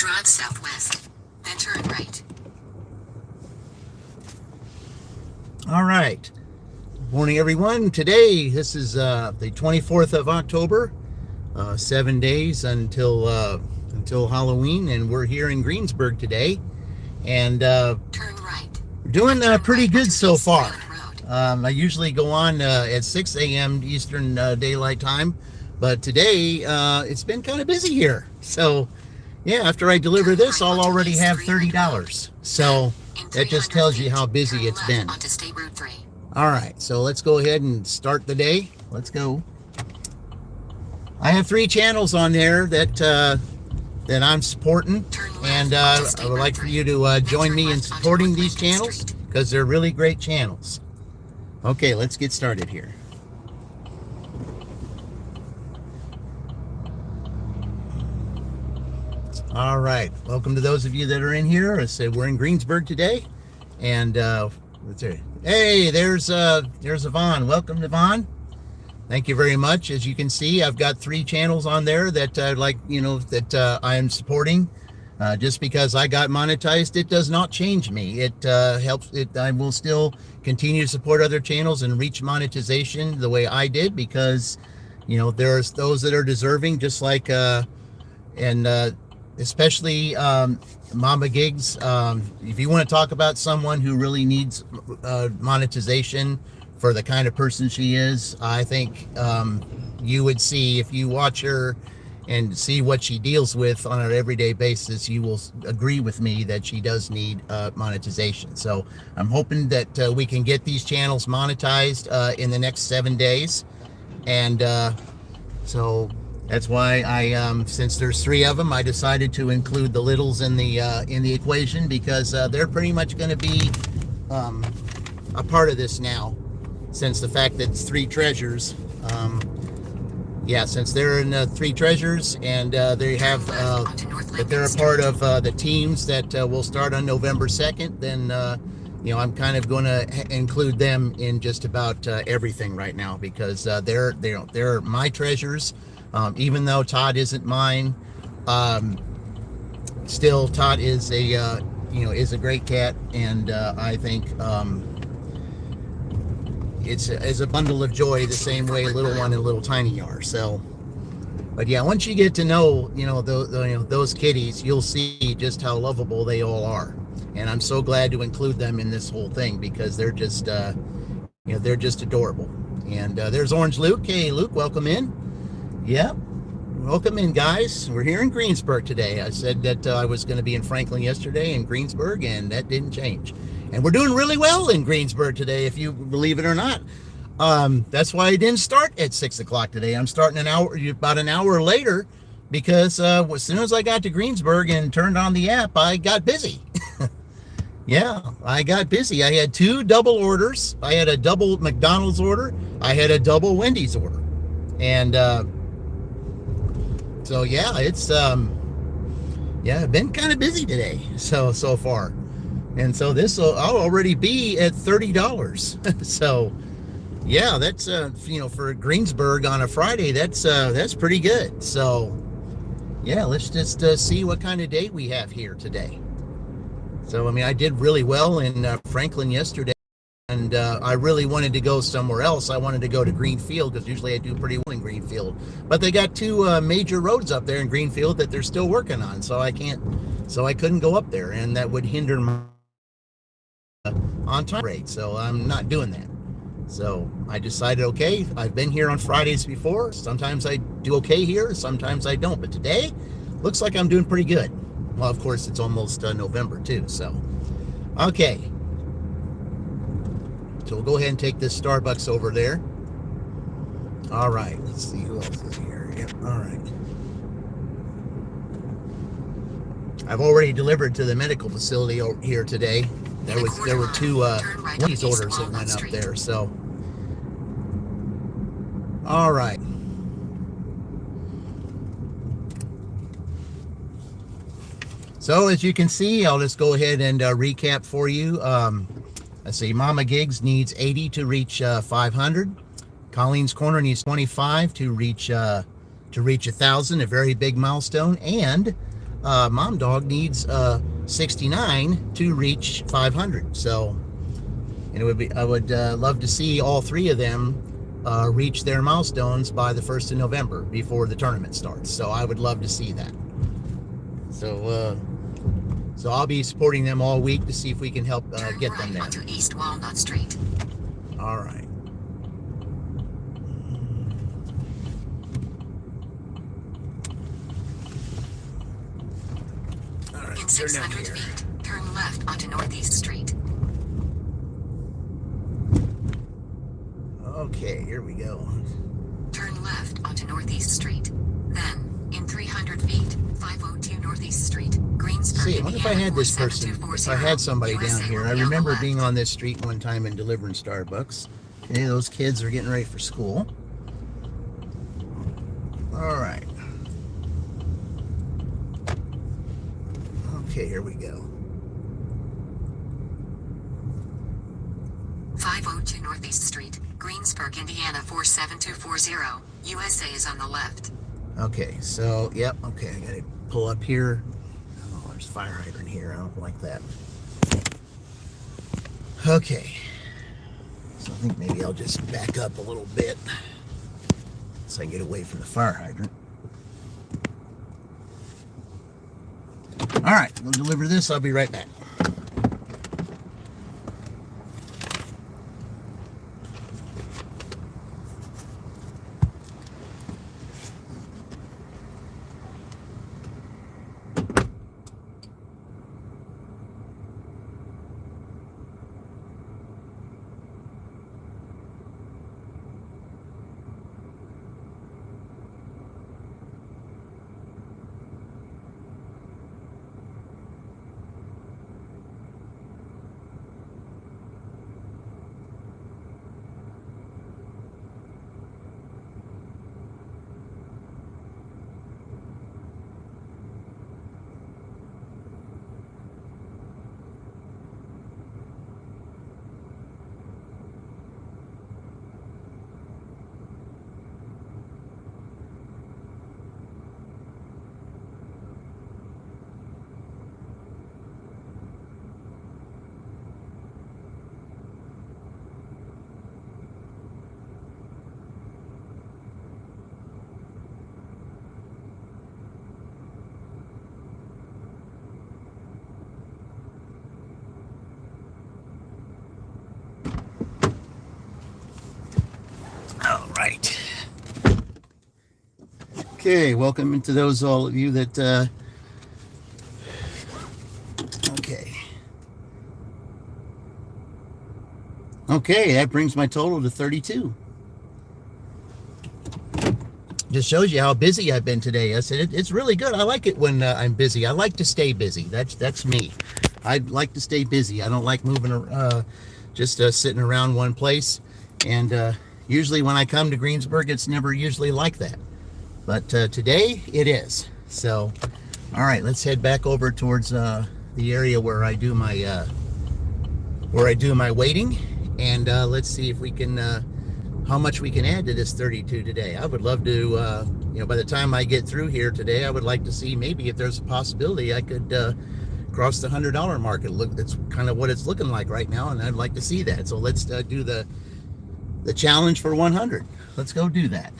Drive southwest, then turn right. All right. Good morning, everyone. Today, this is the 24th of October. 7 days until Halloween, and we're here in Greensburg today. And turn right. We're doing pretty good so far. I usually go on at 6 a.m. Eastern Daylight Time, but today it's been kind of busy here. So, yeah, after I deliver this, I'll already have $30. So that just tells you how busy it's been. All right, so let's go ahead and start the day. Let's go. I have 3 channels on there that I'm supporting, and I would like for you to join me in supporting these channels because they're really great channels. Okay, let's get started here. All right, welcome to those of you that are in here. I said we're in Greensburg today, and let's see. Hey, there's Yvonne. Welcome, Yvonne. Thank you very much. As you can see, I've got 3 channels on there that I am supporting. Just because I got monetized, it does not change me. It helps. I will still continue to support other channels and reach monetization the way I did, because there's those that are deserving, just like especially Mama Gigs. If you want to talk about someone who really needs monetization for the kind of person she is, I think you would see, if you watch her and see what she deals with on an everyday basis, you will agree with me that she does need monetization. So I'm hoping that we can get these channels monetized in the next 7 days. And so that's why I, since there's 3 of them, I decided to include the littles in the equation, because they're pretty much going to be a part of this now, since the fact that it's 3 treasures. Since they're in 3 treasures, and they have that they're a part of the teams that will start on November 2nd, then I'm kind of going to include them in just about everything right now, because they're my treasures. Even though Todd isn't mine, still Todd is a great cat, and I think it's a bundle of joy, the same way Little One and Little Tiny are. So, but yeah, once you get to know those kitties, you'll see just how lovable they all are, and I'm so glad to include them in this whole thing, because they're just they're just adorable. And there's Orange Luke. Hey Luke, welcome in. Yep, welcome in, guys. We're here in Greensburg today. I said that I was going to be in Franklin yesterday and Greensburg, and that didn't change. And we're doing really well in Greensburg today, if you believe it or not. That's why I didn't start at 6 o'clock today. I'm starting about an hour later, because as soon as I got to Greensburg and turned on the app, I got busy. Yeah, I got busy. I had 2 double orders. I had a double McDonald's order. I had a double Wendy's order. And so yeah, it's I've been kind of busy today so far. And so I'll already be at $30. So yeah, that's for Greensburg on a Friday, that's pretty good. So yeah, let's just see what kind of day we have here today. So I did really well in Franklin yesterday, and I really wanted to go somewhere else. I wanted to go to Greenfield, because usually I do pretty well in Greenfield, but they got 2 major roads up there in Greenfield that they're still working on, so I couldn't go up there, and that would hinder my on time rate, so I'm not doing that. So I decided, okay, I've been here on Fridays before. Sometimes I do okay here, sometimes I don't, but today looks like I'm doing pretty good. Well, of course, it's almost November too, so okay. So we'll go ahead and take this Starbucks over there. All right, let's see who else is here. Yep, all right. I've already delivered to the medical facility here today. There were 2 Wendy's orders that went up there. So, all right. So as you can see, I'll just go ahead and recap for you. Let's see, Mama Gigs needs 80 to reach 500. Colleen's Corner needs 25 to reach 1,000, a very big milestone. And mom dog needs 69 to reach 500. So, and I would love to see all three of them reach their milestones by the 1st of November before the tournament starts. So I would love to see that. So I'll be supporting them all week to see if we can help get them there. Onto East Walnut Street. All right. All right. In 600 feet, turn left onto Northeast Street. Okay, here we go. Turn left onto Northeast Street. Then, in 300 feet, 502 Northeast Street, Greensburg. See, I wonder if I had this person, if I had somebody down here. I remember being on this street one time and delivering Starbucks. Okay, those kids are getting ready for school. All right. Okay, here we go. 502 Northeast Street, Greensburg, Indiana 47240. USA is on the left. Okay, so, yep, okay, I gotta pull up here. Oh, there's a fire hydrant here. I don't like that. Okay. So I think maybe I'll just back up a little bit so I can get away from the fire hydrant. All right, we'll deliver this. I'll be right back. All right. Okay, welcome to those all of you that okay, that brings my total to 32. Just shows you how busy I've been today. I said it's really good. I like it when I'm busy. I like to stay busy. That's me. I like to stay busy. I don't like moving just sitting around one place. And usually when I come to Greensburg, it's never usually like that. But today it is. So, all right, let's head back over towards the area where I do my waiting, and let's see if we can how much we can add to this 32 today. I would love to, by the time I get through here today, I would like to see maybe if there's a possibility I could cross the $100 mark. It's kind of what it's looking like right now, and I'd like to see that. So let's do the challenge for 100. Let's go do that.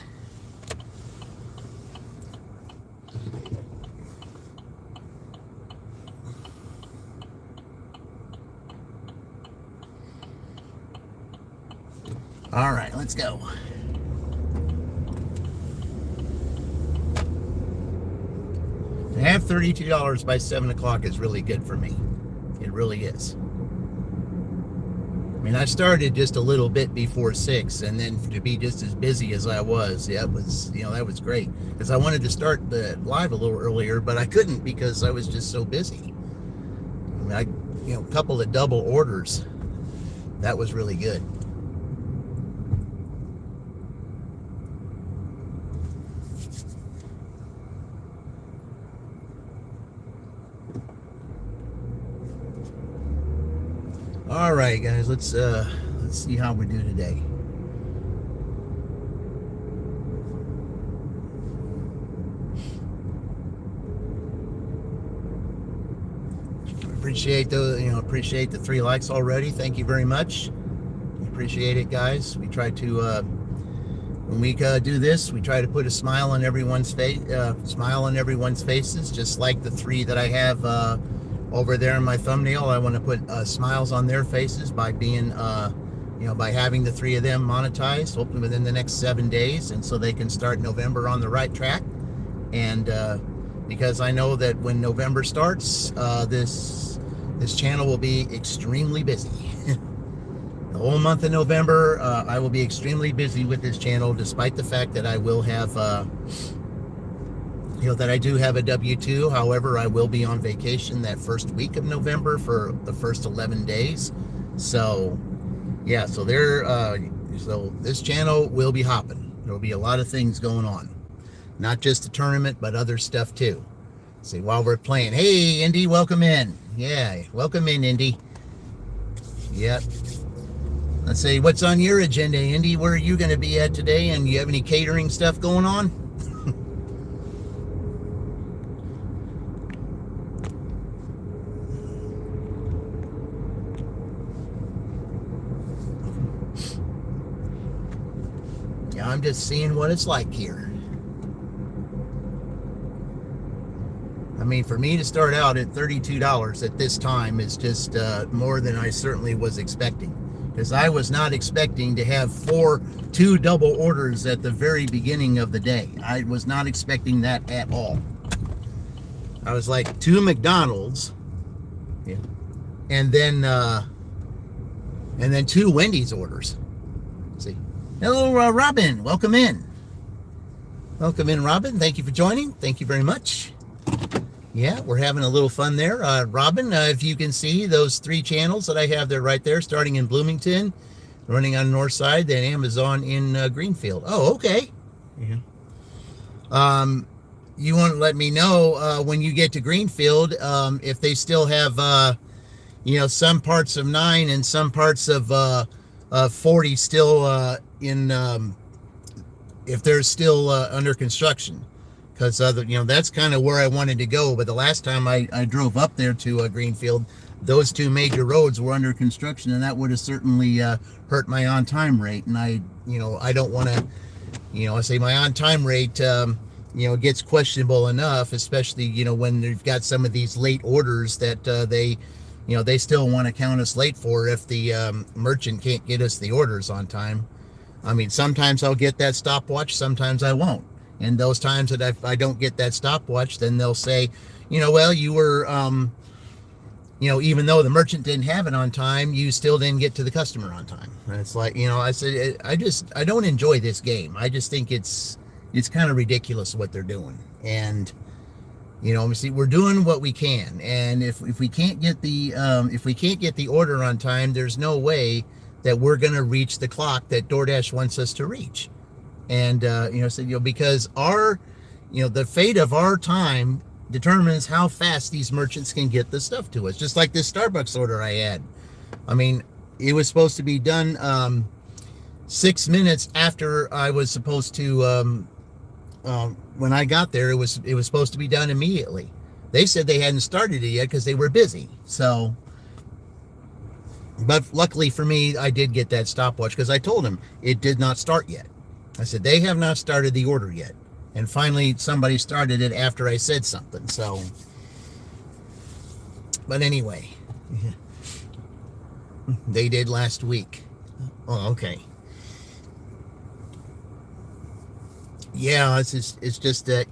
All right, let's go. To have $32 by 7 o'clock is really good for me. It really is. I mean, I started just a little bit before 6, and then to be just as busy as I was, yeah, it was, that was great. Because I wanted to start the live a little earlier, but I couldn't because I was just so busy. I mean, a couple of double orders. That was really good. All right, guys, let's see how we do today. appreciate appreciate the 3 likes already. Thank you very much. Appreciate it, guys. We try to when we do this, we try to put a smile on everyone's face, faces, just like the 3 that I have over there in my thumbnail. I want to put smiles on their faces by being by having the 3 of them monetized, hopefully within the next 7 days, and so they can start November on the right track. And because I know that when November starts, this channel will be extremely busy. The whole month of November, I will be extremely busy with this channel, despite the fact that I will have, that I do have a W-2. However, I will be on vacation that first week of November for the first 11 days. So, yeah, so so this channel will be hopping. There will be a lot of things going on. Not just the tournament, but other stuff too. See, while we're playing. Hey, Indy, welcome in. Yeah, welcome in, Indy. Yep. Let's see, what's on your agenda, Indy? Where are you going to be at today? And you have any catering stuff going on? Yeah, I'm just seeing what it's like here. I mean, for me to start out at $32 at this time is just more than I certainly was expecting. Because I was not expecting to have 2 double orders at the very beginning of the day. I was not expecting that at all. I was like 2 McDonald's, yeah, and then 2 Wendy's orders. Let's see, hello, Robin, welcome in. Welcome in, Robin. Thank you for joining. Thank you very much. Yeah, we're having a little fun there. Robin, if you can see those 3 channels that I have there right there, starting in Bloomington, running on the north side, then Amazon in Greenfield. Oh, okay. Yeah. You want to let me know when you get to Greenfield, if they still have, some parts of 9 and some parts of 40 still if they're still under construction. Because that's kind of where I wanted to go. But the last time I drove up there to Greenfield, those 2 major roads were under construction, and that would have certainly hurt my on-time rate. And I don't want to, I say my on-time rate, gets questionable enough, especially when they've got some of these late orders that they still want to count us late for if the merchant can't get us the orders on time. I mean, sometimes I'll get that stopwatch, sometimes I won't. And those times that I don't get that stopwatch, then they'll say, well, you were, even though the merchant didn't have it on time, you still didn't get to the customer on time. And it's like, I said, I don't enjoy this game. I just think it's kind of ridiculous what they're doing. And, see, we're doing what we can. And if we can't get the order on time, there's no way that we're going to reach the clock that DoorDash wants us to reach. And, because the fate of our time determines how fast these merchants can get the stuff to us. Just like this Starbucks order I had. I mean, it was supposed to be done 6 minutes after I was supposed to, when I got there, it was supposed to be done immediately. They said they hadn't started it yet because they were busy. So, but luckily for me, I did get that stopwatch because I told them it did not start yet. I said, they have not started the order yet. And finally, somebody started it after I said something. So, but anyway, they did last week. Oh, okay. Yeah, it's just that,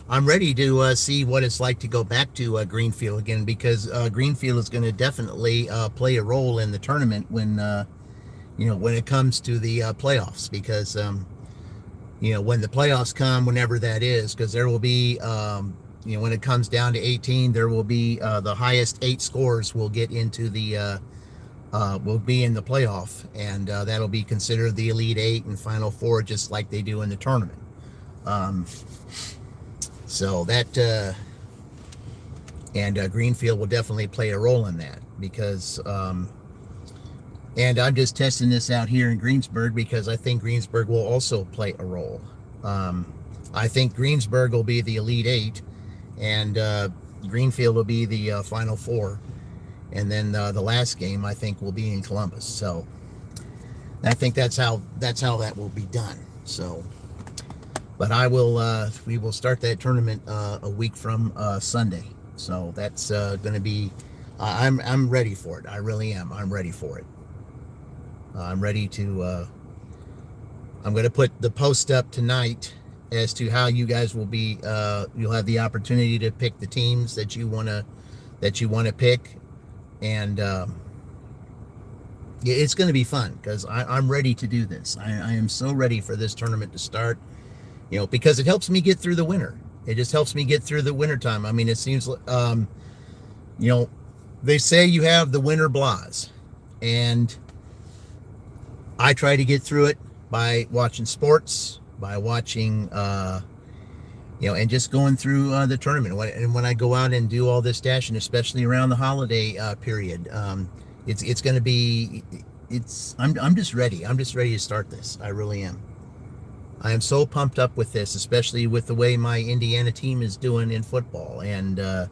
I'm ready to see what it's like to go back to Greenfield again, because Greenfield is going to definitely play a role in the tournament when it comes to the playoffs, because, when the playoffs come, whenever that is, because there will be, when it comes down to 18, there will be the highest 8 scores will get into the, will be in the playoff, and that'll be considered the Elite 8 and Final 4, just like they do in the tournament. So that, and Greenfield will definitely play a role in that, because, and I'm just testing this out here in Greensburg because I think Greensburg will also play a role. I think Greensburg will be the Elite 8, and Greenfield will be the Final Four, and then the last game I think will be in Columbus. So I think that's how that will be done. So, but we will start that tournament a week from Sunday. So that's going to be. I'm ready for it. I really am. I'm ready for it. I'm ready to. I'm going to put the post up tonight as to how you guys will be. You'll have the opportunity to pick the teams that you want to pick, and it's going to be fun because I'm ready to do this. I am so ready for this tournament to start. Because it helps me get through the winter. It just helps me get through the winter time. I mean, it seems they say you have the winter blahs, and I try to get through it by watching sports, by watching, and just going through the tournament. And when I go out and do all this dashing, especially around the holiday period, it's going to be, I'm just ready. I'm just ready to start this. I really am. I am so pumped up with this, especially with the way my Indiana team is doing in football, and the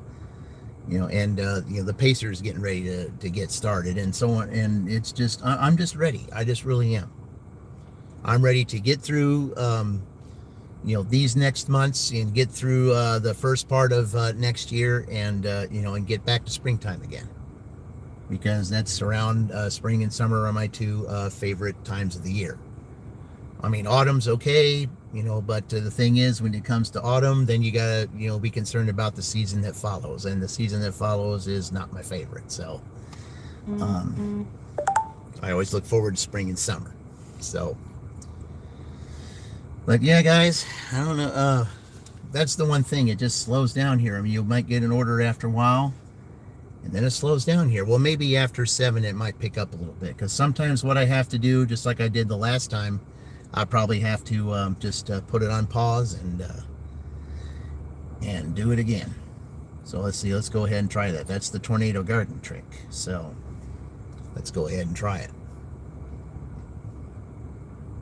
Pacers getting ready to get started, and so on. And it's just, I'm just ready. I just really am. I'm ready to get through, these next months and get through the first part of next year, and and get back to springtime again, because that's around spring and summer are my two favorite times of the year. I mean, autumn's okay, but the thing is, when it comes to autumn, then you gotta, be concerned about the season that follows, and the season that follows is not my favorite. So, I always look forward to spring and summer. So, but yeah, guys, I don't know. That's the one thing; it just slows down here. I mean, you might get an order after a while, and then it slows down here. Well, maybe after 7, it might pick up a little bit, because sometimes what I have to do, just like I did the last time, I probably have to just put it on pause and do it again. So let's see. Let's go ahead and try that. That's the tornado garden trick. So let's go ahead and try it.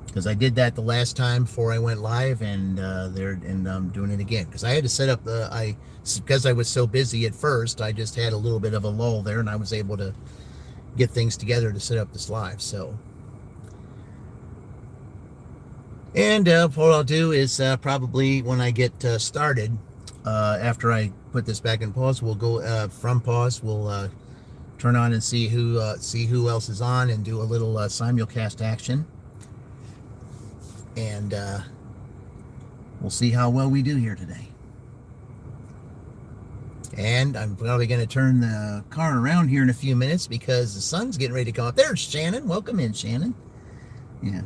Because I did that the last time before I went live, and I'm doing it again. Because I had to set up because I was so busy at first, I just had a little bit of a lull there, and I was able to get things together to set up this live. So. And what I'll do is probably when I get started, after I put this back in pause, we'll go from pause. We'll turn on and see who else is on, and do a little simulcast action, and we'll see how well we do here today. And I'm probably going to turn the car around here in a few minutes, because the sun's getting ready to come up. There's Shannon. Welcome in, Shannon. Yeah.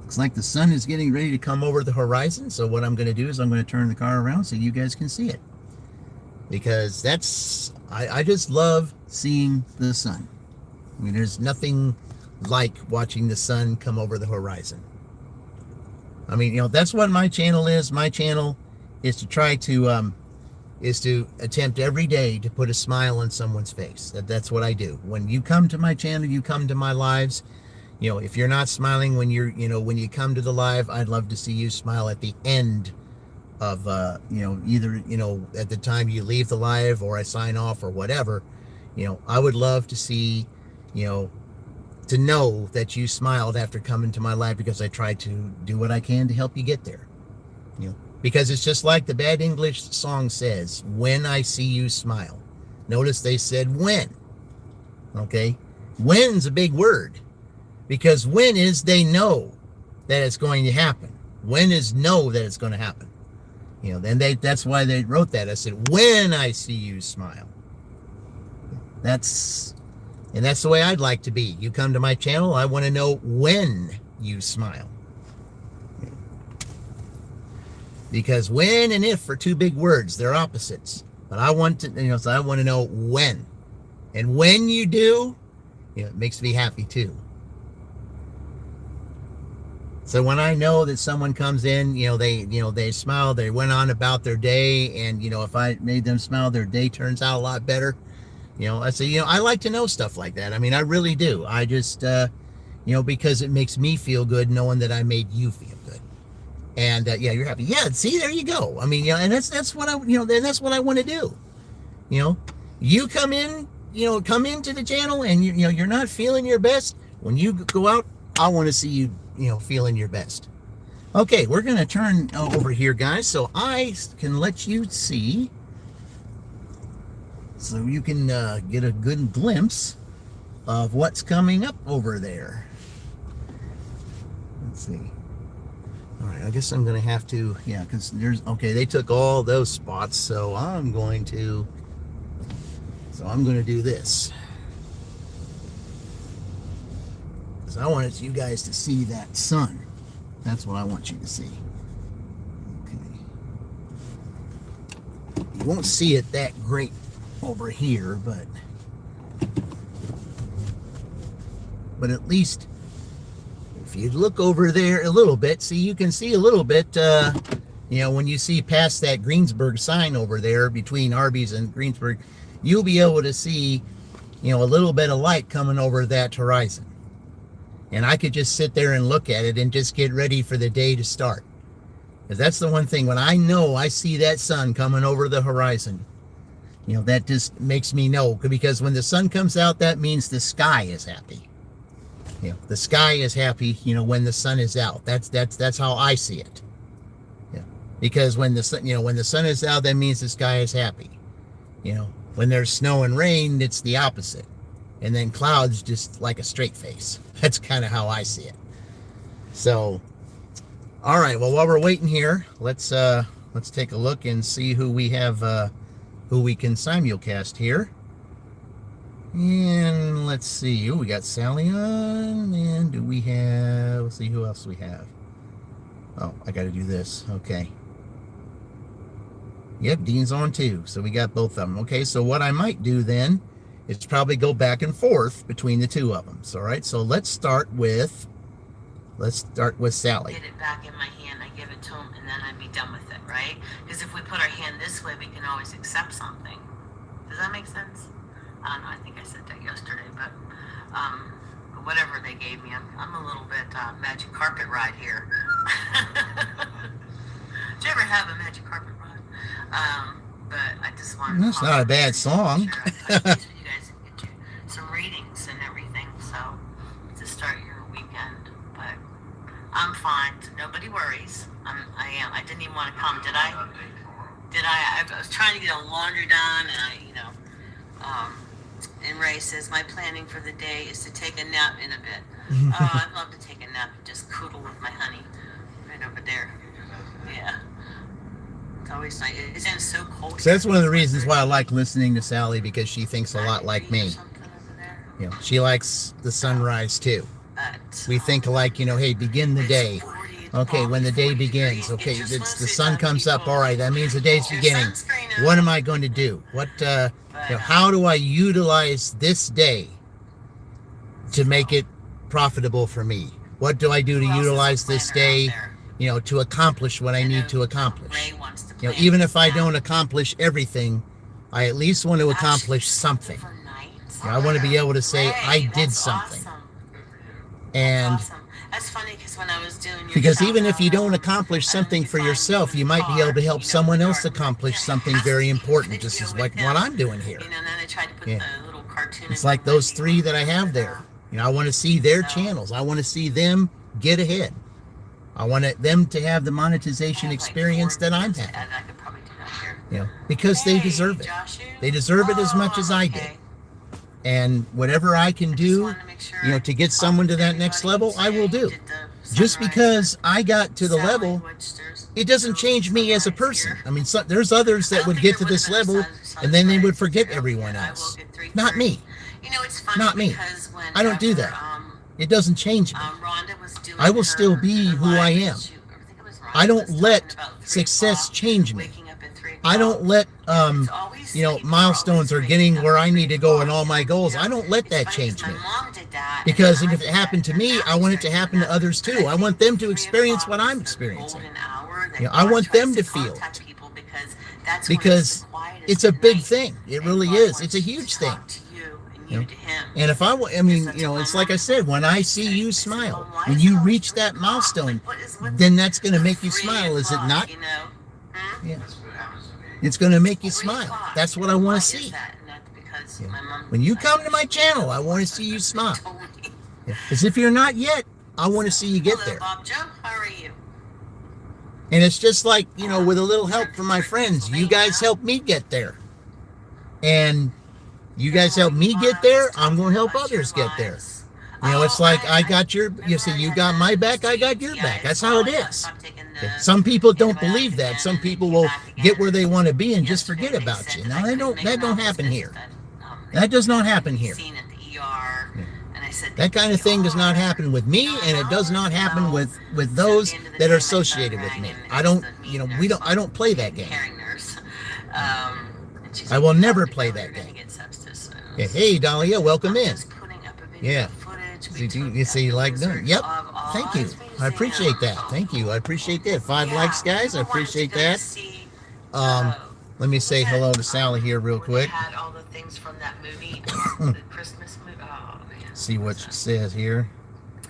Looks like the sun is getting ready to come over the horizon. So what I'm going to do is I'm going to turn the car around so you guys can see it. Because I just love seeing the sun. I mean, there's nothing like watching the sun come over the horizon. I mean, that's what my channel is. My channel is to try to, attempt every day to put a smile on someone's face. That's what I do. When you come to my channel, you come to my lives, if you're not smiling when when you come to the live, I'd love to see you smile at the end of, either, at the time you leave the live or I sign off or whatever. I would love to see, to know that you smiled after coming to my live, because I try to do what I can to help you get there. Because it's just like the Bad English song says, when I see you smile. Notice they said when. Okay? When's a big word. Because when is they know that it's going to happen. When is know that it's going to happen. Then that's why they wrote that. I said, when I see you smile. That's the way I'd like to be. You come to my channel, I want to know when you smile. Because when and if are two big words. They're opposites. But I want to, so I want to know when. And when you do, it makes me happy too. So when I know that someone comes in, they smile, they went on about their day, and, if I made them smile, their day turns out a lot better. I say, I like to know stuff like that. I mean, I really do. I just, because it makes me feel good knowing that I made you feel good. And, you're happy. Yeah, see, there you go. I mean, and that's what I, and that's what I want to do. You know, you come in, come into the channel and you're not feeling your best. When you go out, I want to see you, feeling your best. Okay, we're going to turn over here, guys, so I can let you see, so you can get a good glimpse of what's coming up over there. Let's see. All right, I guess I'm going to have to, because they took all those spots, so I'm going to do this. Because I wanted you guys to see that sun. That's what I want you to see. Okay. You won't see it that great over here, but at least if you look over there a little bit, see, you can see a little bit, when you see past that Greensburg sign over there between Arby's and Greensburg, you'll be able to see, a little bit of light coming over that horizon. And I could just sit there and look at it and just get ready for the day to start. Because that's the one thing, when I know I see that sun coming over the horizon, that just makes me know. Because when the sun comes out, that means the sky is happy. The sky is happy, when the sun is out. That's how I see it. Because when the sun, when the sun is out, that means the sky is happy. When there's snow and rain, it's the opposite. And then clouds just like a straight face. That's kind of how I see it. So, all right. Well, while we're waiting here, let's take a look and see who we have, who we can simulcast here. And let's see. Oh, we got Sally on. And do we have? Let's see who else we have. Oh, I got to do this. Okay. Yep, Dean's on too. So we got both of them. Okay. So what I might do then, it's probably go back and forth between the two of them. So, all right, so let's start with Sally. Get it back in my hand, I give it to him, and then I'd be done with it, right? Because if we put our hand this way, we can always accept something. Does that make sense? I don't know, I think I said that yesterday, but whatever they gave me, I'm a little bit magic carpet ride here. Did you ever have a magic carpet ride? But I just wanted That's not a bad song. Some readings and everything, so to start your weekend. But I'm fine. So nobody worries. I didn't even want to come. Did I? I was trying to get a laundry done, and and Ray says my planning for the day is to take a nap in a bit. Oh, I'd love to take a nap and just cuddle with my honey right over there. Yeah. It's always nice. It's been so cold. So that's one of the reasons why I like listening to Sally, because she thinks a lot like me. She likes the sunrise too. We think alike, hey, begin the day. Okay, when the day begins, okay, the sun comes up, all right, that means the day's beginning. What am I going to do? How do I utilize this day to make it profitable for me? What do I do to utilize this day, to accomplish what I need to accomplish? Even if I don't accomplish everything, I at least want to accomplish something. I want to be able to say I did something. And that's funny because when I was doing your because even if you don't accomplish something for yourself, you might be able to help someone else accomplish something very important, just as like what I'm doing here. It's like those three that I have there. I want to see their channels. I want to see them get ahead. I want them to have the monetization experience that I'm having. Because they deserve it. They deserve it as much as I did. And whatever I can do, to get someone to that next level, I will do. Just because I got to the level, it doesn't change me as a person. I mean, there's others that would get to this level and then they would forget everyone else. Not me. Not me. I don't do that. It doesn't change me. I will still be who I am. I don't let success change me. I don't let, milestones or getting where I need to go and all my goals. I don't let that change me. Because if it happened to me, I want it to happen to others too. I want them to experience what I'm experiencing. I want them to feel it. Because it's a big thing. It really is. It's a huge thing. And if it's like I said, when I see you smile, when you reach that milestone, then that's going to make you smile, is it not? Yeah. It's going to make you 3 smile. o'clock. That's what I want Why to is see. that? And that's because Yeah. my mom. When you come to my channel, I want to see you smile. told me. Because if you're not yet, I want to see you get Hello, there. Bob Joe. How are you? And it's just like, you know, with a little help from my friends, you guys help me get there. And you guys help me get there, I'm going to help others get there. You know, it's like I got your, you say you got my back, I got your back. That's how it is. Some people don't believe that. Some people will get where they want to be and just forget about you. Now, that don't happen here. That does not happen here. That kind of thing does not happen with me, and it does not happen with those that are associated with me. I don't, you know, I don't play that game. I will never play that game. Yeah, hey, Dahlia, welcome in. Yeah. You say you like doing it. Yep. Thank you. I appreciate that. Thank you. I appreciate that. 5 likes, guys. I appreciate that. Let me say hello to Sally here real quick. Had all the things from that movie, the Christmas movie. Oh man. See what she says here.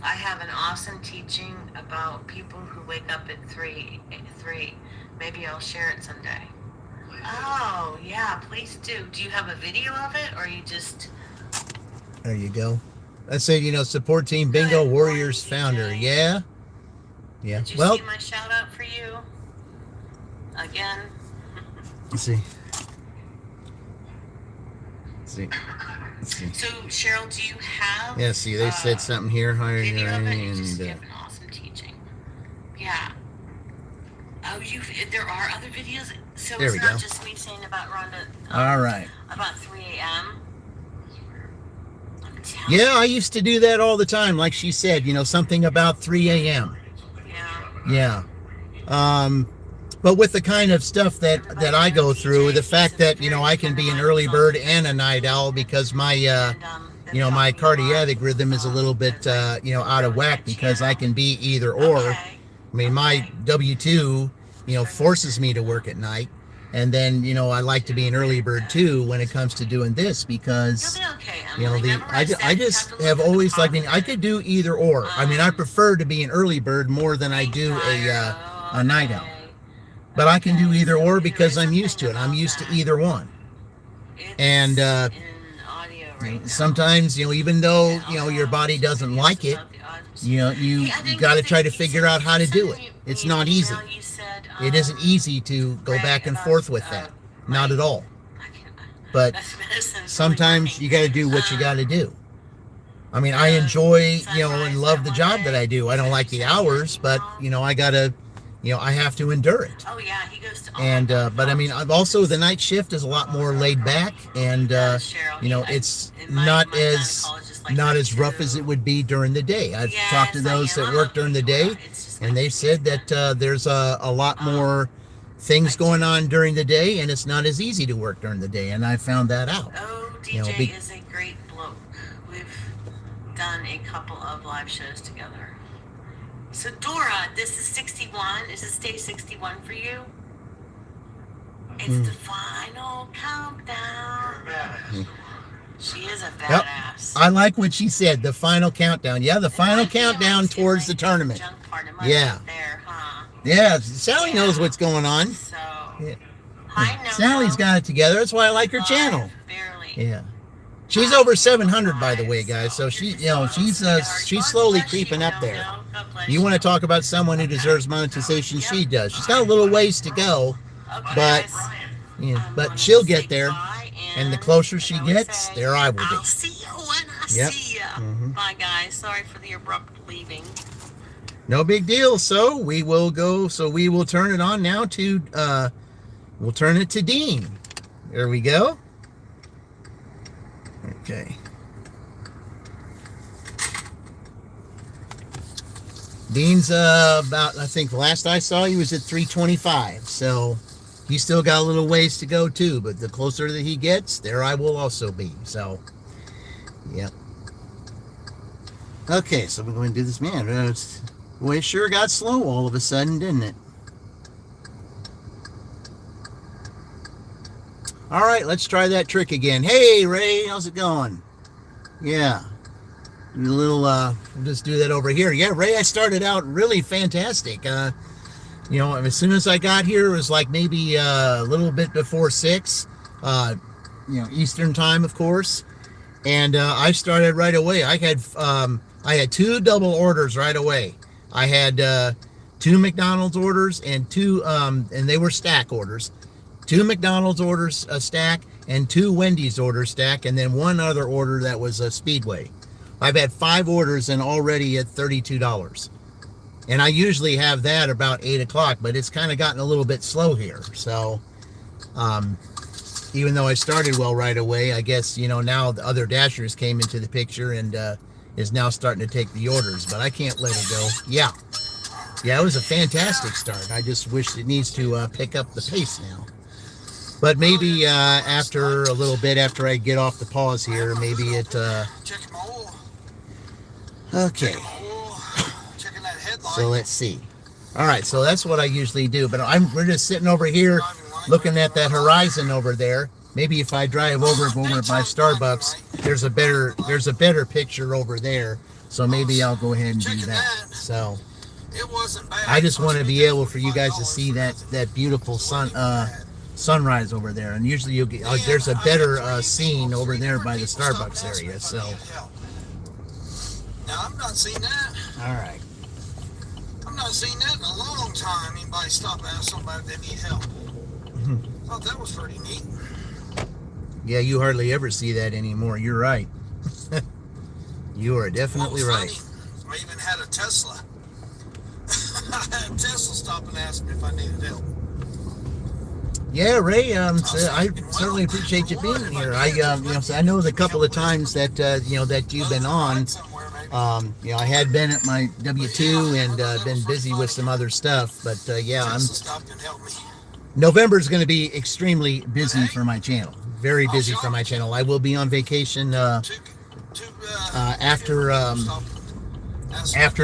I have an awesome teaching about people who wake up at 3. Maybe I'll share it someday. Oh yeah, please do. Do you have a video of it, or you just? There you go. I said, you know, support Team Bingo Warriors founder. Yeah. Yeah. Did you Well, see my shout out for you? Again. let's see. Let's see. Let's see. So Cheryl, do you have? Yeah. See, they said something here. Higher Video of it. You just and give an awesome teaching. Yeah. Oh, there are other videos. So There it's we not go. just me saying about Rhonda. all right. About 3 a.m. Yeah, I used to do that all the time. Like she said, you know, something about 3 a.m. Yeah. Yeah. But with the kind of stuff that I go through, the fact that, you know, I can be an early bird and a night owl because my, you know, my cardiac rhythm is a little bit, you know, out of whack because I can be either or. I mean, my W-2, you know, forces me to work at night. And then, you know, I like to be an early bird too when it comes to doing this because, you know, I just have always like, I mean, I could do either or. I mean, I prefer to be an early bird more than I do a night owl. But I can do either or because I'm used to it. I'm used to either one. And sometimes, you know, even though, you know, your body doesn't like it, you know, you got to try to figure out how to do it. It's not easy. It isn't easy to go back and forth with that. Not at all. But sometimes you got to do what you got to do. I mean, I enjoy, you know, and love the job that I do. I don't like the hours, but, you know, I got to, you know, I have to endure it. Oh yeah, he goes to. And, but I mean, I've also, the night shift is a lot more laid back and, you know, it's not as rough as it would be during the day. I've talked to those that work during the day, and they said that there's a lot more things going on during the day, and it's not as easy to work during the day, and I found that out. Oh, DJ You know, is a great bloke. We've done a couple of live shows together. So Dora, this is 61. Is this day 61 for you? It's the final countdown. She is a badass. I like what she said, the final countdown. Yeah, the final countdown towards the tournament. Yeah. There, huh? Yeah, Sally knows what's going on. So, Yeah. hi, no, Sally's got it together. That's why I like her channel. Barely. Yeah. She's over 700, by the way, guys. So she, you know, she's slowly creeping up there. You want to talk about someone who deserves monetization? She does. She's got a little ways to go, but but she'll get there. And the closer she gets, there I will be. I'll see you when I see you. Bye, guys. Sorry for the abrupt leaving. No big deal. So we will go. So we will turn it on now to. We'll turn it to Dean. There we go. Okay. Dean's about, I think the last I saw he was at 325. So he's still got a little ways to go too, but the closer that he gets, there I will also be. So, yeah. Okay, so we're going to do this. Man, boy, it sure got slow all of a sudden, didn't it? All right, let's try that trick again. Hey, Ray, how's it going? Yeah. A little, we'll just do that over here. Yeah, Ray, I started out really fantastic. You know, as soon as I got here, it was like maybe a little bit before 6, Eastern time, of course. And I started right away. I had 2 double orders right away. I had 2 McDonald's orders and 2, and they were stack orders. 2 McDonald's orders a stack and 2 Wendy's orders stack, and then 1 other order that was a Speedway. I've had 5 orders and already at $32. And I usually have that about 8 o'clock, but it's kind of gotten a little bit slow here. So, even though I started well right away, I guess, now the other dashers came into the picture and is now starting to take the orders, but I can't let it go. Yeah, it was a fantastic start. I just wish it needs to pick up the pace now. But maybe after a little bit, after I get off the pause here, maybe it... Okay. So let's see. All right, so that's what I usually do. But we're just sitting over here looking at that horizon over there. Maybe if I drive over by Starbucks, there's a better picture over there. So maybe I'll go ahead and do that. So I just want to be able for you guys to see that beautiful sunrise over there. And usually you'll get there's a better scene over there by the Starbucks area. So now I'm not seeing that. All right. I'm not seeing that in a long time. Anybody stop and ask somebody if they need help. I thought that was pretty neat. Yeah, you hardly ever see that anymore. You're right. You are definitely right. Funny, I even had a Tesla. I had a Tesla stop and ask me if I needed help. Yeah, Ray. I certainly appreciate you being here. I know the couple of times that that you've been on. I had been at my W-2 and been busy with some other stuff, but November's going to be extremely busy for my channel. Very busy for my channel. I will be on vacation after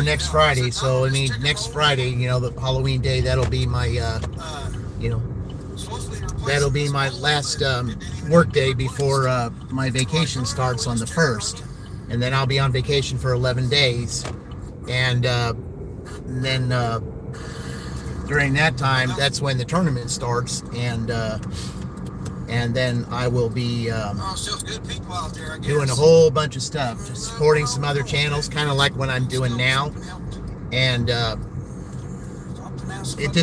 next Friday. So I mean, next Friday, the Halloween day, that'll be my that'll be my last work day before my vacation starts on the 1st. And then I'll be on vacation for 11 days. And then during that time, that's when the tournament starts. And then I will be doing a whole bunch of stuff, supporting some other channels, kind of like what I'm doing now. And it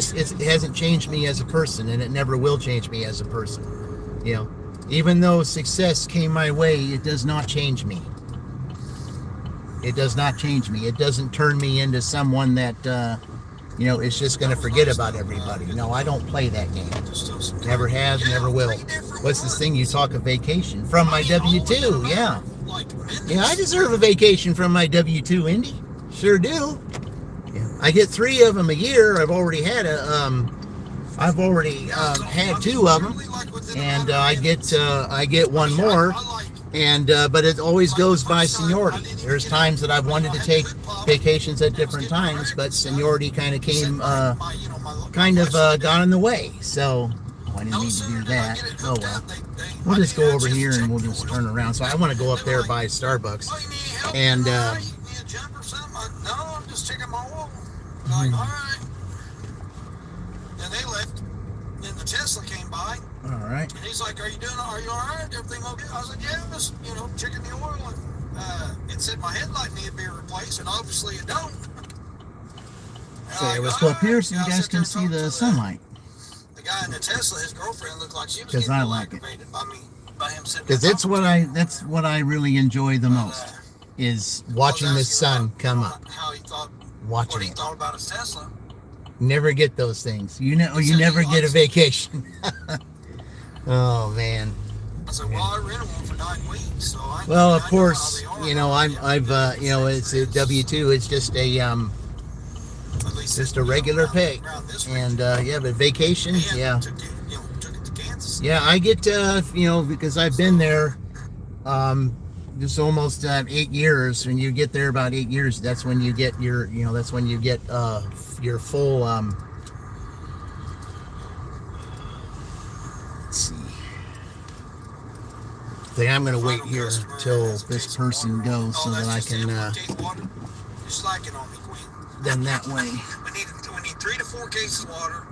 hasn't changed me as a person, and it never will change me as a person. Even though success came my way, it does not change me. It does not change me. It doesn't turn me into someone that, is just going to forget about everybody. No, I don't play that game. Never has, never will. What's this thing you talk of vacation? From my W-2, yeah. Yeah, I deserve a vacation from my W-2, Indy. Sure do. Yeah. I get 3 of them a year. I've already had had 2 of them, and I get 1 more. And but it always goes by seniority. There's times that I've wanted to take vacations at different times, but seniority kind of got in the way. So I didn't need to do that. Oh well. We'll just go over here and we'll just turn around. So I want to go up there by Starbucks, and no, I'm just checking my oil. Like, all right. And they left. Then the Tesla came by. All right. And he's like, are you all right? Everything okay? I was like, yeah, just, checking the oil. And it said my headlight needed to be replaced, and obviously it don't. So let's go up here so you guys can see the sunlight. The guy in the Tesla, his girlfriend looked like she was getting aggravated by me, by him sitting. Because that's what I really enjoy the most, is watching the sun come up. How he thought, watching what he thought about his Tesla. Never get those things. You never get a vacation. Oh man. I said, well, I rented one for 9 weeks, so I. Well, of course, it's a W-2. It's just a regular pay, and but vacation, yeah. Took it to Kansas. Yeah, I get because I've been there, just almost 8 years. When you get there about 8 years, that's when you get your full. Let's see. I think I'm going to wait here till this person goes so that I can. You're slacking on me, Queen. Then that way. We need 3 to 4 4 cases of water.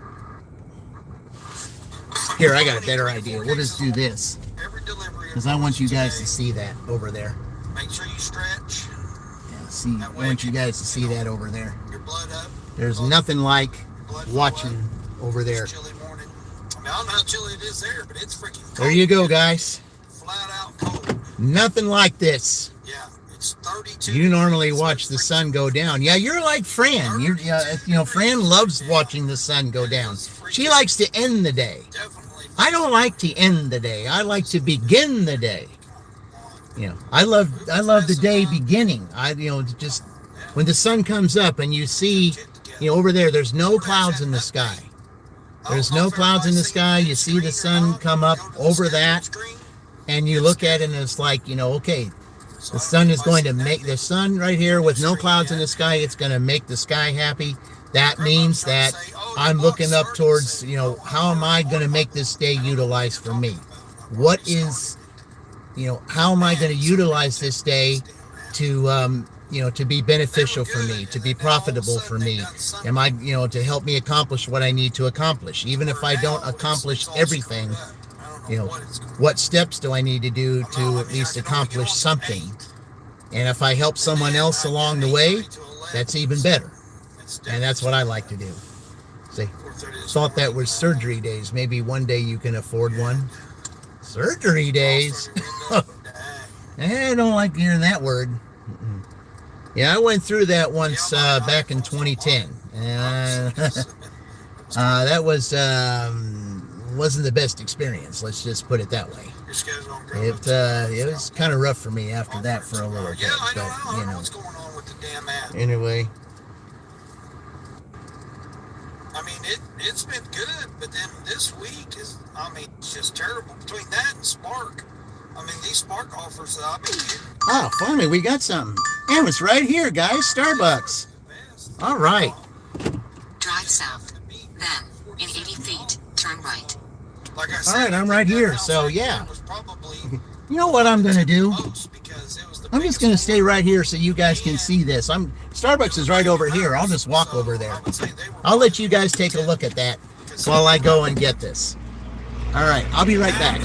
Here, I got a better idea. We'll just do this Every delivery. because I want you guys to see that over there. Make sure you stretch. Yeah, see, I want you guys to see that over there. Your blood up. There's nothing like watching over there. Chilly morning. I mean, I don't know how chilly it is there, but it's freaking cold. There you go, guys. Flat out cold. Nothing like this. Yeah, it's 32. You normally watch the sun go down. Yeah, you're like Fran. Fran loves watching the sun go down. She likes to end the day. Definitely. I don't like to end the day. I like to begin the day. I love the day beginning. Just when the sun comes up and you see, over there's no clouds in the sky. There's no clouds in the sky. You see the sun come up over that, and you look at it and it's like, okay, the sun is going to make the sun right here with no clouds in the sky. It's going to make the sky happy. That means that I'm looking up towards, how am I going to make this day utilized for me? What is, how am I going to utilize this day to, to be beneficial for me, to be profitable for me? Am I, to help me accomplish what I need to accomplish? Even if I don't accomplish everything, what steps do I need to do to at least accomplish something? And if I help someone else along the way, that's even better. And that's what I like to do. See, thought that was surgery days. Maybe one day you can afford one. Surgery days? I don't like hearing that word. Yeah, I went through that once back in 2010. That wasn't the best experience. Let's just put it that way. It was kind of rough for me after that for a little bit. But, what's going on with the damn app. Anyway. I mean, it's been good, but then this week it's just terrible. Between that and Spark, these Spark offers that I've been getting. Oh, finally, we got something. And it's right here, guys. Starbucks. All right. Drive south. Then, in 80 feet, turn right. Like I said, All right, I'm right here. So, yeah. You know what I'm going to do? I'm just going to stay right here so you guys can see this. Starbucks is right over here. I'll just walk over there. I'll let you guys take a look at that while I go and get this. All right, I'll be right back.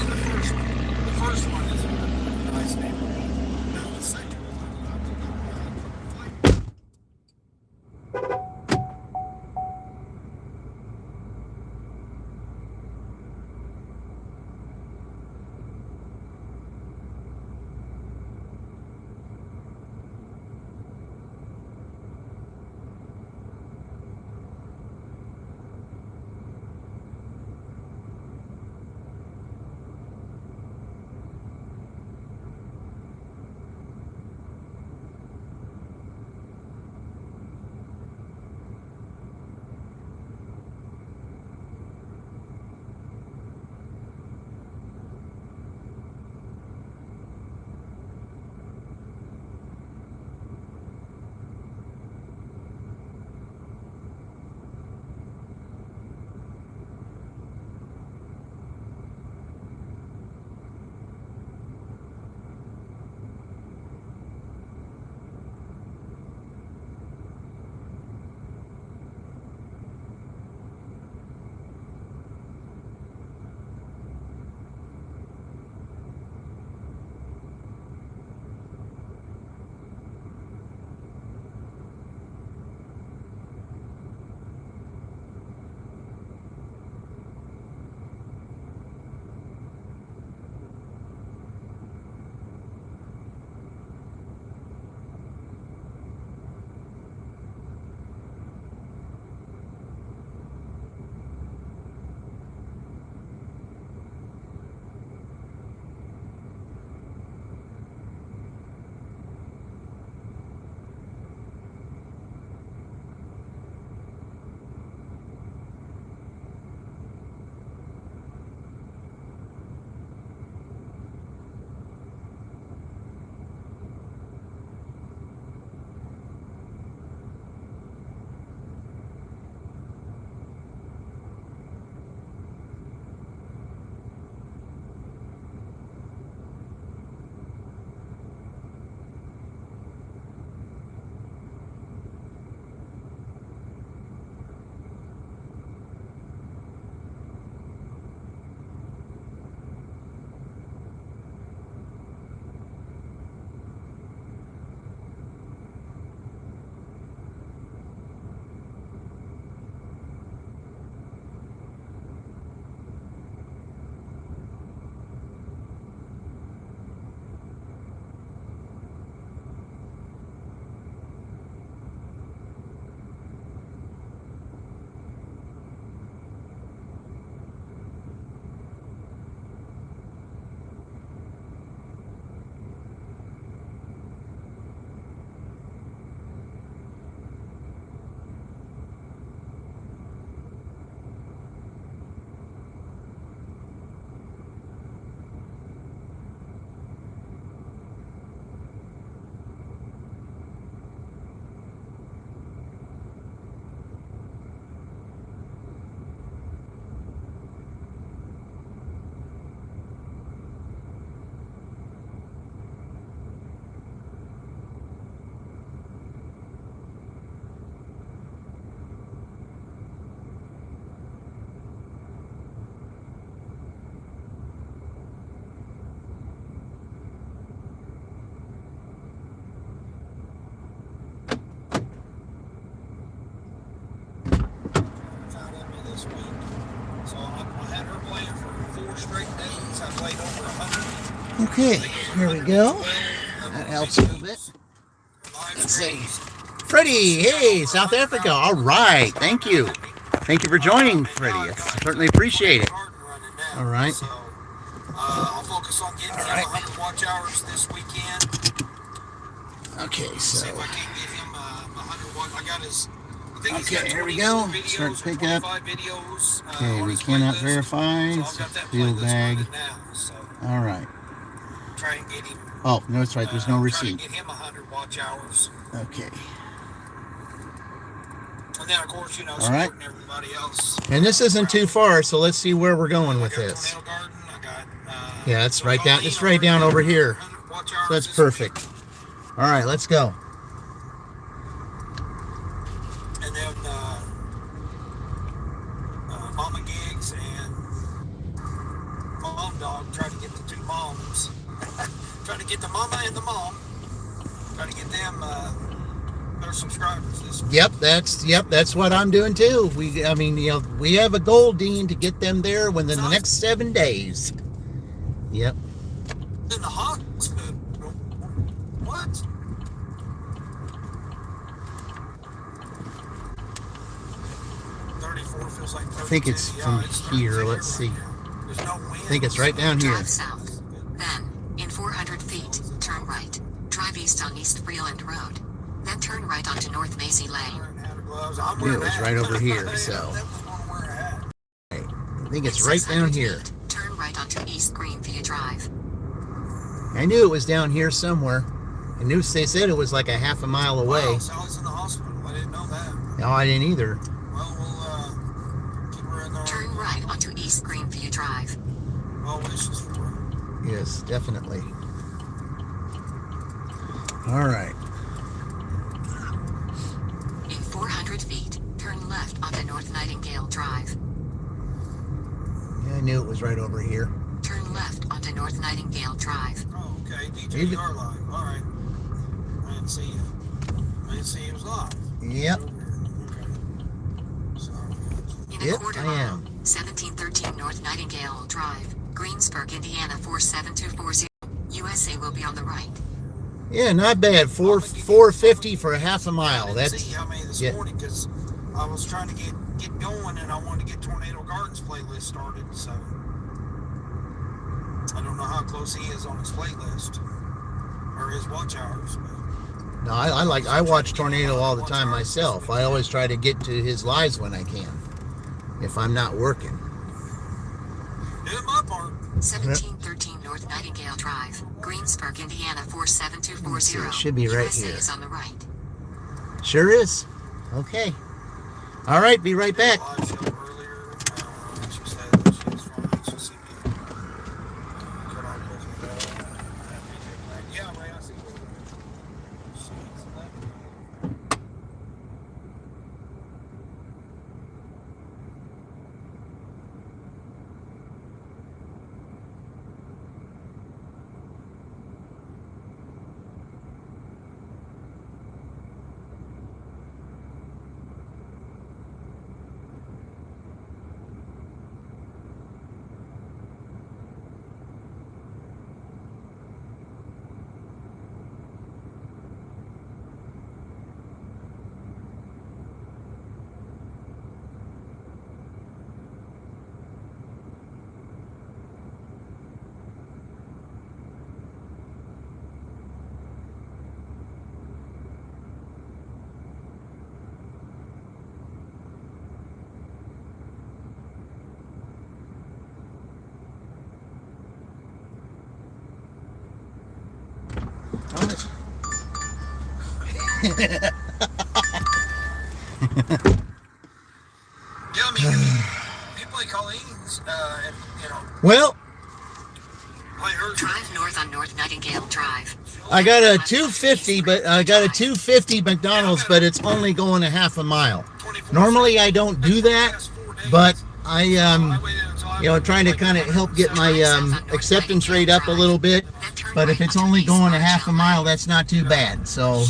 Okay, here we go. That helps a little bit. Let's see. Freddie, hey, South Africa. All right, thank you. Thank you for joining, Freddie. I certainly appreciate it. All right. I'll focus on getting him 100 watch hours this weekend. Okay, so. See if I can get him 100 watch. I got his. I think he's got Okay, here we 24 go. videos Start to pick up. 25 videos, Okay, on we his cannot playlist. verify. So I've got that Field playlist bag. running now. So All right. try and get him. Oh, no, that's right. There's no Try receipt. to get him 100 watch hours. Okay. And then, of course, All right. supporting everybody else. And this isn't too far, so let's see where we're going with I got this. Tornado Garden. I got, Yeah, it's right down. It's right down over here. 100 watch So hours that's this perfect. All right, let's go. week. And then Mama Gigs and Mom Dog try to get the two moms. Try to get the mama and the mom. Try to get them their subscribers this week. Yep, that's what I'm doing too. We have a goal, Dean, to get them there within the next 7 days. Yep. In the hospital. What? Feels like I think it's from here. Let's see. There's no wind. I think it's right down here. Drive south. Then, in 400 feet, turn right. Drive east on East Freeland Road. Then turn right onto North Mazy Lane. It was right over here, so. I think it's right down here. Turn right onto East Greenview Drive. I knew it was down here somewhere. I knew they said it was like a half a mile away. Wow, Sally's in the hospital. I didn't know that. No, I didn't either. Well, we'll keep her in there. Turn right onto East Greenview Drive. Well wishes for her. Yes, definitely. All right. In 400 feet, turn left onto North Nightingale Drive. Yeah, I knew it was right over here. Turn left onto North Nightingale Drive. Oh, okay. DJ, you are live. All right. I didn't see you. I didn't see you was live. Yep. Okay. So, In a Yep, quarter I mile, am. 1713 North Nightingale Drive, Greensburg, Indiana 47240. USA will be on the right. Yeah, not bad. 450 for a half a I mile. didn't That's see how many this yeah. morning because I was trying to get going and I wanted to get Tornado Gardens playlist started. So I don't know how close he is on his playlist or his watch hours. But No, I watch Tornado all the time myself. I always try to get to his lives when I can, if I'm not working. do my part. 1713 North Nightingale Drive, Greensburg, Indiana 47240. It should be right USA here. is on the right. Sure is. Okay. All right, be right back. Live show earlier. She said that she was fine. She seen me cut off with yeah, Ray, I see you. She's left. Yeah, I mean, if you play Colleen's, and, you know, Well, play her. Drive north on North Nightingale Drive. I got a 250, but I got a 250 McDonald's, but it's only going a half a mile. Normally I don't do that, but I trying to kind of help get my acceptance rate up a little bit. But if it's only going a half a mile, that's not too bad. So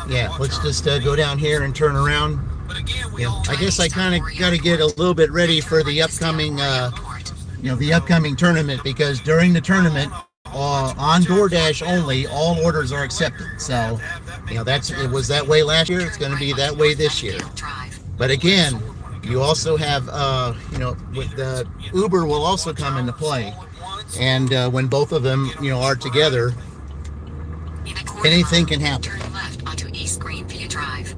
yeah, let's just go down here and turn around. But again, we Yeah, all I guess I kind of got to get a little bit ready for the upcoming, the upcoming tournament, because during the tournament, on DoorDash only, all orders are accepted. So, it was that way last year. It's going to be that way this year. But again, you also have, with the Uber will also come into play. And when both of them, are together, anything can happen. Turn left onto East Greenview Drive.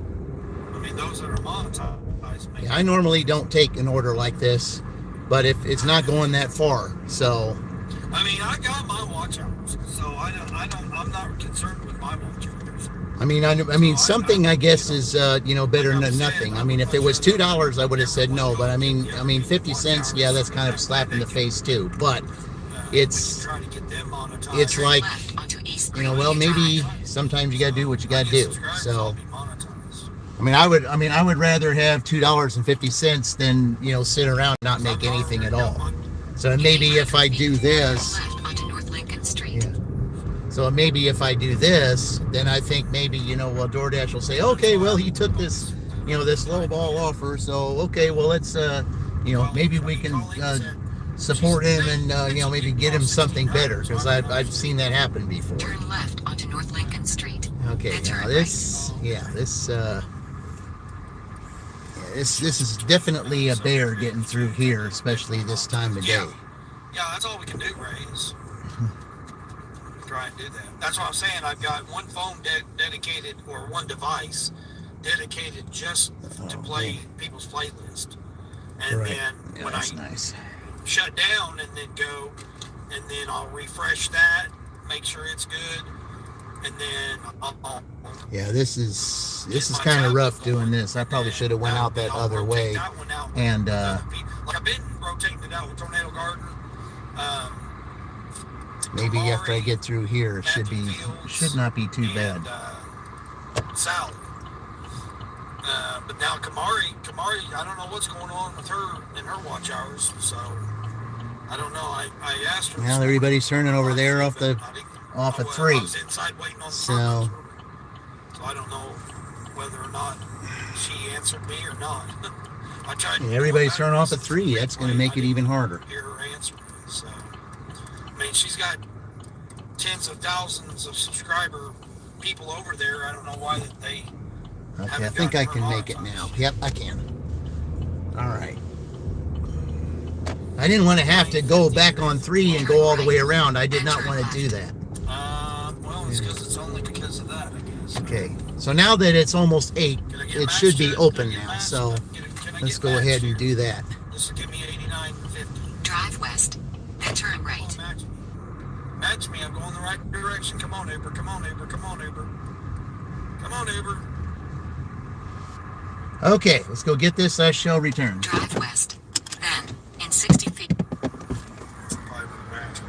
I mean, those that are monetized. I normally don't take an order like this, but if it's not going that far, so. I mean, I got my watch hours, so I'm not concerned with my watch hours. I mean, something I guess is, better than nothing. I mean, if it was $2, I would have said no, but I mean, 50 cents, yeah, that's kind of slap in the face too. But it's like, well, maybe sometimes you got to do what you got to do. So, I would rather have $2.50 than, sit around and not make anything at all. So maybe if I do this, yeah. So maybe if I do this, then I think maybe, DoorDash will say, okay, well, he took this, this low ball offer. So, okay, well, let's, maybe we can support him and, maybe get him something better, because I've seen that happen before. Turn left onto North Lincoln Street. Okay, now this is definitely a bear getting through here, especially this time of day. Yeah, that's all we can do, Ray, is try and do that. That's what I'm saying. I've got one phone dedicated, or one device dedicated just to play people's playlist. And Right. then when I nice. shut down and then go, and then I'll refresh that, make sure it's good, and then I'll Yeah, this is kind of rough doing this. I probably should have went out that other way. And like I've been rotating it out with Tornado Garden. maybe after I get through here, it should not be too bad. Sally. But now Kamari, I don't know what's going on with her and her watch hours, so I don't know. I asked her. Well, everybody's turning over there off of 3. I was inside waiting on the So I don't know whether or not she answered me or not. I tried. everybody's turning off at 3. That's going to make it even harder. Hear her answer me. So, I mean, she's got tens of thousands of subscriber people over there. I don't know why that they. Okay, I think I can make it now. Yep, I can. All right. I didn't want to have to go back on 3 and go all the way around. I did not want to do that. Well, it's because it's only because of that, I guess. Okay, so now that it's almost 8, it should be open now. So let's go ahead and do that. This will give me 89.50. Drive west, then turn right. Match me. I'm going the right direction. Come on, Uber. Come on, Uber. Come on, Uber. Come on, Uber. Okay, let's go get this. I shall return. Drive west, then in 60 feet. Probably would match me.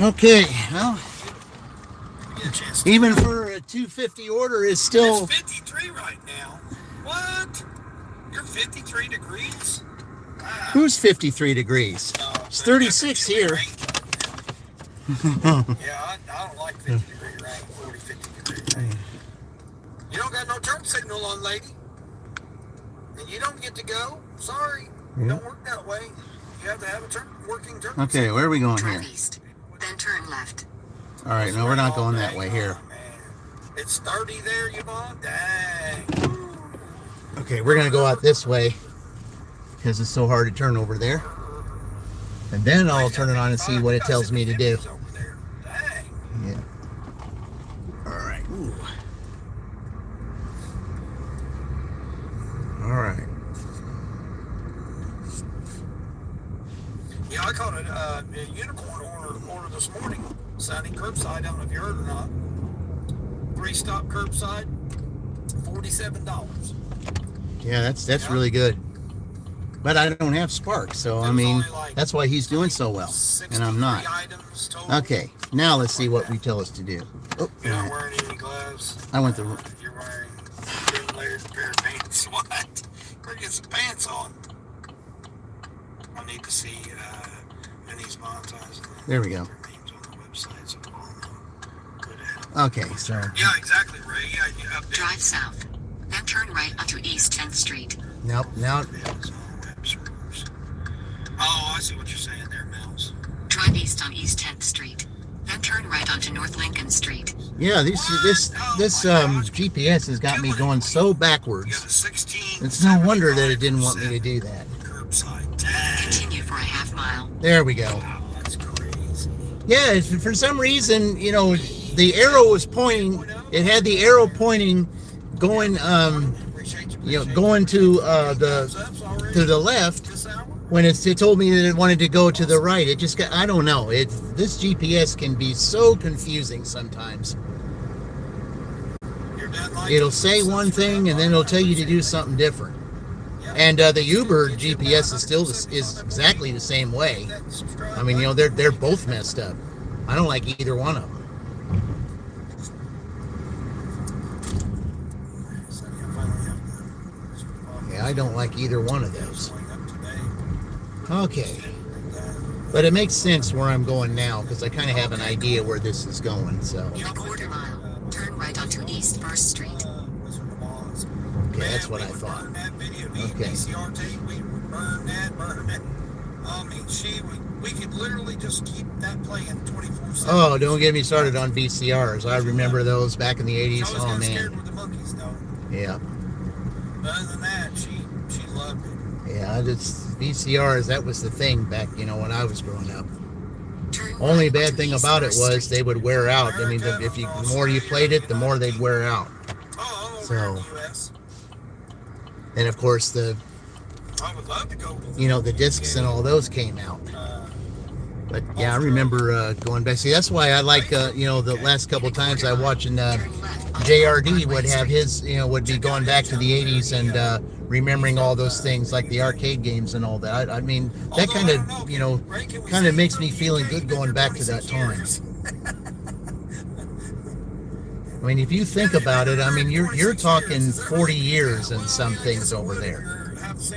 Okay, well, Get a chance to even for a 250 order is still. It's 53 right now. What? You're 53 degrees? Ah. Who's 53 degrees? It's 36 here. Yeah, I don't like 50 degree rain, 40, 50 degree rain. You don't got no turn signal on, lady. And you don't get to go. Sorry. It don't work that way. You have to have a working turn Okay, signal. where are we going Drive here? east, then turn left. All right, no, we're not going that way here. Oh, man. It's 30 there, Yvonne? Dang. Okay, we're gonna go out this way because it's so hard to turn over there. And then I'll turn it on and see what it tells me to do. Dang. Yeah. All right. Ooh. All right. Yeah, I caught a unicorn order this morning, Sunny, curbside. I don't know if you heard or not. 3-stop curbside, $47. Yeah, that's really good. But I don't have Spark, so I mean that's why he's doing so well, and I'm not. Okay, now let's see what we tell us to do. Oh, You're not wearing any gloves. I went the. You're wearing a thin layered pair of pants. What? Better get some pants on. I need to see Minnie's monetizing. There we go. Their names on the website, so I'll know who to help. Okay, so. Yeah, exactly, Ray. Yeah, you update. Drive south, then turn right onto East 10th Street. Nope. Now. Oh, I see what you're saying there, Mills. Drive east on East 10th Street, then turn right onto North Lincoln Street. Yeah, this GPS has got me going so You got backwards. a 16. It's no wonder that it didn't want me to do that. Curbside. Dang. Continue for a half mile. There we go. Wow, that's crazy. Yeah, for some reason, you know, the arrow was pointing. It had the arrow pointing, going, you know, going to the left. This hour? When it told me that it wanted to go to the right. It just got, I don't know. This GPS can be so confusing sometimes. You're done like It'll say one thing and then it'll tell you to do something different. And the Uber GPS is exactly the same way. I mean, you know, they're both messed up. I don't like either one of them. Yeah, I don't like either one of those. Okay. But it makes sense where I'm going now because I kind of have an idea where this is going. So. In a quarter mile, turn right onto East 1st Street. Okay, that's what I thought. Okay. I mean, we could literally just keep that playing 24/7. Oh, don't get me started on VCRs. I remember those back in the 80s. Oh, Scared man. with the monkeys, though. Yeah. But other than that, she loved it. Yeah, VCRs, that was the thing back, you know, when I was growing up. Turn Only right bad onto thing East about it 1st was Street. they would wear out. I mean, the more you played it, the more they'd wear out. Oh, I'm over So- in the U.S. And of course, I would love to go. you know, the discs and all those came out. But yeah, I remember going back. See, that's why I like, you know, the last couple times I watching Turn left onto JRD would Broadway have Street. his, you know, would be going back to the 80s and remembering all those things like the arcade games and all that. I mean, that kind of, you know, kind of makes me feeling good going back to that time. I mean, if you think about it, I mean, you're talking 40 years and some things over there.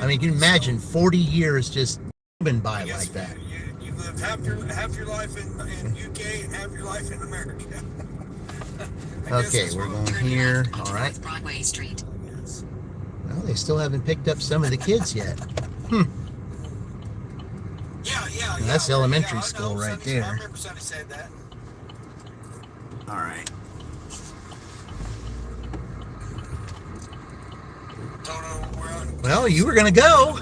I mean, can you imagine 40 years just been by like that? You lived half your life in UK and half your life in America. Okay, we're going Turn here. left onto All right. North Broadway Street. Well, they still haven't picked up some of the kids yet. Yeah. That's elementary school I know, right Sonny- there. I remember Sonny said that. All right. Well, you were gonna go.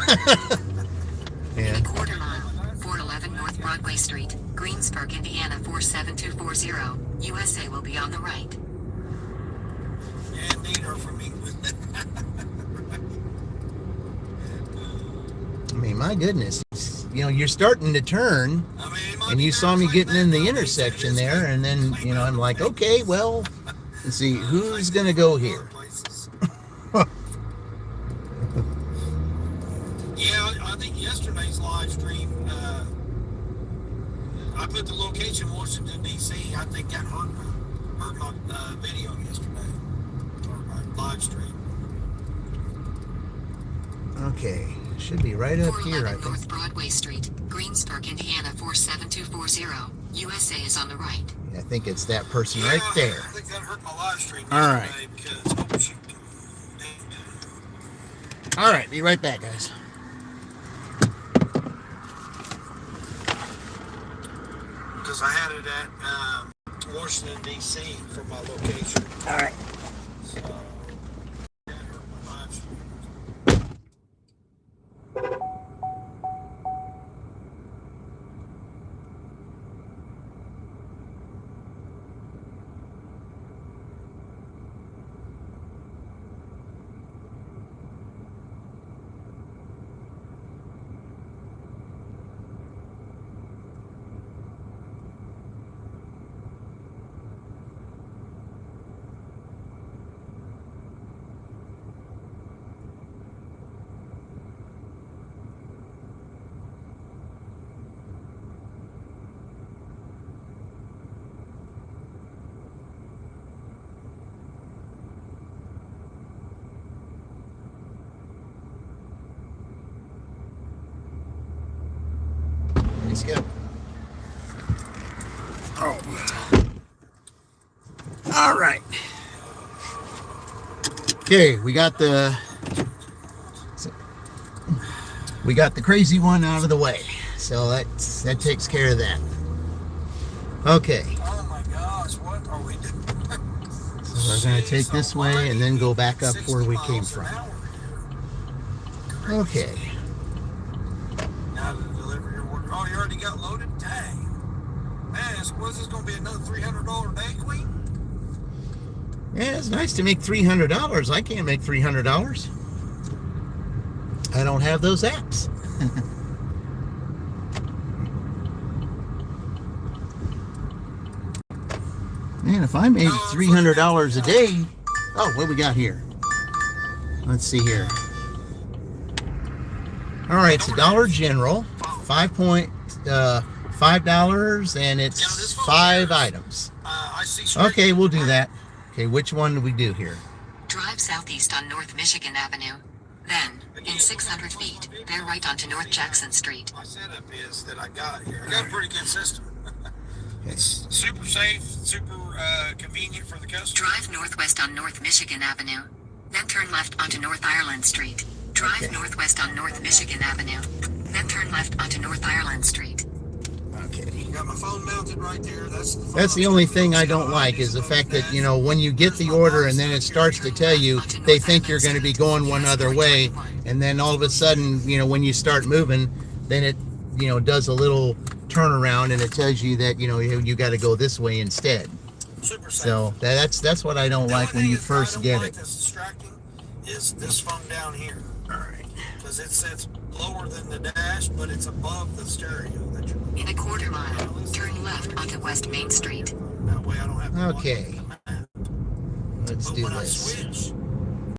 In Yeah. a quarter mile, 411 North Broadway Street, Greensburg, Indiana 47240. USA will be on the right. And need her from England. I mean, my goodness. You know, you're starting to turn, I mean, it might and be you saw nervous me like getting that, in but the at least intersection it is there, good. and then, you know, I'm like, okay, well, let's see, who's gonna go here? Places. Yeah, I think yesterday's live stream, I put the location Washington D.C. I think that hurt my video yesterday, or my live stream. Okay, should be right up here, I 411 think. North Broadway Street, Greensburg, Indiana 47240. USA is on the right. I think it's that person right there. I think that hurt my live stream All right. yesterday because, oh shoot. All right, be right back, guys. Because I had it at Washington, D.C. for my location. All right. So, that hurt my live stream. Let's go. Oh. All right. Okay, we got the crazy one out of the way, so that takes care of that. Okay, Oh my gosh, what are we doing? so we're going to take this way and then go back up where we came from. Okay. Now to deliver your order. Oh, you already got loaded? Dang. Man, was this going to be another $300 day, Queen? Yeah, it's nice to make $300. I can't make $300. I don't have those apps. Man, if I made $300 a day. Oh, what we got here? Let's see here. All right, it's a Dollar General, $5, and it's 5 items. I see. Okay, we'll do that. Okay, which one do we do here? Drive southeast on North Michigan Avenue. Then, in 600 feet, bear right onto North Jackson Street. My setup is that I got here. I got a pretty good system. It's super safe, super convenient for the customer. Drive northwest on North Michigan Avenue. Then turn left onto North Ireland Street. Drive Okay. northwest on North Michigan Avenue. Then turn left onto North Ireland Street. Okay. Got my phone mounted right there. That's That's the only thing I don't like is the fact that, you know, when you get the order and then it starts to tell you, they think you're going to be going one other way. And then all of a sudden, you know, when you start moving, then it, you know, does a little turnaround and it tells you that, you know, you got to go this way instead. super safe. So that's what I don't like when you first get it. That's distracting is this phone down here. All right. Because it sits lower than the dash, but it's above the stereo that you're looking In a quarter mile, turn left onto West Main Street. at. That way I don't have to look Okay. at the map. Let's But do when I this. switch,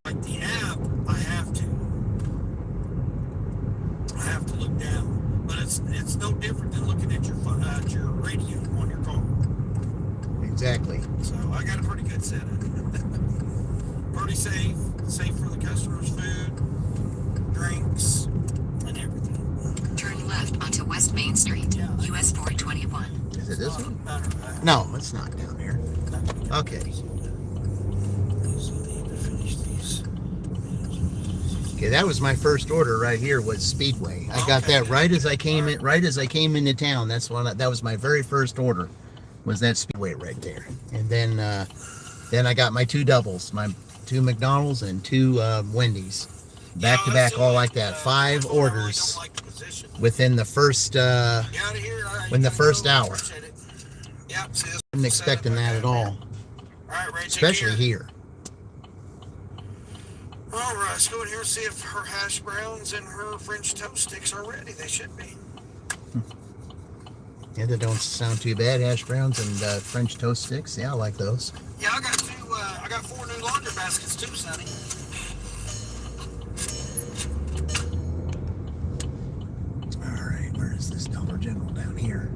like the app, I have to. I have to look down. But it's no different than looking at your phone, your radio on your car. Exactly. So I got a pretty good setup. Pretty safe for the customer's food, drinks, and everything. Turn left onto West Main Street, Yeah. US 421. Is it this Not a one? matter of that. No, it's not down there. Okay. So I need to finish these. Okay, that was my first order right here was Speedway. I got that right as I came into town. That was my very first order. Was that Speedway right there. And then I got my 2 doubles, my 2 McDonald's and 2 Wendy's. Back to back, all like that. 5 orders within the first hour. Wasn't expecting that at all, especially here. All right, let's go in here and see if her hash browns and her French toast sticks are ready. They should be. Yeah, they don't sound too bad. Hash browns and French toast sticks. Yeah, I like those. Yeah, I got 2. I got 4 new laundry baskets too, Sonny. All right, where is this Dollar General down here?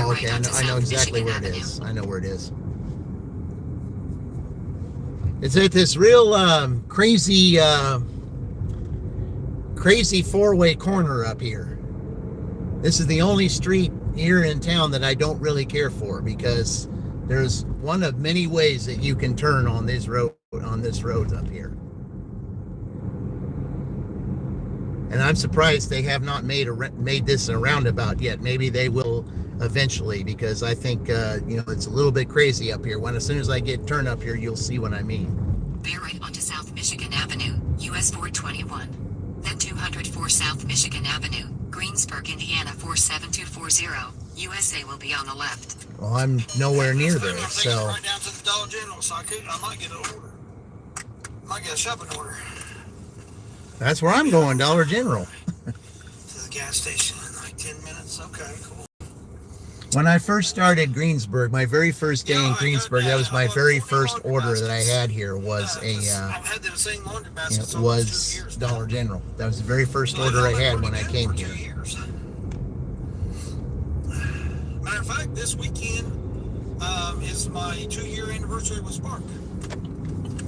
Oh, right okay. onto I know South exactly Michigan where it Avenue. is. I know where it is. It's at this real crazy four-way corner up here. This is the only street here in town that I don't really care for because there's one of many ways that you can turn on this road up here. And I'm surprised they have not made this a roundabout yet. Maybe they will eventually, because I think it's a little bit crazy up here. As soon as I get turned up here, you'll see what I mean. Bear right onto South Michigan Avenue, US 421. Then 204 South Michigan Avenue, Greensburg, Indiana 47240. USA will be on the left. Well, I'm nowhere near I'm there, taking it so right down to the Dollar General, so I might get an order. Might get a shopping order that's where I'm going, Dollar General. to the gas station in like 10 minutes. Okay, cool. When I first started Greensburg, my very first day in Greensburg, that was my very first order that I had here was I've had them same laundry baskets almost 2 years now. Dollar General. That was the very first order I had when I came here. 2 years. Matter of fact, this weekend is my 2-year anniversary with Spark.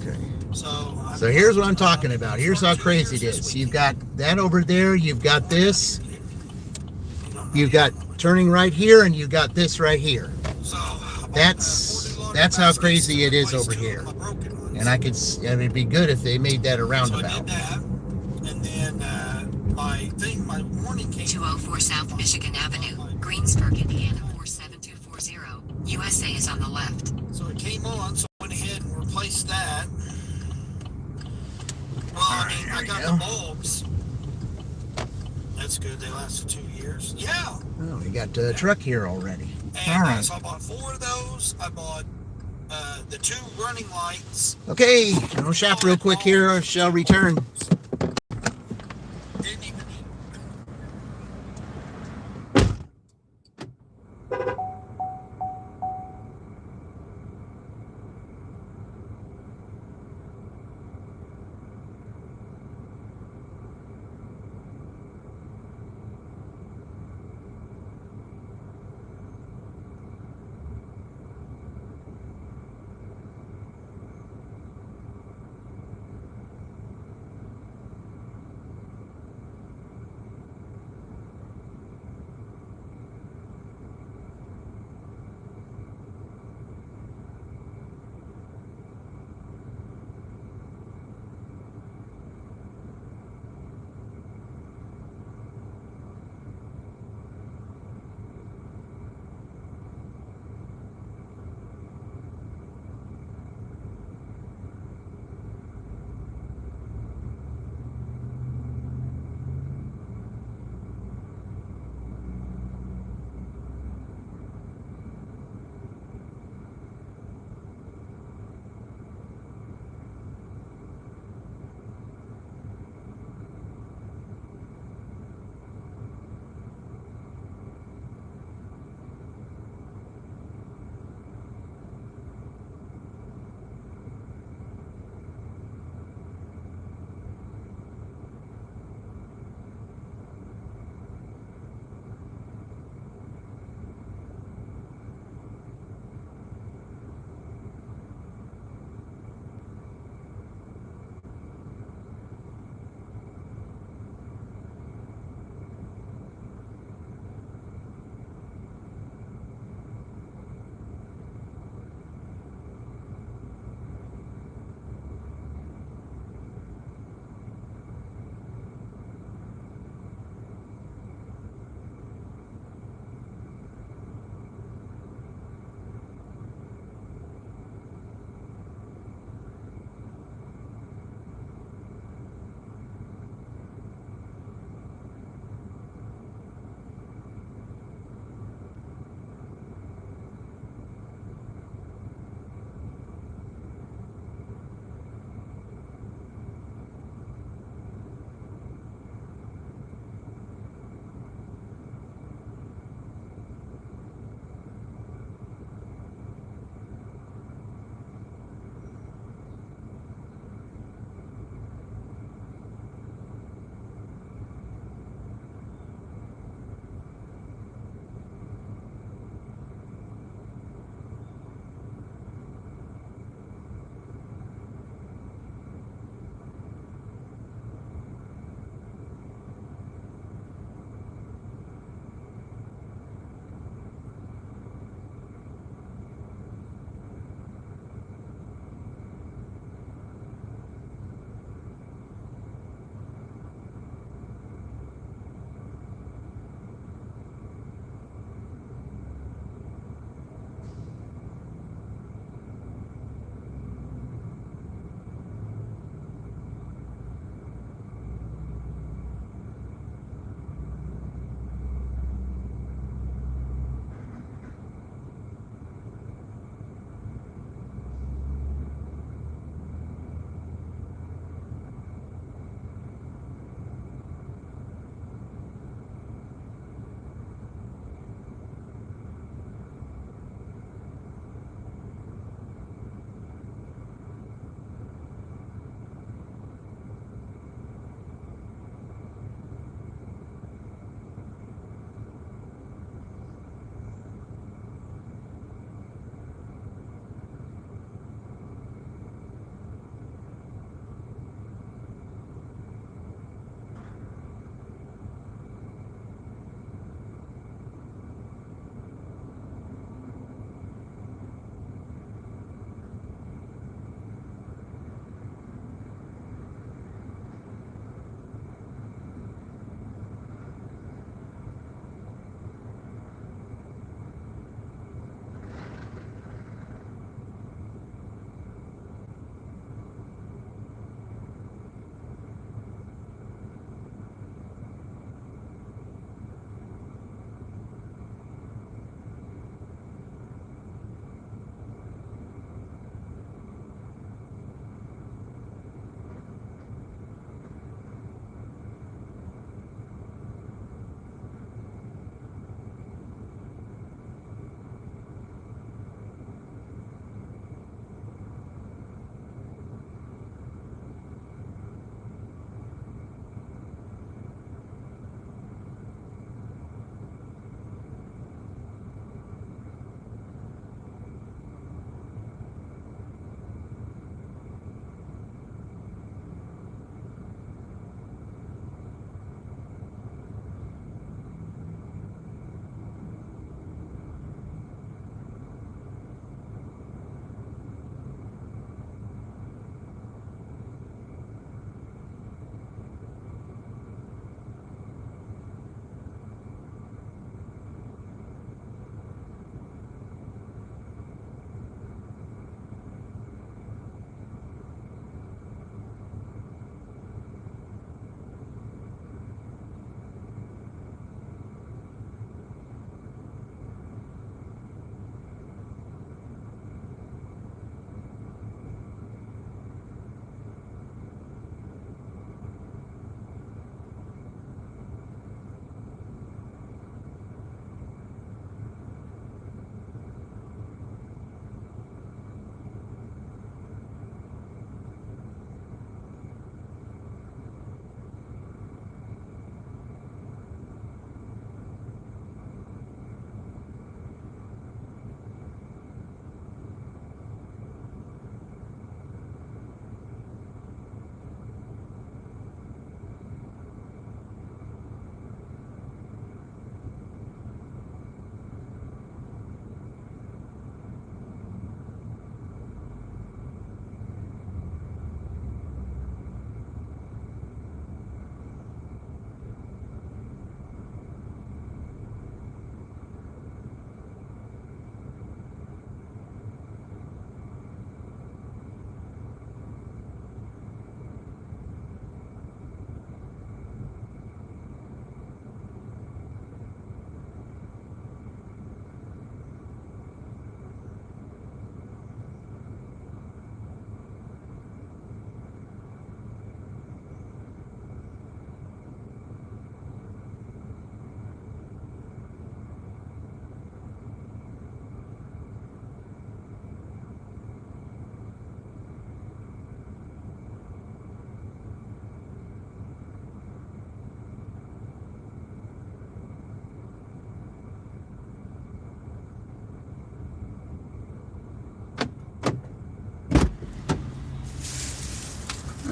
Okay. So here's what I'm talking about. Here's how crazy it is. You've got that over there. You've got this. You've got turning right here, and you've got this right here. So That's how crazy it is over here. And it'd be good if they made that a So I did roundabout. that, and then my warning came. 204 South Michigan Avenue, Greensburg, Indiana 47240. USA is on the left. So it came on, so I went ahead and replaced that. Well, I got the bulbs. That's good. They lasted 2 years. Yeah. Oh, we got a truck here already. And All right. so I bought 4 of those. I bought the 2 running lights. Okay, I'll shop real quick here. I shall return. Didn't even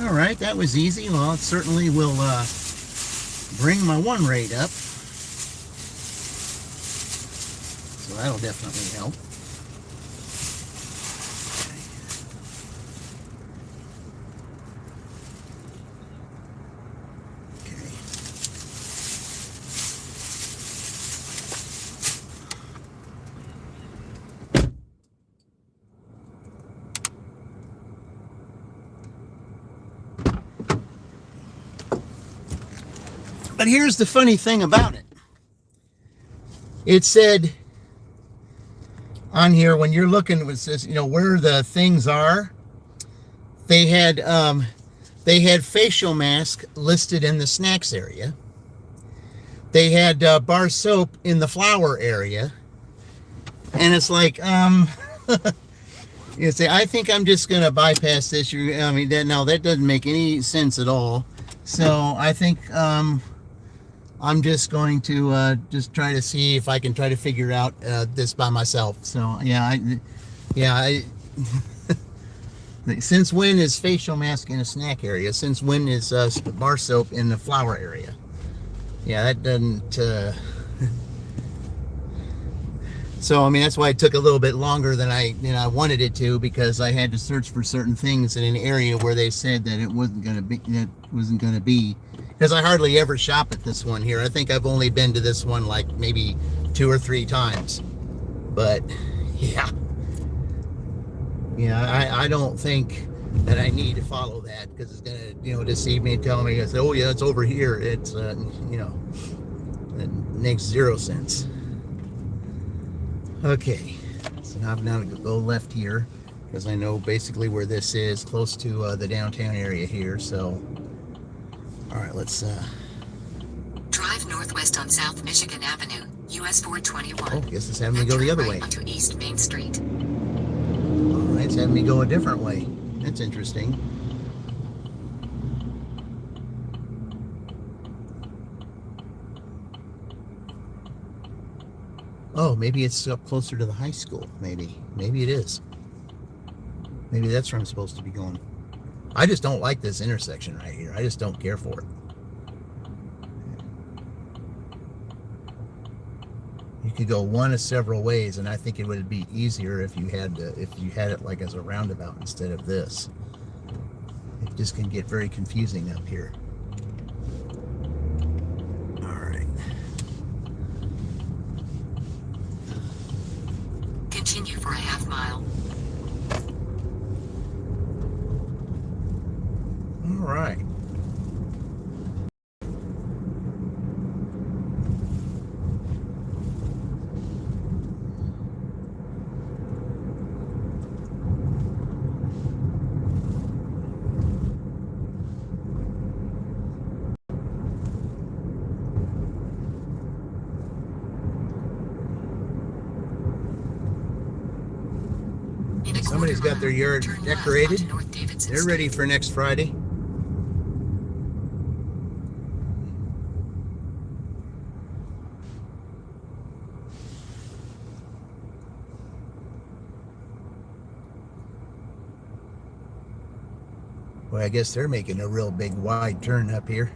All right, that was easy. Well, it certainly will bring my one rate up. So that'll definitely help. Okay. But here's the funny thing about it. It said on here, when you're looking, it says, you know, where the things are, they had facial mask listed in the snacks area. They had bar soap in the flour area. And it's like, you say, I think I'm just going to bypass this. I mean, that doesn't make any sense at all. So I think I'm just going to just try to see if I can try to figure out this by myself. So I since when is facial mask in a snack area? Since when is bar soap in the flour area? Yeah, that doesn't. So I mean, that's why it took a little bit longer than I wanted it to, because I had to search for certain things in an area where they said that it wasn't going to be. Because I hardly ever shop at this one here. I think I've only been to this one like maybe 2 or 3 times. But yeah, I don't think that I need to follow that, because it's gonna deceive me and tell me, oh yeah, it's over here. It's it makes 0 sense. Okay, so now I'm going to go left here, because I know basically where this is, close to the downtown area here. So all right, let's Drive northwest on South Michigan Avenue, US 421. oh, guess it's having me go the other way. Onto East Main Street. All right, it's having me go a different way. That's interesting. Oh, maybe it's up closer to the high school. Maybe it is. Maybe that's where I'm supposed to be going. I just don't like this intersection right here. I just don't care for it. You could go one of several ways, and I think it would be easier if you had it like as a roundabout instead of this. It just can get very confusing up here. All right. Continue for a half mile. All right. Somebody's got their yard decorated. They're ready for next Friday. Well, I guess they're making a real big wide turn up here.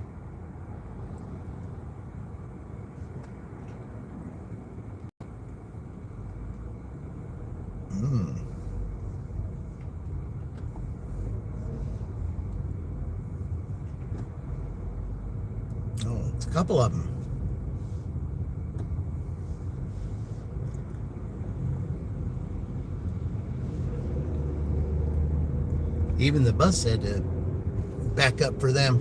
Oh, it's a couple of them. Even the bus had to back up for them.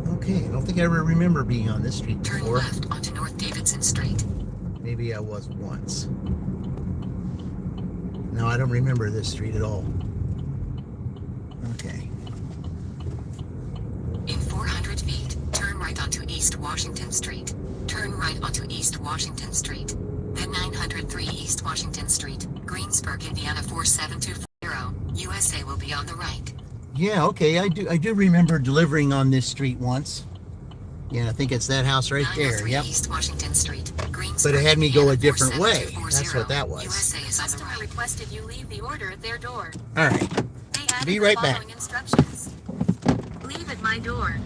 Okay, I don't think I ever remember being on this street Turn before. left onto North Davidson Street. Maybe I was once. No, I don't remember this street at all. Okay. In 400 feet, turn right onto East Washington Street. Turn right onto East Washington Street. Then 903 East Washington Street, Greensburg, Indiana 47240. USA will be on the right. Yeah, okay. I do remember delivering on this street once. Yeah, I think it's that house right there. 903 Yep. East Washington Street, Greensburg, But it had me go a Indiana, different way. 47240. That's what that was. USA is on the Customer right. requested you leave the order at their door. All right. They added Be the right back. following instructions. Leave at my door.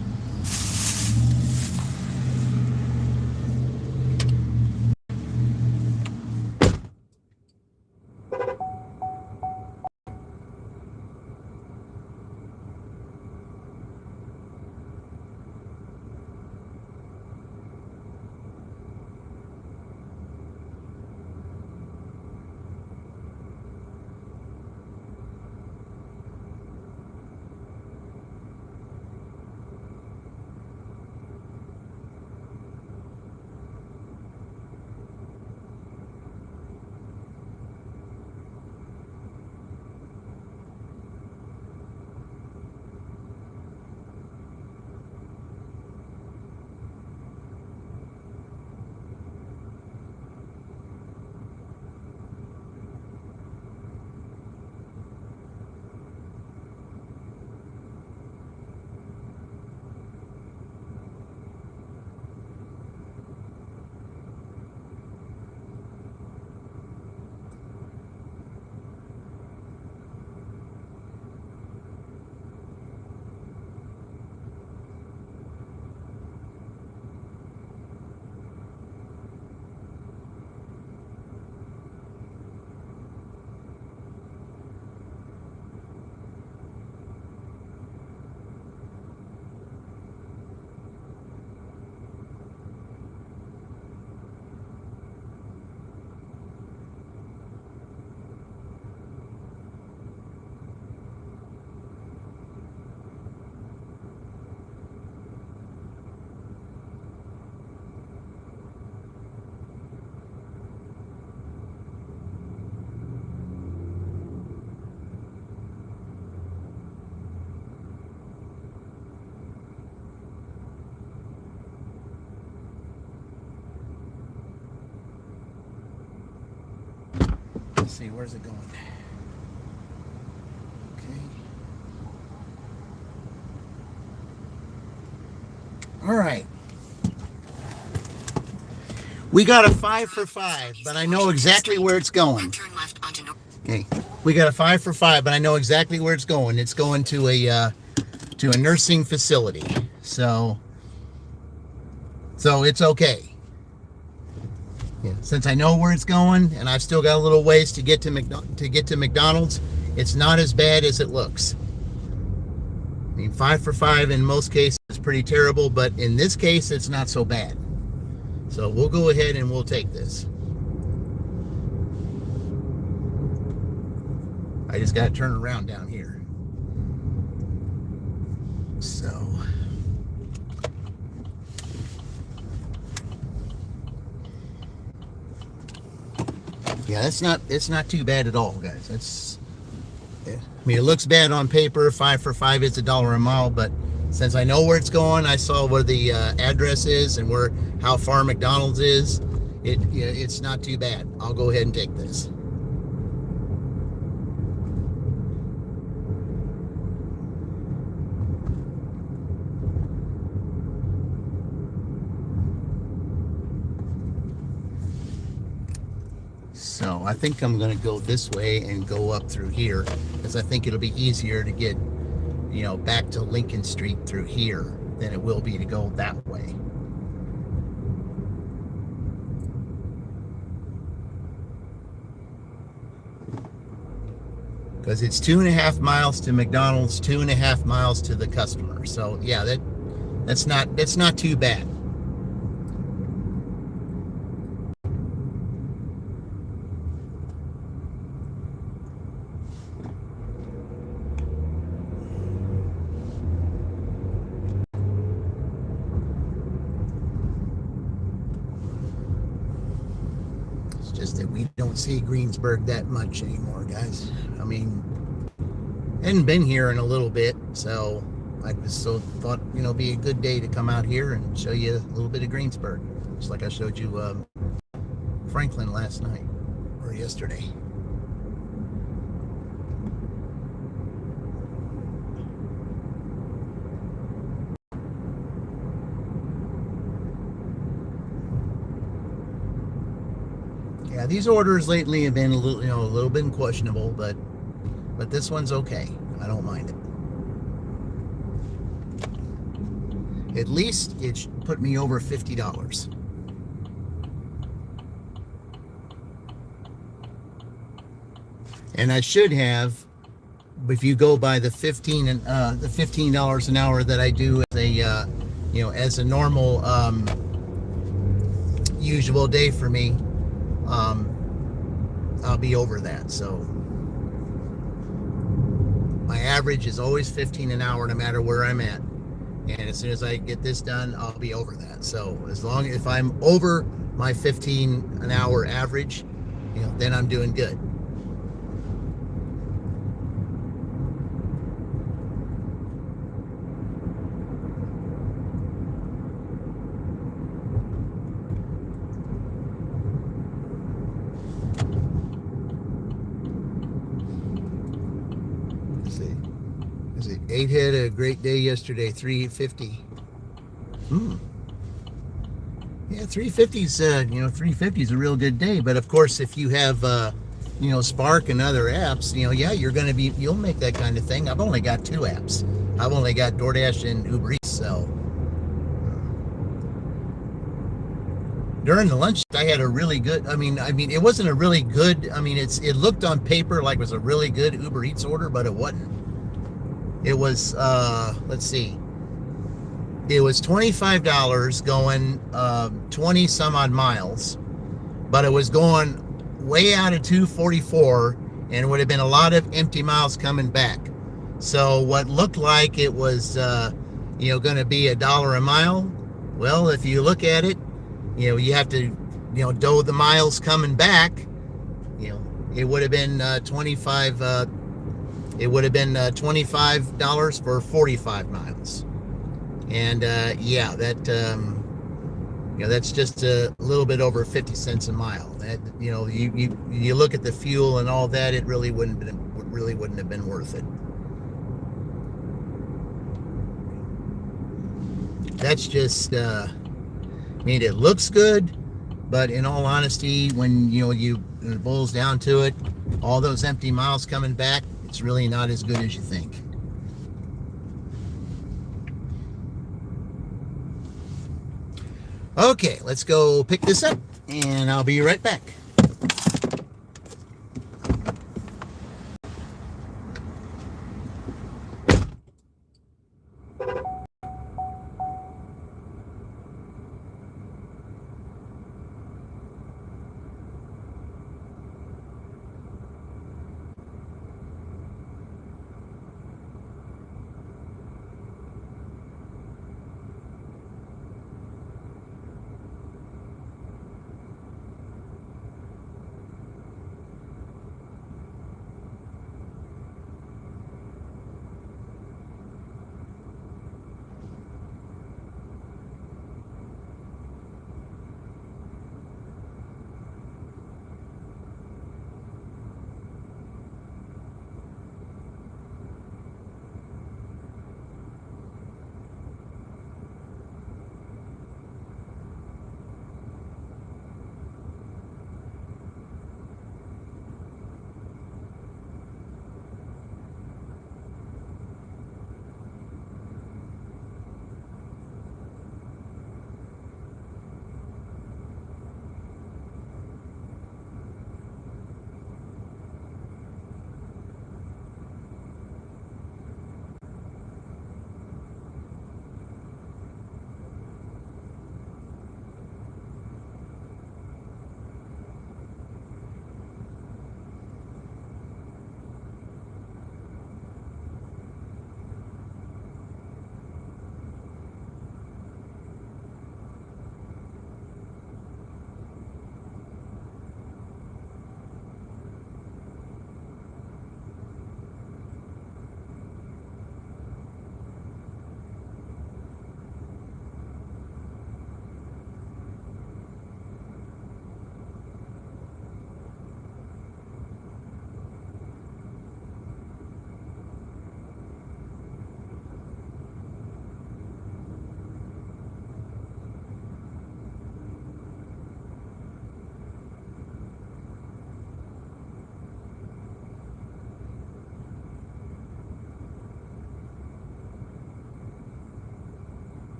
Let's see, where's it going? Okay. All right. We got a 5 for 5, but I know exactly where it's going. Then turn left onto North. Okay. We got a 5 for 5, but I know exactly where it's going. It's going to a nursing facility. So it's okay. Yeah, since I know where it's going, and I've still got a little ways to get to McDonald's, it's not as bad as it looks. I mean, 5 for 5 in most cases is pretty terrible, but in this case, it's not so bad. So we'll go ahead and we'll take this. I just got to turn around down here. So. Yeah, it's not too bad at all, guys. I mean, it looks bad on paper. 5 for 5 is $1 a mile, but since I know where it's going, I saw where the address is and how far McDonald's is. It's not too bad. I'll go ahead and take this. So I think I'm going to go this way and go up through here because I think it'll be easier to get, back to Lincoln Street through here than it will be to go that way. Because it's 2.5 miles to McDonald's, 2.5 miles to the customer. So yeah, that's not too bad. Just that we don't see Greensburg that much anymore, guys. I mean, hadn't been here in a little bit, so I just thought, be a good day to come out here and show you a little bit of Greensburg, just like I showed you Franklin last night or yesterday. Yeah, these orders lately have been a little, a little bit questionable, but this one's okay. I don't mind it. At least it put me over $50. And I should have, if you go by the $15 an hour that I do as a as a normal usual day for me, I'll be over that. So my average is always 15 an hour, no matter where I'm at. And as soon as I get this done, I'll be over that. So as long if I'm over my 15 an hour average, then I'm doing good. Eight had a great day yesterday, 350. Yeah, 350's 350 is a real good day. But of course, if you have Spark and other apps, you'll make that kind of thing. I've only got 2 apps. I've only got DoorDash and Uber Eats. So during the lunch, I had a really good. It wasn't a really good. It looked on paper like it was a really good Uber Eats order, but it wasn't. It was, let's see. It was $25 going 20 some odd miles, but it was going way out of 244, and it would have been a lot of empty miles coming back. So what looked like it was, going to be $1 a mile. Well, if you look at it, you have to, do the miles coming back. It would have been 25. It would have been $25 for 45 miles. And that's just a little bit over 50 cents a mile. That you look at the fuel and all that, it really wouldn't have been worth it. That's just it looks good, but in all honesty, when it boils down to it, all those empty miles coming back, it's really not as good as you think. Okay, let's go pick this up, and I'll be right back.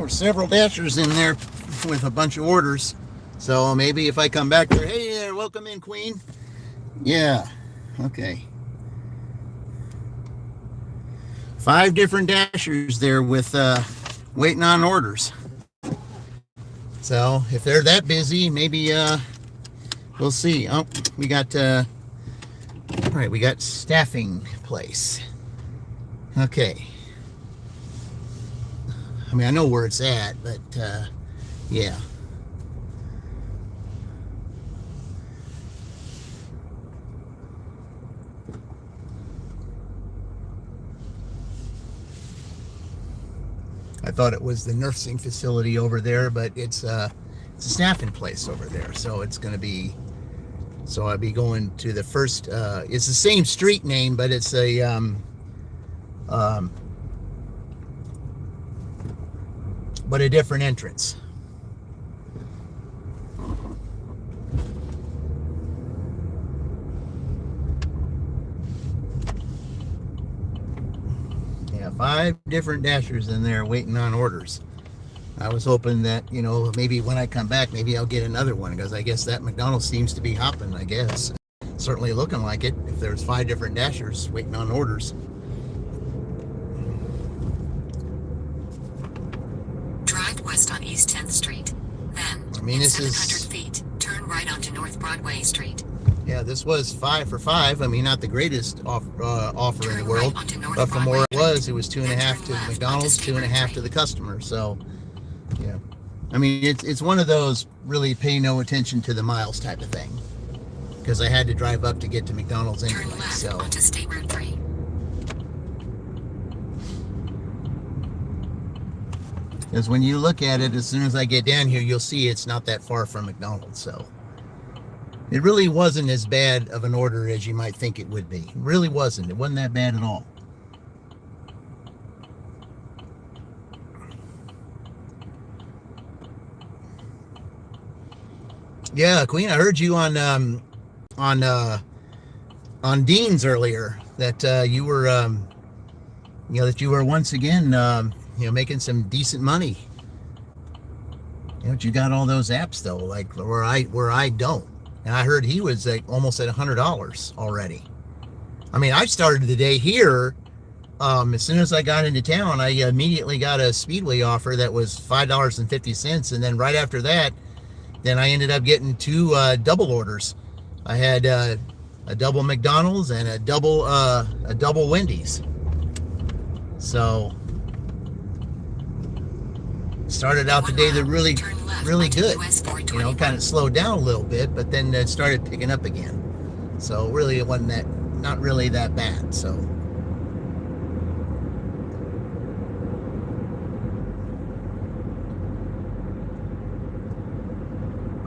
were several dashers in there with a bunch of orders. So maybe if I come back there, hey there, welcome in, Queen. Yeah, okay. 5 different dashers there with waiting on orders. So if they're that busy, maybe we'll see. Oh, we got all right, we got staffing place. Okay. I mean, I know where it's at, but yeah. I thought it was the nursing facility over there, but it's a staffing place over there. So it's going to be, so I'll be going to the first, it's the same street name, but it's a, but a different entrance. Yeah, 5 different dashers in there waiting on orders. I was hoping that, you know, maybe when I come back, maybe I'll get another one, because I guess that McDonald's seems to be hopping, I guess. Certainly looking like it, if there's 5 different dashers waiting on orders. West on East 10th Street. Then, I mean, in this 700 is, feet, turn right onto North Broadway Street. yeah, this was 5 for 5. I mean, not the greatest offer in the world, but from where it was 2.5 to McDonald's, 2.5 to the customer. So, yeah, I mean, it's one of those really pay no attention to the miles type of thing, because I had to drive up to get to McDonald's anyway. Turn left So onto State Route 3. because when you look at it, as soon as I get down here, you'll see it's not that far from McDonald's. So it really wasn't as bad of an order as you might think it would be. It really wasn't. It wasn't that bad at all. Yeah, Queen, I heard you on Dean's earlier that you were you know, that you were once again you know, making some decent money. You know, you got all those apps though, like where I don't. And I heard he was like almost at $100 already. I mean, I started the day here. As soon as I got into town, I immediately got a Speedway offer that was $5.50, and then right after that, then I ended up getting 2 double orders. I had a double McDonald's and a double Wendy's. So started out the day that really good. You know, kind of slowed down a little bit, but then it started picking up again. So really, it wasn't that, not really that bad. So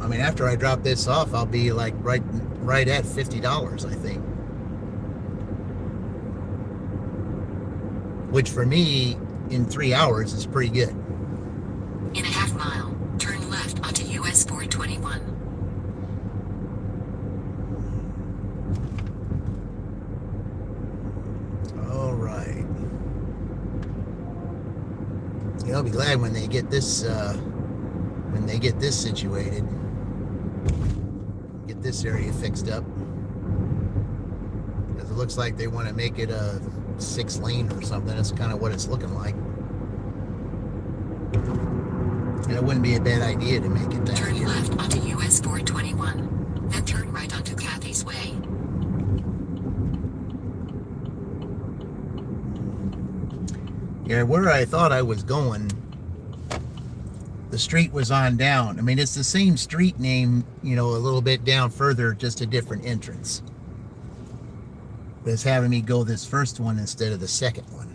I mean, after I drop this off, I'll be like right at $50, I think. Which for me, in 3 hours, is pretty good. In a half mile, turn left onto US 421. All right. You know, I'll be glad when they get this situated. Get this area fixed up. Because it looks like they want to make it a 6-lane or something. That's kind of what it's looking like. And it wouldn't be a bad idea to make it that. Turn left onto US 421. Then turn right onto Cathy's Way. Yeah, where I thought I was going, the street was on down. I mean, it's the same street name, you know, a little bit down further, just a different entrance. But it's having me go this first one instead of the second one.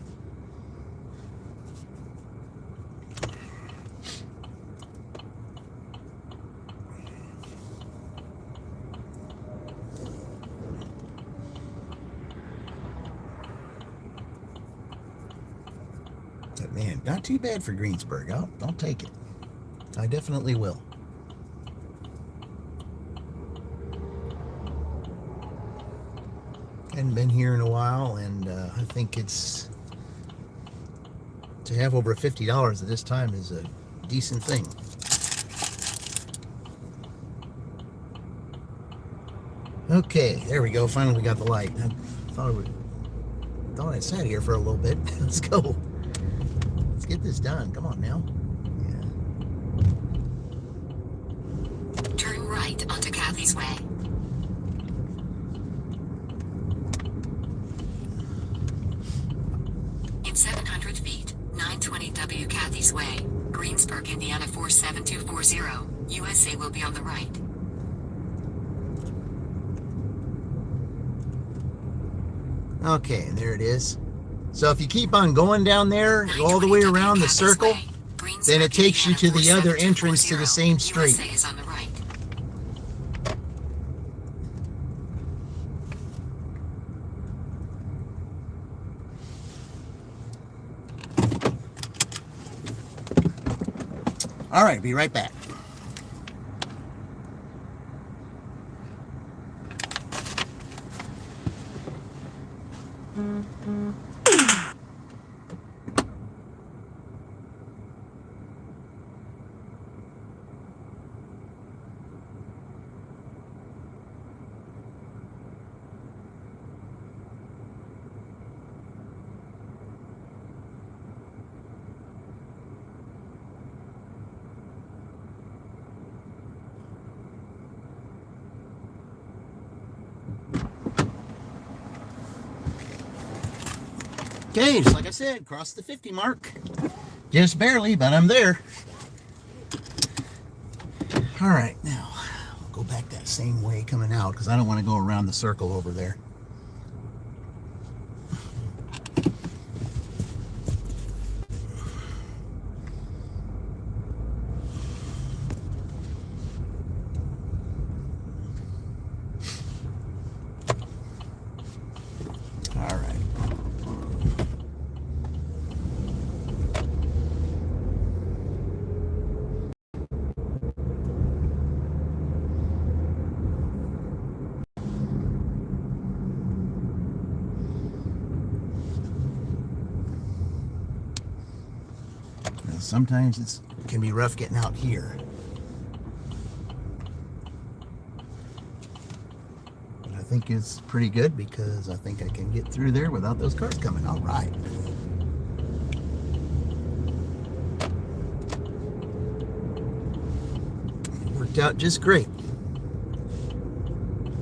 But man, not too bad for Greensburg. I'll take it. I definitely will. Hadn't been here in a while, and I think it's to have over $50 at this time is a decent thing. Okay, there we go. Finally, we got the light. I thought I sat here for a little bit. Let's go. Let's get this done. Come on now. Yeah. Turn right onto Kathy's Way. In 700 feet, 920 W Kathy's Way, Greensburg, Indiana 47240, USA will be on the right. Okay, there it is. So if you keep on going down there, go all the way around the circle, then it takes you to the other entrance to the same street. USA is on the right. All right, be right back. Okay, just like I said, crossed the 50 mark. Just barely, but I'm there. All right, now I'll go back that same way coming out because I don't want to go around the circle over there. All right. Sometimes it can be rough getting out here. But I think it's pretty good because I think I can get through there without those cars coming. All right. It worked out just great.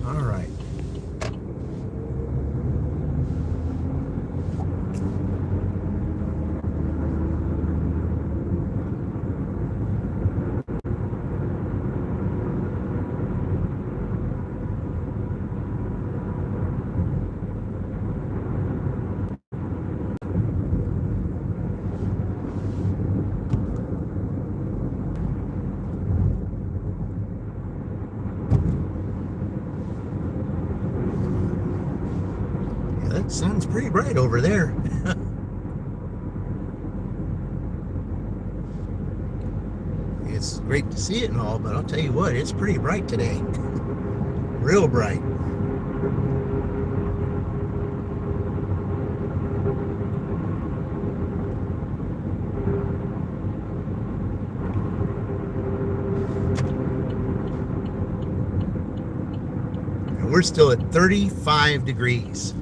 All right. That sun's pretty bright over there. It's great to see it and all, but I'll tell you what, it's pretty bright today. Real bright. And we're still at 35 degrees.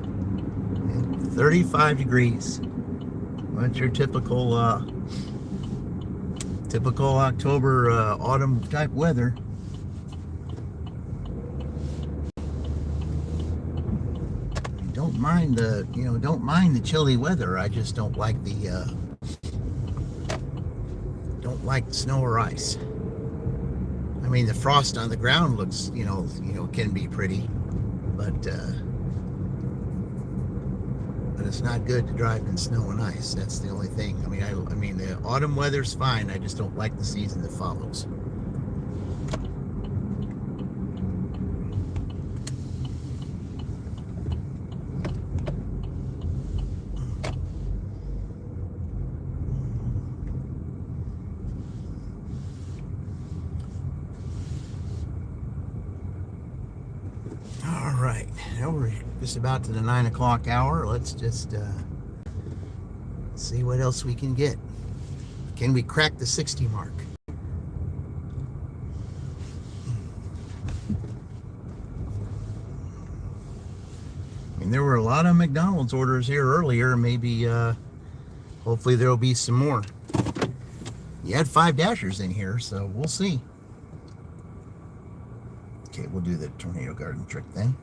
35 degrees. That's your typical October autumn type weather. Don't mind the chilly weather. I just don't like the snow or ice. I mean, the frost on the ground looks, can be pretty, but it's not good to drive in snow and ice. That's the only thing. I mean, the autumn weather's fine. I just don't like the season that follows. All right, now we're just about to the 9 o'clock hour. Let's just See what else we can get. Can we crack the 60 mark? I mean, there were a lot of McDonald's orders here earlier. Maybe, hopefully there'll be some more. You had 5 dashers in here, so we'll see. Okay, we'll do the tornado garden trick then.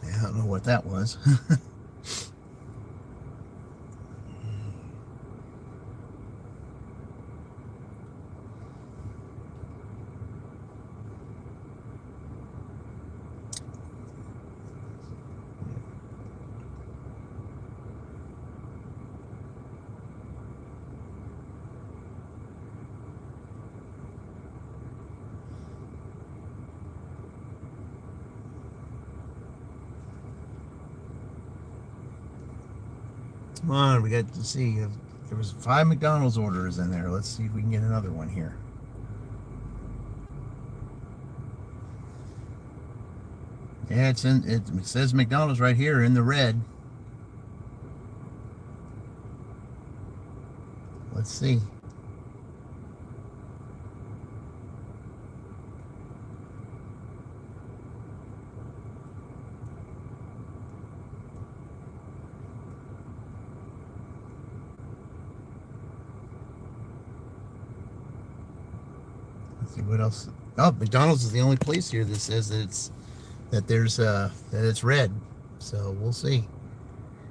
Yeah, I don't know what that was. Come on, we got to see if there was 5 McDonald's orders in there. Let's see if we can get another one here. Yeah, it says McDonald's right here in the red. Let's see. Let's see what else. Oh, McDonald's is the only place here that says that it's red. So we'll see.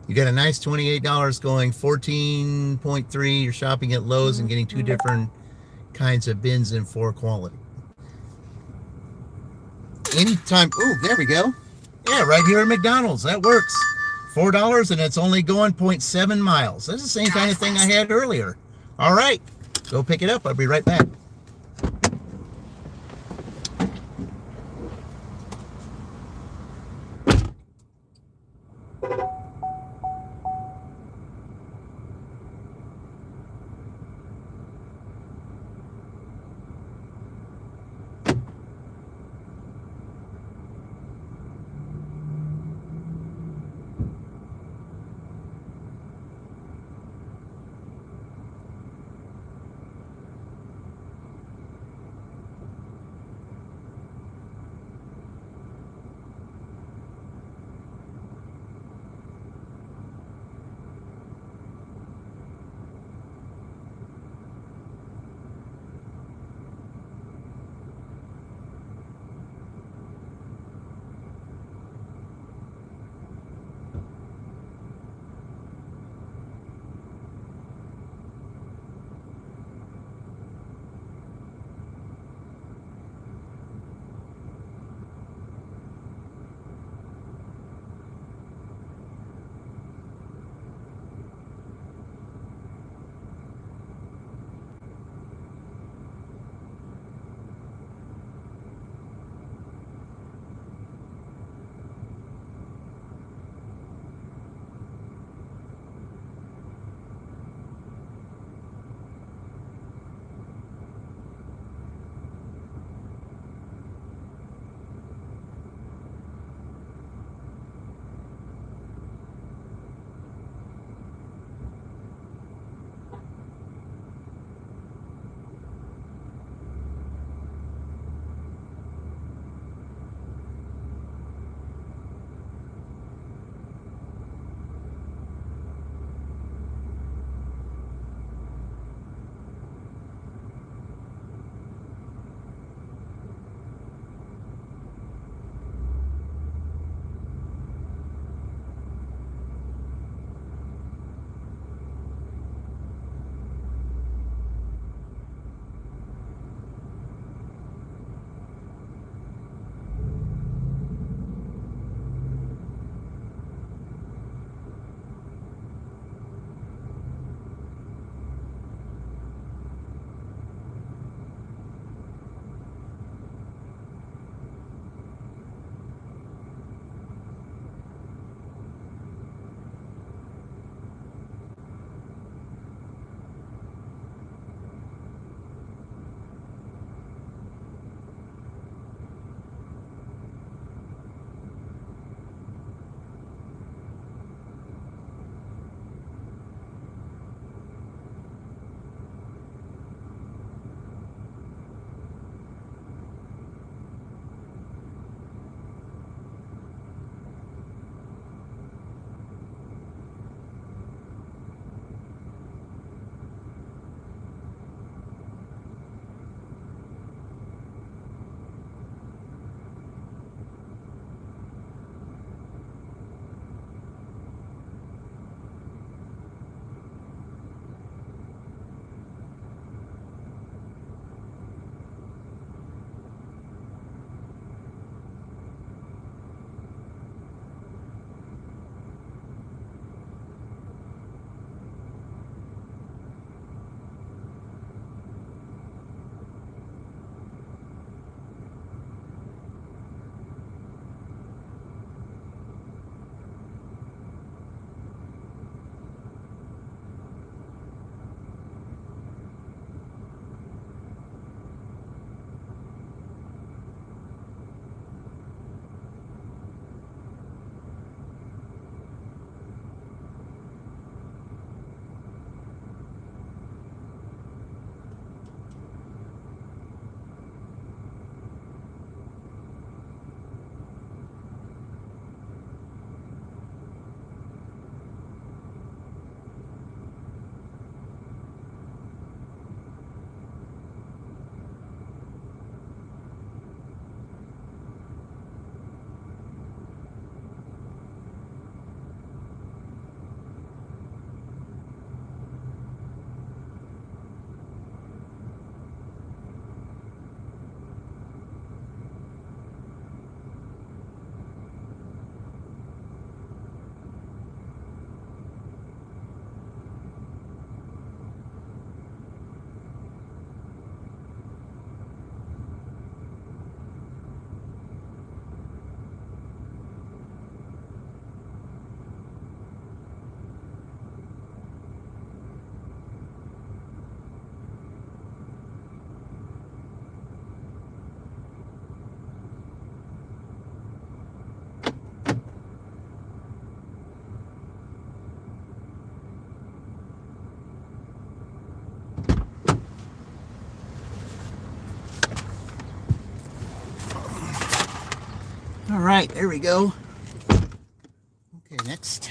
You got a nice $28 going 14.3. You're shopping at Lowe's and getting 2 different kinds of bins in 4 quality. Anytime. Oh, there we go. Yeah, right here at McDonald's. That works. $4 and it's only going 0.7 miles. That's the same kind of thing I had earlier. All right, go pick it up. I'll be right back. All right, there we go. Okay, next.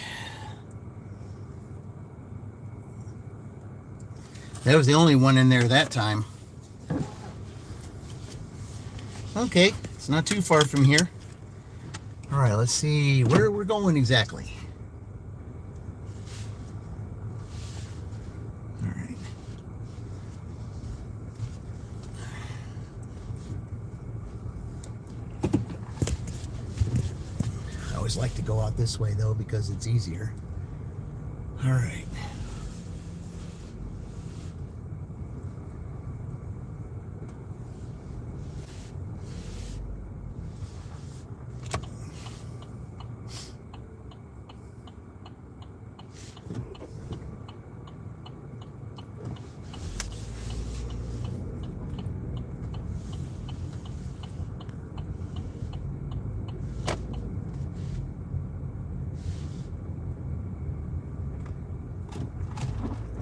That was the only one in there that time. Okay, it's not too far from here. All right, let's see where we're going exactly. All right. I always like to go out this way though because it's easier. All right.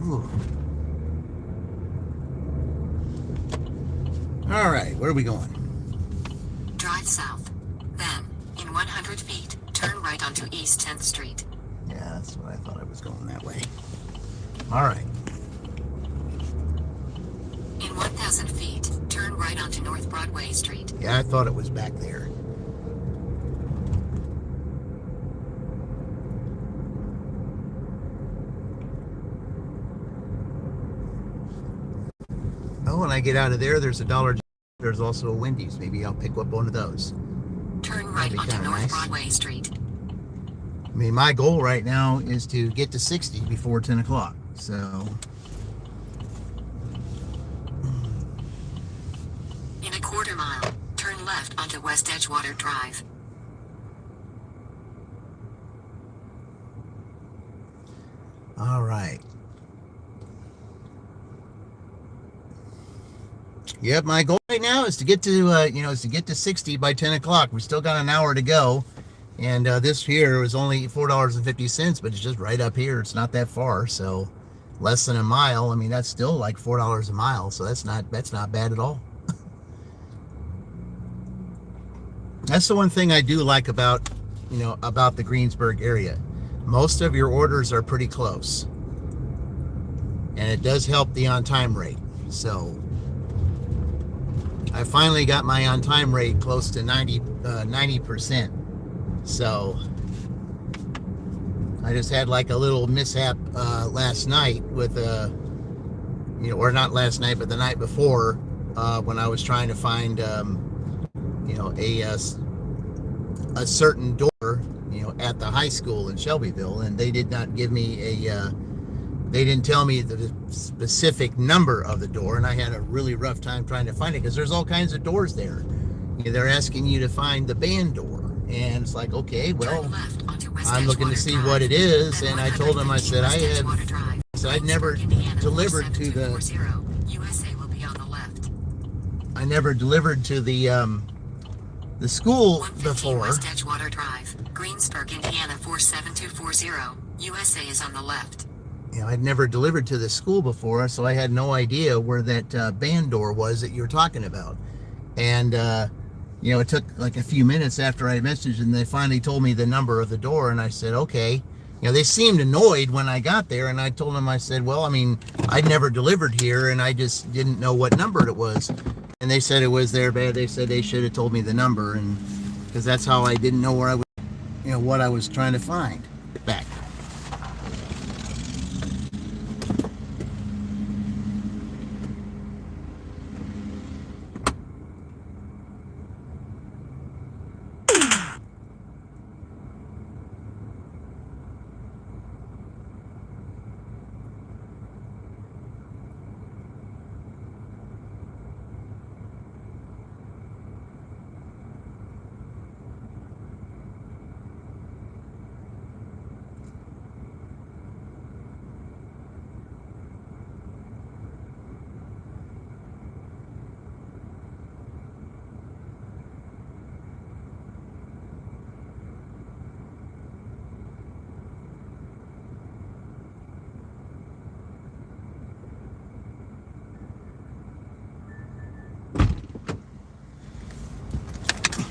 Ooh. All right, where are we going? Drive south. Then, in 100 feet, turn right onto East 10th Street. Yeah, that's what I thought I was going that way. All right. In 1,000 feet, turn right onto North Broadway Street. Yeah, I thought it was back there. Oh, when I get out of there, there's a Dollar General. There's also a Wendy's. Maybe I'll pick up one of those. Turn That'd right be onto kinda North nice. Broadway Street. I mean, my goal right now is to get to 60 before 10 o'clock. So, In a quarter mile, turn left onto West Edgewater Drive. all right. Yep, my goal right now is to get to, is to get to 60 by 10 o'clock. We still got an hour to go. And this here was only $4.50, but it's just right up here. It's not that far, so less than a mile. I mean, that's still like $4 a mile, so that's not bad at all. That's the one thing I do like about, about the Greensburg area. Most of your orders are pretty close, and it does help the on-time rate. So I finally got my on-time rate close to 90%. So I just had like a little mishap last night with or not last night, but the night before when I was trying to find a certain door at the high school in Shelbyville, and they did not give me they didn't tell me the specific number of the door, and I had a really rough time trying to find it because there's all kinds of doors there. They're asking you to find the band door, and it's like, okay, well, Turn left onto West I'm looking to Edgewater see Drive. what it is, Then and I told them, I 150 said West Edgewater Drive. I'd never Greensburg, Indiana, delivered to the 47240. USA will be on the left. I never delivered to the school 150 before. West Edgewater Drive, Greensburg, Indiana 47240. USA is on the left. I'd never delivered to the school before, so I had no idea where that band door was that you were talking about. And it took like a few minutes after I messaged, and they finally told me the number of the door, and I said, okay. They seemed annoyed when I got there, and I told them, I said, well, I mean, I'd never delivered here, and I just didn't know what number it was. And they said it was their bad. They said they should have told me the number, and because that's how I didn't know where I was, what I was trying to find back.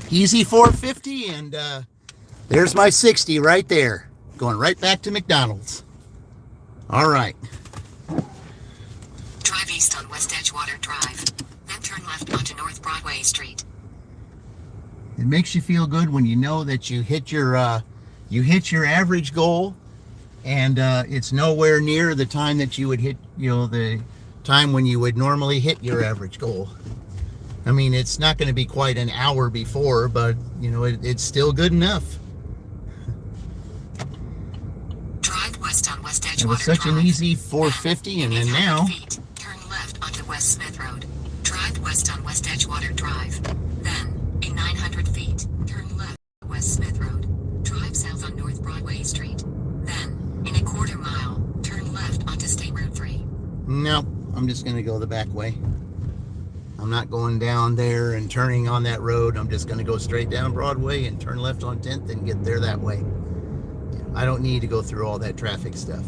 Easy 450, and there's my 60 right there, going right back to McDonald's. All right. Drive east on West Edgewater Drive. Then turn left onto North Broadway Street. It makes you feel good when you know that you hit your average goal, and it's nowhere near the time that you would hit, the time when you would normally hit your average goal. I mean, it's not going to be quite an hour before, but it's still good enough. Drive west on West Edgewater It was such Drive. an easy 450, and then 800 now feet, turn left onto West Smith Road. Drive west on West Edgewater Drive. Then, in 900 feet, turn left on West Smith Road. Drive south on North Broadway Street. Then, in a quarter mile, turn left onto State Road 3. no, I'm just going to go the back way. I'm not going down there and turning on that road. I'm just going to go straight down Broadway and turn left on 10th and get there that way. I don't need to go through all that traffic stuff.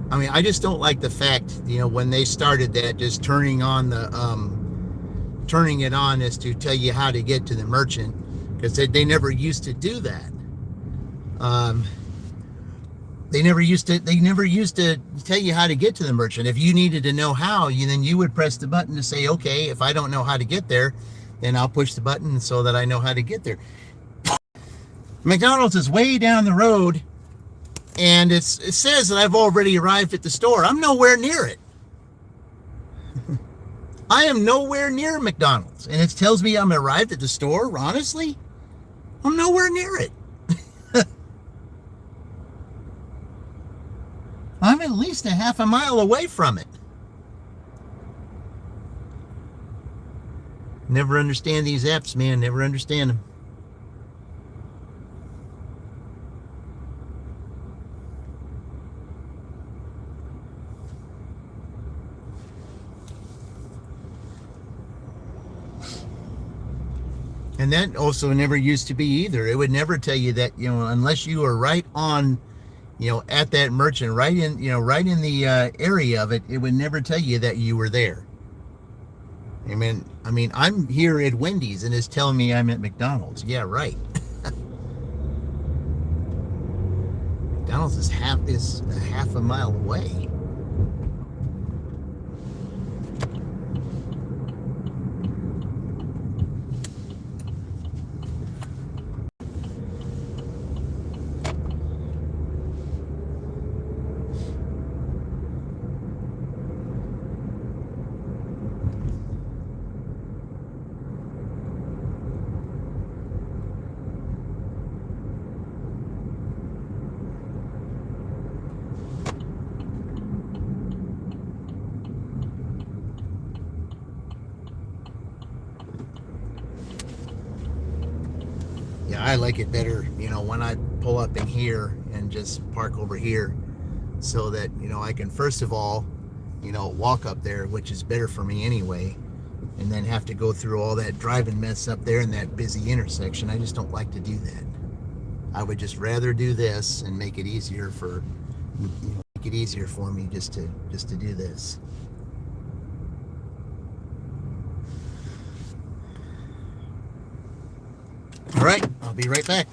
I mean, I just don't like the fact, when they started that, just turning it on as to tell you how to get to the merchant, because they never used to do that. They never used to tell you how to get to the merchant. If you needed to know how, then you would press the button to say, okay, if I don't know how to get there, then I'll push the button so that I know how to get there. McDonald's is way down the road, and it says that I've already arrived at the store. I'm nowhere near it. I am nowhere near McDonald's, and it tells me I'm arrived at the store. Honestly, I'm nowhere near it. I'm at least a half a mile away from it. Never understand these apps, man. Never understand them. And that also never used to be either. It would never tell you that, unless you were right on, at that merchant, right in the area of it, it would never tell you that you were there. I mean, I'm here at Wendy's and it's telling me I'm at McDonald's. Yeah, right. McDonald's is a half a mile away. Yeah, I like it better, when I pull up in here and just park over here, so that, I can first of all, walk up there, which is better for me anyway, and then have to go through all that driving mess up there in that busy intersection. I just don't like to do that. I would just rather do this and make it easier for me just to do this. All right, I'll be right back.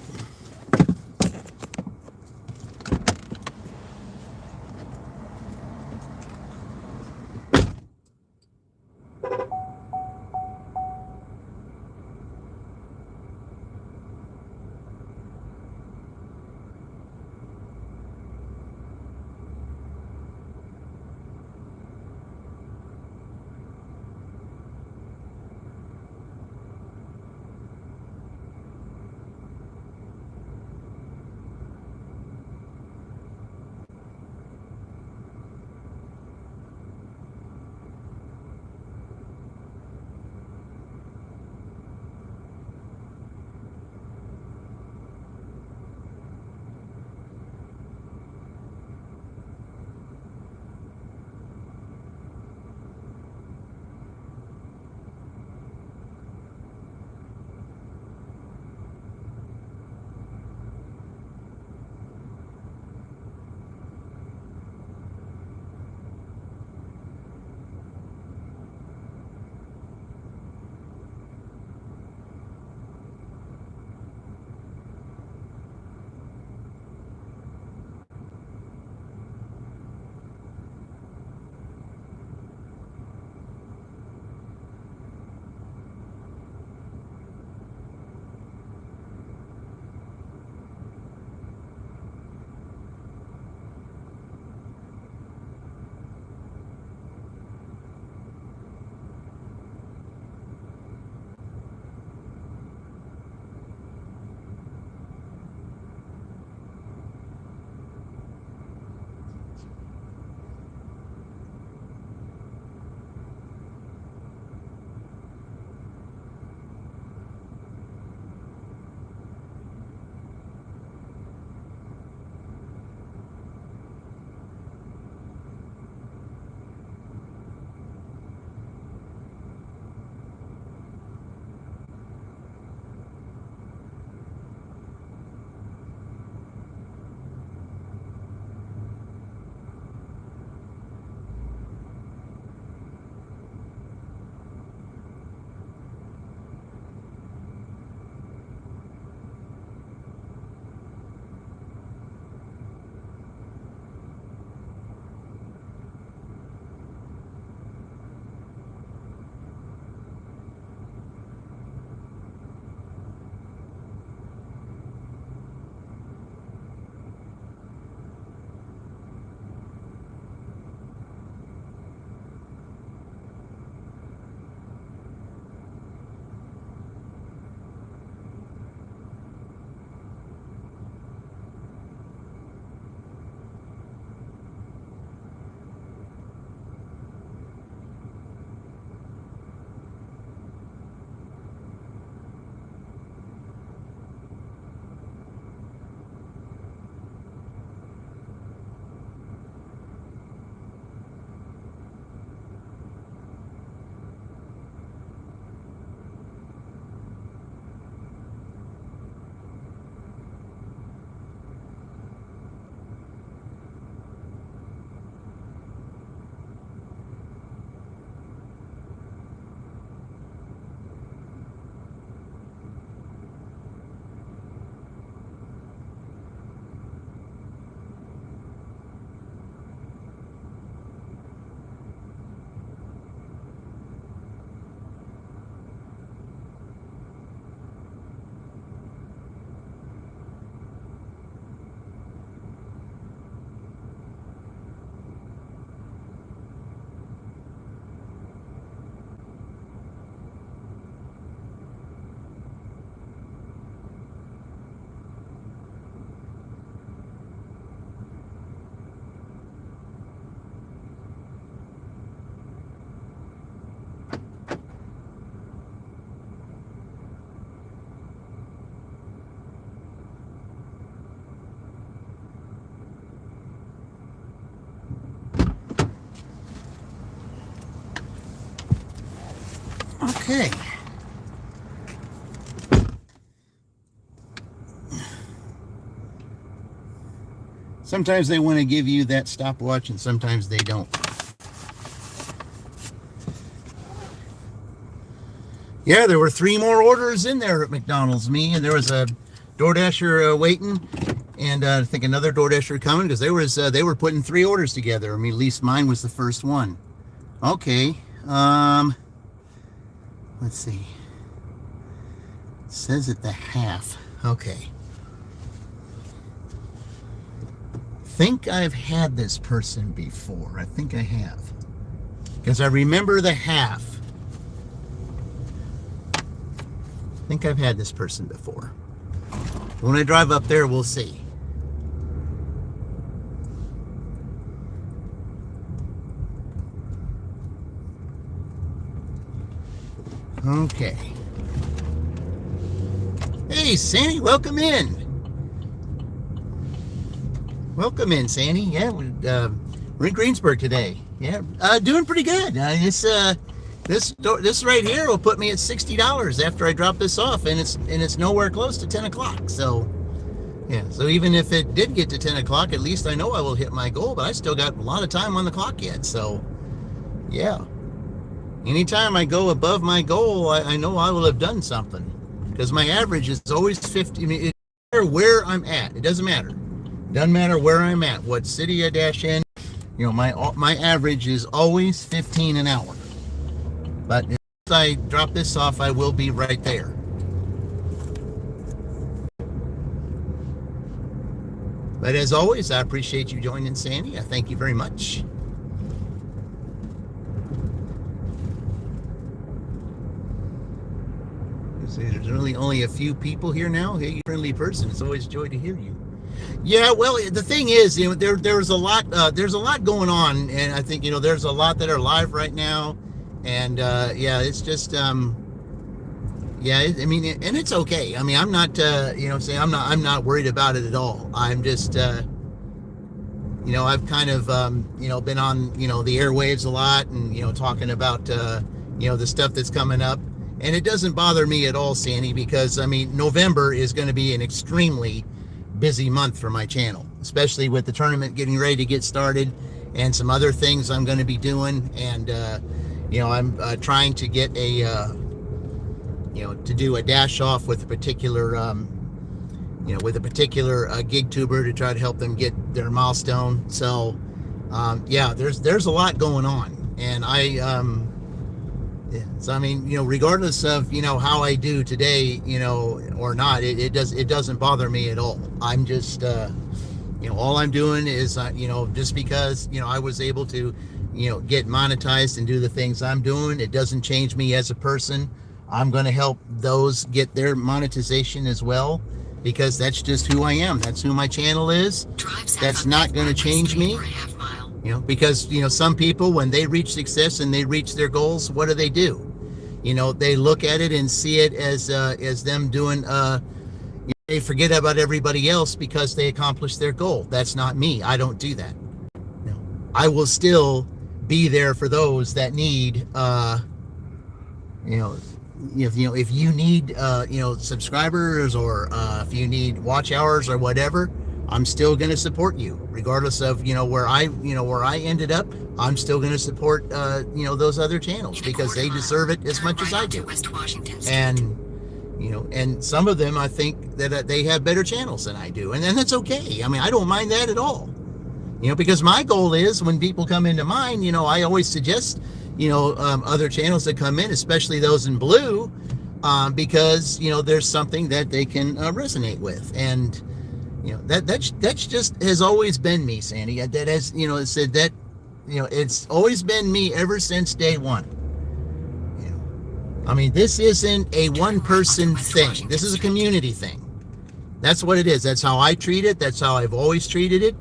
Okay. Sometimes they want to give you that stopwatch and sometimes they don't. Yeah, there were 3 more orders in there at McDonald's. Me and there was a DoorDasher waiting, and I think another DoorDasher coming because they were putting 3 orders together. I mean, at least mine was the first one. Okay. Let's see. It says at the half. Okay. Think I've had this person before. I think I have. Because I remember the half. I think I've had this person before. When I drive up there, we'll see. Okay. Hey, Sandy, welcome in. Welcome in, Sandy. Yeah, we're in Greensburg today. Yeah, doing pretty good. This right here will put me at $60 after I drop this off, and it's nowhere close to 10 o'clock. So, yeah. So even if it did get to 10 o'clock, at least I know I will hit my goal. But I still got a lot of time on the clock yet. So, yeah. Anytime I go above my goal, I know I will have done something, because my average is always 50. I mean, it doesn't matter where I'm at. It doesn't matter. Doesn't matter where I'm at, what city I dash in. You know, my average is always 15 an hour. But if I drop this off, I will be right there. But as always, I appreciate you joining, Sandy. I thank you very much. There's really only a few people here now. Hey, you friendly person. It's always a joy to hear you. Yeah, well, the thing is, you know, there's a lot going on, and I think, you know, there's a lot that are live right now, and yeah, it's just yeah, I mean, and it's okay. I mean, I'm not you know, saying I'm not worried about it at all. I'm just you know, I've kind of you know, been on, you know, the airwaves a lot, and, you know, talking about you know, the stuff that's coming up, and it doesn't bother me at all, Sandy, because I mean, November is going to be an extremely busy month for my channel, especially with the tournament getting ready to get started and some other things I'm going to be doing. And you know, I'm trying to get a you know, to do a dash off with a particular you know, with a particular gig tuber to try to help them get their milestone. So yeah, there's a lot going on, and yeah, so I mean, you know, regardless of, you know, how I do today, you know, or not, it doesn't bother me at all. I'm just you know, all I'm doing is you know, just because, you know, I was able to, you know, get monetized and do the things I'm doing, it doesn't change me as a person. I'm going to help those get their monetization as well, because that's just who I am. That's who my channel is. That's not going to change me. You know, because, you know, some people, when they reach success and they reach their goals, what do? You know, they look at it and see it as them doing, you know, they forget about everybody else because they accomplished their goal. That's not me. I don't do that. You know, I will still be there for those that need, you know, if you need, you know, subscribers, or if you need watch hours or whatever, I'm still going to support you, regardless of, you know, where I ended up. I'm still going to support, you know, those other channels, because they deserve it as much as I do. And, you know, and some of them, I think that they have better channels than I do, and then that's okay. I mean, I don't mind that at all. You know, because my goal is, when people come into mine, you know, I always suggest, you know, other channels that come in, especially those in blue, because, you know, there's something that they can resonate with. And, you know, that's just has always been me, Sandy. That has, you know, said that, you know, it's always been me ever since day one. You know, I mean, this isn't a one-person thing. This is a community thing. That's what it is. That's how I treat it. That's how I've always treated it,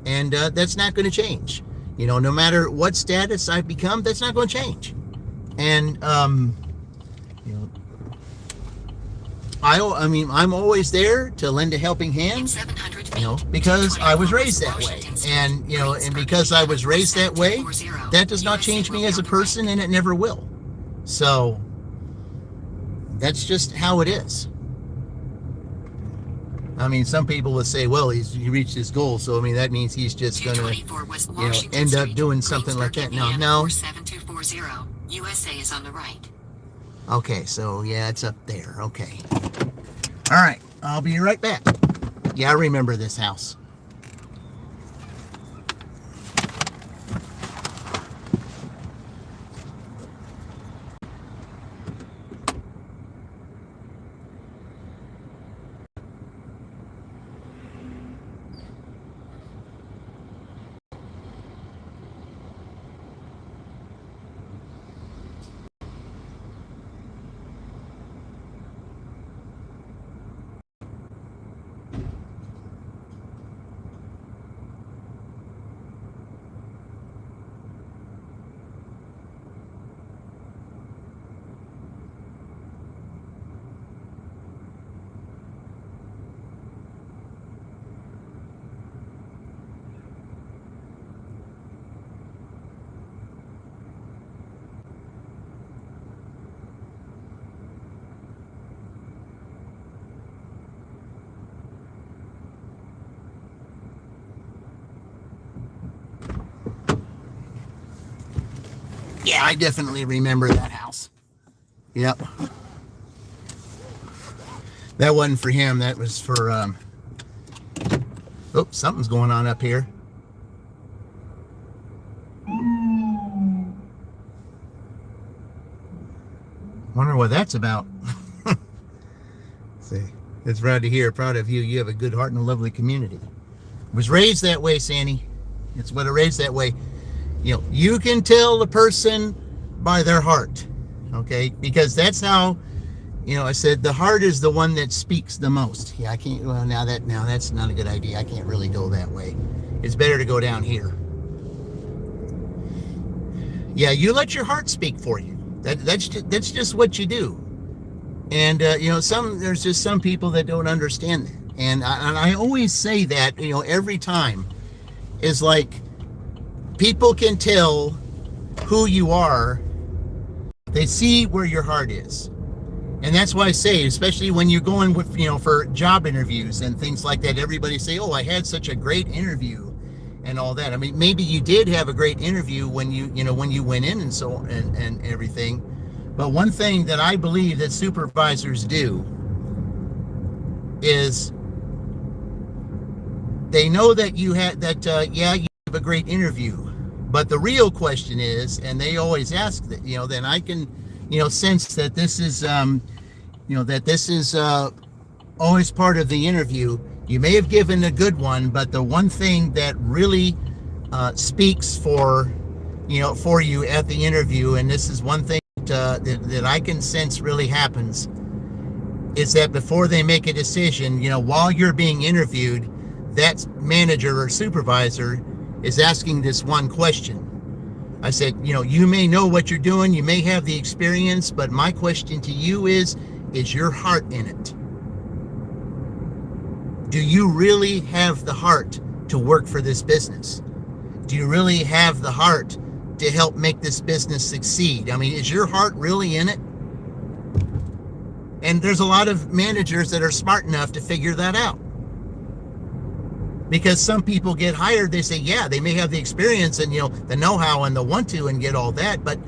and that's not going to change. You know, no matter what status I've become, that's not going to change. And you know, I mean, I'm always there to lend a helping hand, you know, because I was raised that way. And, you know, and because I was raised that way, that does not change me as a person, and it never will. So, That's just how it is. I mean, some people would say, well, he reached his goal, so I mean that means he's just gonna, 224 West Washington end up Street, doing something like Greensburg, that. No, Indiana, no. 47240. USA is on the right. Okay, so yeah, it's up there. Okay. All right, I'll be right back. Yeah, I remember this house. Yeah, I definitely remember that house. Yep. That wasn't for him. That was for, oh, something's going on up here. Wonder what that's about. See, it's proud to hear. Proud of you. You have a good heart and a lovely community. Was raised that way, Sandy. It's what it raised that way. You can tell the person by their heart, okay? Because that's how, I said the heart is the one that speaks the most. Yeah, I can't. Well, now that's not a good idea. I can't really go that way. It's better to go down here. Yeah, you let your heart speak for you. That's just what you do. And there's just some people that don't understand that. And I always say that, every time, is like, people can tell who you are. They see where your heart is. And that's why I say, especially when you're going with, for job interviews and things like that, everybody say, oh, I had such a great interview and all that. I mean, maybe you did have a great interview when you went in and so and everything. But one thing that I believe that supervisors do is they know that you had that, you have a great interview. But the real question is, and they always ask that, then I can, sense that this is, always part of the interview. You may have given a good one, but the one thing that really speaks for you at the interview, and this is one thing that I can sense really happens, is that before they make a decision, while you're being interviewed, that manager or supervisor is asking this one question. I said, you may know what you're doing, you may have the experience, but my question to you is your heart in it? Do you really have the heart to work for this business? Do you really have the heart to help make this business succeed? I mean, is your heart really in it? And there's a lot of managers that are smart enough to figure that out. Because some people get hired, they say, yeah, they may have the experience and, the know-how and the want to and get all that. But,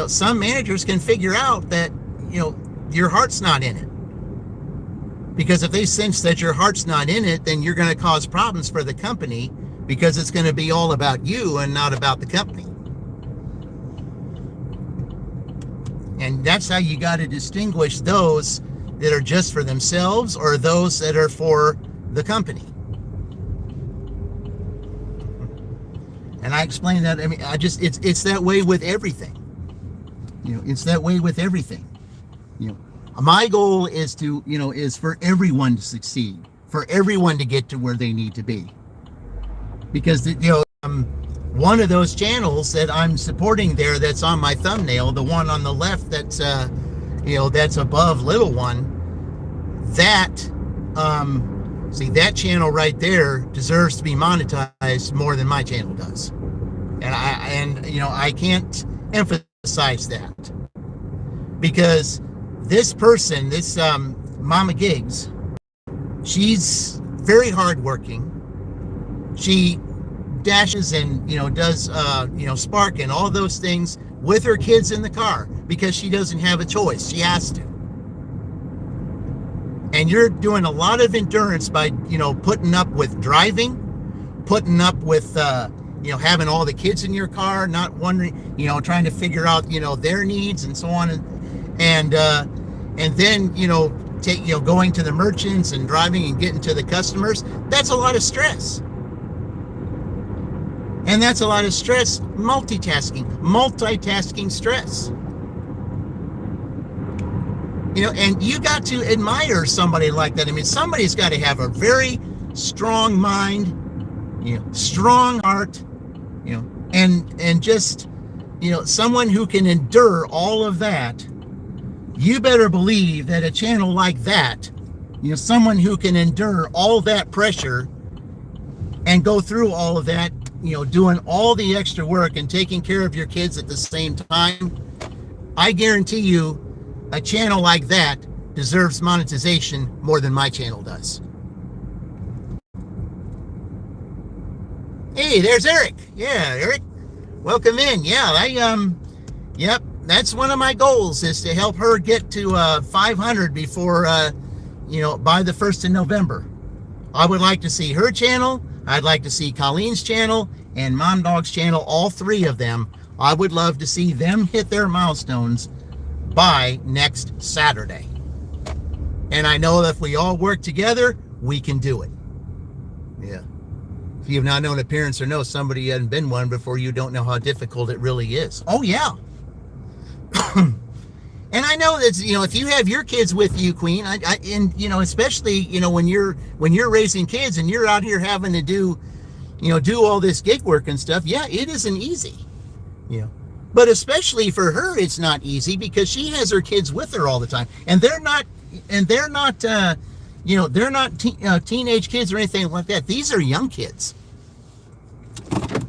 some managers can figure out that, your heart's not in it. Because if they sense that your heart's not in it, then you're going to cause problems for the company, because it's going to be all about you and not about the company. And that's how you got to distinguish those that are just for themselves or those that are for the company. And I explain that. I mean, it's that way with everything. It's that way with everything. My goal is to, is for everyone to succeed, for everyone to get to where they need to be. Because, one of those channels that I'm supporting there, that's on my thumbnail, the one on the left that's, that's above little one, that, see, that channel right there deserves to be monetized more than my channel does. And I can't emphasize that, because this person, this Mama Gigs, she's very hardworking. She dashes and, does, Spark and all those things with her kids in the car because she doesn't have a choice. She has to. And you're doing a lot of endurance by, putting up with driving, putting up with, having all the kids in your car, not wondering, trying to figure out, their needs and so on. And then, going to the merchants and driving and getting to the customers. That's a lot of stress. And that's a lot of stress, multitasking stress. And you got to admire somebody like that. I mean, somebody's got to have a very strong mind, strong heart, and just, someone who can endure all of that. You better believe that a channel like that, someone who can endure all that pressure and go through all of that, doing all the extra work and taking care of your kids at the same time, I guarantee you a channel like that deserves monetization more than my channel does. Hey, there's Eric. Yeah, Eric, welcome in. Yeah, yep, that's one of my goals, is to help her get to 500 before, by the 1st of November. I would like to see her channel. I'd like to see Colleen's channel and Mom Dog's channel, all three of them. I would love to see them hit their milestones by next Saturday. And I know that if we all work together, we can do it. Yeah. If you've not known a parent or know somebody who hadn't been one before, you don't know how difficult it really is. Oh, yeah. And I know that, if you have your kids with you, Queen, especially, when you're raising kids and you're out here having to do all this gig work and stuff, yeah, it isn't easy, but especially for her, it's not easy because she has her kids with her all the time, and they're not teenage kids or anything like that. These are young kids.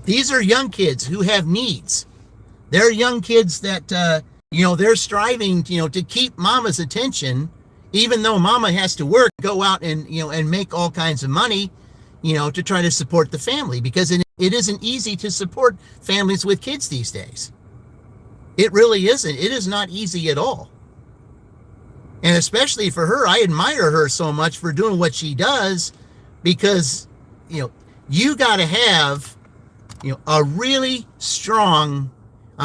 These are young kids who have needs. They're young kids that, they're striving, to keep mama's attention, even though mama has to work, go out and, and make all kinds of money, to try to support the family, because it isn't easy to support families with kids these days. It really isn't. It is not easy at all. And especially for her, I admire her so much for doing what she does, because, you got to have, a really strong,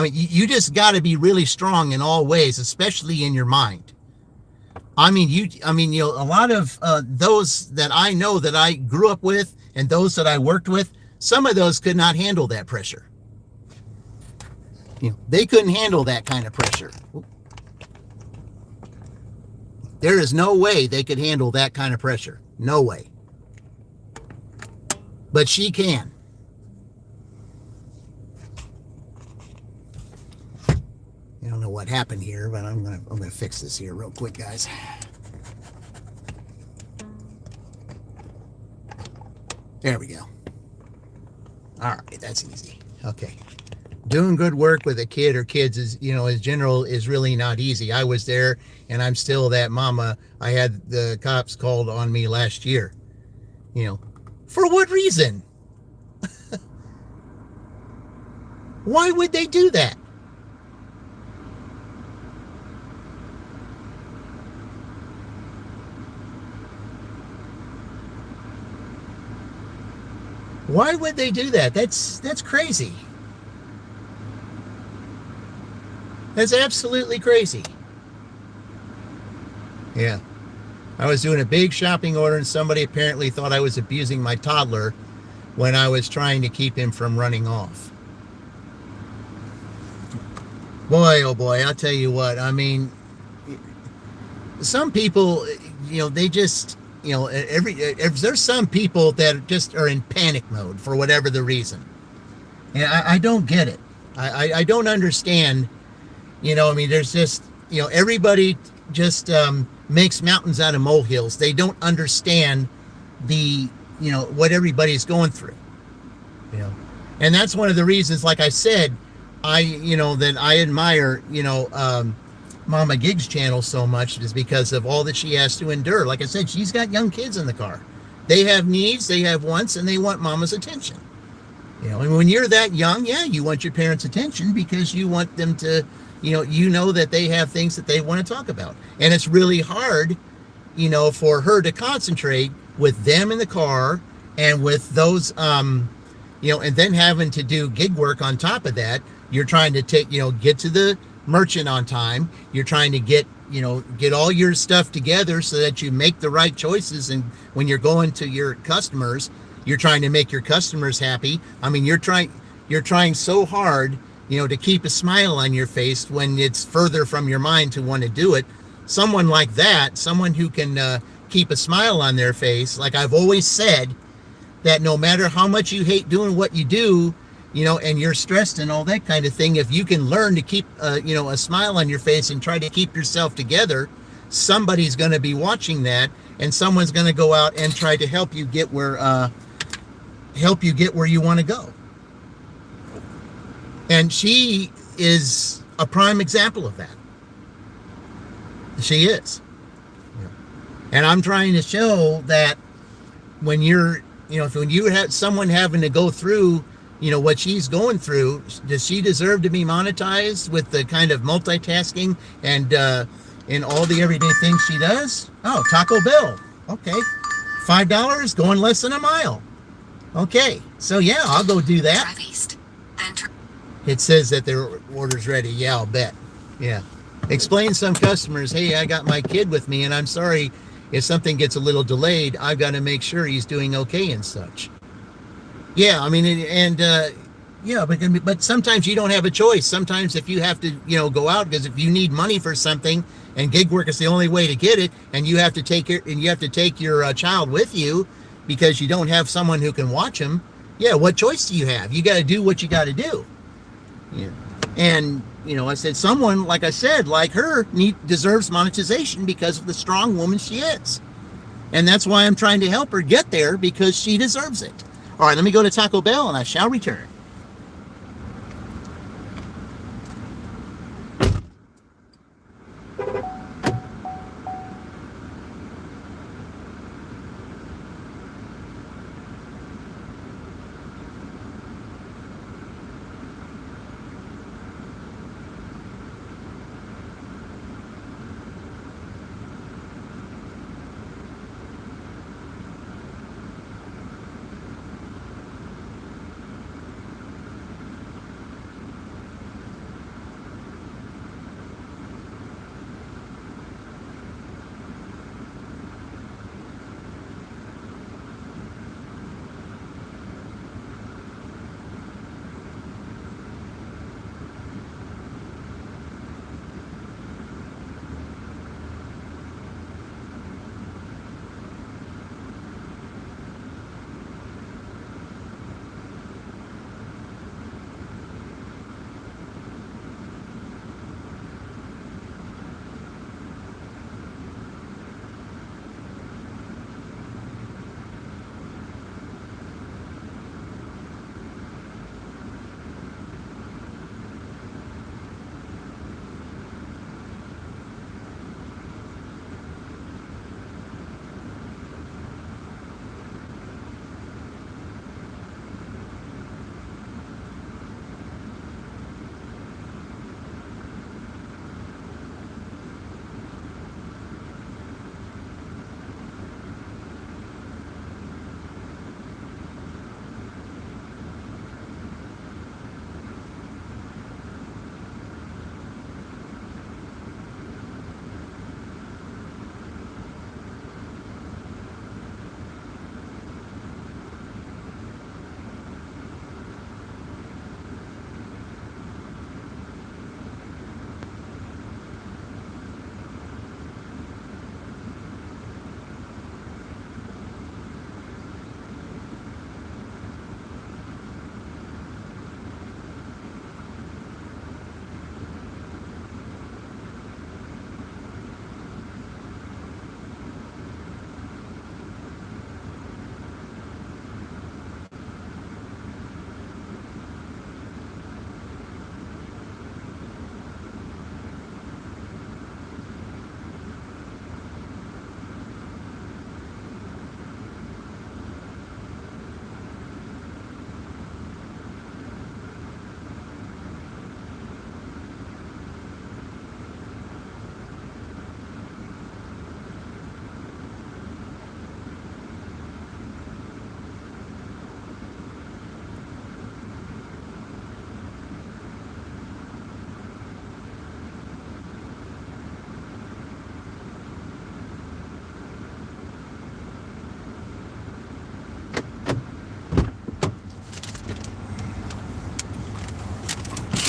you just got to be really strong in all ways, especially in your mind. A lot of those that I know that I grew up with and those that I worked with, some of those could not handle that pressure. They couldn't handle that kind of pressure. There is no way they could handle that kind of pressure. No way. But she can. I don't know what happened here, but I'm gonna fix this here real quick, guys. There we go. All right, that's easy. Okay. Doing good work with a kid or kids is, as general, is really not easy. I was there, and I'm still that mama. I had the cops called on me last year. For what reason? Why would they do that? Why would they do that? That's crazy. That's absolutely crazy. Yeah. I was doing a big shopping order, and somebody apparently thought I was abusing my toddler when I was trying to keep him from running off. Boy, oh boy, I'll tell you what. Some people, they just, there's some people that just are in panic mode for whatever the reason. And I don't get it. I don't understand. There's just, everybody just makes mountains out of molehills. They don't understand the, what everybody's going through. And that's one of the reasons, like I said, that I admire, Mama Gig's channel so much is because of all that she has to endure. Like I said, she's got young kids in the car. They have needs, they have wants, and they want mama's attention. And when you're that young, yeah, you want your parents' attention because you want them to, you know that they have things that they want to talk about. And it's really hard, for her to concentrate with them in the car and with those, and then having to do gig work on top of that. You're trying to get to the merchant on time. You're trying to get all your stuff together so that you make the right choices. And when you're going to your customers, you're trying to make your customers happy. I mean, you're trying so hard, to keep a smile on your face when it's further from your mind to want to do it. Someone like that, someone who can keep a smile on their face, like I've always said, that no matter how much you hate doing what you do, and you're stressed and all that kind of thing, if you can learn to keep, a smile on your face and try to keep yourself together, somebody's going to be watching that, and someone's going to go out and try to help you get where you want to go. And she is a prime example of that. She is. And I'm trying to show that when when you have someone having to go through, what she's going through, does she deserve to be monetized with the kind of multitasking and all the everyday things she does? Oh, Taco Bell. Okay. $5 going less than a mile. Okay. So yeah, I'll go do that. Drive east. Then turn. It says that their order's ready. Yeah, I'll bet. Yeah. Explain some customers, hey, I got my kid with me, and I'm sorry if something gets a little delayed. I've got to make sure he's doing okay and such. Yeah, I mean, but sometimes you don't have a choice. Sometimes if you have to, go out, because if you need money for something, and gig work is the only way to get it, and you have to take your child with you because you don't have someone who can watch him. Yeah, what choice do you have? You got to do what you got to do. Yeah. And, I said, someone, like I said, like her, deserves monetization because of the strong woman she is. And that's why I'm trying to help her get there, because she deserves it. All right, let me go to Taco Bell and I shall return.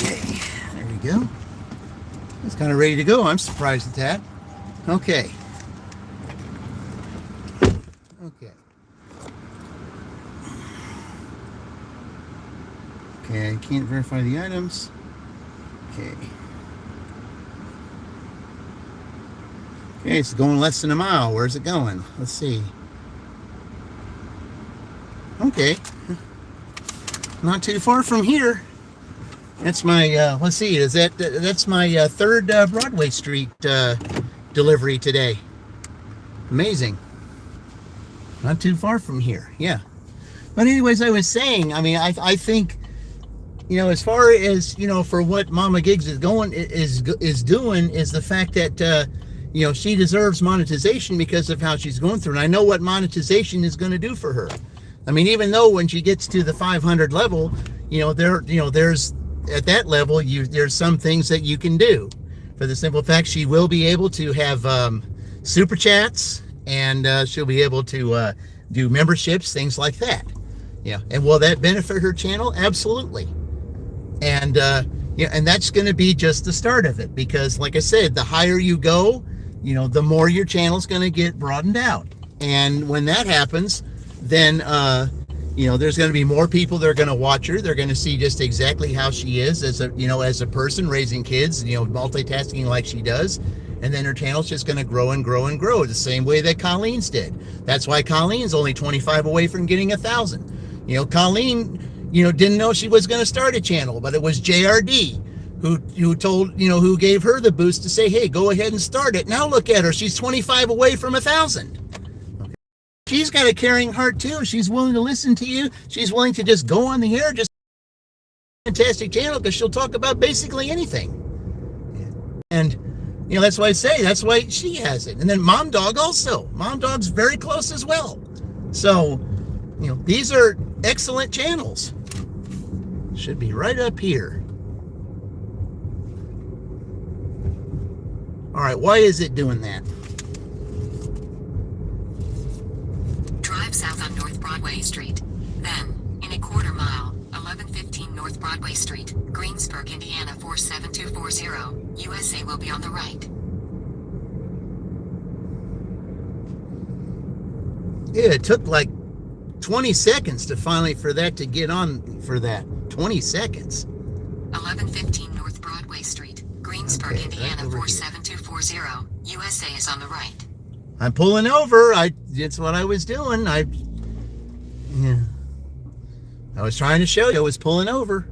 Okay, there we go. It's kind of ready to go. I'm surprised at that. Okay. Okay. Okay, I can't verify the items. Okay. Okay, it's going less than a mile. Where's it going? Let's see. Okay. Not too far from here. That's my, let's see, that's my third Broadway Street delivery today. Amazing. Not too far from here, yeah. But anyways, I was saying, I mean, I think, you know, as far as, you know, for what Mama Gigs is doing is the fact that, you know, she deserves monetization because of how she's going through. And I know what monetization is going to do for her. I mean, even though when she gets to the 500 level, you know, there's at that level, there's some things that you can do. For the simple fact, she will be able to have super chats, and she'll be able to do memberships, things like that. Yeah, and will that benefit her channel? Absolutely. And yeah, and that's going to be just the start of it, because, like I said, the higher you go, you know, the more your channel's going to get broadened out. And when that happens, then you know, there's going to be more people that are going to watch her. They're going to see just exactly how she is as a, you know, as a person raising kids, you know, multitasking like she does. And then her channel's just going to grow and grow and grow the same way that Colleen's did. That's why Colleen's only 25 away from getting 1,000. You know, Colleen, you know, didn't know she was going to start a channel, but it was JRD who told, you know, who gave her the boost to say, hey, go ahead and start it. Now look at her. She's 25 away from 1,000. She's got a caring heart too. She's willing to listen to you. She's willing to just go on the air, just fantastic channel, because she'll talk about basically anything. And you know, that's why I say that's why she has it. And then Mom Dog also. Mom Dog's very close as well. So, you know, these are excellent channels. Should be right up here. All right, why is it doing that? Drive south on North Broadway Street. Then, in a quarter mile, 1115 North Broadway Street, Greensburg, Indiana 47240, USA will be on the right. Yeah, it took like 20 seconds to finally for that to get on for that. 20 seconds. 1115 North Broadway Street, Greensburg, Okay, Indiana right over here. 47240, USA is on the right. I'm pulling over. It's what I was doing. Yeah. I was trying to show you I was pulling over.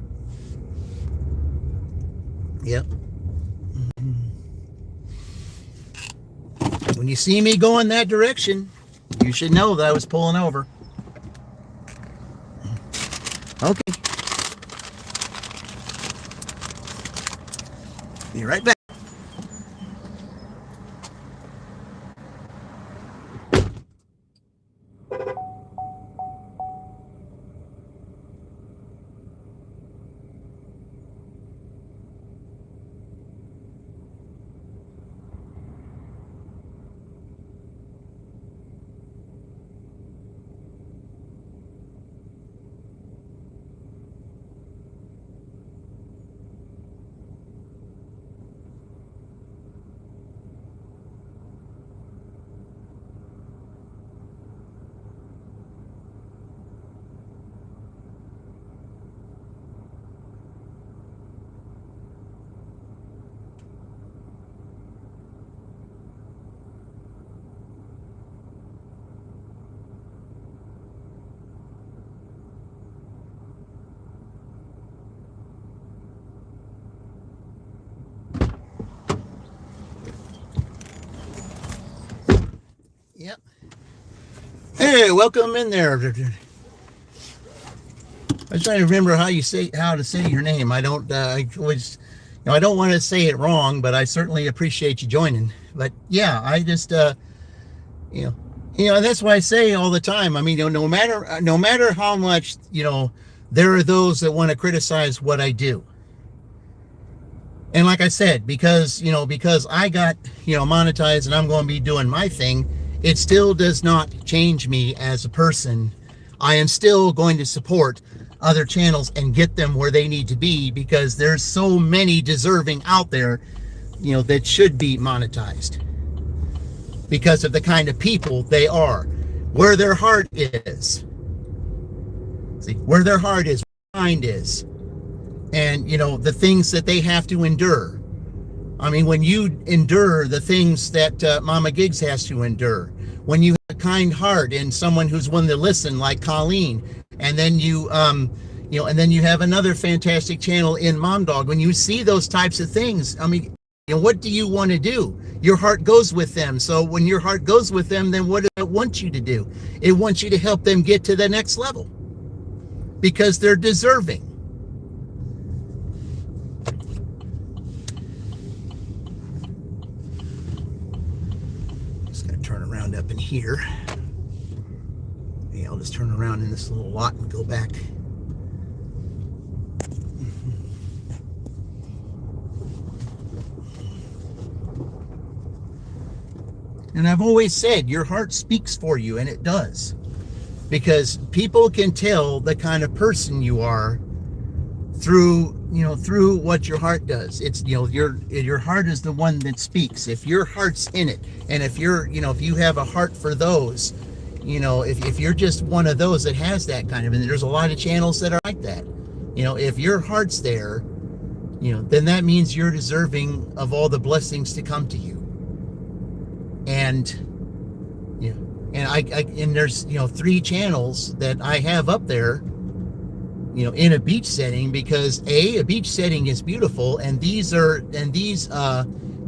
Yep. When you see me going that direction, you should know that I was pulling over. Okay. Be right back. Yep. Hey, welcome in there. I was trying to remember how to say your name. I don't I was, you know, I don't want to say it wrong, but I certainly appreciate you joining. But yeah, I just you know, that's why I say all the time. I mean, you know, no matter how much, you know, there are those that want to criticize what I do. And like I said, because I got, you know, monetized and I'm going to be doing my thing, it still does not change me as a person. I am still going to support other channels and get them where they need to be, because there's so many deserving out there, that should be monetized because of the kind of people they are, where their heart is. See, where their heart is, where their mind is, and the things that they have to endure. I mean, when you endure the things that Mama Gigs has to endure, when you have a kind heart and someone who's willing to listen, like Colleen, and then and then you have another fantastic channel in Mom Dog. When you see those types of things, I mean, what do you want to do? Your heart goes with them. So when your heart goes with them, then what does it want you to do? It wants you to help them get to the next level, because they're deserving. Around up in here. Yeah, I'll just turn around in this little lot and go back. And I've always said your heart speaks for you, and it does, because people can tell the kind of person you are through what your heart does. It's your heart is the one that speaks. If your heart's in it, and if if you have a heart for those, if you're just one of those that has that kind of, and there's a lot of channels that are like that, if your heart's there, then that means you're deserving of all the blessings to come to you. And and there's 3 channels that I have up there, in a beach setting, because a beach setting is beautiful, and these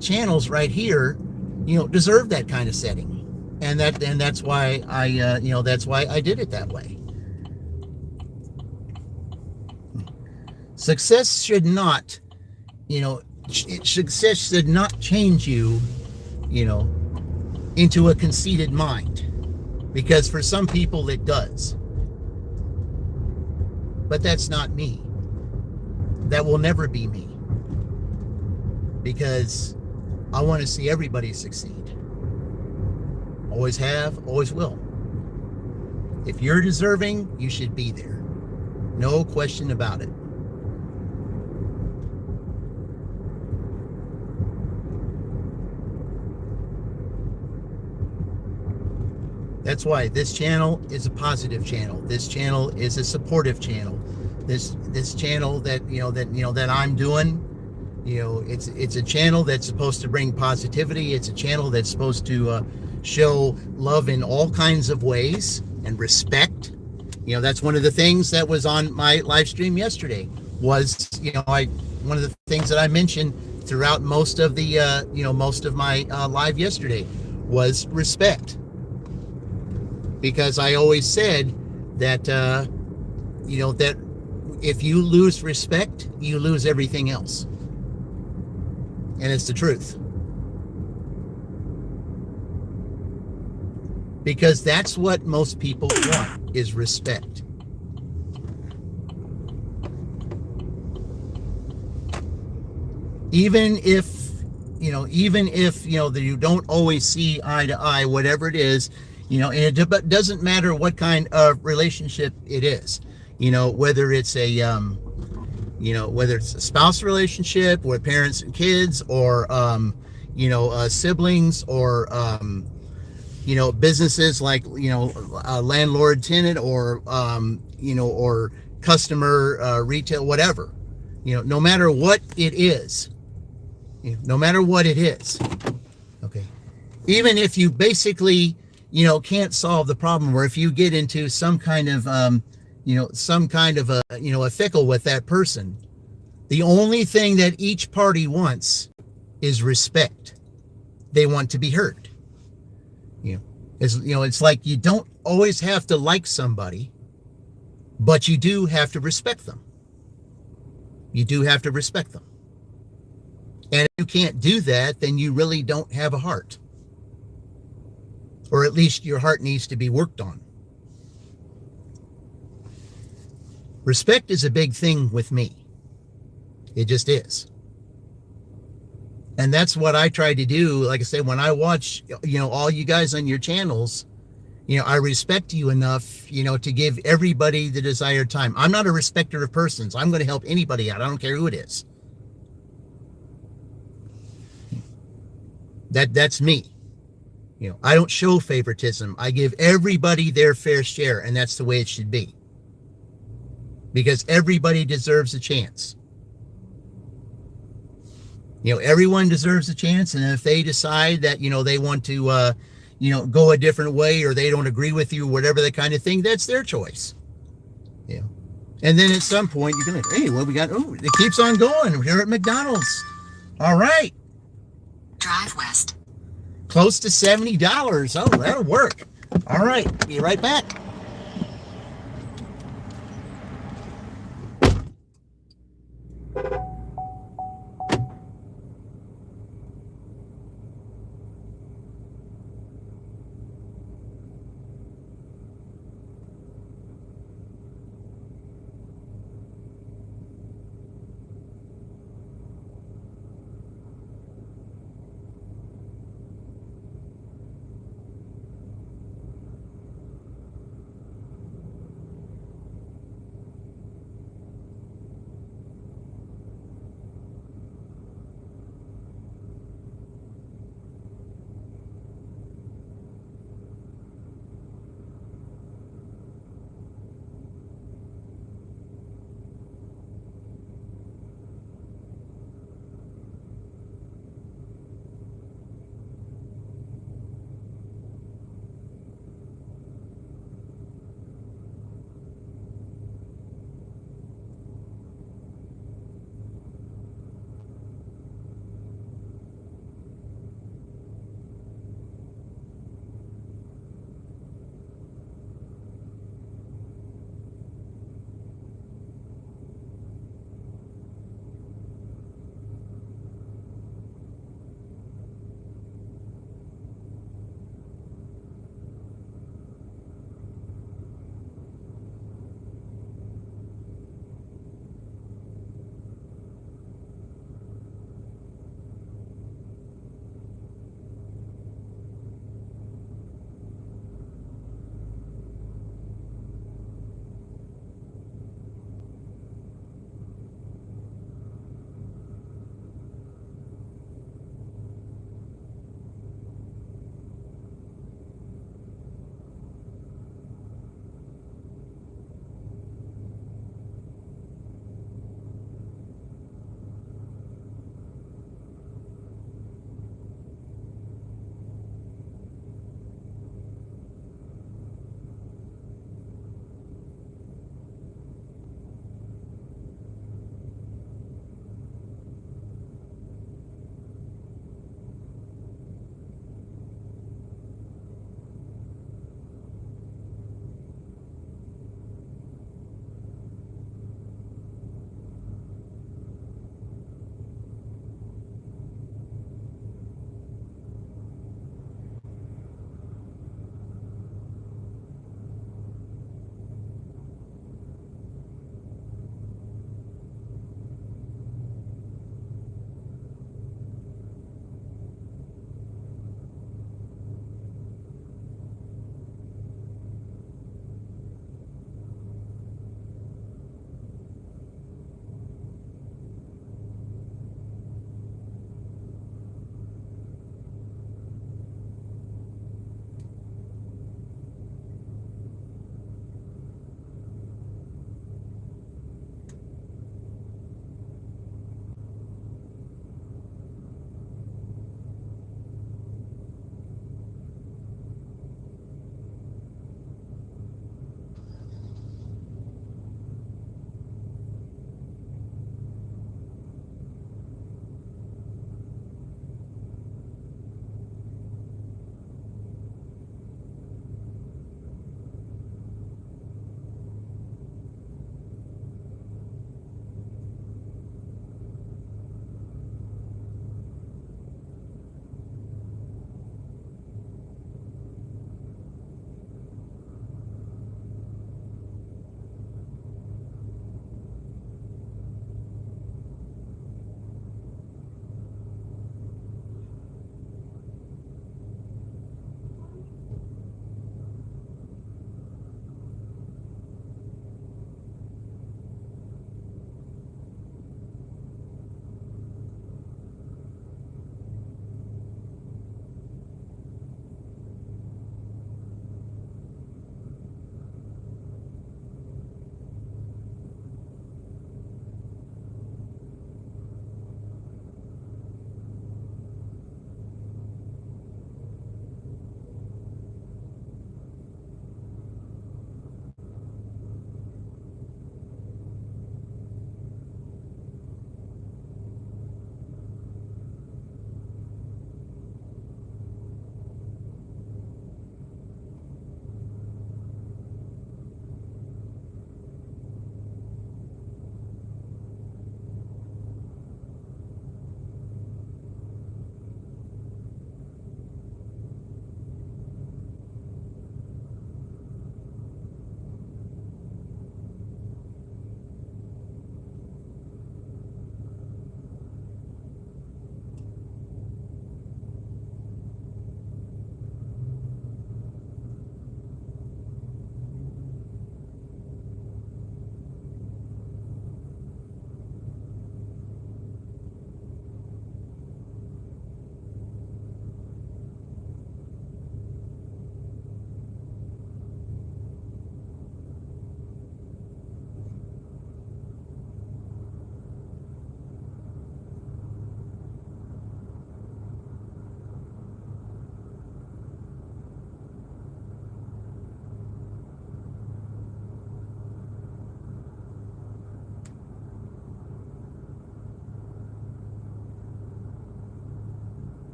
channels right here, deserve that kind of setting, and that's why I did it that way. Success should not change you, into a conceited mind, because for some people it does. But that's not me. That will never be me, because I want to see everybody succeed. Always have, always will. If you're deserving, you should be there. No question about it. That's why this channel is a positive channel. This channel is a supportive channel. This channel that I'm doing, it's a channel that's supposed to bring positivity. It's a channel that's supposed to show love in all kinds of ways, and respect. That's one of the things that was on my live stream yesterday. Was one of the things that I mentioned throughout most of the most of my live yesterday was respect. Because I always said that, that if you lose respect, you lose everything else. And it's the truth. Because that's what most people want, is respect. Even if you don't always see eye to eye, whatever it is, and it doesn't matter what kind of relationship it is, whether it's whether it's a spouse relationship with parents and kids, or siblings, or businesses like landlord tenant, or or customer retail, whatever, no matter what it is, okay, even if you basically can't solve the problem, or if you get into some kind of a fickle with that person, the only thing that each party wants is respect. They want to be heard. It's like, you don't always have to like somebody, but you do have to respect them. You do have to respect them. And if you can't do that, then you really don't have a heart. Or at least your heart needs to be worked on. Respect is a big thing with me. It just is. And that's what I try to do. Like I say, when I watch, all you guys on your channels, I respect you enough, to give everybody the desired time. I'm not a respecter of persons. I'm going to help anybody out. I don't care who it is. That's me. I don't show favoritism. I give everybody their fair share, and that's the way it should be. Because everybody deserves a chance. Everyone deserves a chance, and if they decide that, they want to, go a different way, or they don't agree with you, whatever the kind of thing, that's their choice. And then at some point, you're going to, hey, what we got? Oh, it keeps on going. We're here at McDonald's. All right. Drive west. Close to $70. Oh, that'll work. All right. Be right back.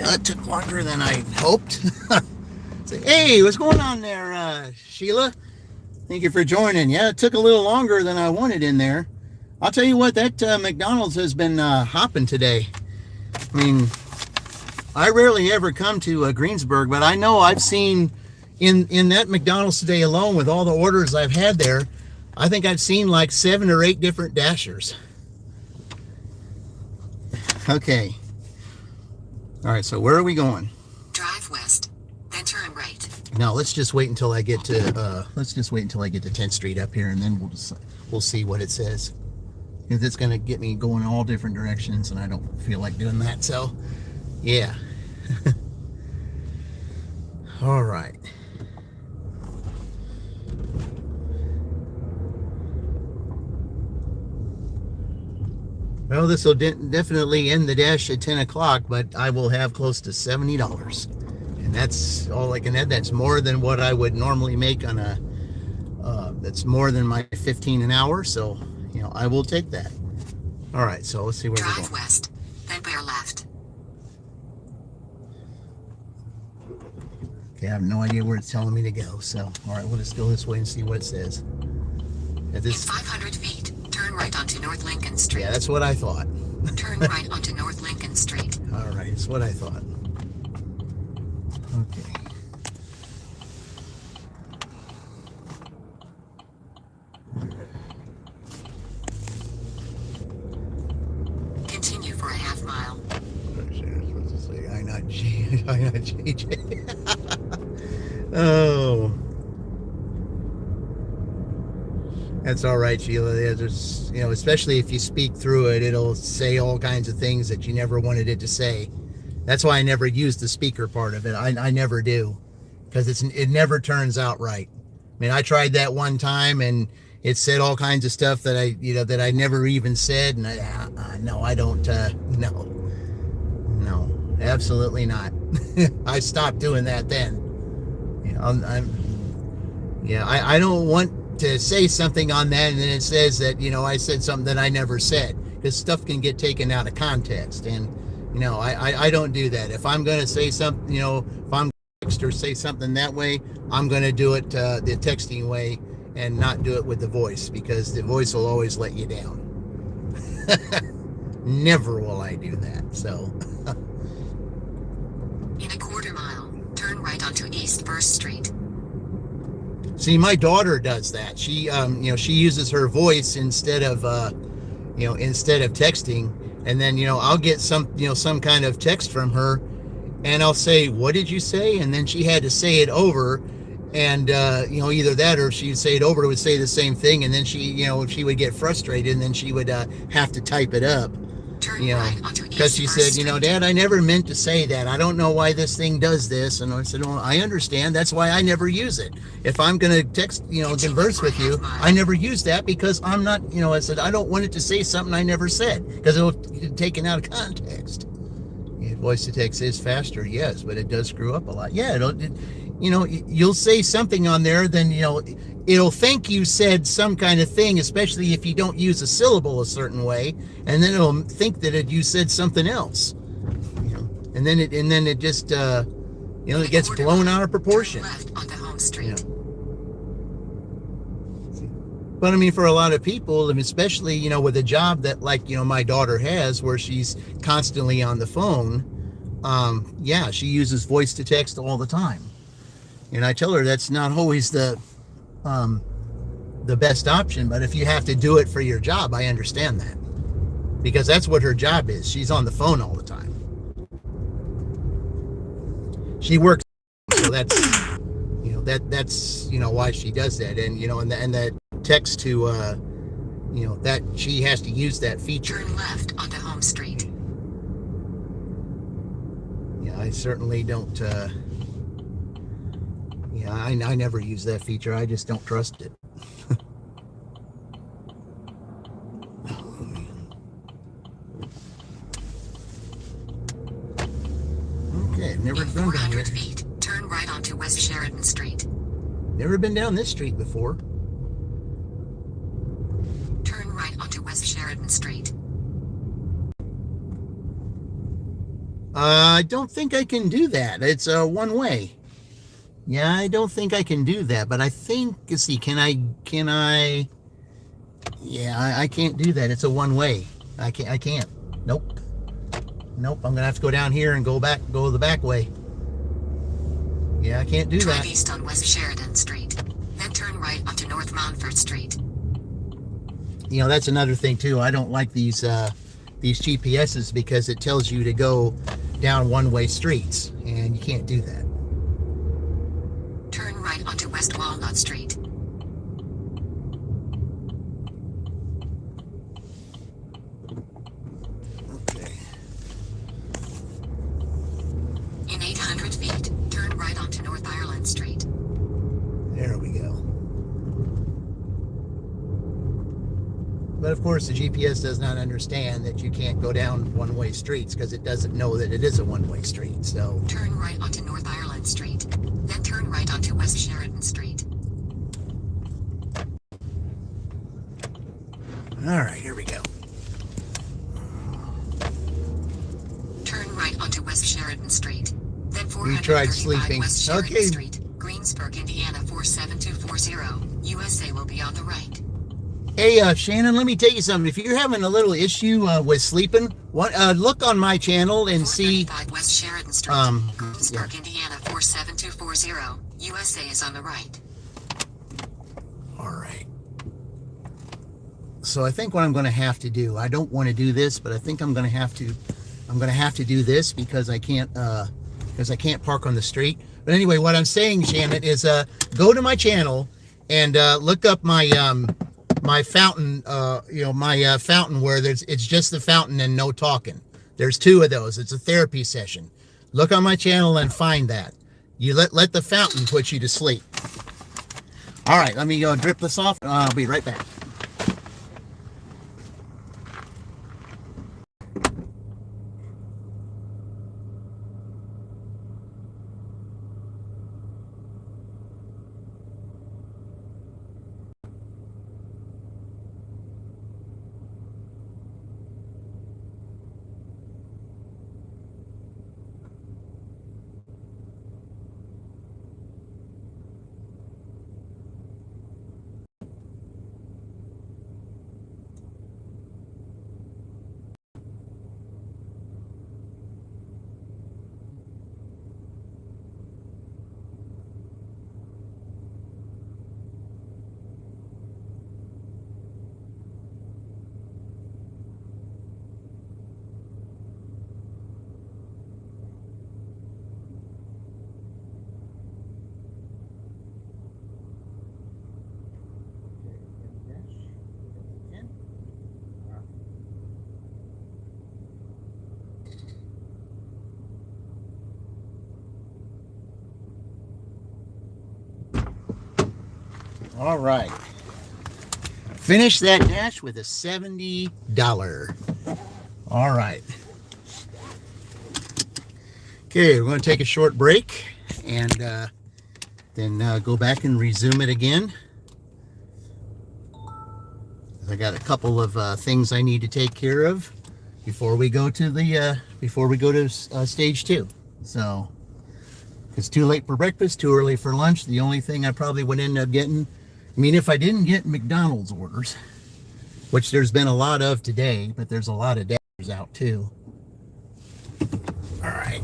Well, it took longer than I hoped. Say, hey, what's going on there, Sheila? Thank you for joining. Yeah, it took a little longer than I wanted in there. I'll tell you what, that McDonald's has been hopping today. I mean, I rarely ever come to Greensburg, but I know I've seen in that McDonald's today alone, with all the orders I've had there, I think I've seen like 7 or 8 different Dashers. Okay. All right, so where are we going? Drive west, then turn right. No, let's just wait until I get to 10th Street up here, and then we'll see what it says. Because it's going to get me going all different directions, and I don't feel like doing that. So, yeah. All right. Well, this will definitely end the dash at 10 o'clock, but I will have close to $70. And that's all I can add. That's more than what I would normally make on a, that's more than my 15 an hour. So, you know, I will take that. All right, so let's see where we're Drive going. west, then bear left. Okay, I have no idea where it's telling me to go. So, all right, we'll just go this way and see what it says. At In this, 500 feet, turn right onto North Lincoln Street. yeah, that's what I thought. Turn right onto North Lincoln Street. All right, that's what I thought. Okay. Continue for a half mile. Supposed to say, I not JJ. Oh. That's all right, Sheila. There's, you know, especially if you speak through it, it'll say all kinds of things that you never wanted it to say. That's why I never use the speaker part of it. I never do, because it never turns out right. I mean, I tried that one time, and it said all kinds of stuff that I never even said, and no, I don't. No, absolutely not. I stopped doing that then. You know, I don't want to say something on that and then it says that, you know, I said something that I never said, because stuff can get taken out of context, and you know, I don't do that. If I'm going to say something, you know, if I'm text or say something that way, I'm going to do it the texting way and not do it with the voice, because the voice will always let you down. Never will I do that. So In a quarter mile, turn right onto East 1st Street. see, my daughter does that. She, you know, she uses her voice instead of, instead of texting. And then, you know, I'll get some kind of text from her, and I'll say, "What did you say?" And then she had to say it over, and you know, either that or she'd say it over, it would say the same thing, and then she would get frustrated, and then she would have to type it up. Turn You know, right onto East because she 1st said, you know, Street. "Dad, I never meant to say that. I don't know why this thing does this." And I said, "Well, I understand. That's why I never use it. If I'm going to text, you know, converse with you, I never use that, because I'm not, you know," I said, "I don't want it to say something I never said, because it'll get taken out of context." Yeah, voice to text is faster, yes, but it does screw up a lot. Yeah, you know, you'll say something on there, then, you know, it'll think you said some kind of thing, especially if you don't use a syllable a certain way, and then it'll think that you said something else. You know, and then it just, you know, it gets blown out of proportion. Turn left onto Home Street. You know. But I mean, for a lot of people, and especially, you know, with a job that, like, you know, my daughter has, where she's constantly on the phone, yeah, she uses voice to text all the time. And I tell her that's not always the best option, but if you have to do it for your job, I understand that, because that's what her job is. She's on the phone all the time. She works, so that's, you know, that's, you know, why she does that. And, you know, and that text to, you know, that she has to use that feature. Turn left onto Home Street. Yeah, I certainly don't, yeah, I never use that feature. I just don't trust it. Okay, never In been down here. 400 feet, turn right onto West Sheridan Street. Never been down this street before. Turn right onto West Sheridan Street. I don't think I can do that. It's a one way. Yeah, I don't think I can do that. But I think, let's see, can I? Yeah, I can't do that. It's a one way. I can't. Nope. Nope. I'm gonna have to go down here and go the back way. Yeah, I can't do Drive that. east on West Sheridan Street. Then turn right onto North Montfort Street. You know, that's another thing too. I don't like these GPSs because it tells you to go down one-way streets, and you can't do that. Turn right onto West Walnut Street. Okay. In 800 feet, turn right onto North Ireland Street. There we go. But of course, the GPS does not understand that you can't go down one-way streets because it doesn't know that it is a one-way street. So Turn right onto North Ireland Street. Then turn right onto West Sheridan Street. all right, here we go. Turn right onto West Sheridan Street. Then You tried 435 sleeping. West Sheridan Okay. Street, Greensburg, Indiana 47240. USA will be on the right. Hey, Shannon, let me tell you something. If you're having a little issue with sleeping, look on my channel and see. 435 West Sheridan Street, Greensburg, Indiana 47240. USA is on the right. All right. So I think what I'm going to have to do, I don't want to do this, but I think I'm going to have to do this because I can't park on the street. But anyway, what I'm saying, Shannon, is go to my channel and look up my fountain, my fountain where it's just the fountain and no talking. There's two of those. It's a therapy session. Look on my channel and find that. You let the fountain put you to sleep. All right, let me go drip this off. I'll be right back. All right. Finish that dash with a $70. All right. Okay, we're going to take a short break and then go back and resume it again. I got a couple of things I need to take care of before we go to stage 2. So it's too late for breakfast, too early for lunch. The only thing I probably would end up getting, I mean, if I didn't get McDonald's orders, which there's been a lot of today, but there's a lot of dashers out too. All right.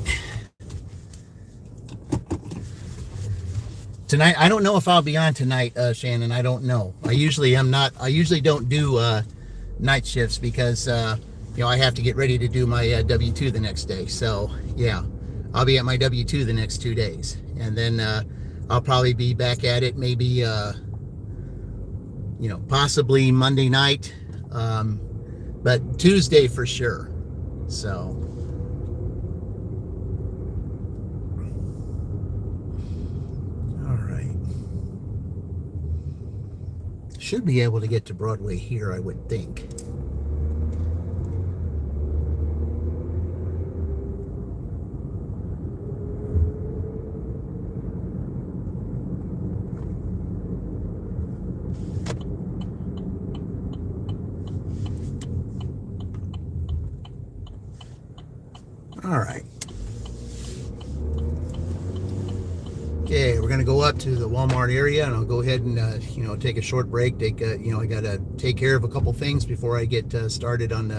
Tonight, I don't know if I'll be on tonight, Shannon. I don't know. I usually don't do night shifts because, I have to get ready to do my W-2 the next day. So, yeah, I'll be at my W-2 the next 2 days. And then I'll probably be back at it maybe, possibly Monday night, but Tuesday for sure. So, all right. Should be able to get to Broadway here, I would think. All right. Okay, we're gonna go up to the Walmart area, and I'll go ahead and take a short break. I gotta take care of a couple things before I get started on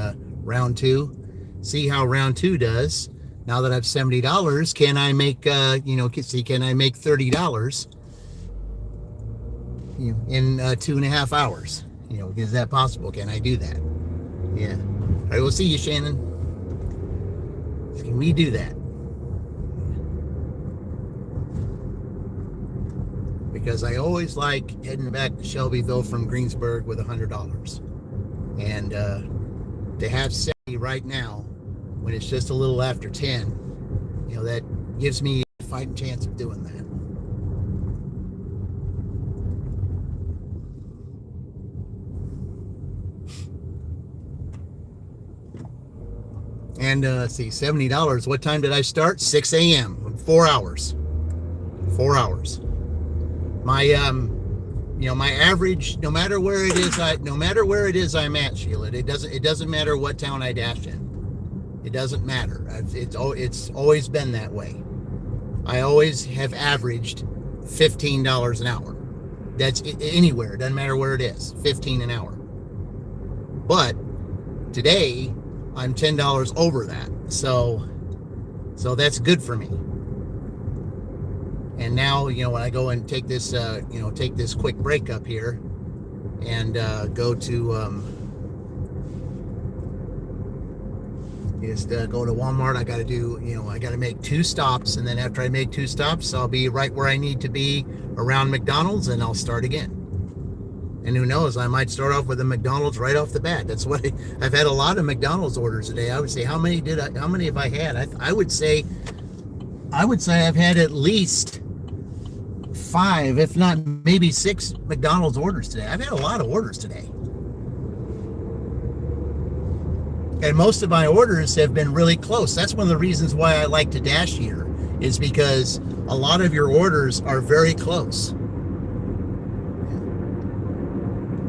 round two. See how round two does. Now that I've $70, can I make can I make $30 in 2.5 hours? Is that possible? Can I do that? Yeah. All right, we'll see you, Shannon. Can we do that? Because I always like heading back to Shelbyville from Greensburg with $100. And to have 70 right now, when it's just a little after 10, that gives me a fighting chance of doing that. And see, $70. What time did I start? 6 a.m. 4 hours. 4 hours. My my average, no matter where it is I'm at, Sheila, it doesn't matter what town I dash in. It doesn't matter. It's always been that way. I always have averaged $15 an hour. That's anywhere. It doesn't matter where it is. $15 an hour. But today I'm $10 over that. So that's good for me. And now, when I go and take this quick break up here and go to go to Walmart, I got to make 2 stops, and then after I make 2 stops, I'll be right where I need to be around McDonald's, and I'll start again. And who knows, I might start off with a McDonald's right off the bat. That's what I've had a lot of McDonald's orders today. I would say, how many have I had? I would say I've had at least 5, if not maybe 6 McDonald's orders today. I've had a lot of orders today. And most of my orders have been really close. That's one of the reasons why I like to dash here, is because a lot of your orders are very close.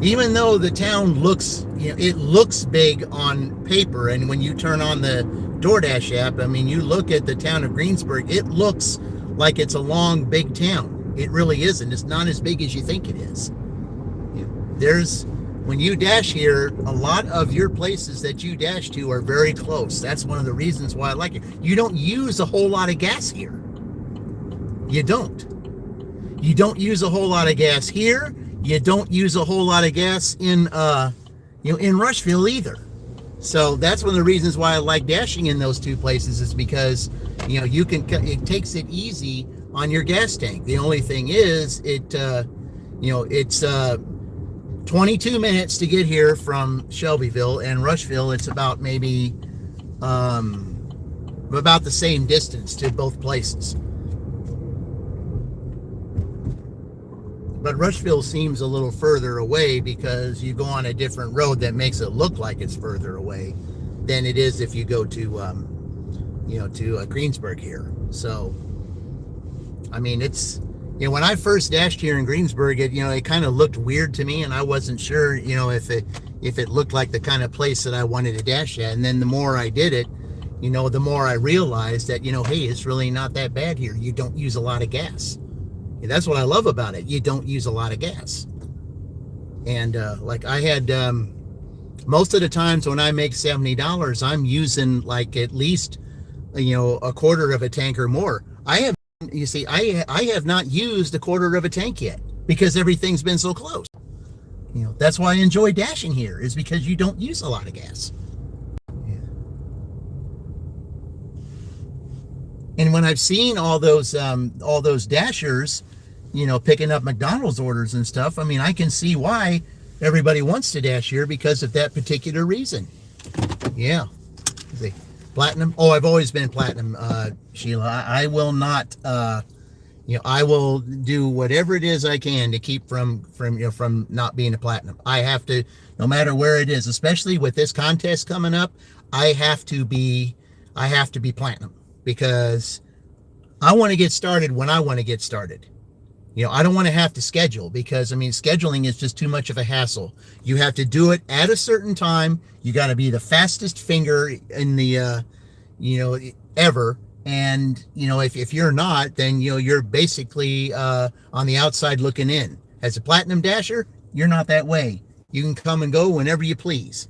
Even though the town looks, it looks big on paper, and when you turn on the DoorDash app, you look at the town of Greensburg, it looks like it's a long, big town. It really isn't. It's not as big as you think it is. When you dash here, a lot of your places that you dash to are very close. That's one of the reasons why I like it. You don't use a whole lot of gas here. You don't. You don't use a whole lot of gas here. You don't use a whole lot of gas in Rushville either. So that's one of the reasons why I like dashing in those 2 places, is because it takes it easy on your gas tank. The only thing is it's 22 minutes to get here from Shelbyville, and Rushville it's about maybe about the same distance to both places. But Rushville seems a little further away because you go on a different road that makes it look like it's further away than it is if you go to Greensburg here. So it's when I first dashed here in Greensburg, it kind of looked weird to me, and I wasn't sure if it looked like the kind of place that I wanted to dash at. And then the more I did it, the more I realized that hey, it's really not that bad here. You don't use a lot of gas. That's what I love about it. You don't use a lot of gas. And like I had most of the times when I make $70, I'm using like at least a quarter of a tank or more. I have not used a quarter of a tank yet because everything's been so close. That's why I enjoy dashing here, is because you don't use a lot of gas. And when I've seen all those dashers, picking up McDonald's orders and stuff, I can see why everybody wants to dash here, because of that particular reason. Yeah. See, platinum. Oh, I've always been platinum, Sheila. I will not. I will do whatever it is I can to keep from not being a platinum. I have to, no matter where it is, especially with this contest coming up. I have to be platinum, because I want to get started when I want to get started. I don't want to have to schedule, because scheduling is just too much of a hassle. You have to do it at a certain time. You got to be the fastest finger in the ever. And if you're not, then you're basically on the outside looking in. As a platinum dasher, you're not that way. You can come and go whenever you please.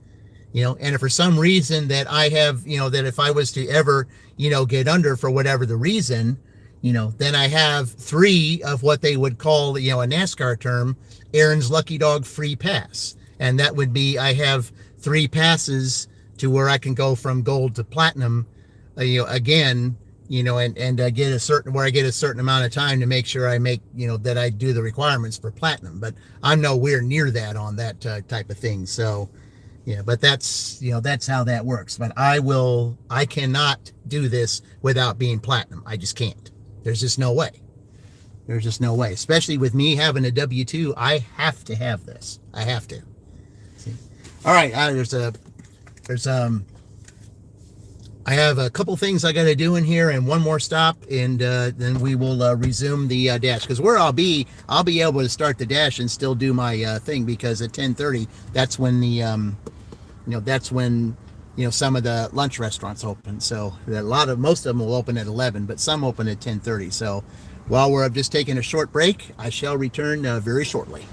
And if for some reason that I have, that if I was to ever, get under for whatever the reason, then I have 3 of what they would call, a NASCAR term, Aaron's Lucky Dog free pass. And that would be, I have 3 passes to where I can go from gold to platinum, again, and get a certain, where I get a certain amount of time to make sure I make, that I do the requirements for platinum. But I'm nowhere near that on that type of thing. So, yeah, but that's how that works. But I cannot do this without being platinum. I just can't. There's just no way. There's just no way. Especially with me having a W-2, I have to have this. I have to. See? All right, I have a couple things I got to do in here, and one more stop, and then we will resume the dash. Because where I'll be able to start the dash and still do my thing, because at 10:30, that's when the that's when some of the lunch restaurants open. So most of them will open at 11, but some open at 10:30. So while we're just taking a short break, I shall return very shortly.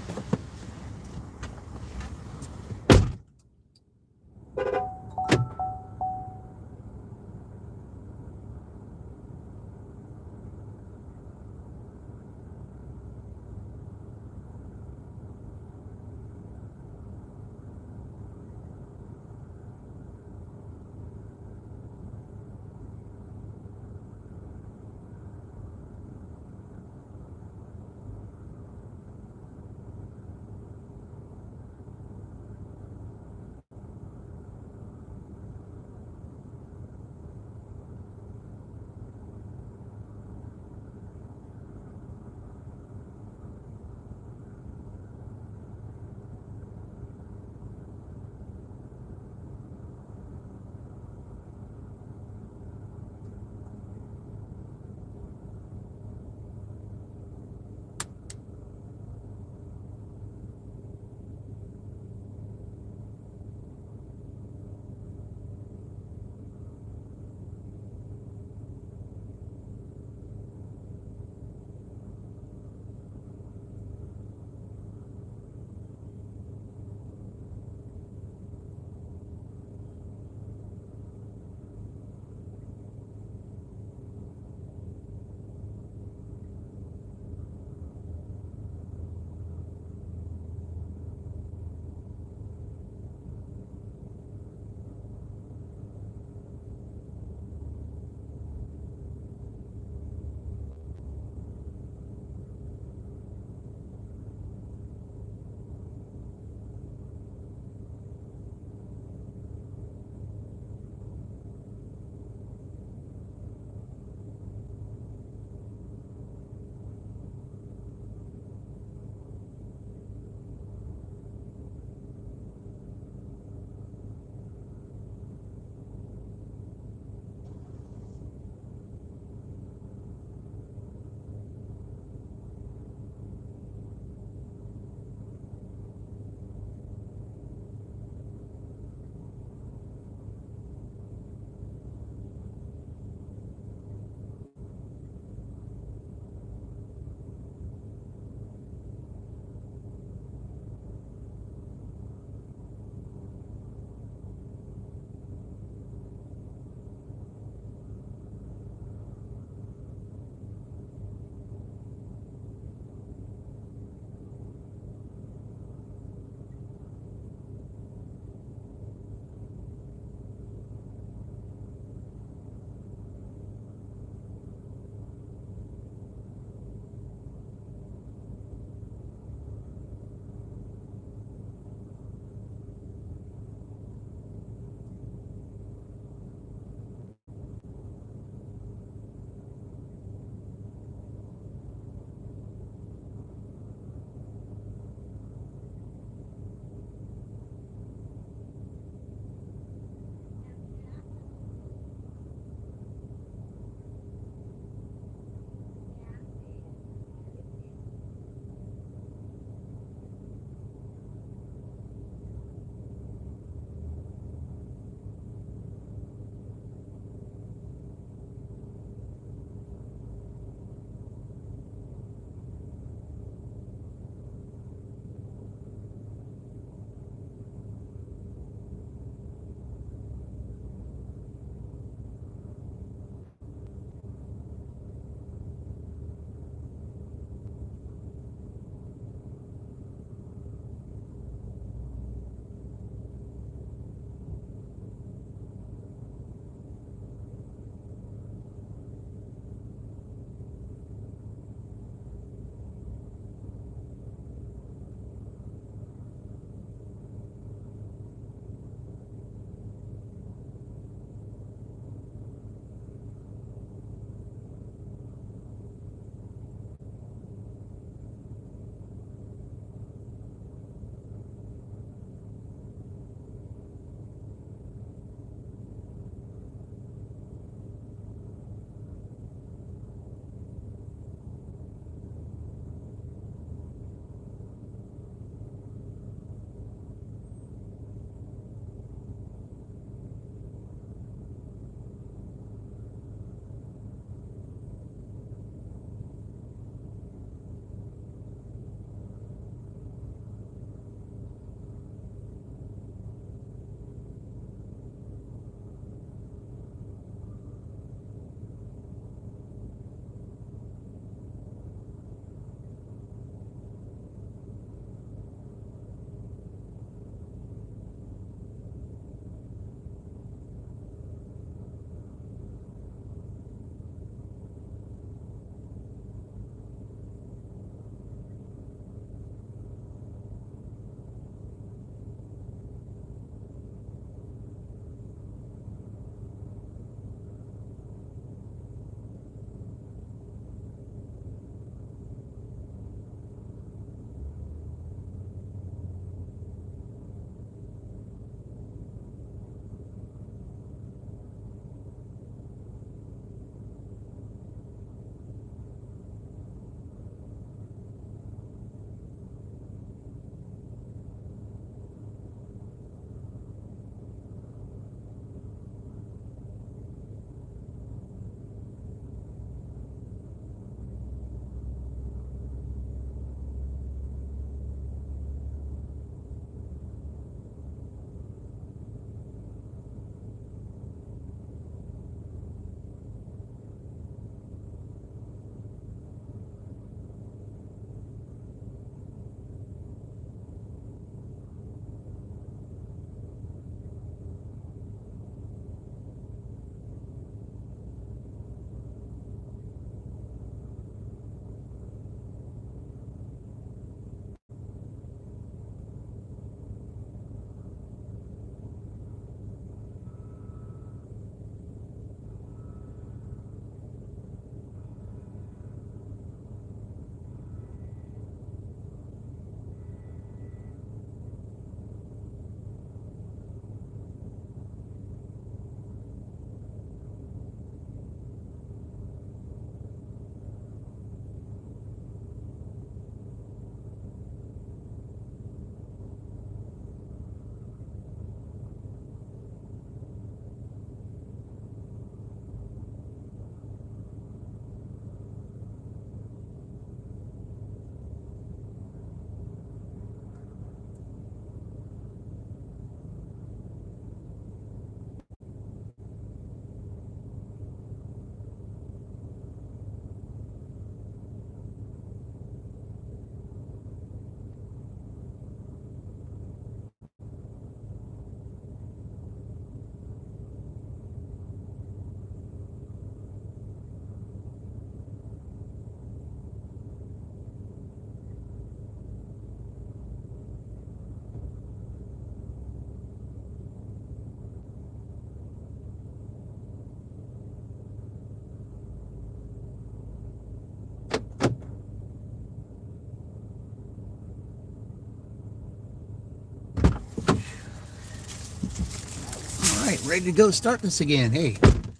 ready to go start this again. Hey,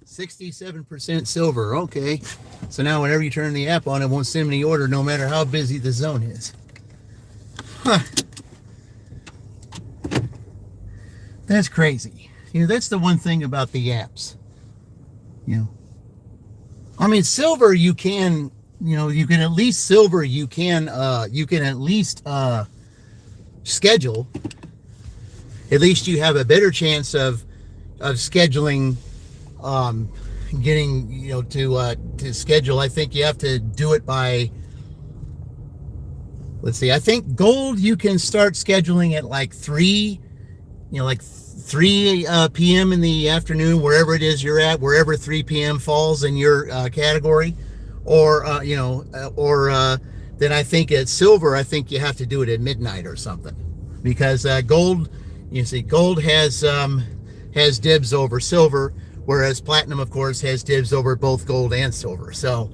67% silver. Okay. So now whenever you turn the app on, it won't send me the order no matter how busy the zone is. Huh. That's crazy. That's the one thing about the apps. I mean, silver you can, you can at least schedule. At least you have a better chance of scheduling, getting, to schedule. I think you have to do it by, let's see, I think gold you can start scheduling at like 3 p.m. in the afternoon, wherever it is you're at, wherever 3 p.m. falls in your category, or then I think at silver, I think you have to do it at midnight or something, because gold, gold has dibs over silver, whereas platinum, of course, has dibs over both gold and silver. So,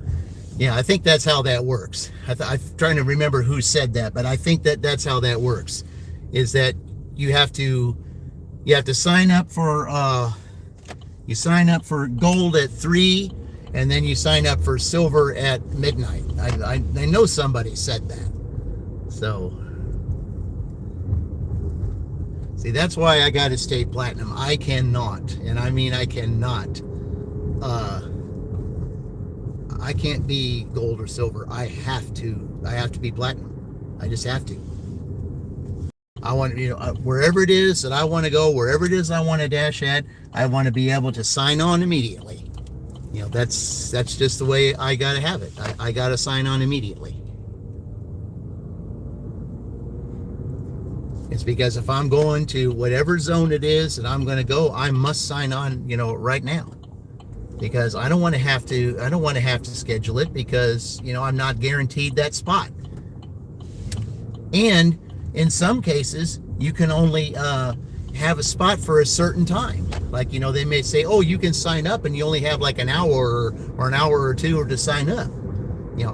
yeah, I think that's how that works. I'm trying to remember who said that, but I think that's how that works, is that you have to sign up for gold at 3, and then you sign up for silver at midnight. I know somebody said that. So, see, that's why I got to stay platinum. I cannot, and I mean I cannot. I can't be gold or silver. I have to be platinum. I just have to. I want, wherever it is that I want to go, wherever it is I want to dash at, I want to be able to sign on immediately. That's just the way I got to have it. I got to sign on immediately. It's because if I'm going to whatever zone it is that I'm going to go, I must sign on, right now. Because I don't want to have to schedule it, because, I'm not guaranteed that spot. And in some cases, you can only have a spot for a certain time. Like, they may say, oh, you can sign up and you only have like an hour or an hour or two to sign up.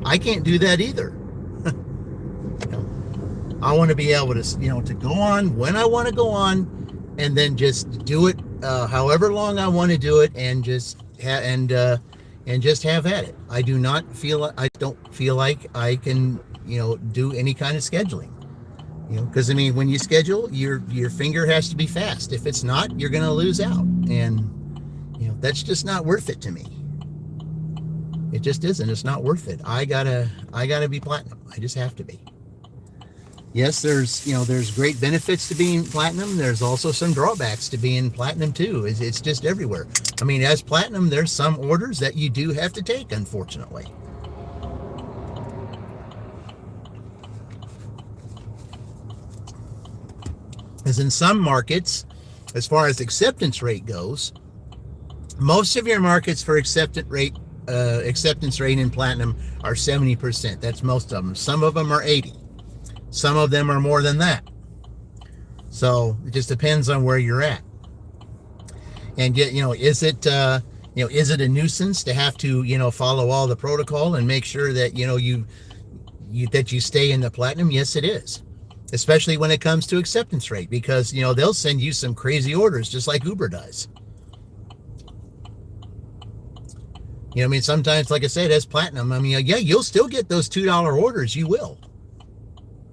I can't do that either. I want to be able to, to go on when I want to go on, and then just do it however long I want to do it, and just just have at it. I don't feel like I can, do any kind of scheduling. Because when you schedule, your finger has to be fast. If it's not, you're going to lose out, and that's just not worth it to me. It just isn't. It's not worth it. I gotta be platinum. I just have to be. Yes, there's great benefits to being platinum. There's also some drawbacks to being platinum too. It's just everywhere. As platinum, there's some orders that you do have to take, unfortunately. As in some markets, as far as acceptance rate goes, most of your markets for acceptance rate in platinum are 70%. That's most of them. Some of them are 80. Some of them are more than that. So it just depends on where you're at. And yet, is it a nuisance to have to, follow all the protocol and make sure that, that you stay in the platinum? Yes, it is. Especially when it comes to acceptance rate, because, they'll send you some crazy orders just like Uber does. Sometimes, like I said, as platinum, yeah, you'll still get those $2 orders. You will.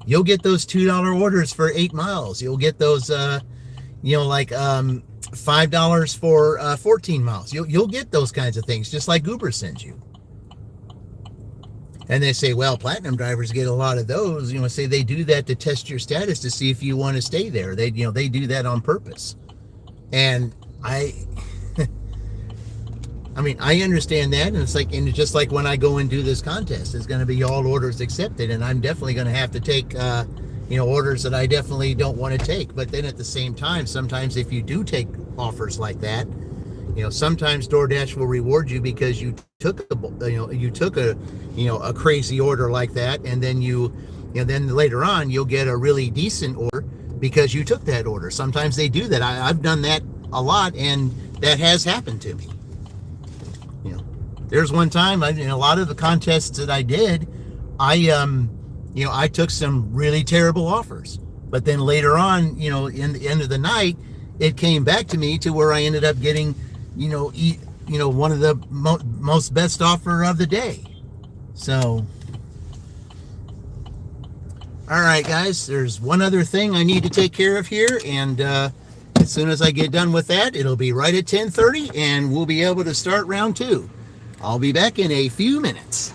You'll get those $2 orders for 8 miles. You'll get those, $5 for 14 miles. You'll get those kinds of things, just like Uber sends you. And they say, well, platinum drivers get a lot of those. Say they do that to test your status to see if you want to stay there. They do that on purpose. And I understand that, and it's just like when I go and do this contest, it's going to be all orders accepted, and I'm definitely going to have to take, orders that I definitely don't want to take. But then at the same time, sometimes if you do take offers like that, sometimes DoorDash will reward you because you took a crazy order like that, and then then later on you'll get a really decent order because you took that order. Sometimes they do that. I've done that a lot, and that has happened to me. There's one time, in a lot of the contests that I did, I took some really terrible offers. But then later on, in the end of the night, it came back to me to where I ended up getting, one of the most best offer of the day. So, all right, guys, there's one other thing I need to take care of here, and as soon as I get done with that, it'll be right at 10:30, and we'll be able to start round 2. I'll be back in a few minutes.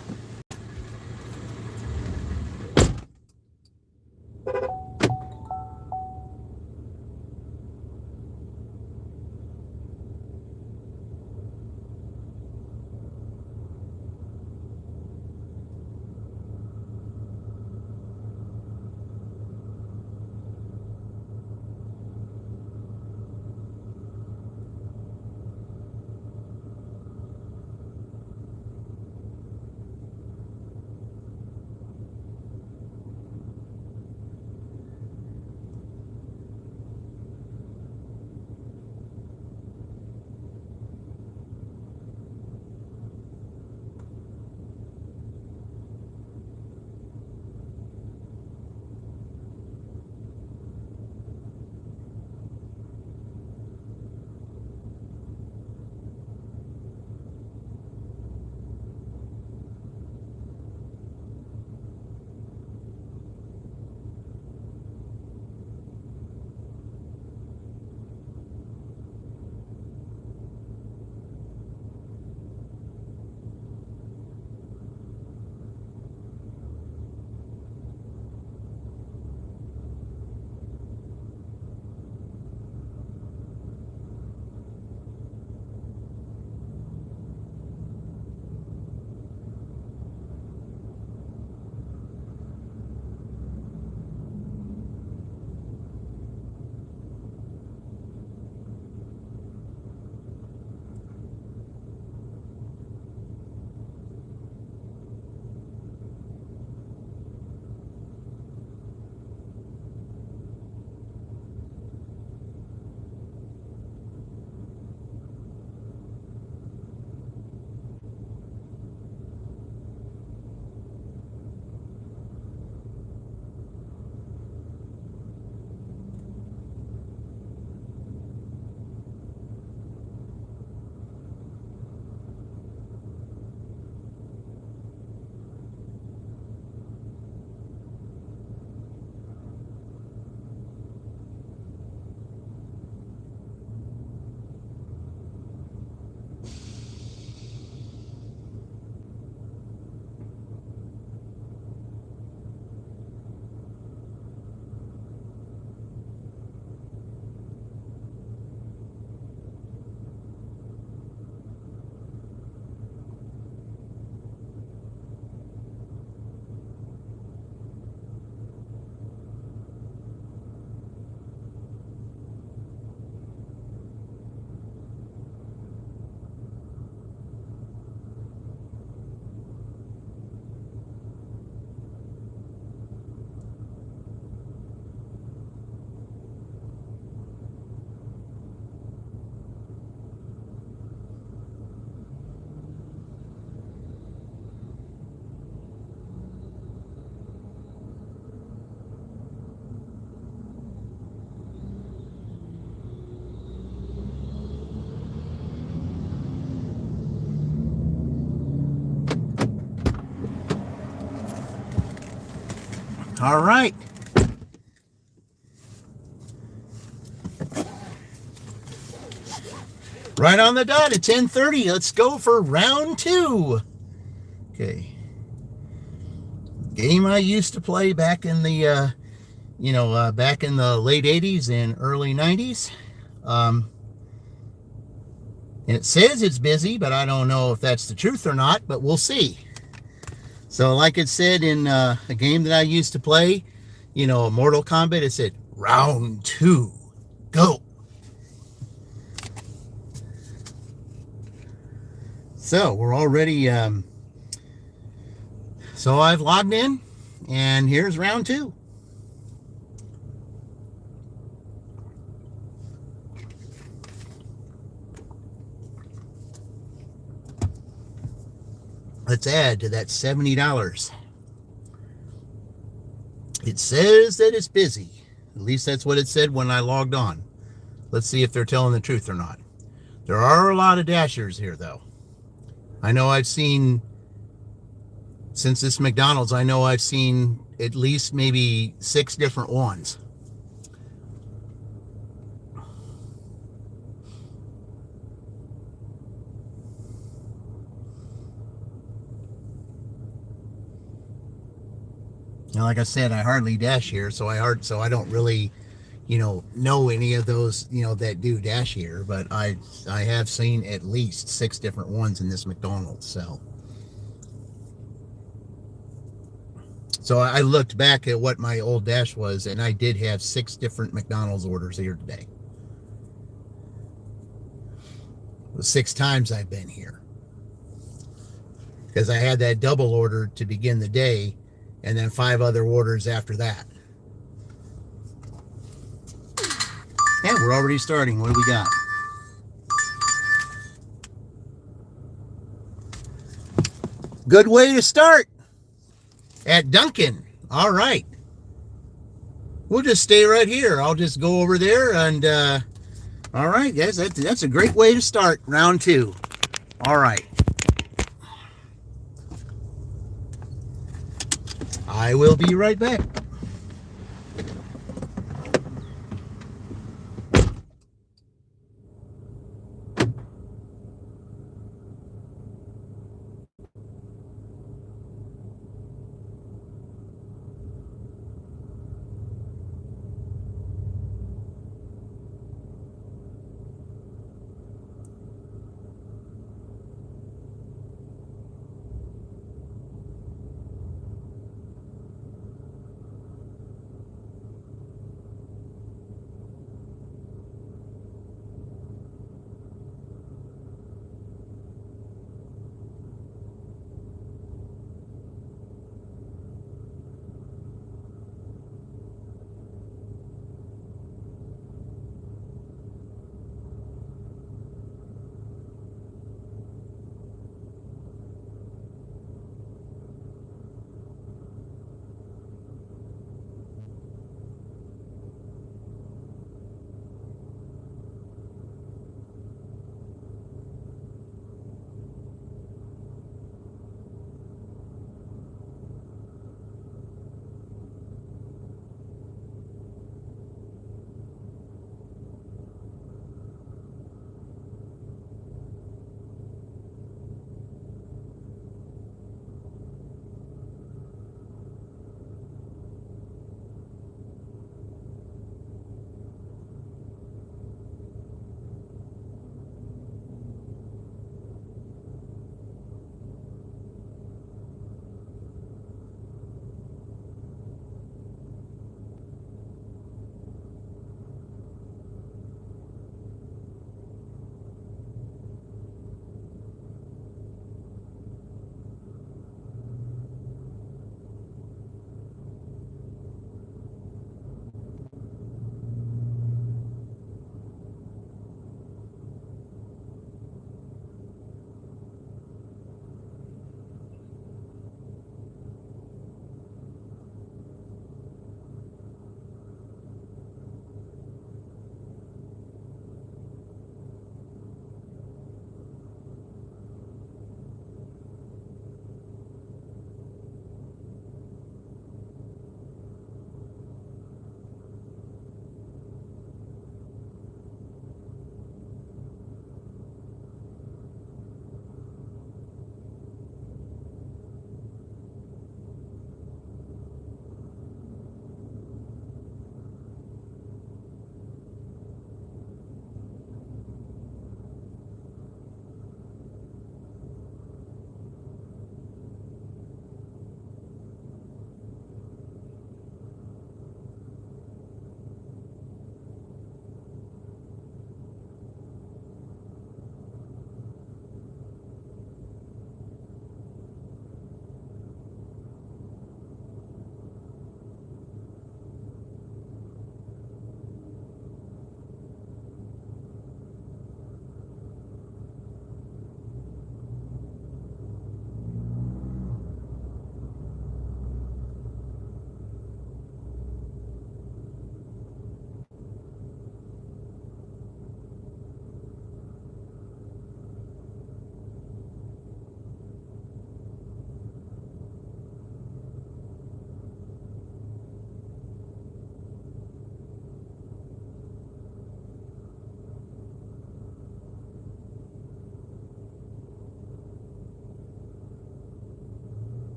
All right. Right on the dot at 10:30. Let's go for round 2. Okay. Game I used to play back in the, back in the late 80s and early 90s. And it says it's busy, but I don't know if that's the truth or not, but we'll see. So like it said in a game that I used to play, Mortal Kombat, it said round 2, go. So we're already, so I've logged in, and here's round 2. Let's add to that $70. It says that it's busy. At least that's what it said when I logged on. Let's see if they're telling the truth or not. There are a lot of dashers here, though. I know I've seen, since this McDonald's, I know I've seen at least maybe 6 different ones. And like I said, I hardly dash here, so I don't really, know any of those, that do dash here. But I have seen at least 6 different ones in this McDonald's. So I looked back at what my old dash was, and I did have 6 different McDonald's orders here today. The 6 times I've been here, because I had that double order to begin the day, and then 5 other orders after that. Yeah, we're already starting. What do we got? Good way to start at Dunkin'. All right. We'll just stay right here. I'll just go over there and, all right, guys, that's a great way to start round 2. All right. I will be right back.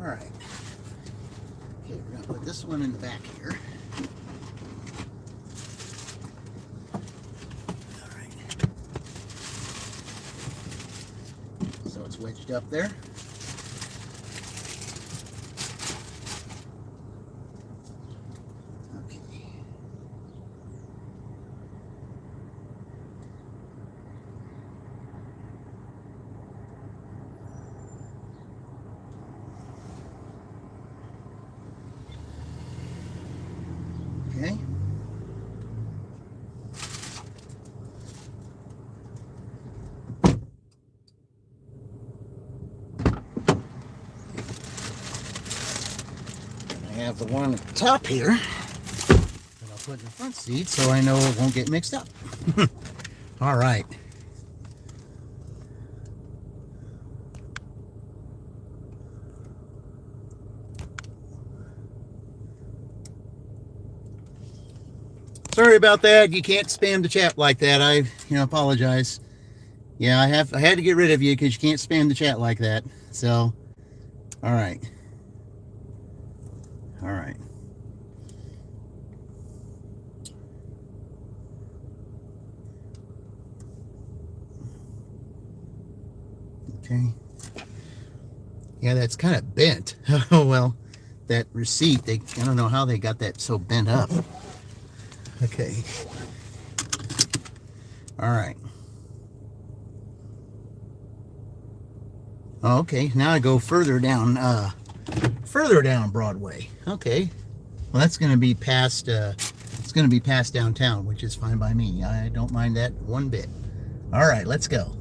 All right. Okay, we're gonna put this one in the back here. All right. So it's wedged up there. Okay. Okay. I have the one at the top here that I'll put in the front seat so I know it won't get mixed up. All right. Sorry about that. You can't spam the chat like that. I apologize. Yeah, I had to get rid of you because you can't spam the chat like that. So, all right. All right. Okay. Yeah, that's kind of bent. Oh, well, that receipt, I don't know how they got that so bent up. Okay. All right. Oh, okay, now I go further down Broadway. Okay. Well, that's going to be past it's going to be past downtown, which is fine by me. I don't mind that one bit. All right, let's go.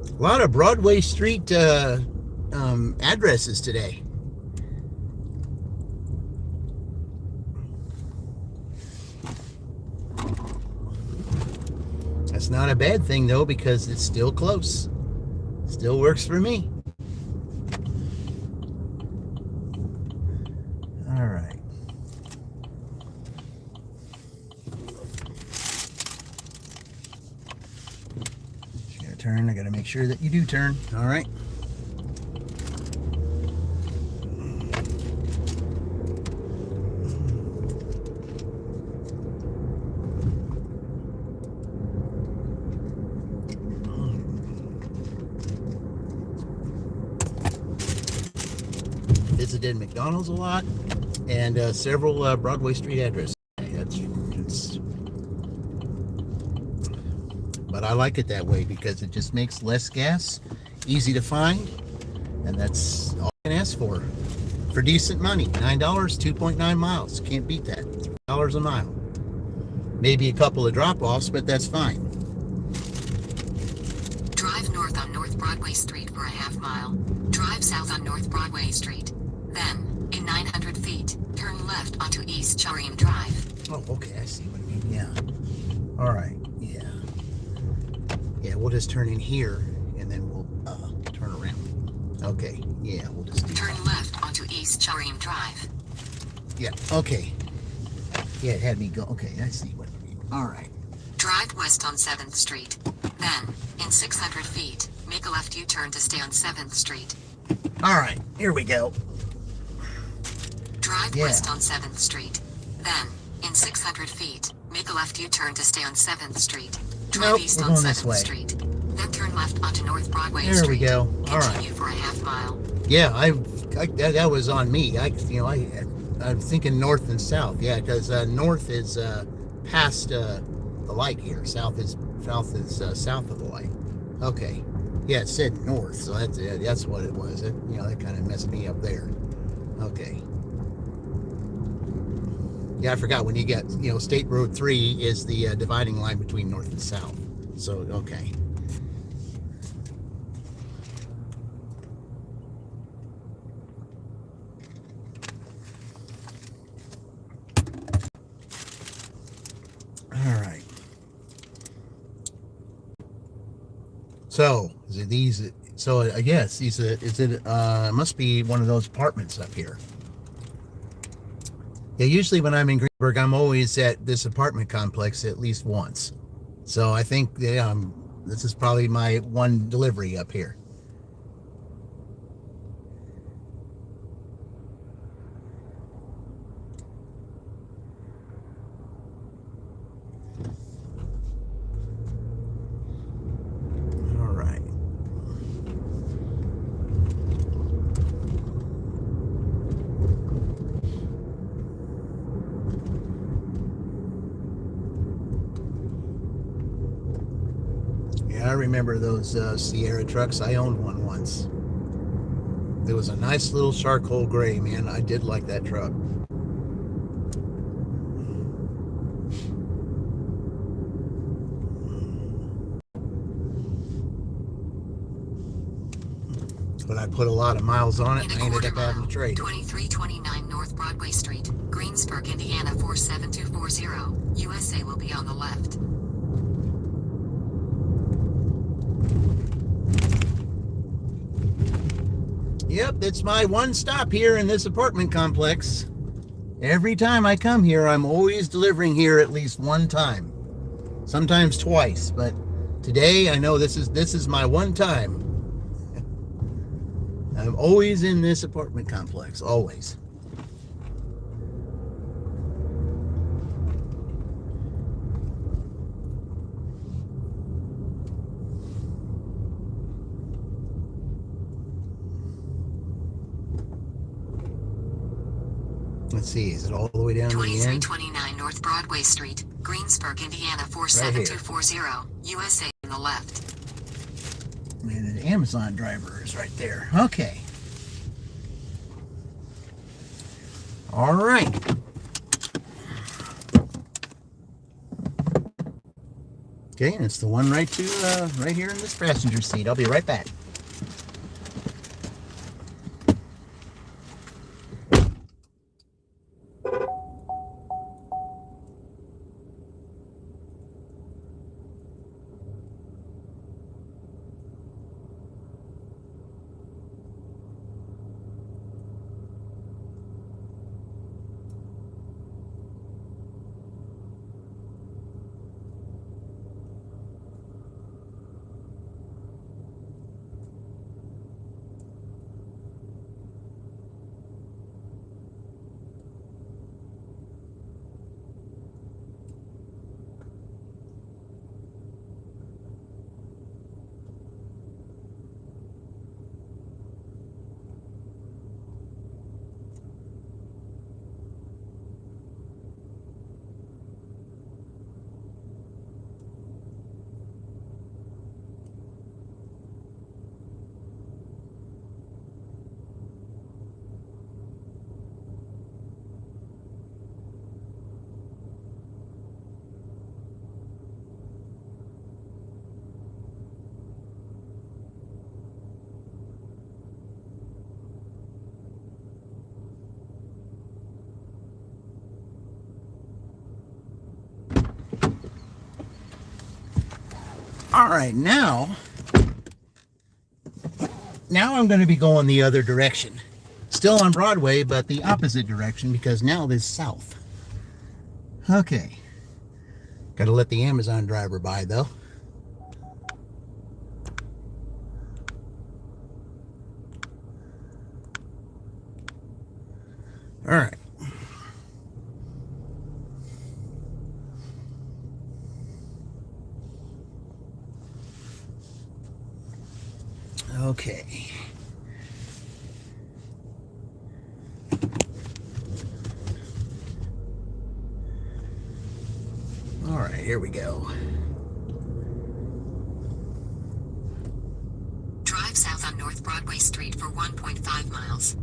A lot of Broadway Street addresses today. That's not a bad thing though, because it's still close. Still works for me. All right. You gotta turn. I gotta make sure that you do turn. All right. Visited McDonald's a lot, and several Broadway Street addresses. But I like it that way because it just makes less gas, easy to find, and that's all I can ask for decent money. $9, 2.9 miles. Can't beat that. $3 a mile. Maybe a couple of drop-offs, but that's fine. Drive north on North Broadway Street for a half mile. Drive south on North Broadway Street. Then, In 900 feet, turn left onto East Charim Drive. Oh, okay, I see what you mean. Yeah. All right. Yeah. Yeah, we'll just turn in here, and then we'll turn around. Okay. Yeah, we'll just do Turn that. left onto East Charim Drive. Yeah. Okay. Yeah, it had me go. Okay, I see what you mean. All right. Drive west on 7th Street. Then, in 600 feet, make a left U-turn to stay on 7th Street. All right. Here we go. Drive Yeah. west on 7th Street. Then, in 600 feet, make a left U-turn to stay on 7th Street. Drive Nope, east we're on going this 7th way. Street. Then turn left onto North Broadway There Street. we go. All right. Continue for a half mile. Yeah, that was on me. I'm thinking north and south. Yeah, because north is past the light here. South is south of the light. Okay. Yeah, it said north, so that's what it was. That kind of messed me up there. Okay. Yeah, I forgot when you get State Road 3 is the dividing line between north and south. So okay. All right. So is it these? So I guess these. Is it? Must be one of those apartments up here. Yeah. Usually when I'm in Greensburg, I'm always at this apartment complex at least once. So I think this is probably my one delivery up here. All right. Yeah, I remember those Sierra trucks. I owned one once. It was a nice little charcoal gray, man. I did like that truck. But I put a lot of miles on it, In and a I ended quarter up having mile, to trade it. 2329 North Broadway Street, Greensburg, Indiana 47240. USA will be on the left. Yep, it's my one stop here in this apartment complex. Every time I come here, I'm always delivering here at least one time. Sometimes twice, but today I know this is my one time. I'm always in this apartment complex, always. Let's see, is it all the way down to the end? 2329 North Broadway Street, Greensburg, Indiana 47240. USA on the left. Man, the Amazon driver is right there. Okay. All right. Okay, and it's the one right here in this passenger seat. I'll be right back. All right, now I'm going to be going the other direction. Still on Broadway, but the opposite direction because now this is south. Okay. Got to let the Amazon driver by though. All right. Okay. All right, here we go. Drive south on North Broadway Street for 1.5 miles.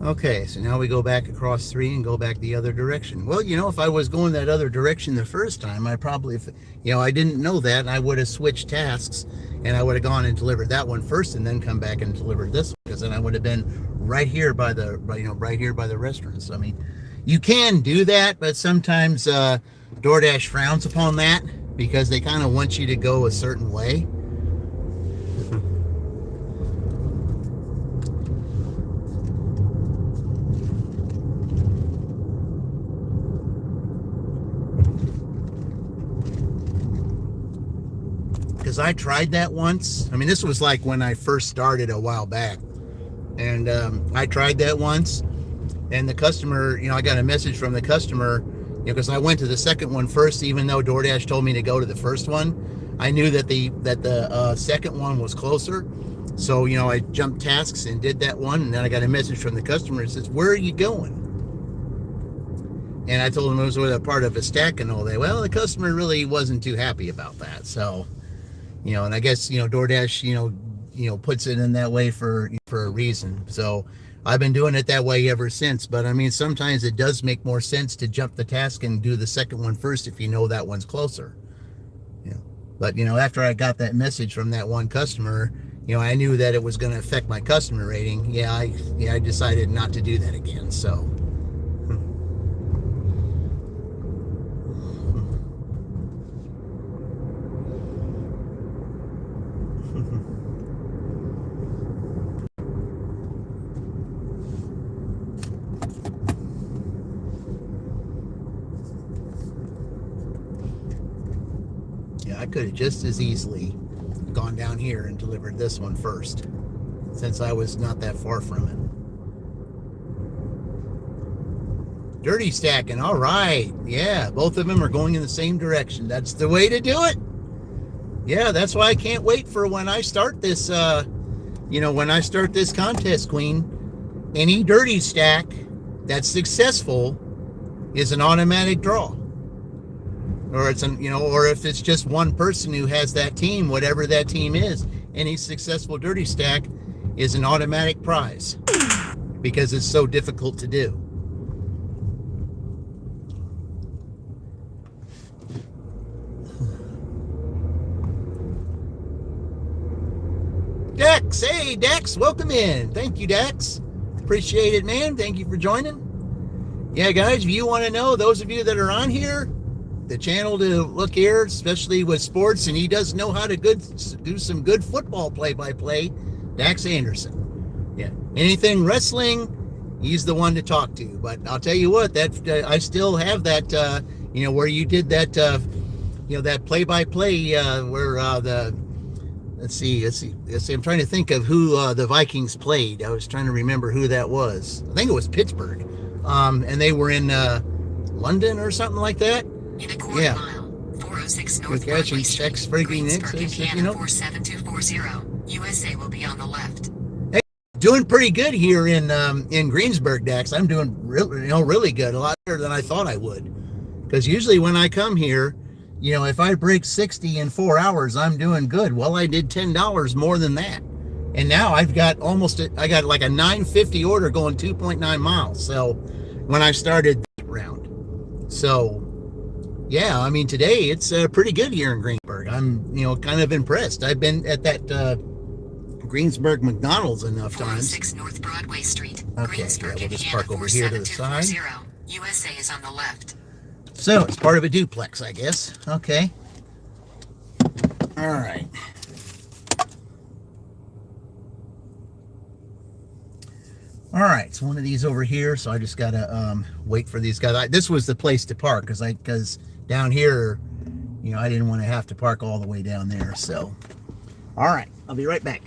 Okay, so now we go back across 3 and go back the other direction. Well, you know, if I was going that other direction the first time, I probably, you know, I didn't know that, and I would have switched tasks, and I would have gone and delivered that one first, and then come back and delivered this one, because then I would have been right here by the, right here by the restaurant. So I mean, you can do that, but sometimes DoorDash frowns upon that because they kind of want you to go a certain way. Because I tried that once. I mean, this was like when I first started a while back. And I tried that once. And the customer, you know, I got a message from the customer, you know, because I went to the second one first, even though DoorDash told me to go to the first one. I knew that the second one was closer. So, you know, I jumped tasks and did that one. And then I got a message from the customer that says, "Where are you going?" And I told him it was with a part of a stack and all that. Well, the customer really wasn't too happy about that. So, you know, and I guess, you know, DoorDash, you know, puts it in that way for a reason. So I've been doing it that way ever since. But I mean, sometimes it does make more sense to jump the task and do the second one first if you know that one's closer. Yeah. But, you know, after I got that message from that one customer, you know, I knew that it was going to affect my customer rating. Yeah, I decided not to do that again. So. I could have just as easily gone down here and delivered this one first, since I was not that far from it. Dirty stacking, all right. Yeah, both of them are going in the same direction. That's the way to do it. Yeah, that's why I can't wait for when I start this, you know, when I start this contest, Queen. Any dirty stack that's successful is an automatic draw. Or it's an, you know, or if it's just one person who has that team, whatever that team is, any successful dirty stack is an automatic prize because it's so difficult to do. Dex, hey Dex, welcome in. Thank you, Dex. Appreciate it, man. Thank you for joining. Yeah, guys, if you want to know, those of you that are on here, the channel to look here, especially with sports, and he does know how to do some good football play-by-play, Dax Anderson. Yeah, anything wrestling, he's the one to talk to. But I'll tell you what, that I still have that, you know, where you did that, you know, that play-by-play where the let's see. I'm trying to think of who the Vikings played. I was trying to remember who that was. I think it was Pittsburgh, and they were in London or something like that. In a quarter mile, 406 North Broadway Street, Greensburg, Indiana 47240. USA will be on the left. Hey, doing pretty good here in Greensburg, Dax. I'm doing really good, a lot better than I thought I would. Because usually when I come here, you know, if I break 60 in 4 hours, I'm doing good. Well, I did $10 more than that, and now I got like a 950 order going 2.9 miles. So when I started that round, so. Yeah, I mean, today it's pretty good here in Greensburg. I'm, you know, kind of impressed. I've been at that Greensburg McDonald's enough times. 406 North Broadway Street. Okay, Greensburg, yeah, we'll just Indiana park over here to the side. 47240. USA is on the left. So it's part of a duplex, I guess. Okay. All right. All right, so one of these over here, so I just gotta wait for these guys. This was the place to park because down here, you know, I didn't want to have to park all the way down there. So, all right, I'll be right back.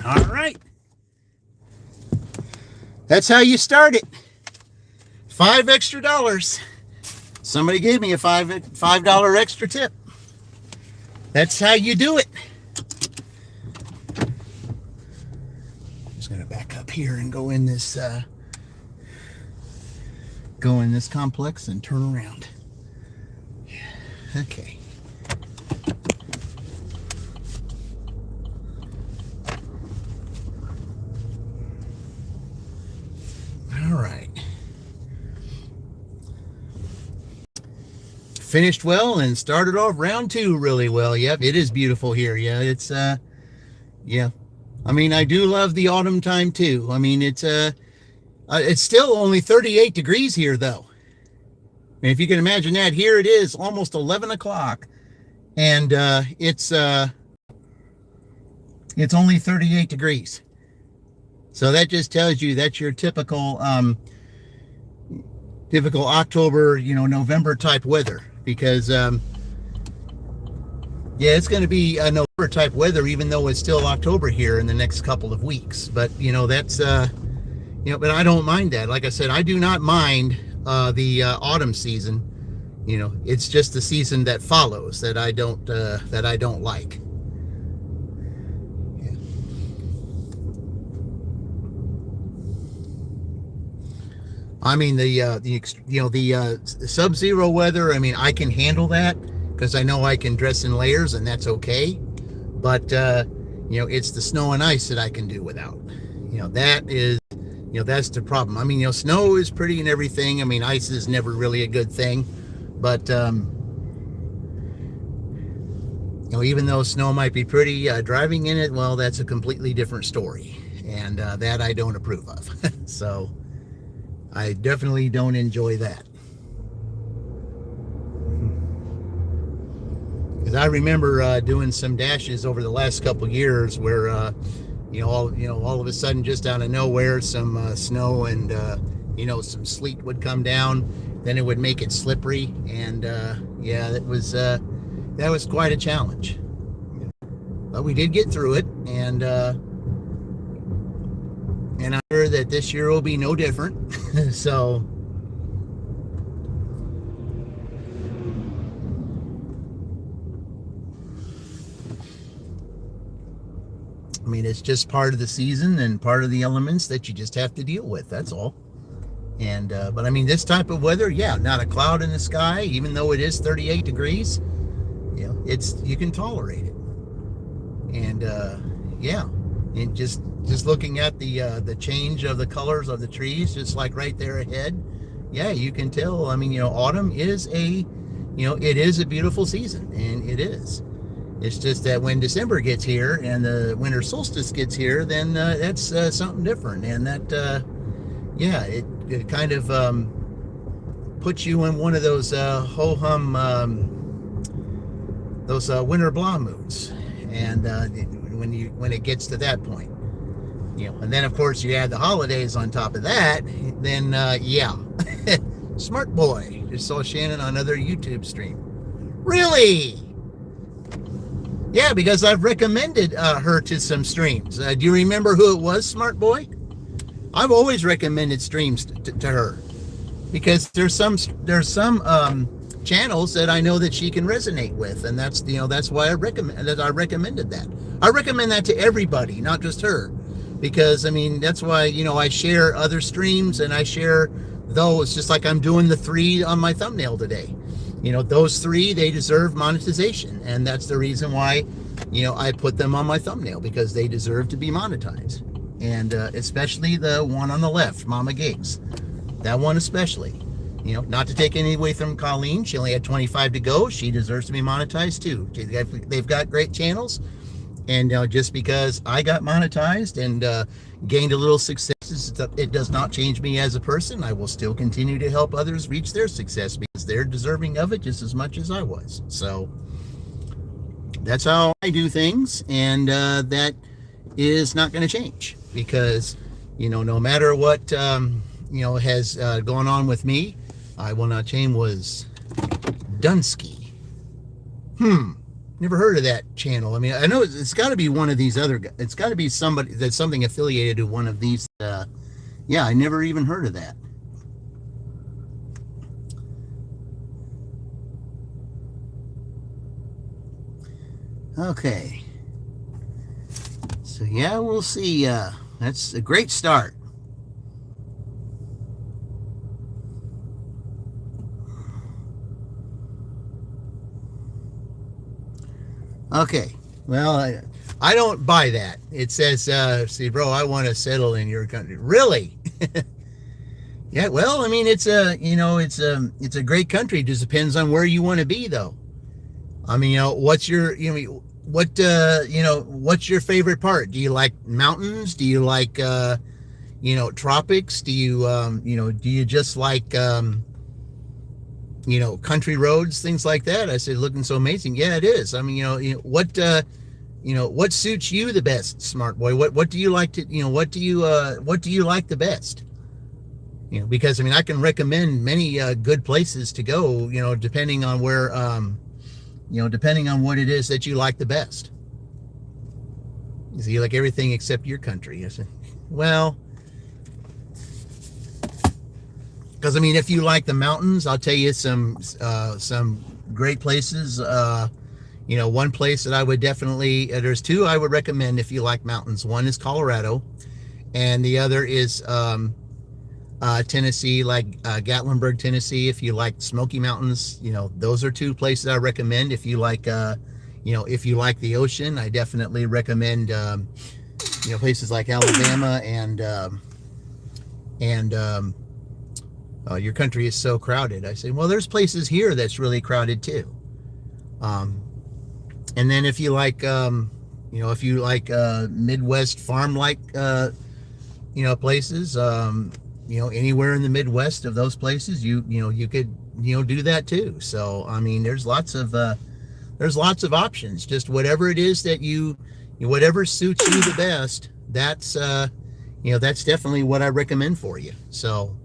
All right. That's how you start it. $5 extra. Somebody gave me a $5 extra tip. That's how you do it. Just gonna back up here and go in this complex and turn around. Okay. All right. Finished well and started off round 2 really well. Yep, it is beautiful here. Yeah, it's yeah. I mean, I do love the autumn time too. I mean, it's still only 38 degrees here though. And if you can imagine that, here it is almost 11 o'clock and it's only 38 degrees. So that just tells you that's your typical October, November type weather, because yeah, it's going to be a November type weather, even though it's still October here in the next couple of weeks. But that's but I don't mind that. Like I said, I do not mind the autumn season. It's just the season that follows that I don't like. I mean, the sub-zero weather, I mean, I can handle that because I know I can dress in layers and that's okay. But, it's the snow and ice that I can do without. That is, that's the problem. I mean, snow is pretty and everything. I mean, ice is never really a good thing. But, even though snow might be pretty, driving in it, well, that's a completely different story. And that I don't approve of. So I definitely don't enjoy that. Because I remember doing some dashes over the last couple years where, all of a sudden, just out of nowhere, some snow and some sleet would come down. Then it would make it slippery, and that was quite a challenge. But we did get through it, and I'm sure that this year will be no different. So, I mean, it's just part of the season and part of the elements that you just have to deal with. That's all. And, but I mean, this type of weather, not a cloud in the sky, even though it is 38 degrees, you can tolerate it. And, and just looking at the change of the colors of the trees, just like right there ahead, you can tell. I mean, autumn is it is a beautiful season, and it is. It's just that when December gets here and the winter solstice gets here, then that's something different, and that it kind of puts you in one of those ho-hum, those winter blah moods, and when it gets to that point. And then of course you add the holidays on top of that, then smart boy. Just saw Shannon on another YouTube stream. Really? Yeah, because I've recommended her to some streams. Do you remember who it was, smart boy? I've always recommended streams to her because there's some channels that I know that she can resonate with, and that's why I recommended that. I recommend that to everybody, not just her. Because, I mean, that's why, I share other streams and I share those, just like I'm doing the 3 on my thumbnail today. Those 3, they deserve monetization. And that's the reason why, I put them on my thumbnail, because they deserve to be monetized. And especially the one on the left, Mama Gigs. That one especially. Not to take any away from Colleen. She only had 25 to go. She deserves to be monetized too. They've got great channels. And just because I got monetized and gained a little success, it does not change me as a person. I will still continue to help others reach their success because they're deserving of it just as much as I was. So that's how I do things, and that is not going to change because, no matter what, has gone on with me, I will not change. Was Dunsky. Never heard of that channel. I mean, I know it's got to be one of these other guys. It's got to be somebody that's something affiliated to one of these. I never even heard of that. Okay. So, we'll see. That's a great start. Okay, well, I don't buy that. It says, see, bro, I want to settle in your country. Really? Yeah, well, I mean, it's a great country. It just depends on where you want to be, though. I mean, what's your favorite part? Do you like mountains? Do you like, tropics? Do you just like, country roads, things like that? I said, looking so amazing. Yeah, it is. I mean, what suits you the best, smart boy? What do you like to, what do you like the best? Because I mean, I can recommend many good places to go, depending on where, depending on what it is that you like the best. So you like everything except your country. I said, well, because I mean, if you like the mountains, I'll tell you some great places. One place that I would definitely, there's 2 I would recommend if you like mountains. One is Colorado, and the other is Tennessee, like Gatlinburg, Tennessee. If you like Smoky Mountains, those are two places I recommend. If you like, if you like the ocean, I definitely recommend, places like Alabama and your country is so crowded. I say, well, there's places here that's really crowded too. And then if you like, Midwest farm-like, places, anywhere in the Midwest of those places, you could, do that too. So, I mean, there's lots of options. Just whatever it is that whatever suits you the best, that's definitely what I recommend for you. So,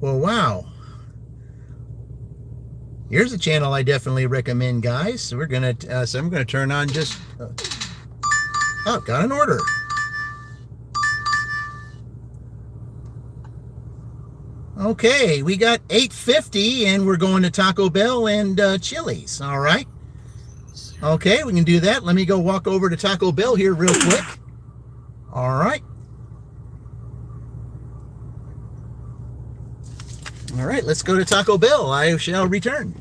well, wow. Here's a channel I definitely recommend, guys. So I'm gonna turn on just. Oh, got an order. Okay, we got $8.50, and we're going to Taco Bell and Chili's. All right. Okay, we can do that. Let me go walk over to Taco Bell here real quick. All right. All right, let's go to Taco Bell. I shall return.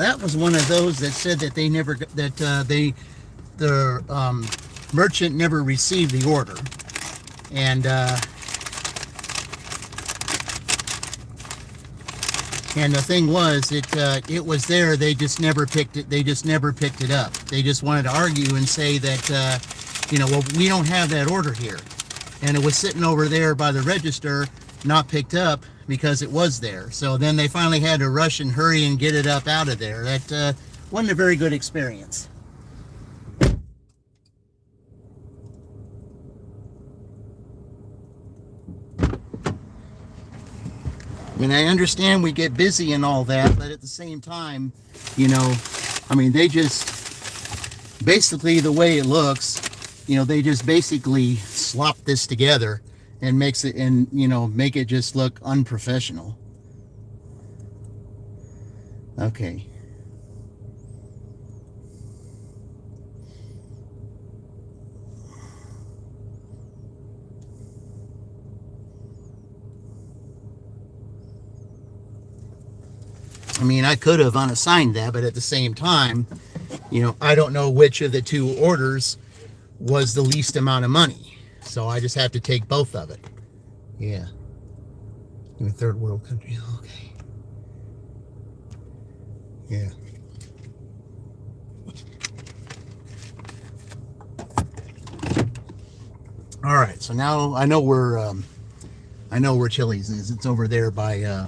that was one of those that said that they never, that the merchant never received the order. And the thing was, it was there. They just never picked it. They just never picked it up. They just wanted to argue and say that, well, we don't have that order here, and it was sitting over there by the register, not picked up because it was there. So then they finally had to rush and hurry and get it up out of there. That wasn't a very good experience. I mean, I understand we get busy and all that, but at the same time, they just, basically the way it looks, they just basically slop this together and make it just look unprofessional. Okay. I mean, I could have unassigned that, but at the same time, I don't know which of the two orders was the least amount of money. So I just have to take both of it. Yeah. In a third world country. Okay. Yeah. All right. So now I know where Chili's is. It's over there by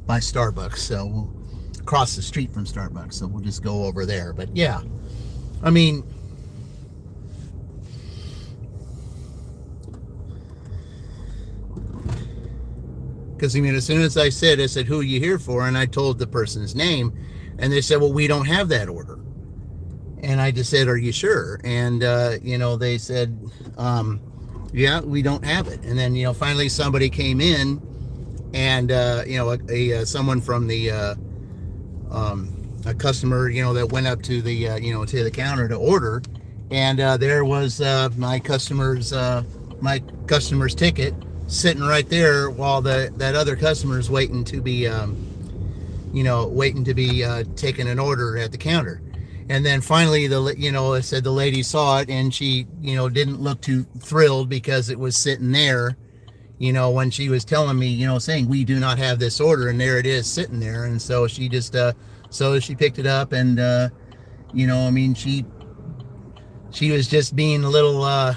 Starbucks. So we'll across the street from Starbucks, so we'll just go over there. But yeah, I mean, because as soon as I said, who are you here for? And I told the person's name, and they said, well, we don't have that order. And I just said, are you sure? And they said, yeah, we don't have it. And then finally somebody came in, and someone from the a customer, that went up to the, to the counter to order, and there was my customer's ticket sitting right there while that other customer's waiting to be, taking an order at the counter. And then finally, it said the lady saw it, and she, didn't look too thrilled because it was sitting there, when she was telling me, saying we do not have this order, and there it is sitting there. And so she just, so she picked it up, and, she was just being a little,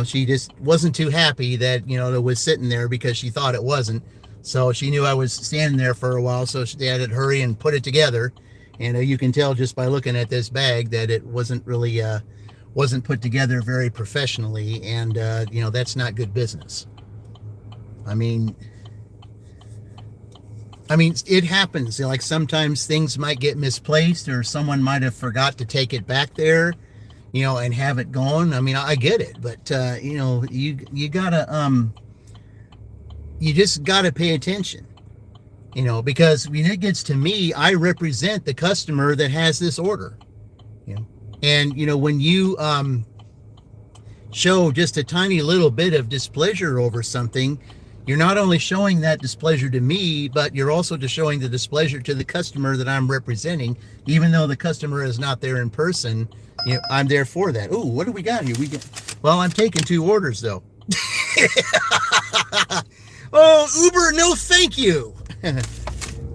she just wasn't too happy that, it was sitting there because she thought it wasn't. So she knew I was standing there for a while, so they had to hurry and put it together. And you can tell just by looking at this bag that it wasn't really, wasn't put together very professionally, and that's not good business. I mean it happens. Like sometimes things might get misplaced, or someone might have forgot to take it back there, and have it gone. I mean, I get it, but you gotta you just gotta pay attention, because when it gets to me, I represent the customer that has this order. And when you show just a tiny little bit of displeasure over something, you're not only showing that displeasure to me, but you're also just showing the displeasure to the customer that I'm representing. Even though the customer is not there in person, I'm there for that. Ooh, what do we got here? Well, I'm taking 2 orders though. Oh, Uber, no thank you.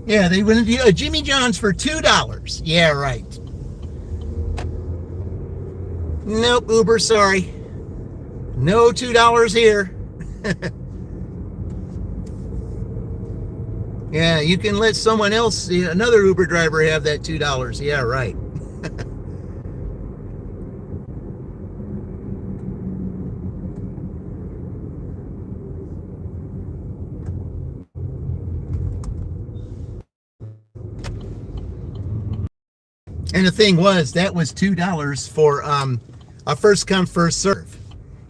Yeah, they went to Jimmy John's for $2. Yeah, right. Nope, Uber, sorry. No $2 here. Yeah, you can let someone else, another Uber driver, have that $2. Yeah, right. And the thing was, that was $2 for a first come, first serve.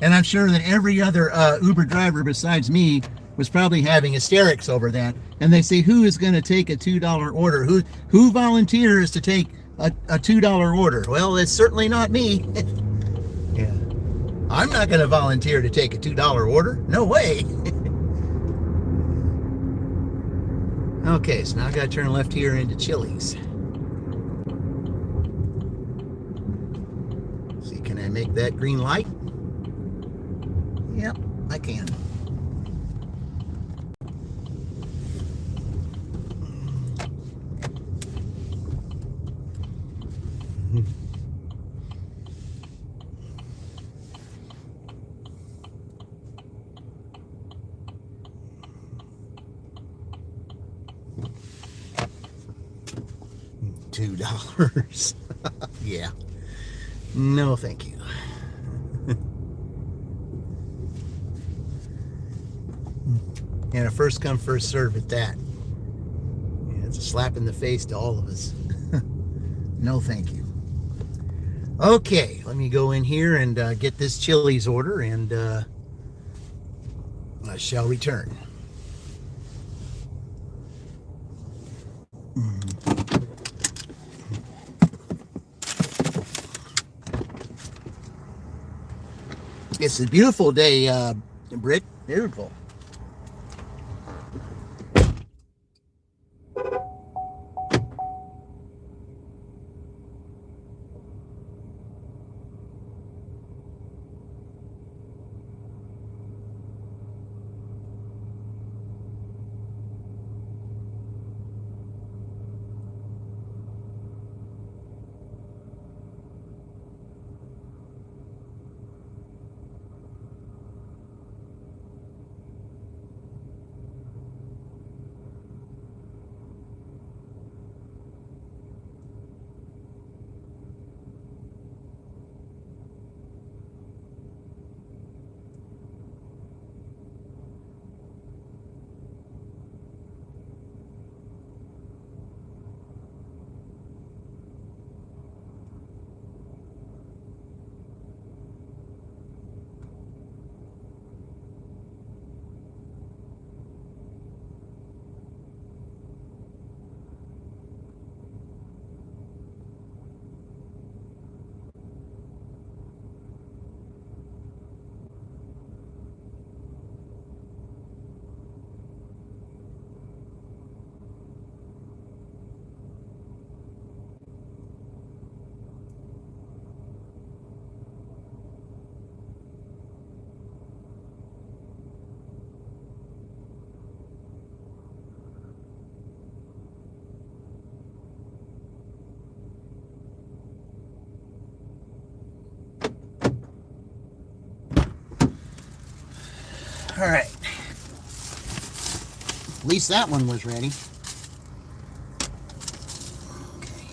And I'm sure that every other Uber driver besides me was probably having hysterics over that. And they say, who is going to take a $2 order? Who volunteers to take a $2 order? Well, it's certainly not me. Yeah, I'm not going to volunteer to take a $2 order. No way. Okay, so now I got to turn left here into Chili's. make that green light? Yep, I can. $2. Yeah. No, thank you. And a first come, first serve at that. Yeah, it's a slap in the face to all of us. No, thank you. Okay, let me go in here and get this Chili's order, and I shall return. It's a beautiful day, Britt. Beautiful. All right. At least that one was ready. Okay.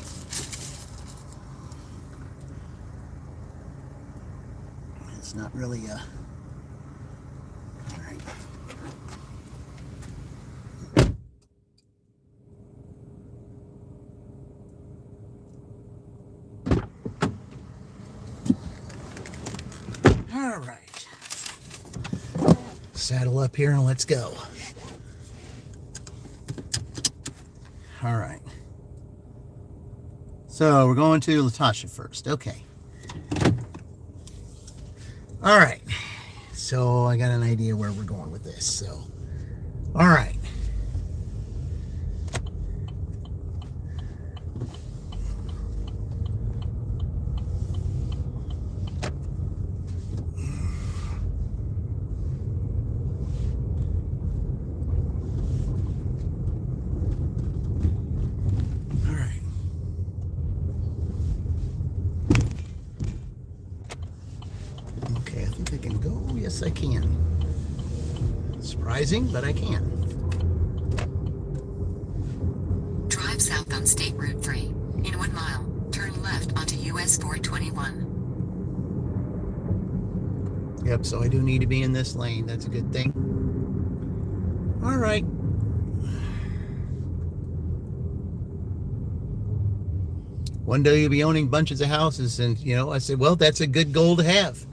It's not really a... All right. All right. Saddle up here and let's go. All right. So we're going to Latasha first. Okay. All right. So I got an idea where we're going with this. So, all right. I can. Surprising, but I can. Drive south on State Route 3. In 1 mile, turn left onto US 421. Yep, so I do need to be in this lane. That's a good thing. All right. One day you'll be owning bunches of houses, and, I said, well, that's a good goal to have.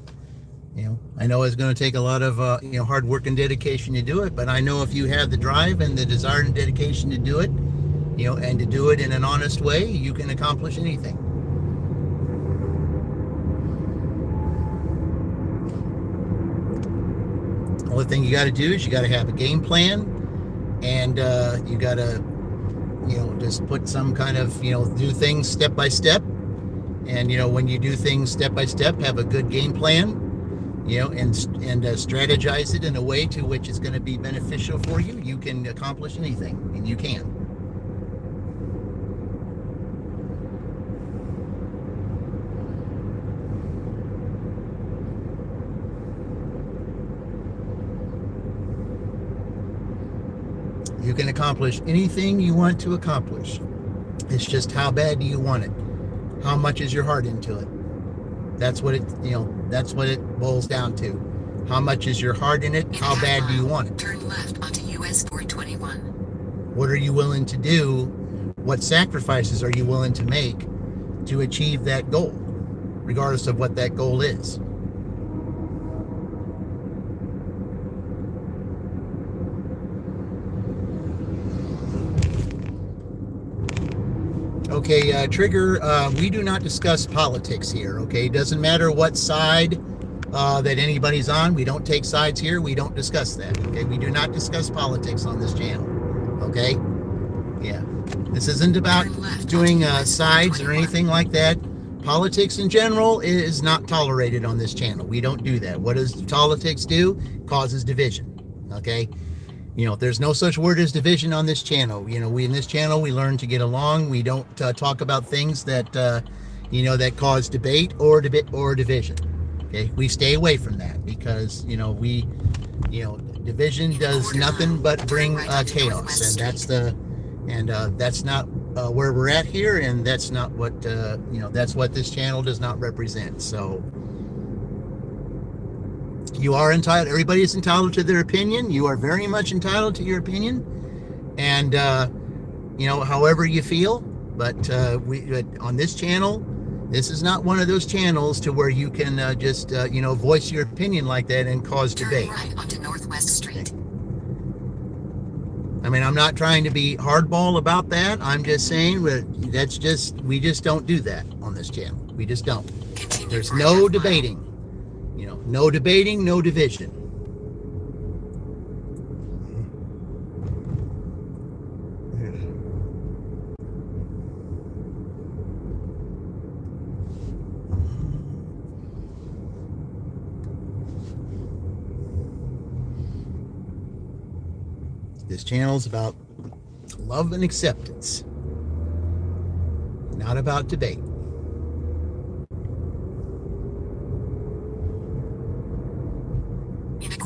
I know it's going to take a lot of, hard work and dedication to do it, but I know if you have the drive and the desire and dedication to do it, and to do it in an honest way, you can accomplish anything. The only thing you got to do is you got to have a game plan, and you got to, just put some kind of, do things step by step, And when you do things step by step, have a good game plan, and strategize it in a way to which is going to be beneficial for you, you can accomplish anything, and you can. You can accomplish anything you want to accomplish. It's just how bad do you want it? How much is your heart into it? That's what it boils down to. How much is your heart in it? How bad do you want it? Turn left onto US 421. What are you willing to do? What sacrifices are you willing to make to achieve that goal, regardless of what that goal is? Okay, Trigger, we do not discuss politics here, okay? It doesn't matter what side that anybody's on. We don't take sides here. We don't discuss that, okay? We do not discuss politics on this channel, okay? Yeah. This isn't about doing sides or anything like that. Politics in general is not tolerated on this channel. We don't do that. What does politics do? Causes division, okay? There's no such word as division on this channel. We in this channel, we learn to get along. We don't talk about things that, that cause debate or division. Okay, we stay away from that because, division does nothing but bring chaos, and that's not where we're at here, and that's not what, that's what this channel does not represent. So, you are entitled. Everybody is entitled to their opinion. You are very much entitled to your opinion, and however you feel. But on this channel, this is not one of those channels to where you can just voice your opinion like that and cause debate. Turn right onto Northwest Street. I mean, I'm not trying to be hardball about that. I'm just saying that we just don't do that on this channel. We just don't. Continue There's for a no half mile. debating. No debating, no division. This channel is about love and acceptance, not about debate.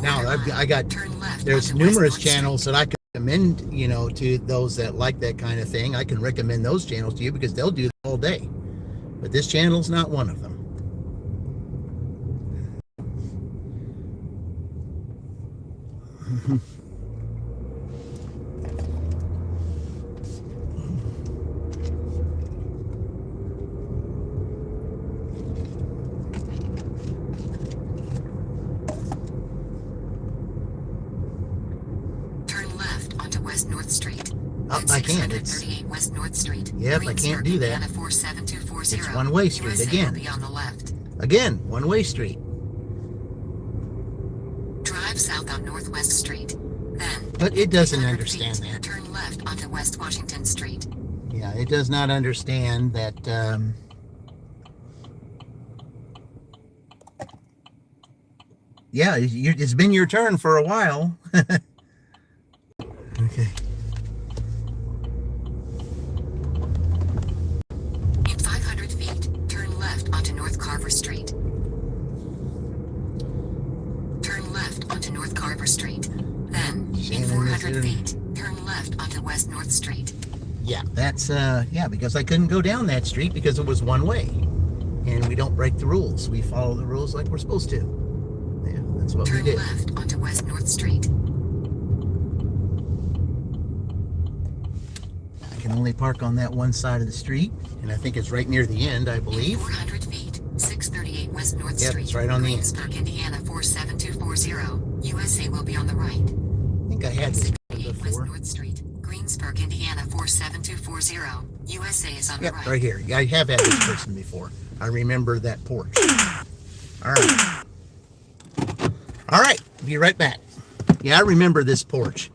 Now I got there's numerous channels that I can recommend, to those that like that kind of thing. I can recommend those channels to you because they'll do it all day. But this channel's not one of them. West North Street. Oh, I can't. It's 638 West North Street. Yep, I can't do that. 47240. It's one-way street USA again. will be on the left. Again, one-way street. Drive south on Northwest Street. Then, But it doesn't 800 understand feet, that. turn left onto West Washington Street. Yeah, it does not understand that. Yeah, it's been your turn for a while. Okay. In 500 feet, turn left onto North Carver Street. Turn left onto North Carver Street. Then, in 400 feet, turn left onto West North Street. Yeah, that's yeah, because I couldn't go down that street because it was one way, and we don't break the rules. We follow the rules like we're supposed to. Yeah, that's what we Turn did. left onto West North Street. I can only park on that one side of the street, and I think it's right near the end, I In believe. 400 feet, 638 West North Yep, Street. it's right on the end. Greensburg, Indiana 47240. USA will be on the right. I think I had this 638 West before. North Street. Greensburg, Indiana 47240. USA is on the Yep, right. right here. I have had this person before. I remember that porch. All right. All right, be right back. Yeah, I remember this porch.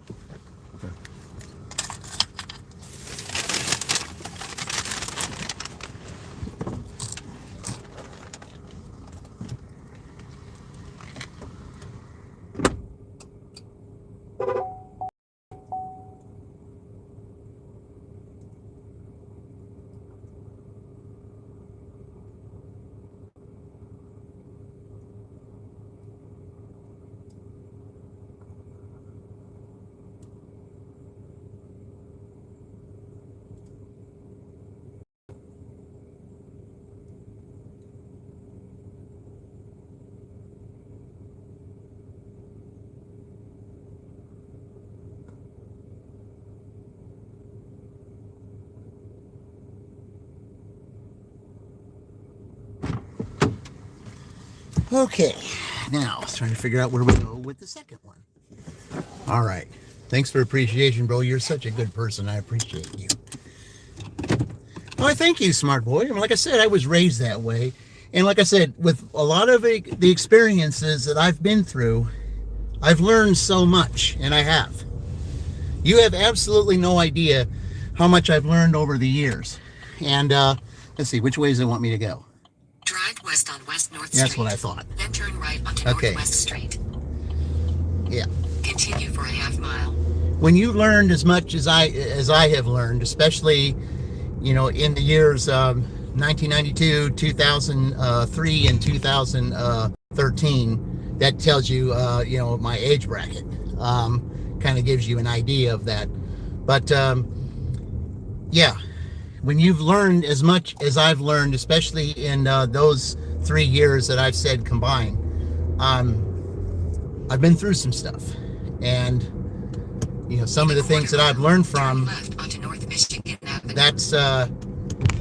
Okay, now I was trying to figure out where we go with the second one. All right. Thanks for appreciation, bro. You're such a good person. I appreciate you. Oh, thank you, smart boy. I mean, like I said, I was raised that way. And like I said, with a lot of the experiences that I've been through, I've learned so much, and I have. You have absolutely no idea how much I've learned over the years. And let's see, which way does it want me to go? Drive west on West North Street. That's what I thought. Then turn right onto Okay. Northwest Street. Yeah. Continue for a half mile. When you learned as much as I have learned, especially, you know, in the years 1992, 2003, and 2013, that tells you, you know, my age bracket. Kind of gives you an idea of that. But yeah, when you've learned as much as I've learned, especially in those 3 years that I've said combined, I've been through some stuff, and you know, some of the things that I've learned from, Left onto North Michigan Avenue. that's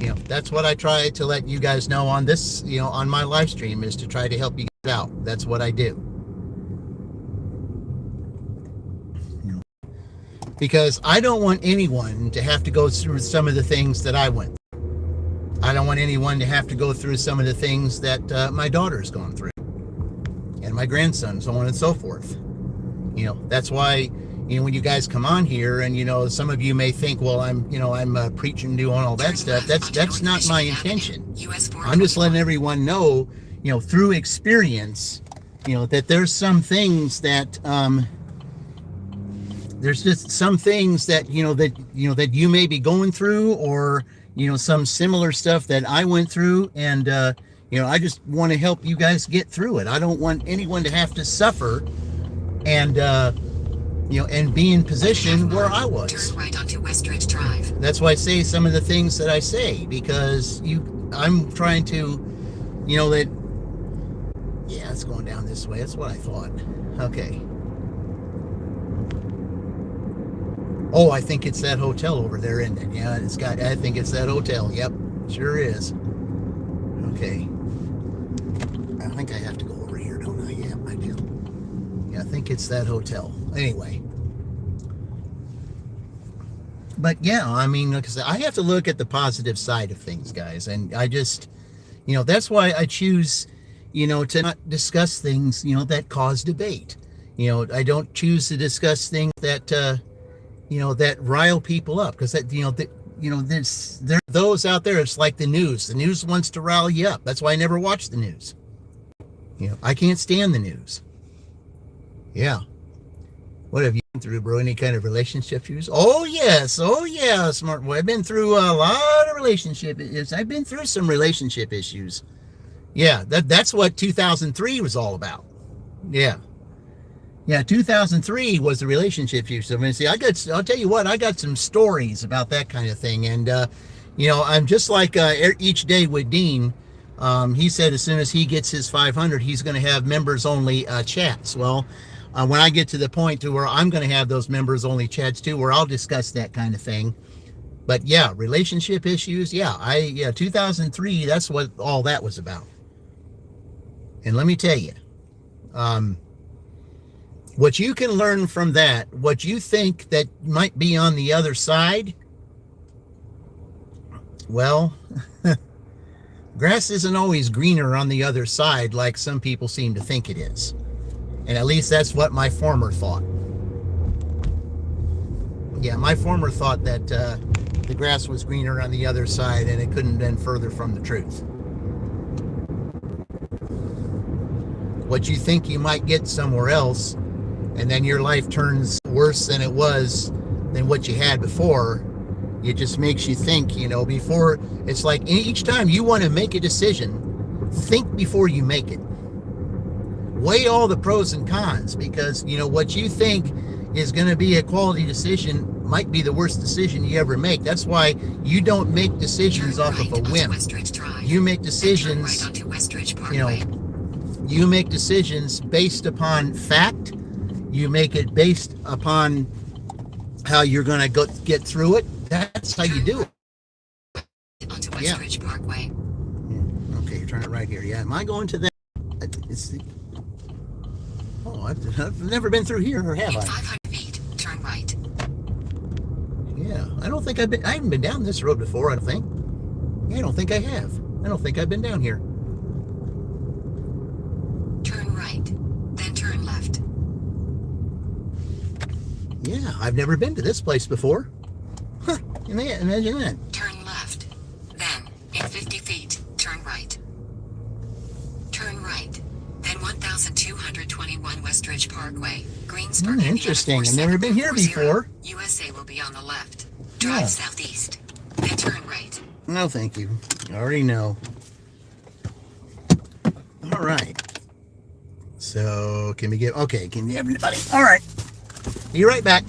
you know, that's what I try to let you guys know on this, you know, on my live stream, is to try to help you guys out. That's what I do. You know, because I don't want anyone to have to go through some of the things that I went through. I don't want anyone to have to go through some of the things that my daughter's gone through, and my grandson, so on and so forth. You know, that's why, you know, when you guys come on here, and you know, some of you may think, well, I'm preaching, doing all that stuff. That's not my intention. I'm just letting everyone know, you know, through experience, you know, that there's some things that there's just some things that that you may be going through, or you know, some similar stuff that I went through, and you know, I just want to help you guys get through it. I don't want anyone to have to suffer and you know, and be in position where I was. Turn right onto Westridge Drive. That's why I say some of the things that I say, because I'm trying to, you know, that, yeah, it's going down this way. That's what I thought. Okay. Oh, I think it's that hotel over there, isn't it? Yeah, I think it's that hotel. Yep, sure is. Okay. I think I have to go over here, don't I? Yeah, I do. Yeah, I think it's that hotel. Anyway. But yeah, I mean, like I said, I have to look at the positive side of things, guys. And I just, you know, that's why I choose, you know, to not discuss things, you know, that cause debate. You know, I don't choose to discuss things that, you know, that rile people up, because that, there are those out there. It's like the news. The news wants to rile you up. That's why I never watch the news. You know, I can't stand the news. Yeah. What have you been through, bro? Any kind of relationship issues? Oh, yes. Oh, yeah, smart boy. I've been through a lot of relationship issues. I've been through some relationship issues. Yeah, that's what 2003 was all about. Yeah. Yeah, 2003 was the relationship issue. I mean, see, I'll tell you what, I got some stories about that kind of thing. And, you know, I'm just like each day with Dean. He said as soon as he gets his 500, he's going to have members-only chats. Well, when I get to the point to where I'm going to have those members-only chats too, where I'll discuss that kind of thing. But yeah, relationship issues. Yeah, 2003. That's what all that was about. And let me tell you, what you can learn from that, what you think that might be on the other side, well, grass isn't always greener on the other side like some people seem to think it is. And at least that's what my former thought. Yeah, my former thought that the grass was greener on the other side, and it couldn't have been further from the truth. What you think you might get somewhere else, and then your life turns worse than it was than what you had before, it just makes you think, you know, before, it's like each time you want to make a decision, think before you make it. Weigh all the pros and cons, because, you know, what you think is going to be a quality decision might be the worst decision you ever make. That's why you don't make decisions off of a whim. You make decisions, you know, you make decisions based upon fact. You make it based upon how you're going to get through it. That's how you do it. Onto Westridge Parkway. Okay, you're turning right here. Yeah, am I going to that? It's the, oh, I've never been through here, or have In I? 500 feet, turn right. Yeah, I don't think I haven't been down this road before, I don't think. Yeah, I don't think I have. I don't think I've been down here. Turn right. Then turn left. Yeah, I've never been to this place before. Huh, imagine that. Turn left. Then, in 50 feet, turn right. Turn right. Then 1221 Westridge Parkway, Greensburg, Indiana, Interesting. I've never been here 47440. before. USA will be on the left. Drive Yeah. southeast. Then turn right. No, thank you. I already know. All right. So, can we get... Okay, can we have everybody? All right. Be right back.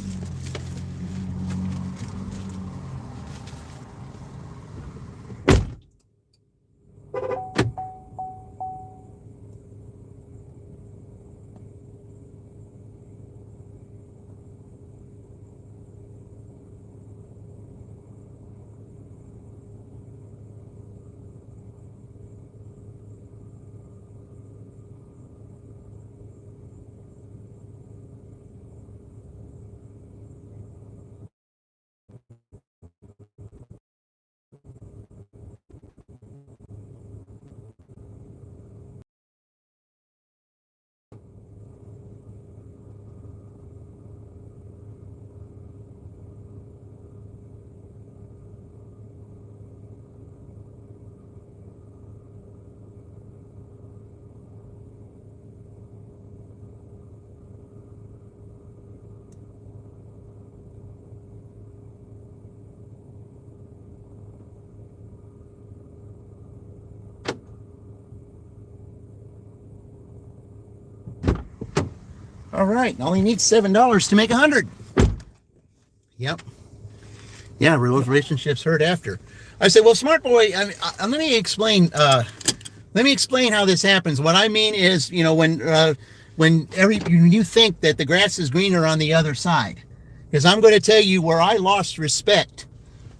All right. Only needs $7 to make 100. Yep. Yeah, relationships hurt after. I said, well, smart boy, let me explain. Let me explain how this happens. What I mean is, you know, when you think that the grass is greener on the other side, because I'm going to tell you where I lost respect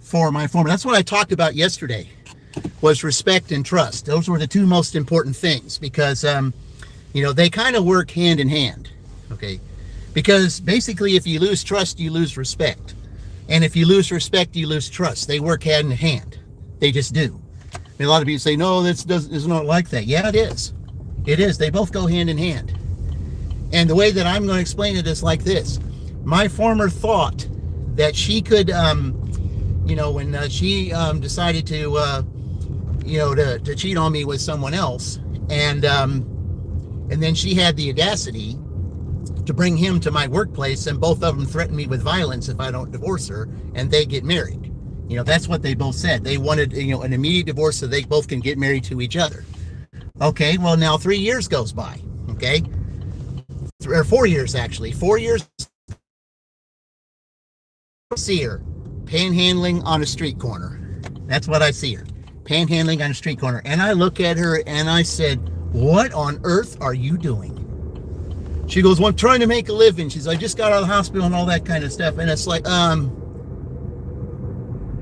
for my former. That's what I talked about yesterday, was respect and trust. Those were the two most important things, because you know, they kind of work hand in hand. Okay, because basically, if you lose trust, you lose respect. And if you lose respect, you lose trust. They work hand in hand. They just do. I mean, a lot of people say, no, it's not like that. Yeah, it is. It is. They both go hand in hand. And the way that I'm going to explain it is like this. My former thought that she could, you know, when she decided to, you know, to cheat on me with someone else, and then she had the audacity to bring him to my workplace, and both of them threatened me with violence if I don't divorce her, and they get married. You know, that's what they both said. They wanted, you know, an immediate divorce so they both can get married to each other. Okay, well, now 3 years goes by, okay? Or 4 years, actually. 4 years. I see her panhandling on a street corner. That's what I see her, panhandling on a street corner. And I look at her and I said, what on earth are you doing? She goes, well, I'm trying to make a living. She's like, I just got out of the hospital and all that kind of stuff. And it's like,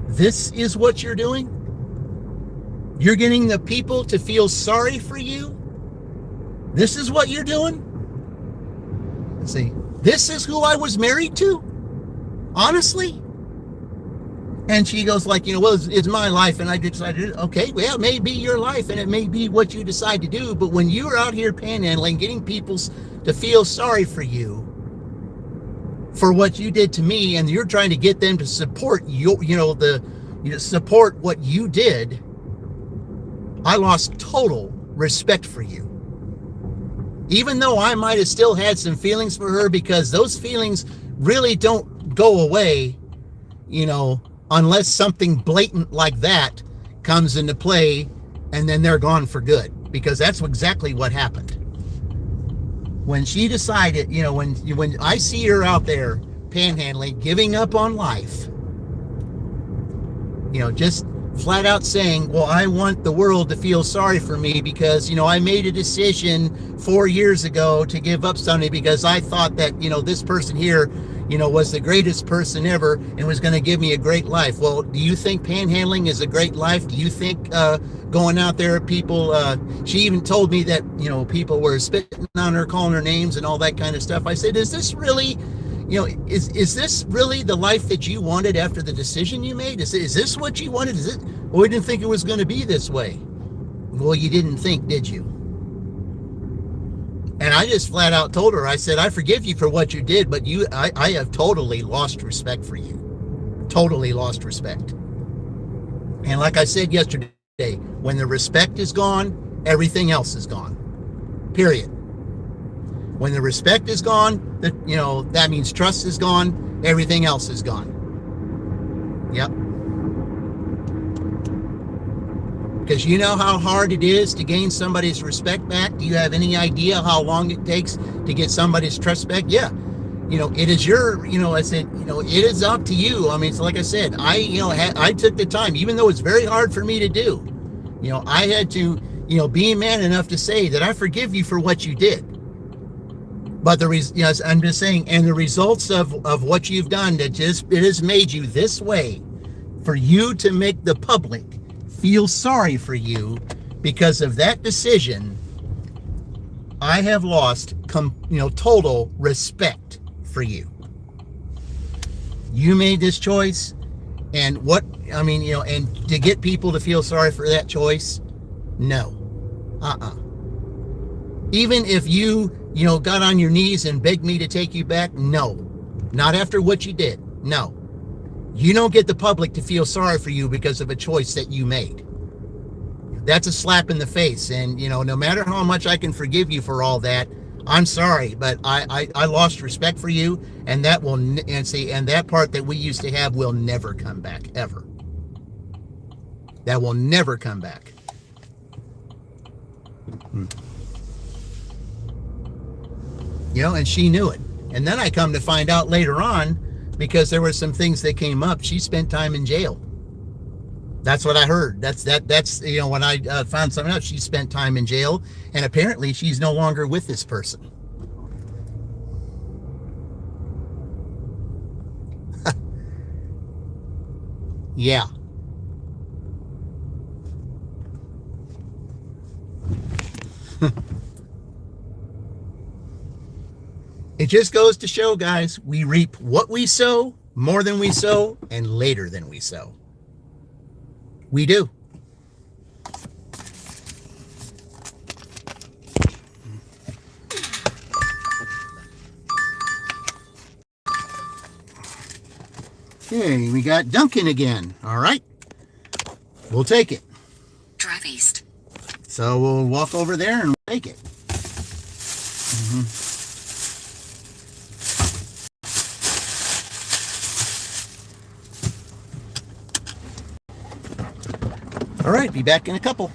this is what you're doing? You're getting the people to feel sorry for you? This is what you're doing? Let's see. This is who I was married to? Honestly? And she goes like, you know, well, it's my life, and I decided, okay, well, it may be your life, and it may be what you decide to do, but when you're out here panhandling, getting people to feel sorry for you for what you did to me, and you're trying to get them to support you, support what you did, I lost total respect for you. Even though I might have still had some feelings for her, because those feelings really don't go away, you know, unless something blatant like that comes into play, and then they're gone for good, because that's exactly what happened. When she decided, you know, when I see her out there panhandling, giving up on life, you know, just flat out saying, well, I want the world to feel sorry for me because, I made a decision 4 years ago to give up something because I thought that, this person here, was the greatest person ever and was going to give me a great life. Well, do you think panhandling is a great life? Do you think going out there, people, she even told me that, people were spitting on her, calling her names and all that kind of stuff. I said, is this really, is this really the life that you wanted after the decision you made? Is this what you wanted? Is it? Well, we didn't think it was going to be this way. Well, you didn't think, did you? And I just flat out told her, I said, I forgive you for what you did, but I have totally lost respect for you. Totally lost respect. And like I said yesterday, when the respect is gone, everything else is gone. Period. When the respect is gone, that means trust is gone, everything else is gone. Yep. Because you know how hard it is to gain somebody's respect back? Do you have any idea how long it takes to get somebody's trust back? Yeah. It is I said, it is up to you. I mean, it's like I said, I took the time, even though it's very hard for me to do. I had to, be man enough to say that I forgive you for what you did. But yes, I'm just saying, and the results of what you've done, it has made you this way, for you to make the public feel sorry for you because of that decision. I have lost total respect for you. You made this choice, and and to get people to feel sorry for that choice, no. Even if you got on your knees and begged me to take you back, no. Not after what you did. No. You don't get the public to feel sorry for you because of a choice that you made. That's a slap in the face. And, no matter how much I can forgive you for all that, I'm sorry, but I lost respect for you, and that and that part that we used to have will never come back, ever. That will never come back. And she knew it. And then I come to find out later on, because there were some things that came up, she spent time in jail. That's what I heard. That's when I found something out, she spent time in jail, and apparently she's no longer with this person. Yeah. It just goes to show, guys, we reap what we sow, more than we sow, and later than we sow. We do. Okay, we got Duncan again. All right. We'll take it. Drive east. So we'll walk over there and take it. All right, be back in a couple.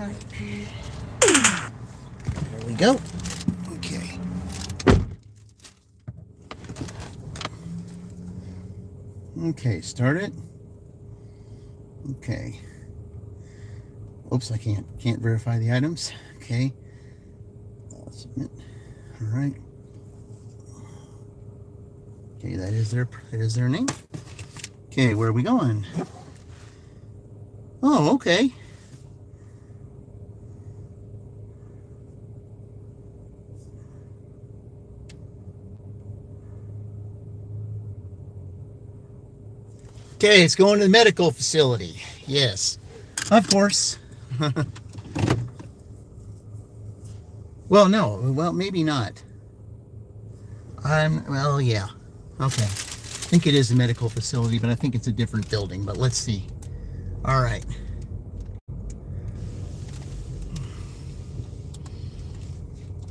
right. There we go. Okay. Okay, start it. Okay. Oops, I can't verify the items. Okay. Submit. All right. Okay, that is their name. Okay, where are we going? Oh, okay. Okay, it's going to the medical facility. Yes, of course. Well, no. Well, maybe not. Well, yeah. Okay. I think it is a medical facility, but I think it's a different building. But let's see. All right.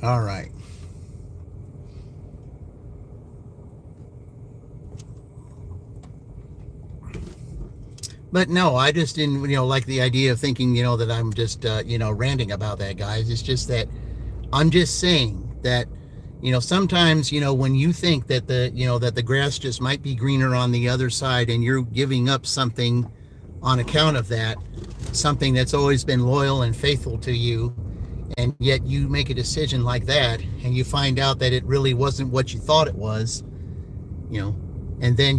All right. But no, I just didn't, like the idea of thinking, that I'm just, ranting about that, guys. It's just that I'm just saying that, sometimes, when you think that the grass just might be greener on the other side and you're giving up something on account of that, something that's always been loyal and faithful to you, and yet you make a decision like that and you find out that it really wasn't what you thought it was, and then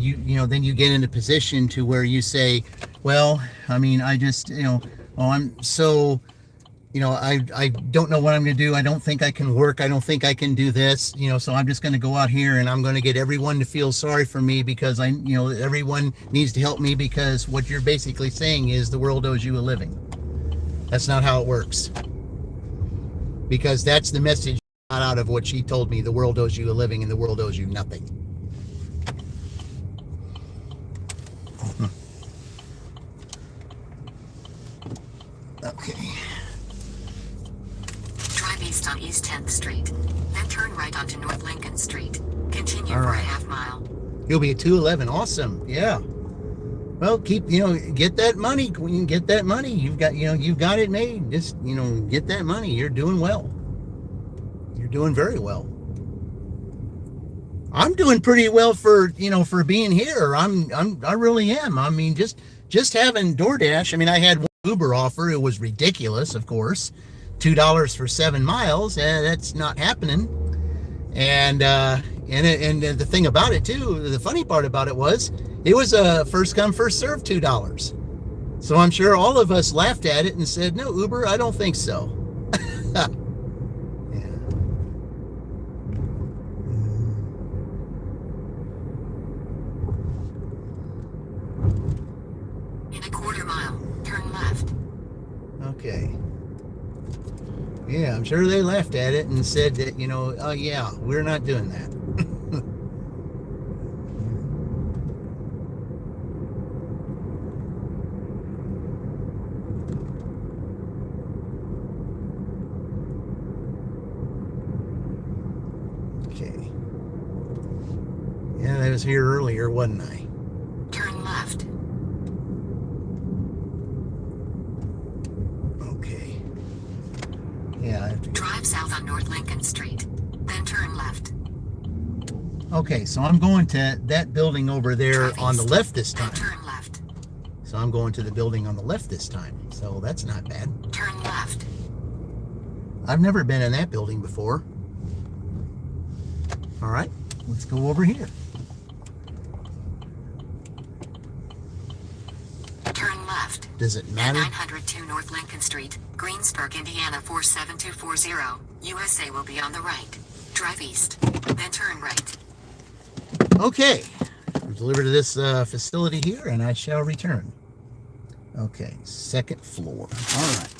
then you get in a position to where you say, well, I mean, I just, oh, I'm so, I don't know what I'm going to do. I don't think I can work. I don't think I can do this, so I'm just going to go out here and I'm going to get everyone to feel sorry for me because everyone needs to help me, because what you're basically saying is the world owes you a living. That's not how it works. Because that's the message I got out of what she told me. The world owes you a living and the world owes you nothing. Okay. Drive east on East 10th Street. Then turn right onto North Lincoln Street. Continue All for a right. half mile. You'll be at 211. Awesome. Yeah. Well, get that money. When you get that money, you've got it made. Just, get that money. You're doing well. You're doing very well. I'm doing pretty well for being here. I really am. I mean, just having DoorDash. I mean, I had one Uber offer. It was ridiculous, of course. $2 for 7 miles. That's not happening. And the thing about it too, the funny part about it was a first come first serve $2. So I'm sure all of us laughed at it and said, "No, Uber, I don't think so." Yeah. In a quarter mile, turn left. Okay. Yeah, I'm sure they laughed at it and said that, oh yeah, we're not doing that. Okay. Yeah, I was here earlier, wasn't I? Turn left. Okay. Yeah, I have to go. Drive south on North Lincoln Street. Then turn left. Okay, so I'm going to that building over there Drive on the east. left this Then time. turn left. So I'm going to the building on the left this time. So that's not bad. Turn left. I've never been in that building before. All right, let's go over here. Turn left. Does it At matter? 902 North Lincoln Street, Greensburg, Indiana 47240. USA will be on the right. Drive east. Then turn right. Okay, I'm delivered to this facility here, and I shall return. Okay, second floor. All right.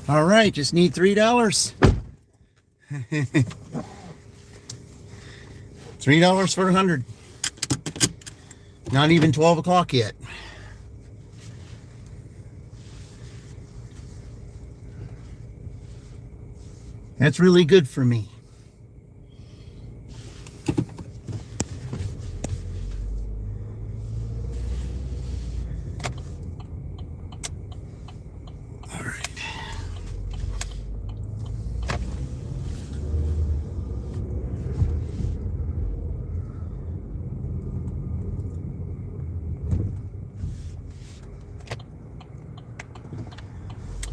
All right, just need $3. $3 for 100. Not even 12 o'clock yet. That's really good for me. All right.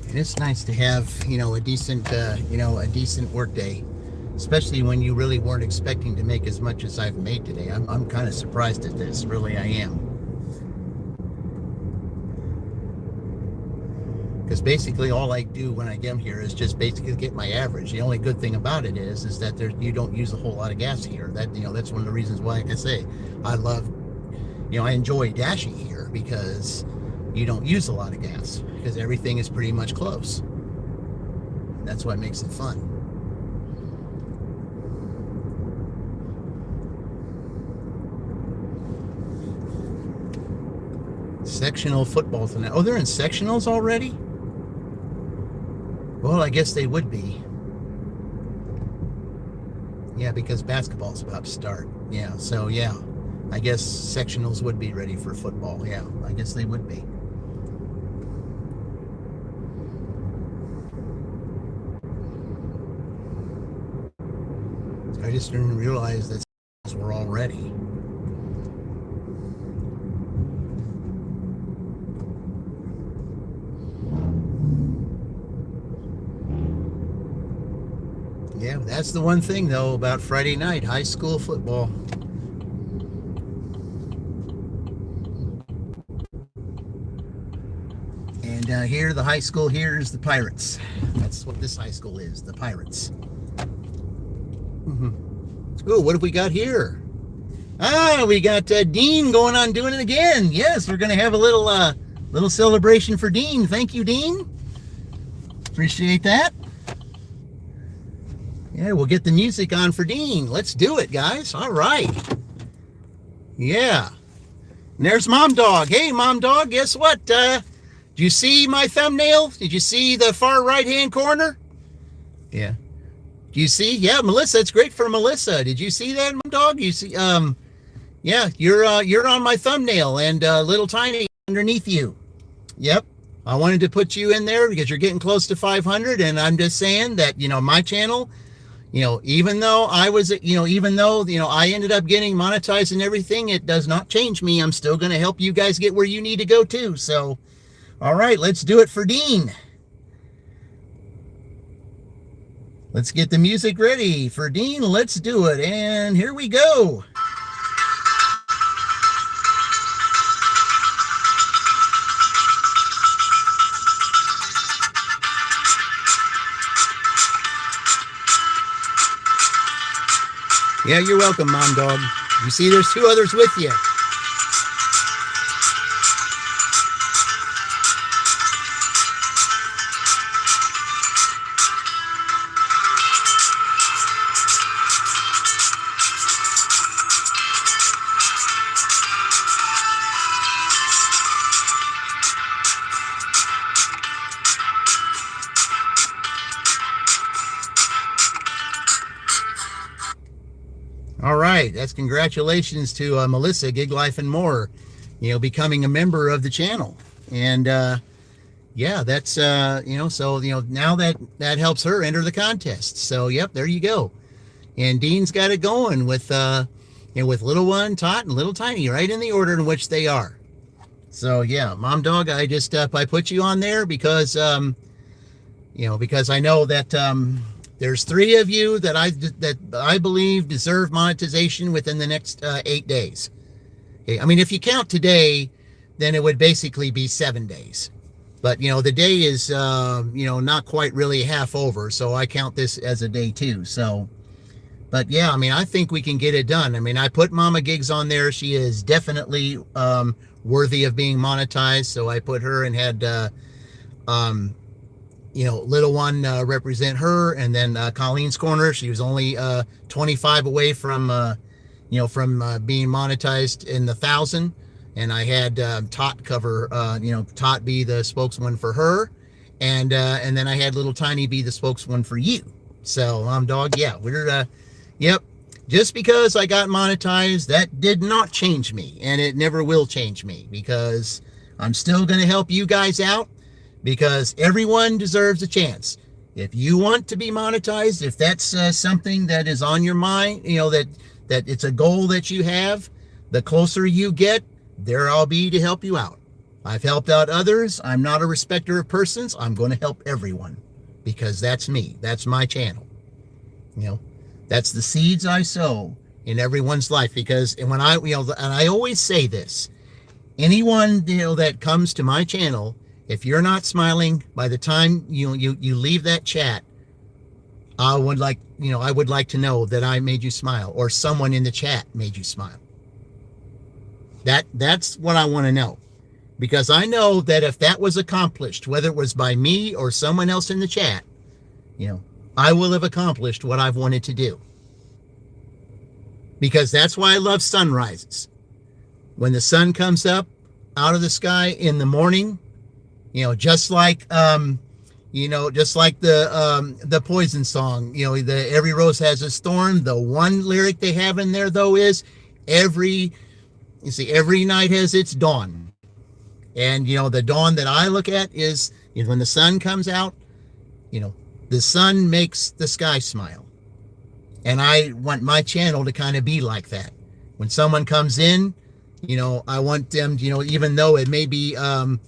And it's nice to have, a decent, a decent work day, especially when you really weren't expecting to make as much as I've made today. I'm kind of surprised at this, really I am. Because basically all I do when I get here is just basically get my average. The only good thing about it is that you don't use a whole lot of gas here. That's one of the reasons why, like I say, I love, I enjoy dashing here, because you don't use a lot of gas, because everything is pretty much close. That's what makes it fun. Sectional football tonight. Oh, they're in sectionals already? Well, I guess they would be. Yeah, because basketball's about to start. Yeah, so yeah. I guess sectionals would be ready for football. Yeah, I guess they would be. I just didn't realize that we're all ready. Yeah, that's the one thing though about Friday night, high school football. And here, the high school here is the Pirates. That's what this high school is, the Pirates. Ooh, what have we got here? Ah, we got Dean going on doing it again. Yes, we're going to have a little celebration for Dean. Thank you, Dean. Appreciate that. Yeah, we'll get the music on for Dean. Let's do it, guys. All right. Yeah. And there's Mom Dog. Hey, Mom Dog, guess what? Did you see my thumbnail? Did you see the far right-hand corner? Yeah. Do you see? Yeah, Melissa, it's great for Melissa. Did you see that, Mom Dog? You see, yeah, you're on my thumbnail, and little tiny underneath you. Yep. I wanted to put you in there because you're getting close to 500, and I'm just saying that, my channel, even though I ended up getting monetized and everything, it does not change me. I'm still going to help you guys get where you need to go too. So, all right, let's do it for Dean. Let's get the music ready for Dean. Let's do it. And here we go. Yeah, you're welcome, Mom Dog. You see, there's two others with you. All right, that's congratulations to Melissa, Gig Life and More, becoming a member of the channel. And yeah, that's so now that helps her enter the contest. So yep, there you go. And Dean's got it going with with Little One, Tot, and Little Tiny, right in the order in which they are. So yeah, Mom Dog, I just I put you on there because because I know that there's 3 of you that I believe deserve monetization within the next 8 days. Okay, I mean, if you count today, then it would basically be 7 days. But the day is not quite really half over, so I count this as a day too. So, but yeah, I mean, I think we can get it done. I mean, I put Mama Gigs on there. She is definitely worthy of being monetized. So I put her and had little one represent her, and then Colleen's Corner. She was only 25 away from being monetized in the 1,000, and I had Tot cover, Tot be the spokesman for her, and then I had little Tiny be the spokesman for you. So dog, yeah, we're yep. Just because I got monetized, that did not change me, and it never will change me, because I'm still going to help you guys out, because everyone deserves a chance. If you want to be monetized, if that's something that is on your mind, that it's a goal that you have, the closer you get, there I'll be to help you out. I've helped out others. I'm not a respecter of persons. I'm going to help everyone, because that's me. That's my channel. That's the seeds I sow in everyone's life. Because when and I always say this, anyone, that comes to my channel, if you're not smiling by the time you leave that chat, I would like to know that I made you smile, or someone in the chat made you smile. That's what I want to know, because I know that if that was accomplished, whether it was by me or someone else in the chat, I will have accomplished what I've wanted to do. Because that's why I love sunrises. When the sun comes up out of the sky in the morning, just like the Poison song, the every rose has its thorn. The one lyric they have in there, though, is every night has its dawn. And the dawn that I look at is when the sun comes out. The sun makes the sky smile. And I want my channel to kind of be like that. When someone comes in, I want them, even though it may be a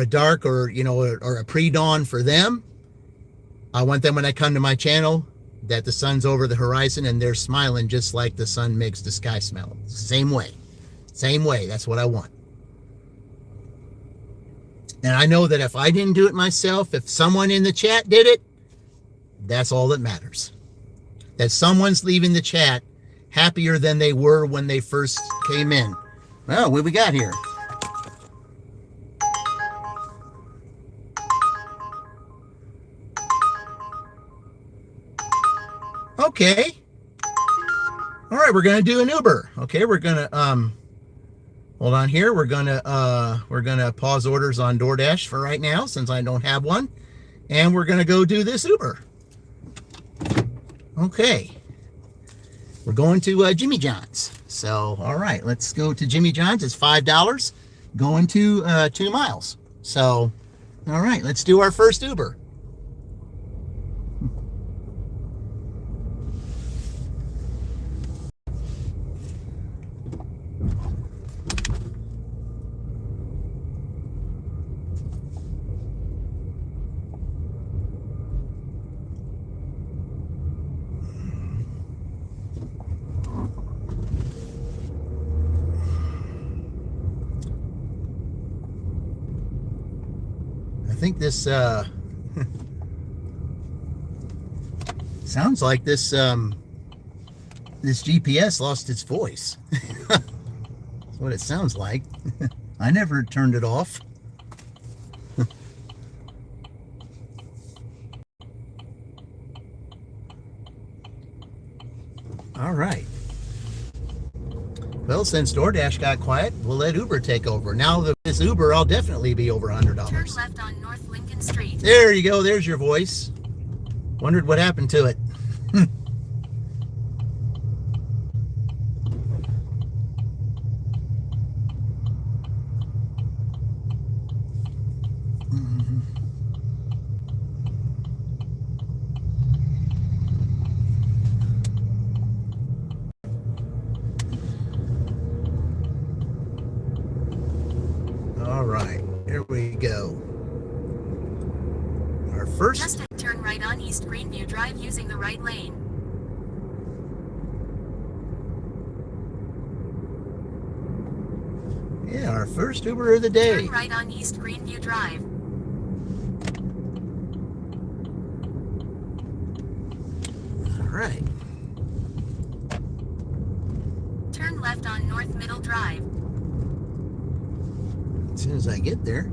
dark or a pre-dawn for them, I want them, when I come to my channel, that the sun's over the horizon and they're smiling just like the sun makes the sky smile. Same way. That's what I want. And I know that if I didn't do it myself, if someone in the chat did it, that's all that matters. That someone's leaving the chat happier than they were when they first came in. Well, what we got here? Okay. All right, we're gonna do an Uber. Okay, we're gonna hold on here. We're gonna pause orders on DoorDash for right now, since I don't have one, and we're gonna go do this Uber. Okay. We're going to Jimmy John's. So, all right, let's go to Jimmy John's. It's $5 going to 2 miles. So, all right, let's do our first Uber. I think this sounds like this GPS lost its voice. That's what it sounds like. I never turned it off. All right. Well, since DoorDash got quiet, we'll let Uber take over. Now this Uber, I'll definitely be over $100. Turn left on North Lincoln Street. There you go. There's your voice. Wondered what happened to it. All right, here we go. Our first. Just turn right on East Greenview Drive using the right lane. Yeah, our first Uber of the day. Turn right on East Greenview Drive. All right. Turn left on North Middle Drive. As soon as I get there.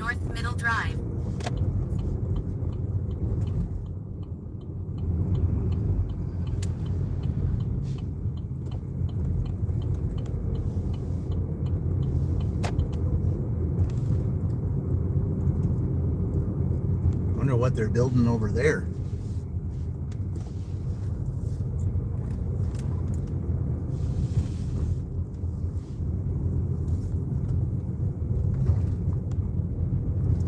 North Middle Drive. Wonder what they're building over there.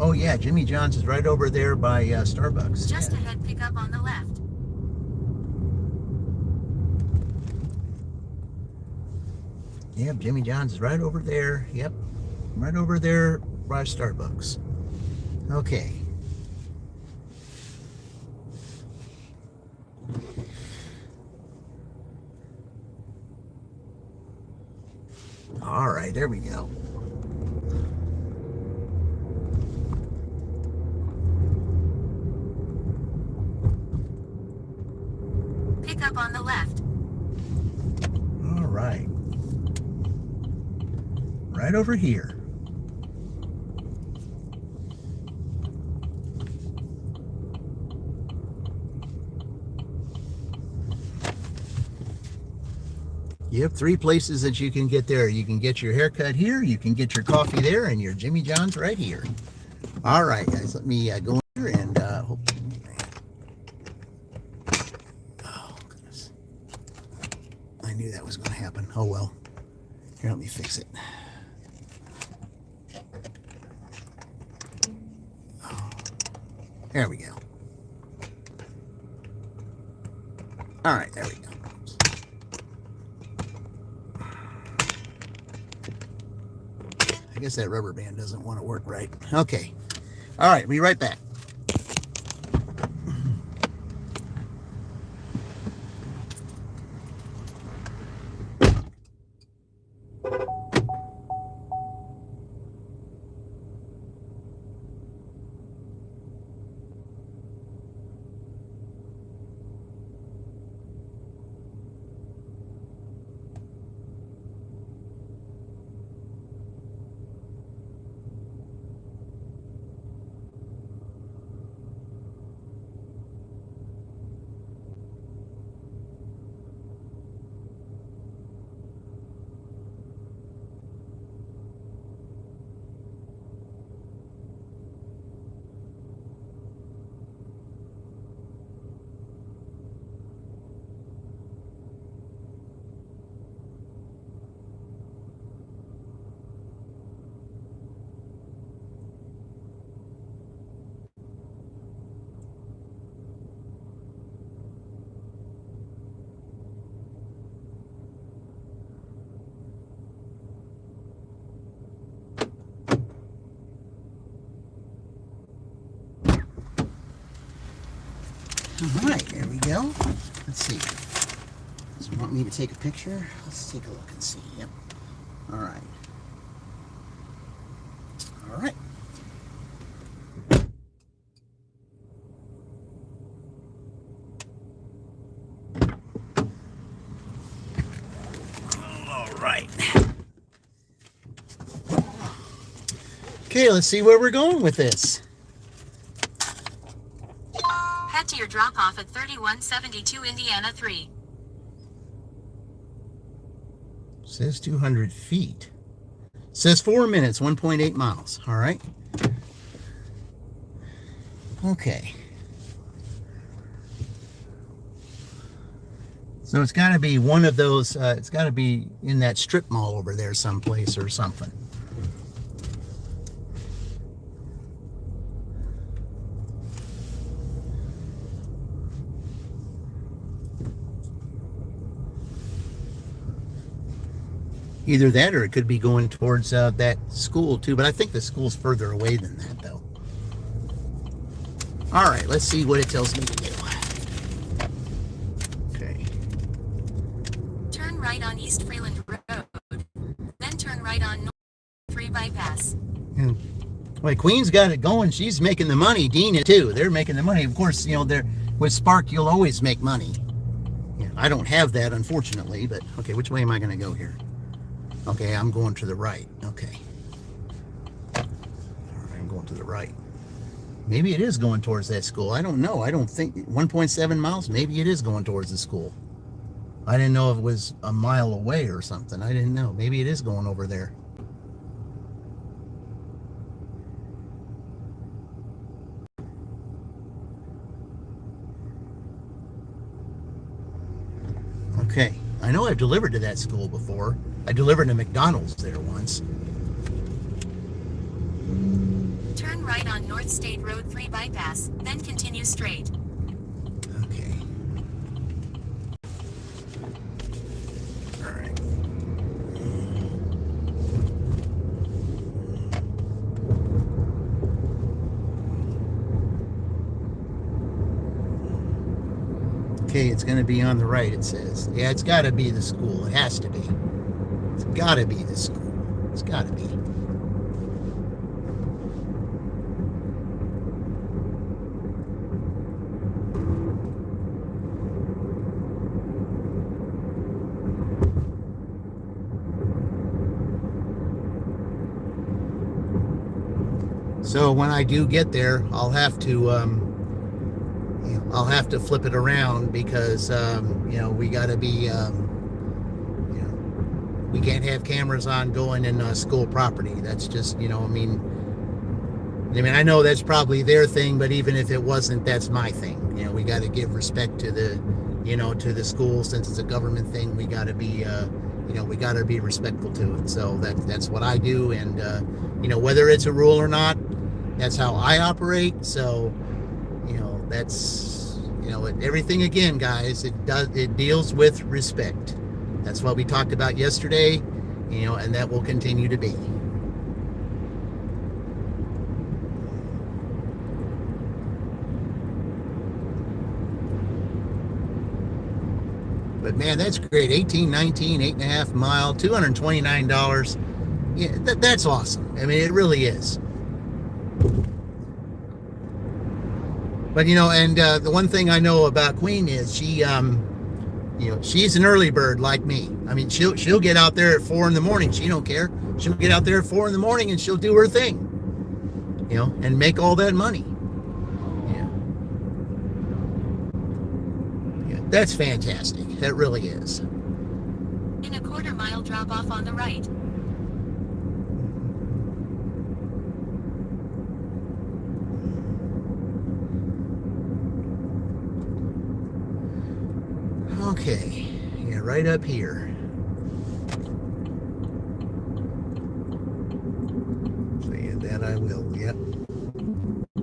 Oh yeah, Jimmy John's is right over there by Starbucks. Just Yeah. ahead, pick up on the left. Yep, Jimmy John's is right over there. Yep, right over there by Starbucks. Okay. All right, there we go. Pick up on the left. All right. Right over here. You have 3 places that you can get there. You can get your haircut here, you can get your coffee there, and your Jimmy John's right here. All right, guys, let me go in here and hope. Oh, goodness. I knew that was going to happen. Oh, well. Here, let me fix it. Oh, there we go. All right, there we go. I guess that rubber band doesn't want to work right. Okay. All right, be right back. All right, there we go. Let's see. Does it want me to take a picture? Let's take a look and see. Yep. All right. All right. All right. Okay, let's see where we're going with this. Head to your drop-off at 3172 Indiana 3. Says 200 feet. Says 4 minutes, 1.8 miles. All right. Okay. So it's got to be one of those, it's got to be in that strip mall over there someplace or something. Either that or it could be going towards that school too, but I think the school's further away than that though. All right, let's see what it tells me to do. Okay. Turn right on East Freeland Road. Then turn right on North 3 bypass. And well, Queen's got it going. She's making the money. Dean is too. They're making the money. Of course, you know, they're with Spark, you'll always make money. Yeah, I don't have that, unfortunately, but okay, which way am I going to go here? Okay, I'm going to the right. Okay. All right, I'm going to the right. Maybe it is going towards that school. I don't know. I don't think 1.7 miles. Maybe it is going towards the school. I didn't know if it was a mile away or something. I didn't know. Maybe it is going over there. Okay. I know I've delivered to that school before. I delivered to McDonald's there once. Turn right on North State Road 3 bypass, then continue straight. Okay. All right. Okay, it's going to be on the right, it says. Yeah, it's got to be the school. It has to be. It's got to be the school. It's got to be. So when I do get there, I'll have to flip it around because we got to be we can't have cameras on going in school property. That's just I know that's probably their thing, but even if it wasn't, that's my thing. We got to give respect to the to the school. Since it's a government thing, we got to be we got to be respectful to it. So that's what I do, and whether it's a rule or not, that's how I operate. So that's everything, again, guys, it deals with respect. That's what we talked about yesterday, and that will continue to be. But man, that's great. 1819, 8.5 mile, $229. Yeah, that's awesome. I mean, it really is. But and the one thing I know about Queen is she she's an early bird like me. I mean, she'll get out there at 4 a.m. She don't care. She'll get out there at 4 a.m. and she'll do her thing, and make all that money. Yeah, that's fantastic. That really is. In a quarter-mile drop off on the right. Okay, yeah, right up here. So yeah, that I will, yep.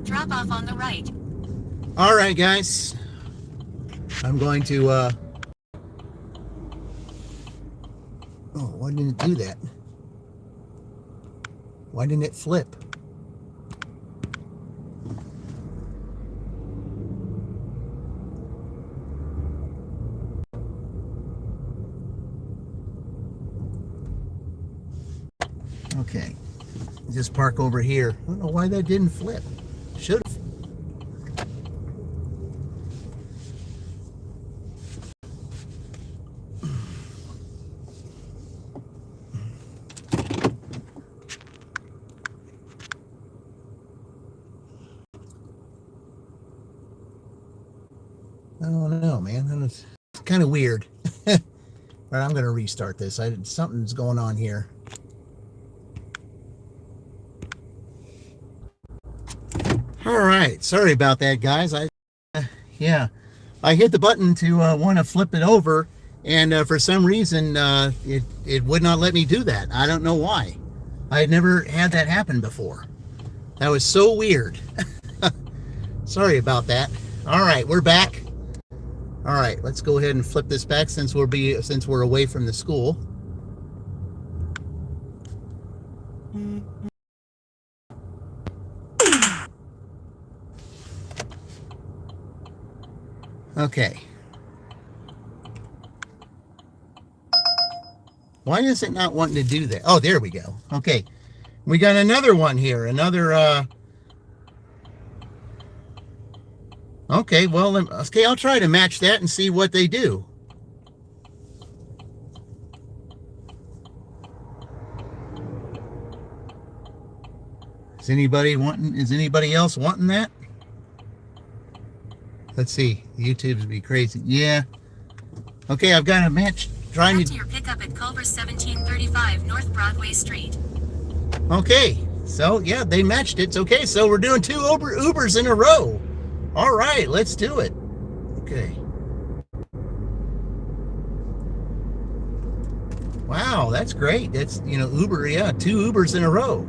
Drop off on the right. All right, guys. I'm going to, oh, why didn't it do that? Why didn't it flip? Okay, just park over here. I don't know why that didn't flip. Should have. I don't know, man. It's kind of weird. But I'm going to restart this. Something's going on here. All right, sorry about that, guys. I hit the button to want to flip it over, and for some reason it would not let me do that. I don't know why. I had never had that happen before. That was so weird. Sorry about that. All right, we're back. All right, let's go ahead and flip this back since we're away from the school. Okay. Why is it not wanting to do that? Oh, there we go. Okay. We got another one here. Okay, well, okay, I'll try to match that and see what they do. Is anybody else wanting that? Let's see. YouTube's be crazy. Yeah. Okay, I've got a match trying Come to. to your pickup at Culver's 1735 North Broadway Street. Okay, so yeah, they matched it. Okay, so we're doing 2 Ubers in a row. All right, let's do it. Okay. Wow, that's great. That's, Uber, yeah, 2 Ubers in a row.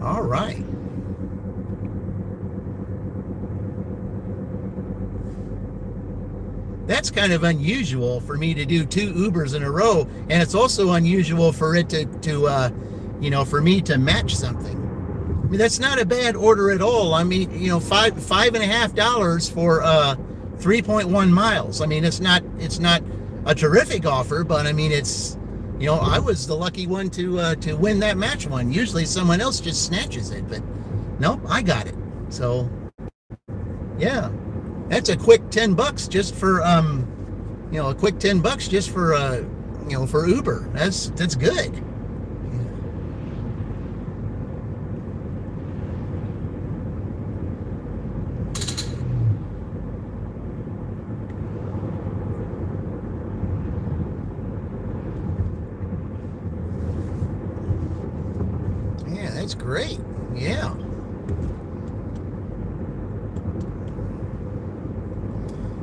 All right. That's kind of unusual for me to do 2 Ubers in a row, and it's also unusual for it for me to match something. I mean, that's not a bad order at all. I mean, $5.50 for 3.1 miles. I mean, it's not a terrific offer, but I mean, it's, I was the lucky one to win that match one. Usually someone else just snatches it, but nope, I got it. So yeah, that's a quick $10 just for a quick $10 just for for Uber. That's good. Yeah, that's great. Yeah.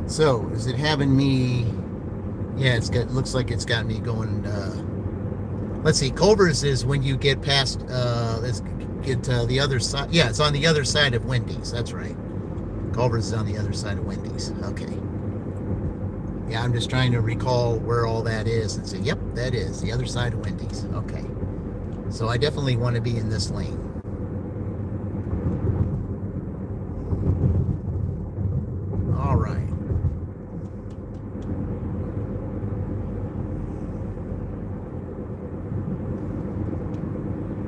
So, is it having me? Yeah, looks like it's got me going. Let's see. Culver's is when you get past. Let's get to the other side. Yeah, it's on the other side of Wendy's. That's right. Culver's is on the other side of Wendy's. Okay. Yeah, I'm just trying to recall where all that is and say, yep, that is the other side of Wendy's. Okay. So I definitely want to be in this lane. All right.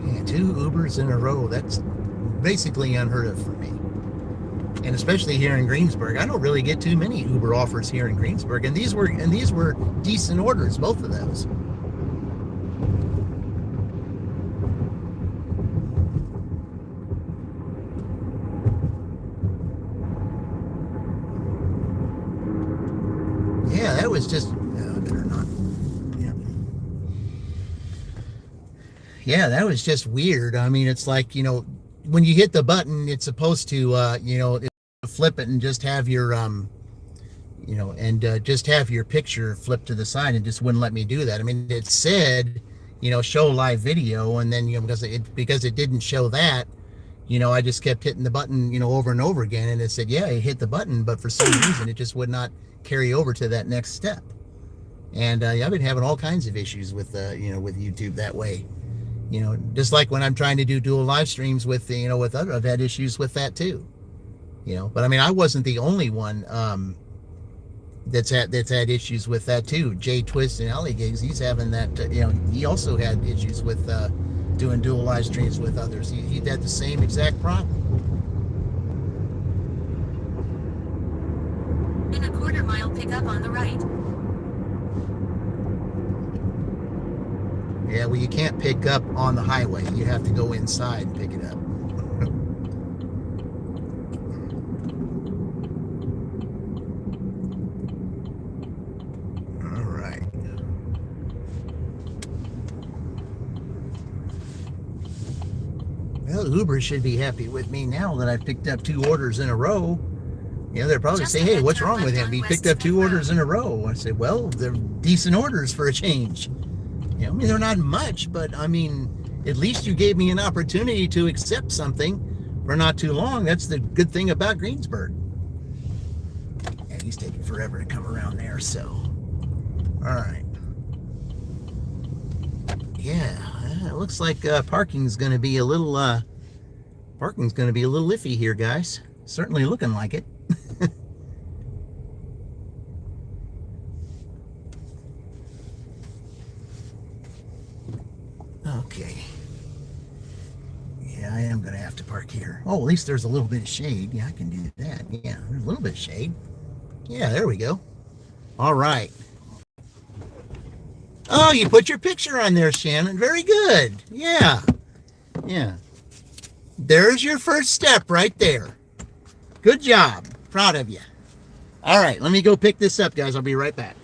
Yeah, 2 Ubers in a row. That's basically unheard of for me. And especially here in Greensburg. I don't really get too many Uber offers here in Greensburg. And these were decent orders, both of those. Yeah, that was just. I better not. Yeah. Yeah, that was just weird. I mean, it's like, when you hit the button, it's supposed to, flip it and just have your, just have your picture flipped to the side, and just wouldn't let me do that. I mean, it said, show live video, and then, because it didn't show that, I just kept hitting the button, over and over again, and it said, yeah, you hit the button, but for some reason, it just would not carry over to that next step. And I've been having all kinds of issues with with YouTube that way. Just like when I'm trying to do dual live streams with with other, I've had issues with that too. But I mean, I wasn't the only one that's had issues with that too. Jay Twist and Alley Gigs, he's having that. He also had issues with doing dual live streams with others. He had the same exact problem. In a quarter-mile pickup on the right. Yeah, well, you can't pick up on the highway. You have to go inside and pick it up. All right. Well, Uber should be happy with me now that I've picked up 2 orders in a row. They'll probably say, hey, what's wrong with him? He picked up 2 orders in a row. I said, well, they're decent orders for a change. I mean, they're not much, but I mean, at least you gave me an opportunity to accept something for not too long. That's the good thing about Greensburg. And he's taking forever to come around there, so. All right. Yeah, it looks like parking's going to be a little iffy here, guys. Certainly looking like it. Okay. Yeah, I am going to have to park here. Oh, at least there's a little bit of shade. Yeah, I can do that. Yeah, there's a little bit of shade. Yeah, there we go. All right. Oh, you put your picture on there, Shannon. Very good. Yeah. Yeah. There's your first step right there. Good job. Proud of you. All right, let me go pick this up, guys. I'll be right back.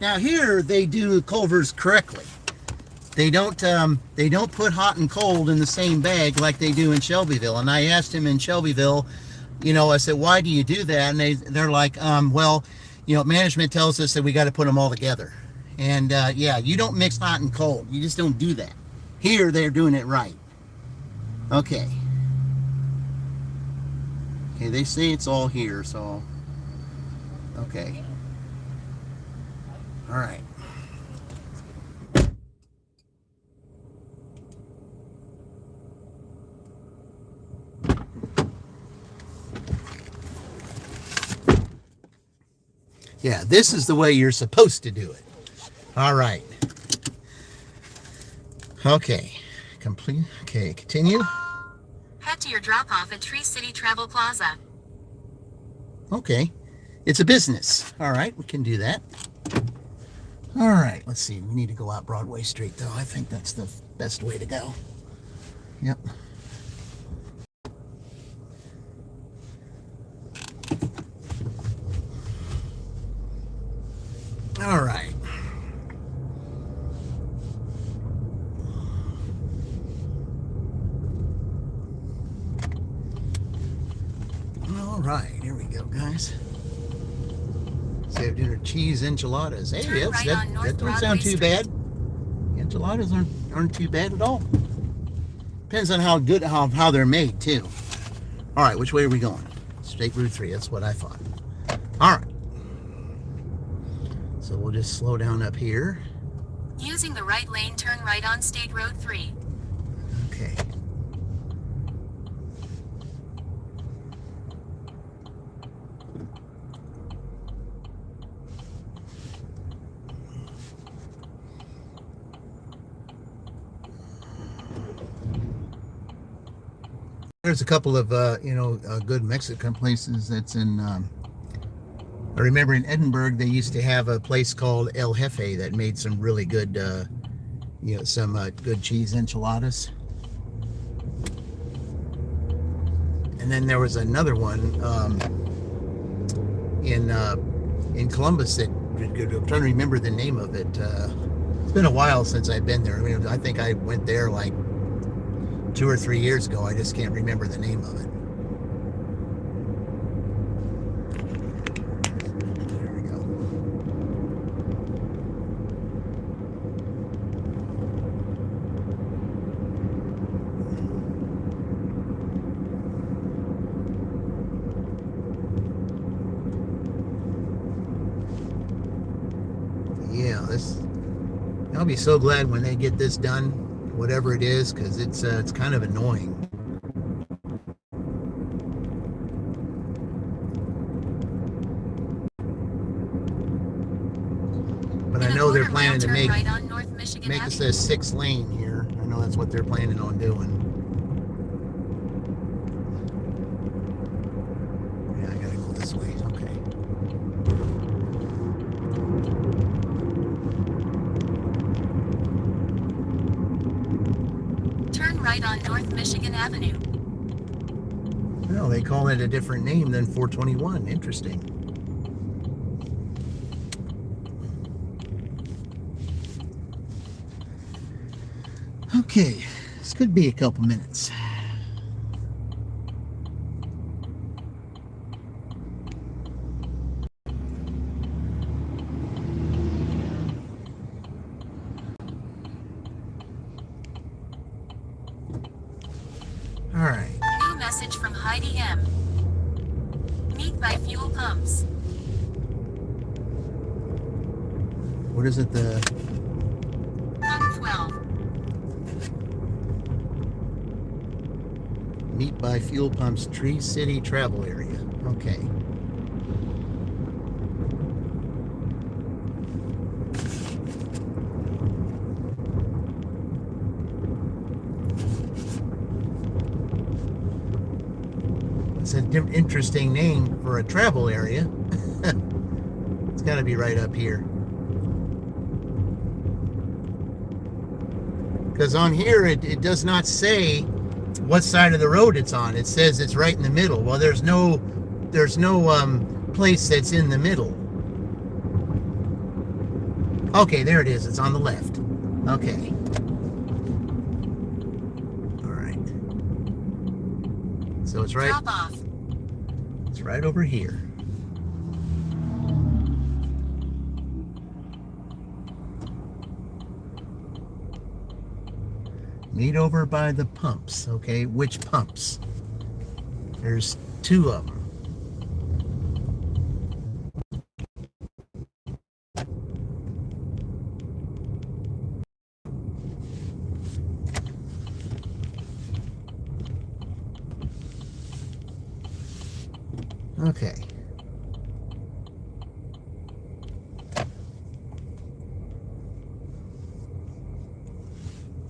Now here they do Culver's correctly. They don't put hot and cold in the same bag like they do in Shelbyville. And I asked him in Shelbyville, you know, I said, why do you do that? And they're like, well, you know, management tells us that we got to put them all together. And yeah, you don't mix hot and cold. You just don't do that. Here they're doing it right. Okay. Okay, they say it's all here, so okay. All right. Yeah, this is the way you're supposed to do it. All right. Okay. Complete. Okay, continue. Head to your drop-off at Tree City Travel Plaza. Okay. It's a business. All right, we can do that. All right, let's see. We need to go out Broadway Street, though. I think that's the best way to go. Yep. All right. All right, here we go, guys. Saved dinner cheese enchiladas. Hey, Turn yes, right that on North don't Broadway sound too Street. bad. Enchiladas aren't too bad at all. Depends on how good how they're made too. All right, which way are we going? Straight Route 3. That's what I thought. All right. So we'll just slow down up here. Using the right lane, turn right on State Road 3. Okay. There's a couple of good Mexican places that's in. I remember in Edinburgh they used to have a place called El Jefe that made some really good, good cheese enchiladas. And then there was another one in Columbus that I'm trying to remember the name of it. It's been a while since I've been there. I mean, I think I went there like 2 or 3 years ago. I just can't remember the name of it. There we go. Yeah, I'll be so glad when they get this done, whatever it is, because it's kind of annoying. But I know they're planning to make right on North Michigan this Avenue. a 6-lane here. I know that's what they're planning on doing. Yeah, I gotta go this way. Okay. Turn right on North Michigan Avenue. Well, they call it a different name than 421. Interesting. Okay, this could be a couple minutes. All right. New message from Heidi M. Meet by fuel pumps. What is it? The Pump 12. Meet by Fuel Pumps Tree City Travel Area. Okay. It's an interesting name for a travel area. It's got to be right up here. Because on here it does not say what side of the road it's on. It says it's right in the middle. Well, there's no place that's in the middle. Okay, there it is. It's on the left. Okay. All right. So it's right. Drop off. It's right over here. Meet over by the pumps. Okay, which pumps? There's 2 of them. Okay.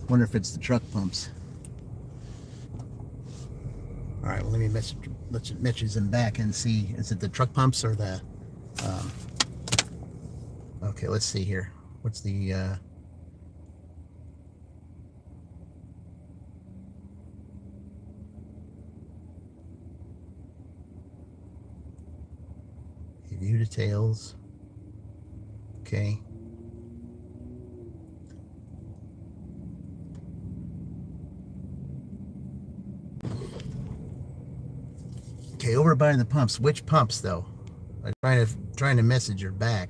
Wonder if it's the truck pumps. All right, well, let me message them back and see. Is it the truck pumps or the... okay, let's see here. What's the... view details. Okay. Okay, over by the pumps. Which pumps though? I'm trying to message her back.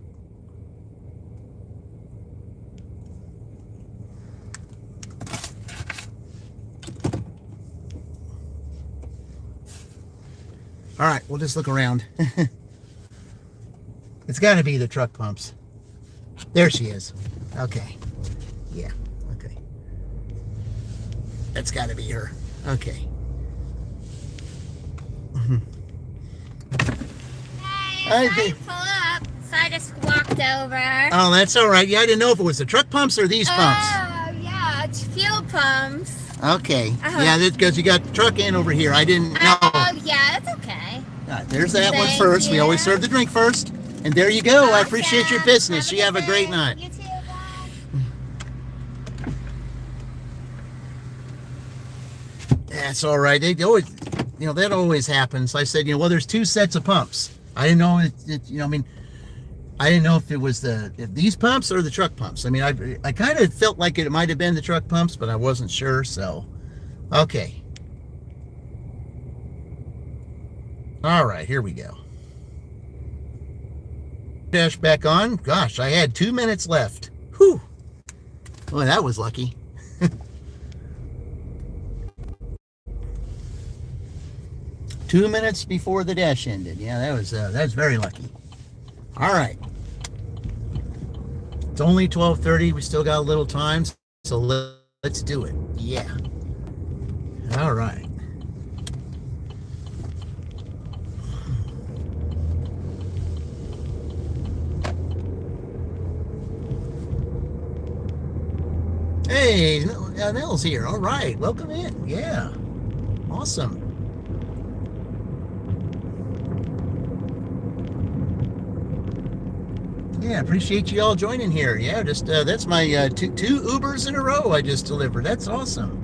All right, we'll just look around. It's got to be the truck pumps. There she is. Okay. Yeah. Okay. That's got to be her. Okay. Hey, I didn't pull up, so I just walked over. Oh, that's all right. Yeah, I didn't know if it was the truck pumps or these pumps. Oh, yeah, it's fuel pumps. Okay. Yeah, that's because you got the truck in over here. I didn't know. Oh, yeah, that's okay. All right, there's that one Thank first. We you. always serve the drink first. And there you go. I appreciate your Awesome. business. Have You have a good great day. night. You too, bye. That's all right. They always, that always happens. I said, well, there's 2 sets of pumps. I didn't know I didn't know if it was if these pumps or the truck pumps. I mean, I kind of felt like it might have been the truck pumps, but I wasn't sure. So, okay. All right, here we go. Dash back on. Gosh, I had 2 minutes left. Whew. Well, that was lucky. 2 minutes before the dash ended. Yeah, that was very lucky. All right. It's only 12:30. We still got a little time, so let's do it. Yeah. All right. Hey, Nell's here. All right, welcome in. Yeah, awesome. Yeah, appreciate you all joining here. Yeah, just that's my two Ubers in a row I just delivered. That's awesome.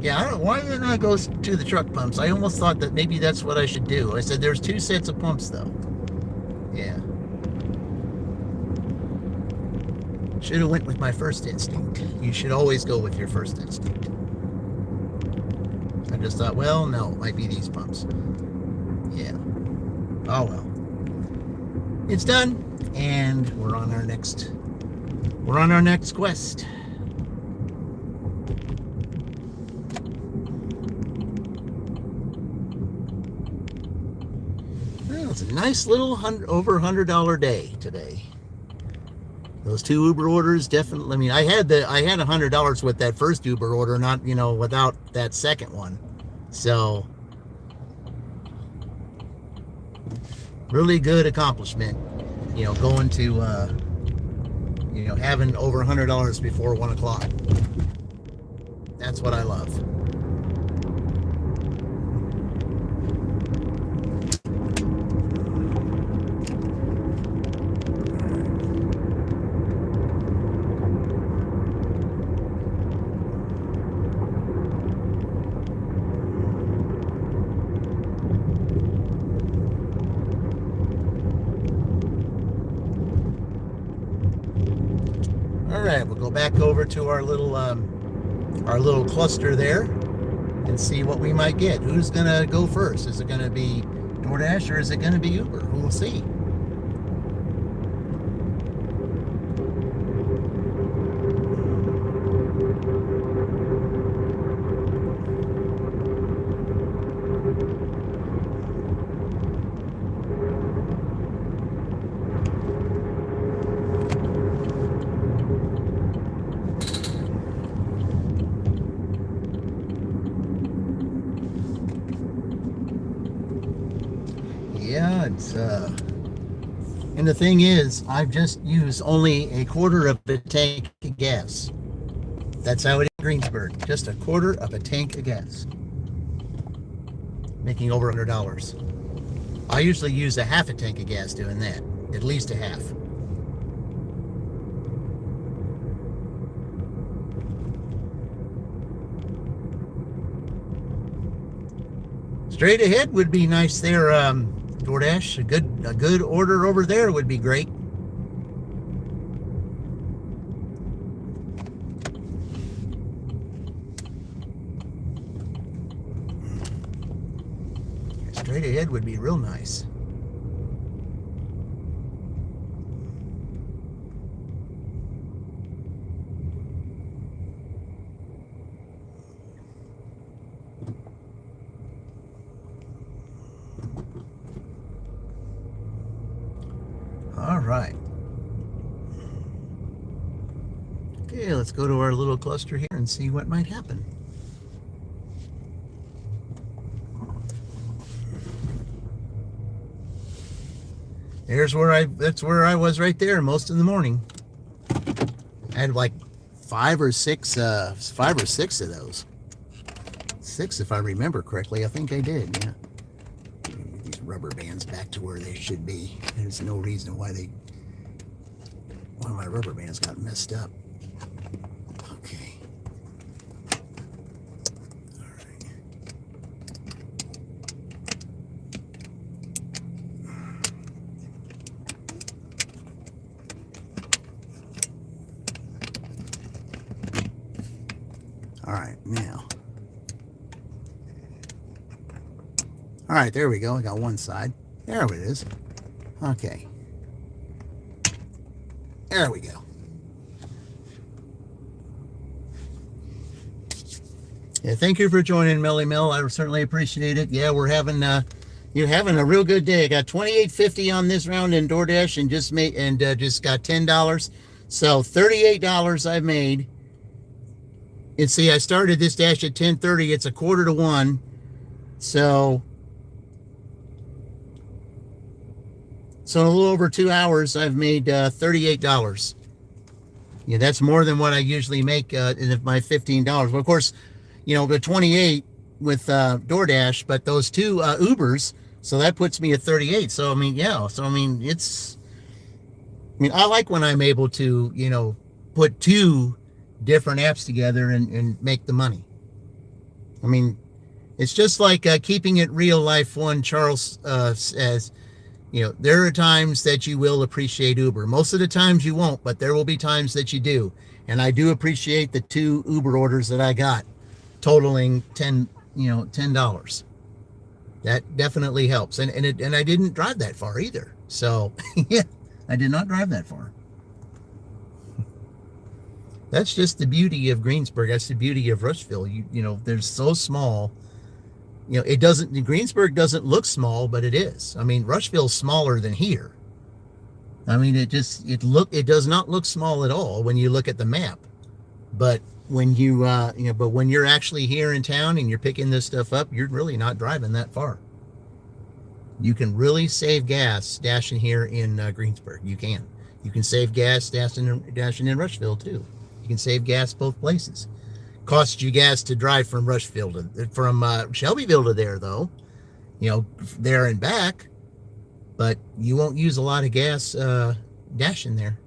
Yeah, I don't. Why didn't I go to the truck pumps? I almost thought that maybe that's what I should do. I said there's 2 sets of pumps though. Yeah. Should have went with my first instinct. You should always go with your first instinct. I just thought, well, no, it might be these pumps. Yeah. Oh well. It's done, and we're on our next quest. Well, it's a nice little over $100 day today. Those 2 Uber orders definitely. I mean, I had $100 with that first Uber order, not without that second one. So really good accomplishment. Going to having over $100 before 1 o'clock. That's what I love. All right, we'll go back over to our little cluster there and see what we might get. Who's gonna go first? Is it gonna be DoorDash or is it gonna be Uber? We'll see. Yeah, it's and the thing is, I've just used only a quarter of a tank of gas. That's how it is in Greensburg. Just a quarter of a tank of gas. Making over $100. I usually use a half a tank of gas doing that. At least a half. Straight ahead would be nice there, DoorDash. A good order over there would be great. Straight ahead would be real nice. All right. Okay, let's go to our little cluster here and see what might happen. That's where I was right there most of the morning. I had like five or six of those. 6 if I remember correctly. I think I did, yeah. Get these rubber bands back to where they should be. There's no reason why one of my rubber bands got messed up. Okay. All right. All right, now. All right, there we go. I got one side. There it is. Okay. There we go. Yeah, thank you for joining, Melly Mill. I certainly appreciate it. Yeah, you're having a real good day. I got $28.50 on this round in DoorDash and just got $10. So $38 I've made. And see, I started this dash at 10:30. It's a quarter to 1. So in a little over 2 hours, I've made $38. Yeah, that's more than what I usually make in my $15. Well, of course, the 28 with DoorDash, but those two Ubers, so that puts me at 38. So I mean, yeah. So I mean, I like when I'm able to, put two different apps together and make the money. I mean, it's just like keeping it real life. One Charles says, there are times that you will appreciate Uber. Most of the times you won't, but there will be times that you do. And I do appreciate the 2 Uber orders that I got, totaling $10. That definitely helps. And I didn't drive that far either. So yeah, I did not drive that far. That's just the beauty of Greensburg. That's the beauty of Rushville. They're so small. Greensburg doesn't look small, but it is. I mean, Rushville's smaller than here. I mean, it does not look small at all when you look at the map. But when when you're actually here in town and you're picking this stuff up, you're really not driving that far. You can really save gas dashing here in Greensburg. You can. You can save gas dashing in Rushville too. You can save gas both places. Costs you gas to drive from Shelbyville to there, though, there and back, but you won't use a lot of gas dashing there.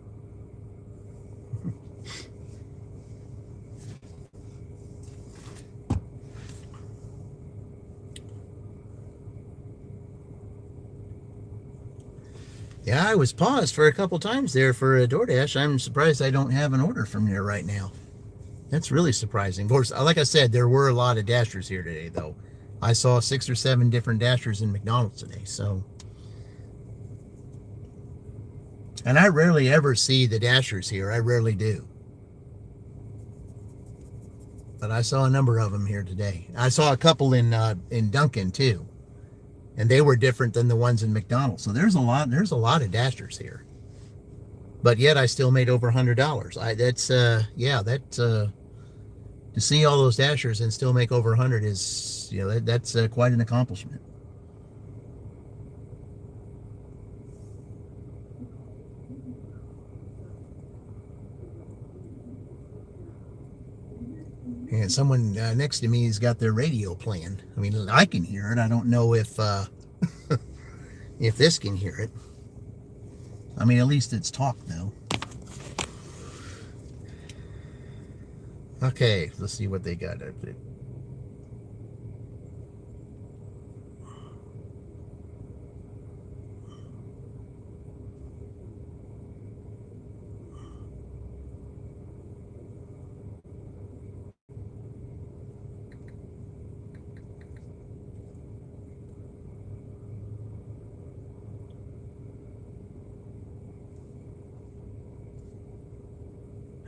Yeah, I was paused for a couple times there for a DoorDash. I'm surprised I don't have an order from there right now. That's really surprising. Of course, like I said, there were a lot of Dashers here today, though. I saw 6 or 7 different Dashers in McDonald's today, so. And I rarely ever see the Dashers here. I rarely do. But I saw a number of them here today. I saw a couple in Dunkin' too, and they were different than the ones in McDonald's. So there's a lot of Dashers here. But yet I still made over $100. To see all those Dashers and still make over 100 is, that's quite an accomplishment. And someone next to me has got their radio playing. I mean, I can hear it. I don't know if if this can hear it. I mean, at least it's talk, though. Okay, let's see what they got.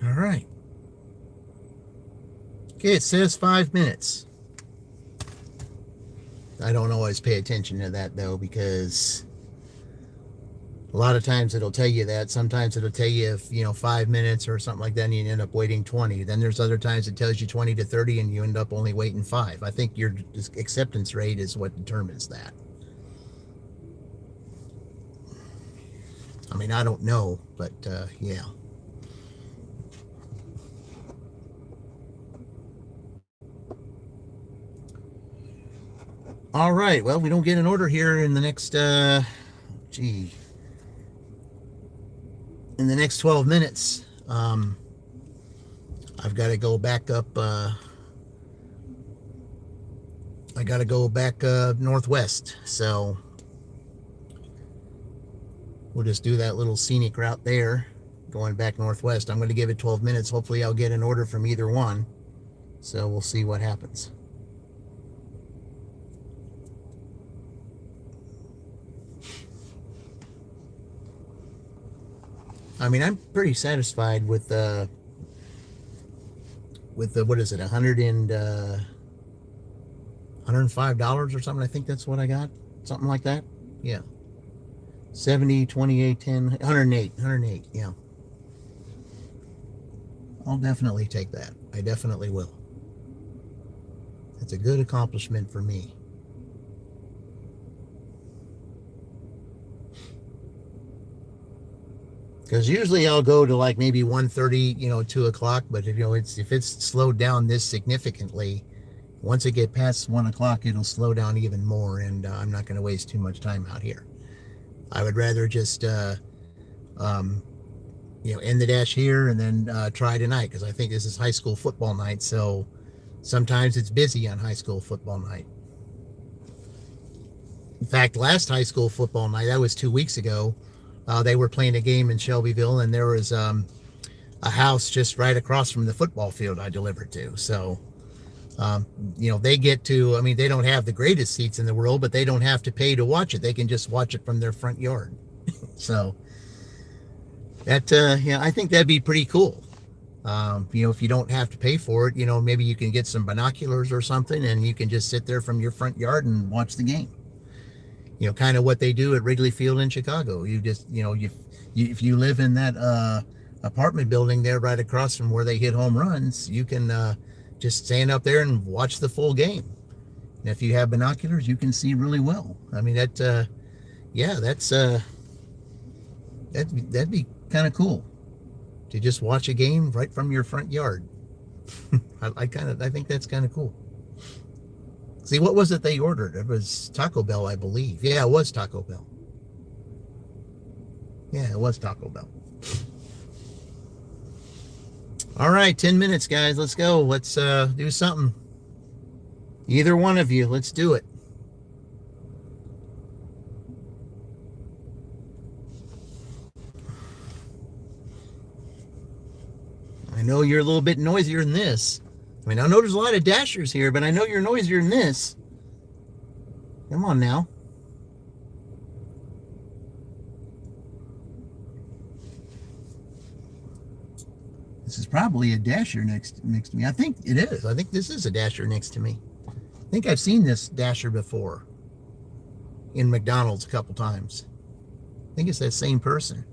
All right. Okay, it says 5 minutes. I don't always pay attention to that, though, because a lot of times it'll tell you that. Sometimes it'll tell you, 5 minutes or something like that, and you end up waiting 20. Then there's other times it tells you 20 to 30, and you end up only waiting 5. I think your acceptance rate is what determines that. I mean, I don't know, but yeah. All right, well, we don't get an order here in the next, in the next 12 minutes. I've got to go back up, northwest, so we'll just do that little scenic route there, going back northwest. I'm going to give it 12 minutes. Hopefully I'll get an order from either one, so we'll see what happens. I mean, I'm pretty satisfied with the what is it, $105 or something. I think that's what I got, something like that. Yeah, 70, 28, 10, 108. Yeah, I'll definitely take that. I definitely will. It's a good accomplishment for me. Because usually I'll go to like maybe 1:30, 2 o'clock. But if it's slowed down this significantly, once it get past 1 o'clock, it'll slow down even more. And I'm not going to waste too much time out here. I would rather just, end the dash here and then try tonight, because I think this is high school football night. So sometimes it's busy on high school football night. In fact, last high school football night, that was 2 weeks ago. They were playing a game in Shelbyville, and there was a house just right across from the football field I delivered to. So, they get to, I mean, they don't have the greatest seats in the world, but they don't have to pay to watch it. They can just watch it from their front yard. So, that, I think that'd be pretty cool. If you don't have to pay for it, maybe you can get some binoculars or something, and you can just sit there from your front yard and watch the game. Kind of what they do at Wrigley Field in Chicago. You just, if you live in that apartment building there right across from where they hit home runs, you can just stand up there and watch the full game. And if you have binoculars, you can see really well. I mean, that'd be kind of cool to just watch a game right from your front yard. I think that's kind of cool. See, what was it they ordered? It was Taco Bell, I believe. Yeah, it was Taco Bell. Yeah, it was Taco Bell. All right, 10 minutes, guys. Let's go. Let's do something. Either one of you, let's do it. know you're a little bit noisier than this. I mean, I know there's a lot of dashers here, but I know you're noisier than this. Come on now. This is probably a dasher next to me. I think it is. I think this is a dasher next to me. I think I've seen this dasher before in McDonald's a couple times. I think it's that same person.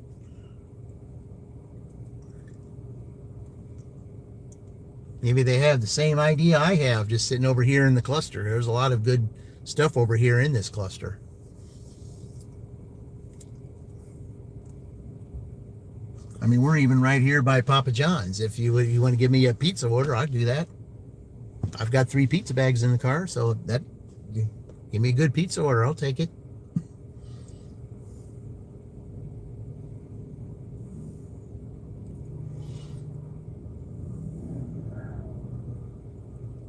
Maybe they have the same idea I have, just sitting over here in the cluster. There's a lot of good stuff over here in this cluster. I mean, we're even right here by Papa John's. If you want to give me a pizza order, I'll do that. I've got 3 pizza bags in the car, so that give me a good pizza order, I'll take it.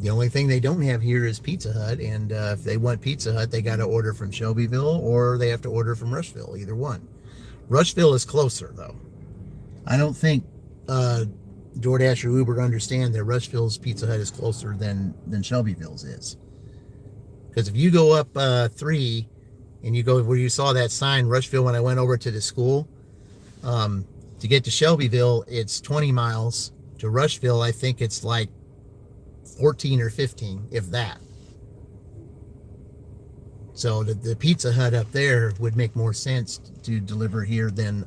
The only thing they don't have here is Pizza Hut, and if they want Pizza Hut, they got to order from Shelbyville or they have to order from Rushville, either one. Rushville is closer, though. I don't think DoorDash or Uber understand that Rushville's Pizza Hut is closer than Shelbyville's is. Because if you go up 3 and you go where you saw that sign, Rushville, when I went over to the school, to get to Shelbyville, it's 20 miles. To Rushville, I think it's like 14 or 15, if that. So the Pizza Hut up there would make more sense to deliver here than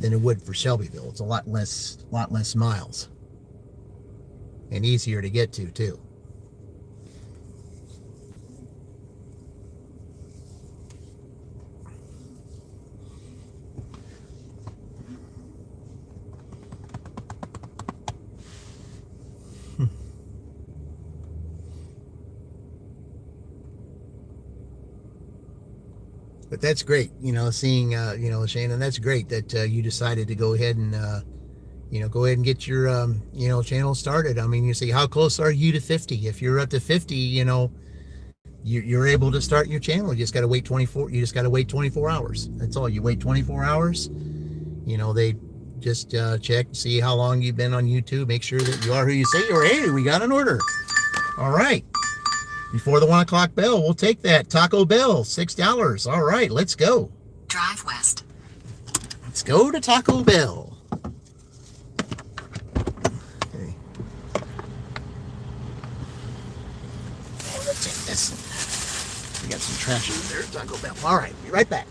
it would for Shelbyville. It's a lot less miles and easier to get to too. But that's great, seeing, Shannon, that's great that you decided to go ahead and, go ahead and get your, channel started. I mean, you see, how close are you to 50? If you're up to 50, you're able to start your channel. You just got to wait 24 hours. That's all. You wait 24 hours. They just check, see how long you've been on YouTube, make sure that you are who you say you are. Hey, we got an order. All right. Before the 1 o'clock bell, we'll take that. Taco Bell, $6. All right, let's go. Drive west. Let's go to Taco Bell. Okay. Oh, let's take this. We got some trash over there, Taco Bell. All right, be right back.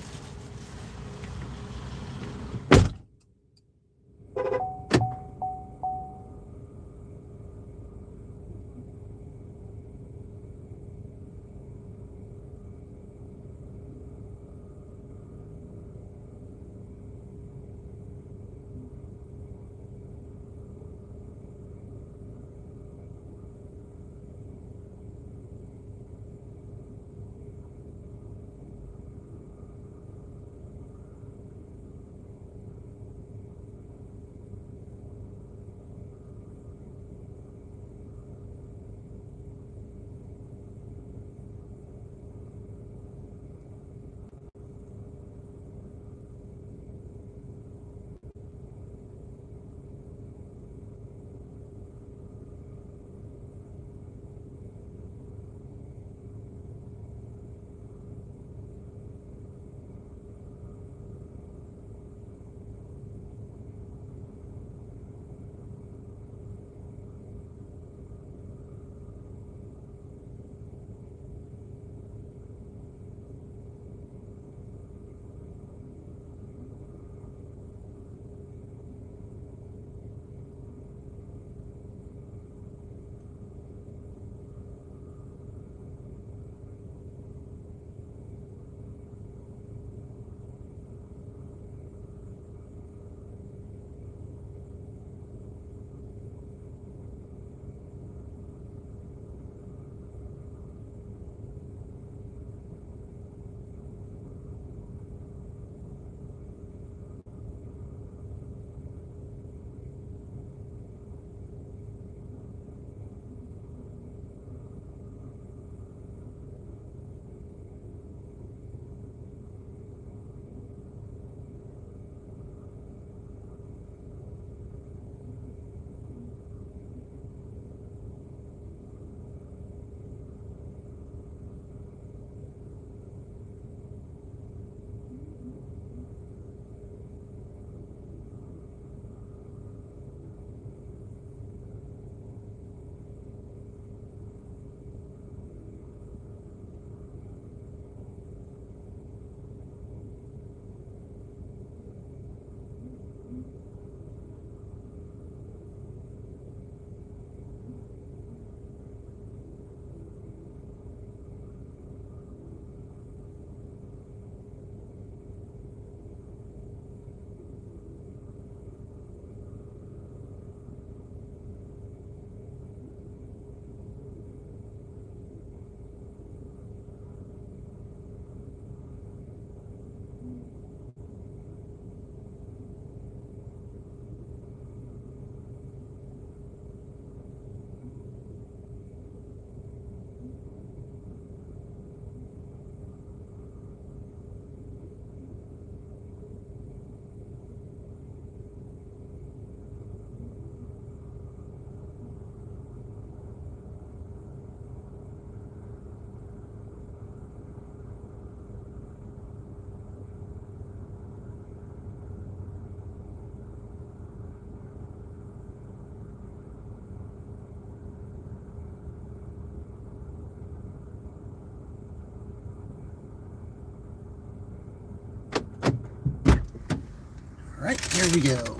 we go.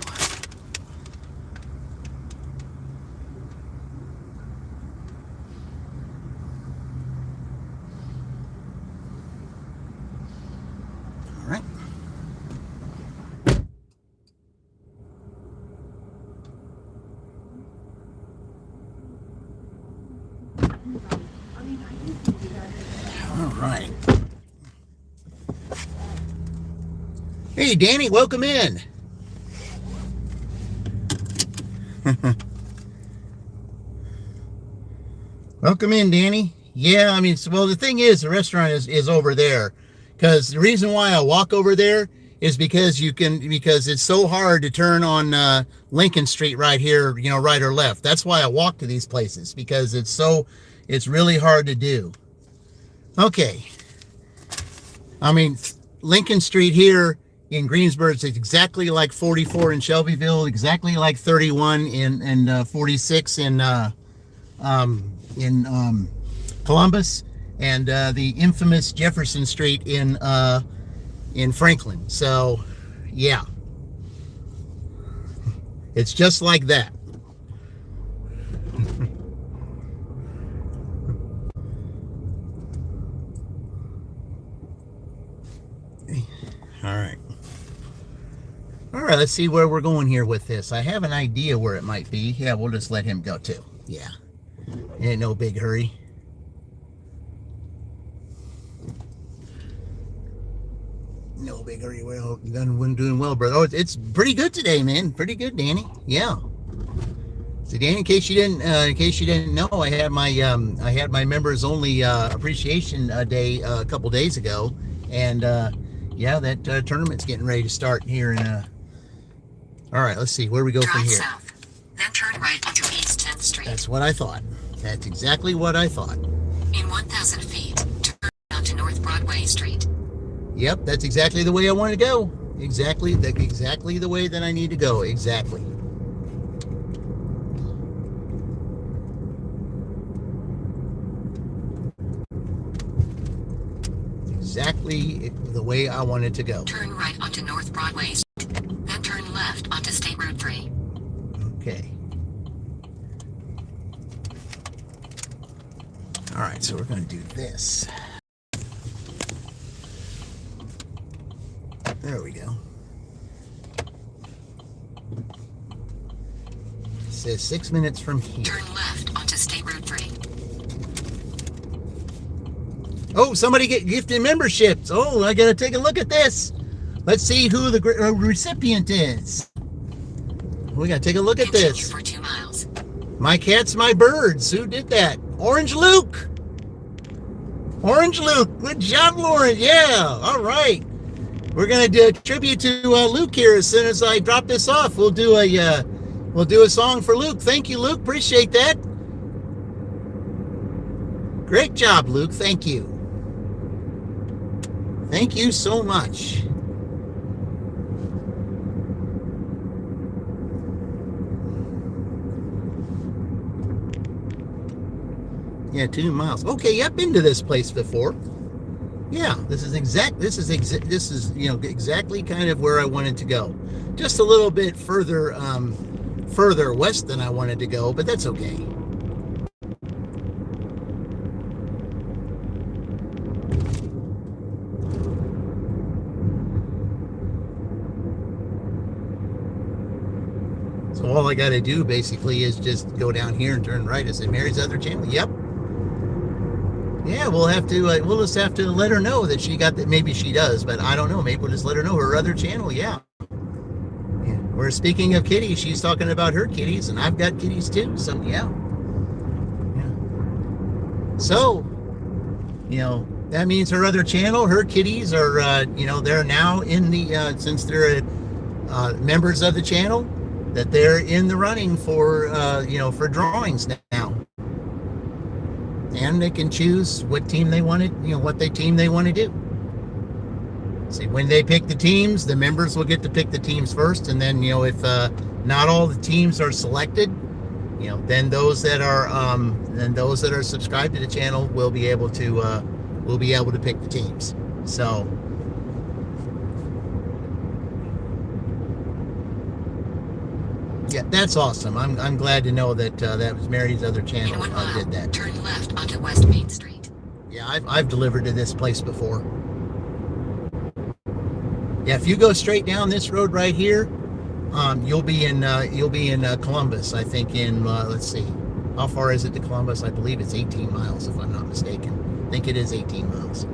All right. All right. Hey, Danny, welcome in. Welcome in, Danny. Yeah, I mean, well, the thing is, the restaurant is over there, because the reason why I walk over there is because it's so hard to turn on Lincoln Street right here, right or left. That's why I walk to these places, because it's really hard to do. Okay. I mean, Lincoln Street here in Greensburg is exactly like 44 in Shelbyville, exactly like 31 and 46 in Columbus, and the infamous Jefferson Street in Franklin. So, yeah, it's just like that. All right, let's see where we're going here with this. I have an idea where it might be. Yeah, we'll just let him go too. Yeah, ain't no big hurry. No big hurry. Well, doing well, brother. Oh, it's pretty good today, man. Pretty good, Danny. Yeah. So, Danny, in case you didn't know, I had my members only appreciation day a couple days ago, and yeah, that tournament's getting ready to start here in all right, let's see where we go from here. Drive south, then turn right onto East 10th Street. That's what I thought. That's exactly what I thought. In 1,000 feet, turn onto North Broadway Street. Yep, that's exactly the way I want to go. Exactly the way that I need to go. Exactly. Exactly the way I wanted to go. Turn right onto North Broadway Street. Then turn left onto State Road 3. Okay. All right, so we're going to do this. There we go. It says 6 minutes from here. Turn left onto State Road 3. Oh, somebody get gifted memberships. Oh, I got to take a look at this. Let's see who the recipient is. We got to take a look at Continue this. for 2 miles. My cats, my birds. Who did that? Orange Luke. Orange Luke. Good job, Lauren. Yeah. All right. We're gonna do a tribute to Luke here. As soon as I drop this off, we'll do a song for Luke. Thank you, Luke. Appreciate that. Great job, Luke. Thank you. Thank you so much. Yeah, 2 miles. Okay, I've been to this place before. Yeah, this is exactly kind of where I wanted to go. Just a little bit further west than I wanted to go, but that's okay. So all I got to do basically is just go down here and turn right. I said, Mary's other channel. Yep. Yeah, we'll just have to let her know that she got that. Maybe she does, but I don't know. Maybe we'll just let her know her other channel. Yeah. We're speaking of kitties. She's talking about her kitties, and I've got kitties too. So yeah. So, that means her other channel, her kitties are, they're now in the since they're members of the channel, that they're in the running for for drawings now. And they can choose what team they want to, what team they want to do. See, when they pick the teams, the members will get to pick the teams first, and then if not all the teams are selected, then those that are subscribed to the channel will be able to pick the teams. So Yeah, that's awesome. I'm glad to know that that was Mary's other In channel 1 mile, did that. turn left onto West Main Street. Yeah, I've delivered to this place before. Yeah, if you go straight down this road right here, you'll be in Columbus. I think in let's see, how far is it to Columbus? I believe it's 18 miles if I'm not mistaken. I think it is 18 miles.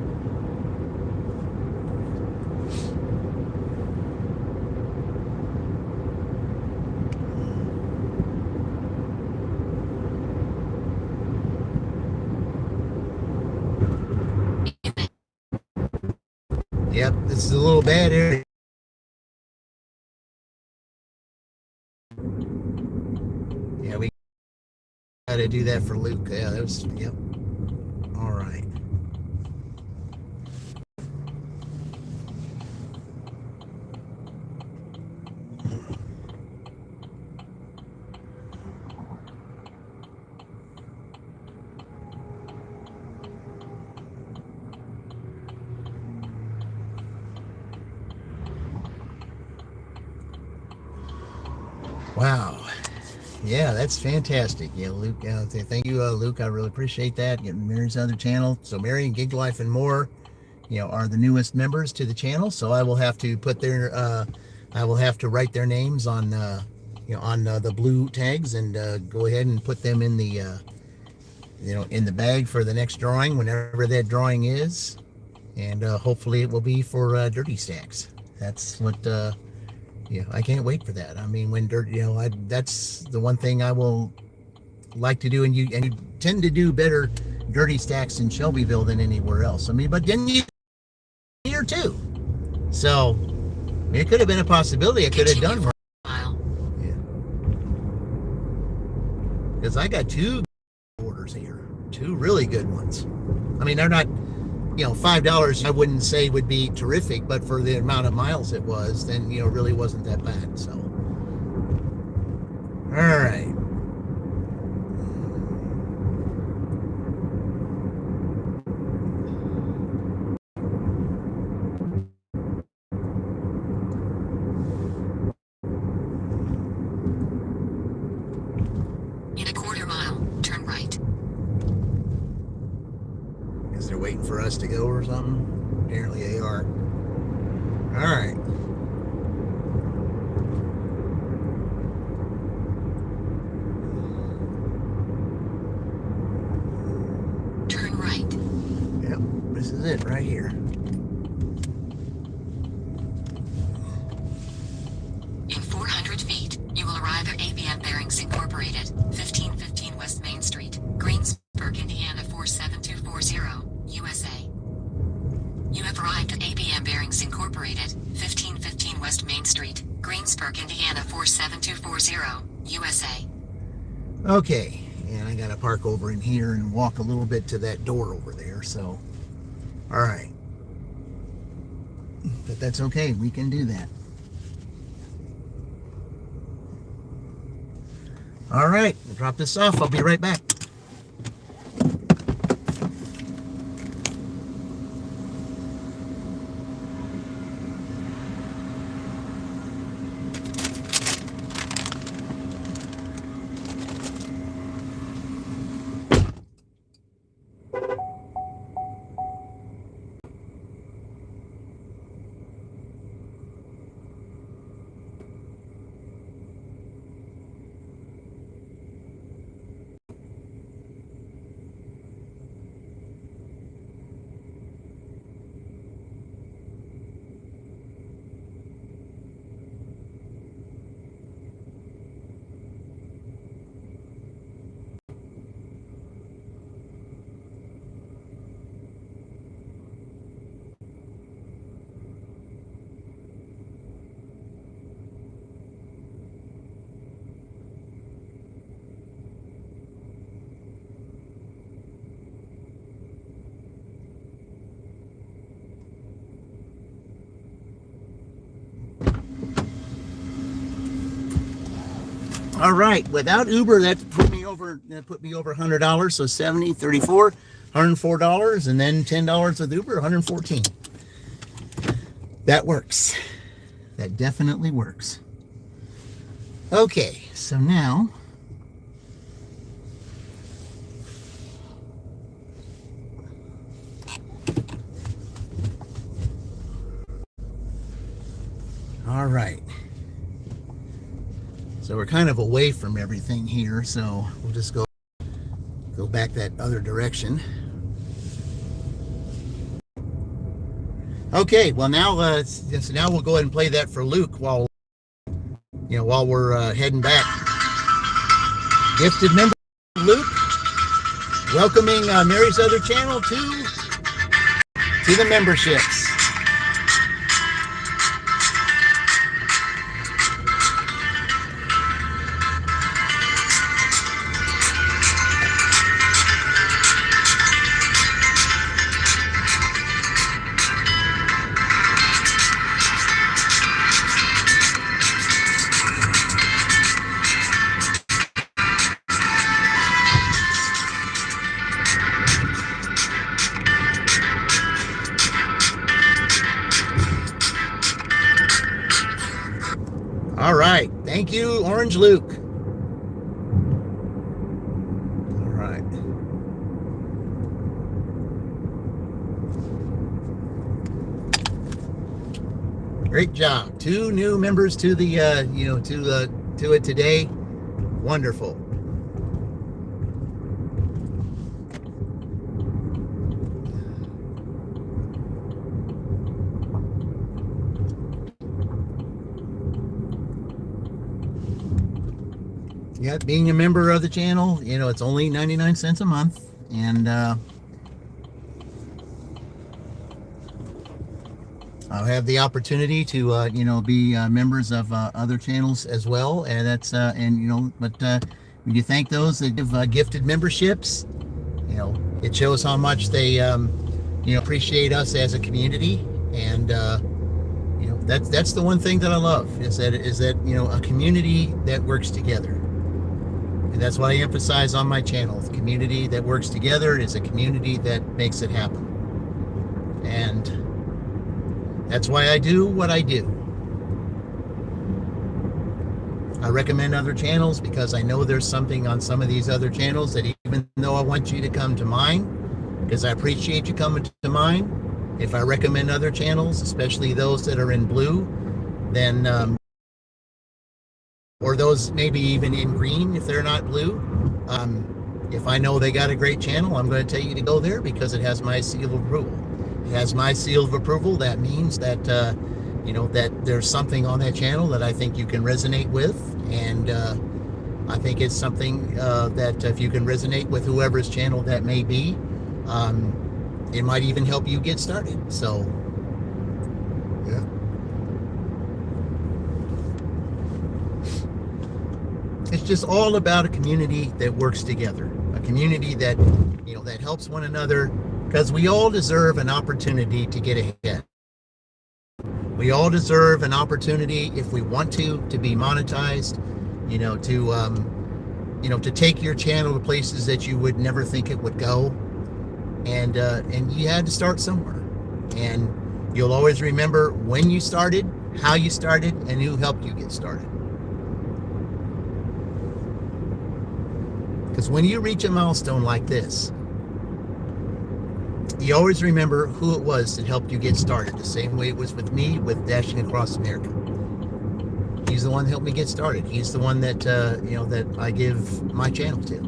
Yep, this is a little bad area. Yeah, we got to do that for Luke. Yeah, that was, yep. All right. Wow. Yeah, that's fantastic. Yeah, Luke. Thank you, Luke. I really appreciate that. Getting Mary's other channel. So Mary and Gig Life and More, are the newest members to the channel. So I will have to put their, I will have to write their names on, on the blue tags and go ahead and put them in the, in the bag for the next drawing, whenever that drawing is, and hopefully it will be for Dirty Stacks. That's what. Yeah, I can't wait for that. I mean, when dirt, that's the one thing I will like to do, and you tend to do better Dirty Stacks in Shelbyville than anywhere else. I mean, but then you here too, so it could have been a possibility. I could have done more. Yeah, because I got 2 orders here, 2 really good ones. I mean, they're not. $5 I wouldn't say would be terrific, but for the amount of miles it was, then really wasn't that bad. So all right. In a 1/4 mile, turn right. Guess they're waiting for us to go or something. Apparently they are. All right. Turn right. Yep, this is it right here. In 400 feet, you will arrive at ABM Bearings Incorporated, 1515 West Main Street, Greensburg, Indiana 47240, USA. You have arrived at ABM Bearings Incorporated, 1515 West Main Street, Greensburg, Indiana 47240, USA. Okay, and I gotta park over in here and walk a little bit to that door over there, so all right. But that's okay, we can do that. All right, I'll drop this off. I'll be right back. All right, without Uber, that put me over $100. So 70, 34, $104, and then $10 with Uber, 114. That works. That definitely works. Okay, So now, all right. So we're kind of away from everything here, so we'll just go back that other direction. Okay, well now, so now we'll go ahead and play that for Luke while we're heading back. Gifted member Luke, welcoming Mary's other channel to the memberships. All right. Thank you, Orange Luke. All right. Great job. 2 new members to the to it today. Wonderful. Yeah, being a member of the channel, it's only 99 cents a month, and I'll have the opportunity to be members of other channels as well, and that's when you thank those that give gifted memberships, it shows how much they appreciate us as a community, and that's the one thing that I love is that a community that works together. And that's what I emphasize on my channel. The community that works together is a community that makes it happen. And that's why I do what I do. I recommend other channels because I know there's something on some of these other channels that even though I want you to come to mine, because I appreciate you coming to mine, if I recommend other channels, especially those that are in blue, then or those maybe even in green if they're not blue. If I know they got a great channel, I'm going to tell you to go there because it has my seal of approval. It has my seal of approval. That means that that there's something on that channel that I think you can resonate with, and I think it's something that if you can resonate with whoever's channel that may be, it might even help you get started. So, yeah. It's just all about a community that works together, a community that that helps one another, because we all deserve an opportunity to get ahead. We all deserve an opportunity, if we want to be monetized, to take your channel to places that you would never think it would go, and you had to start somewhere, and you'll always remember when you started, how you started, and who helped you get started. Because when you reach a milestone like this, you always remember who it was that helped you get started. The same way it was with me with Dashing Across America. He's the one that helped me get started. He's the one that that I give my channel to,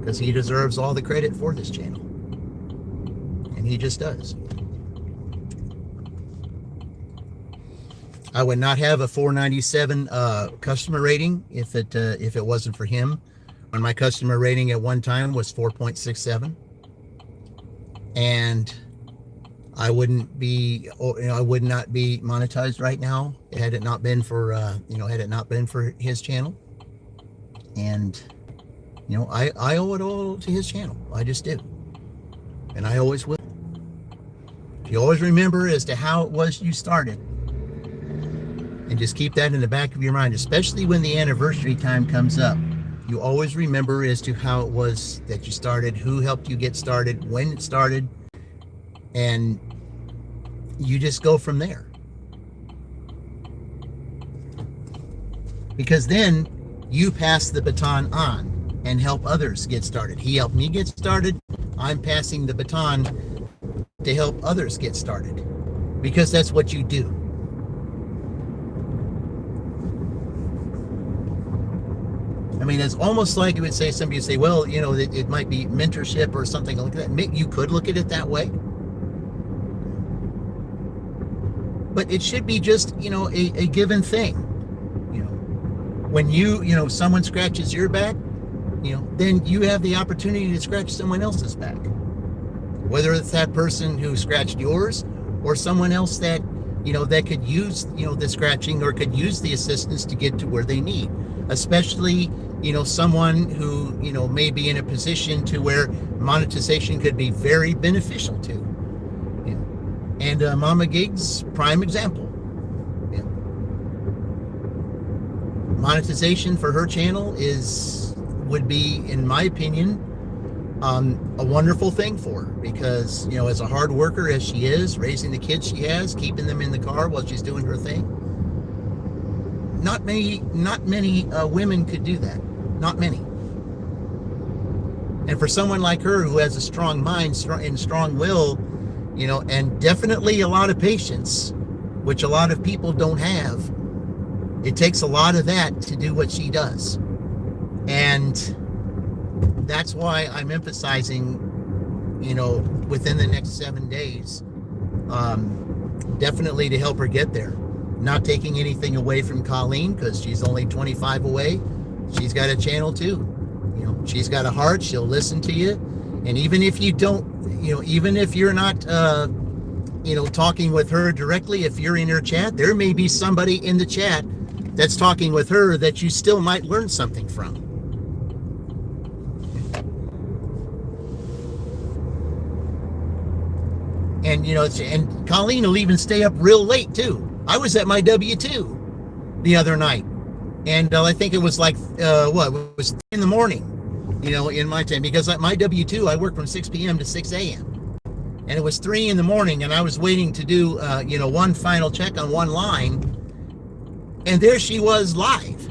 because he deserves all the credit for this channel, and he just does. I would not have a 497 customer rating if it wasn't for him. When my customer rating at one time was 4.67, and I would not be monetized right now had it not been for his channel. And I owe it all to his channel. I just do, and I always will. You always remember as to how it was you started, and just keep that in the back of your mind, especially when the anniversary time comes up. You always remember as to how it was that you started, who helped you get started, when it started, and you just go from there. Because then you pass the baton on and help others get started. He helped me get started. I'm passing the baton to help others get started, because that's what you do. I mean, it's almost like it would say, somebody would say, well, you know, it might be mentorship or something like that. You could look at it that way. But it should be just, you know, a given thing. You know, when someone scratches your back, you know, then you have the opportunity to scratch someone else's back. Whether it's that person who scratched yours or someone else that, you know, that could use, you know, the scratching or could use the assistance to get to where they need. Especially, you know, someone who, you know, may be in a position to where monetization could be very beneficial to. You know. And Mama Gigs, prime example. You know. Monetization for her channel would be, in my opinion, a wonderful thing for her, because, you know, as a hard worker as she is, raising the kids she has, keeping them in the car while she's doing her thing, not many women could do that. Not many. And for someone like her who has a strong mind and strong will, you know, and definitely a lot of patience, which a lot of people don't have, it takes a lot of that to do what she does. And that's why I'm emphasizing, you know, within the next 7 days, definitely to help her get there. Not taking anything away from Colleen, because she's only 25 away. She's got a channel too. You know, she's got a heart. She'll listen to you. And even if you don't, you know, even if you're not, you know, talking with her directly, if you're in her chat, there may be somebody in the chat that's talking with her that you still might learn something from. And, you know, and Colleen will even stay up real late too. I was at my W-2 the other night, and I think it was like, it was 3 in the morning, you know, in my time, because at my W-2, I work from 6 p.m. to 6 a.m. And it was 3 in the morning, and I was waiting to do, you know, one final check on one line, and there she was live.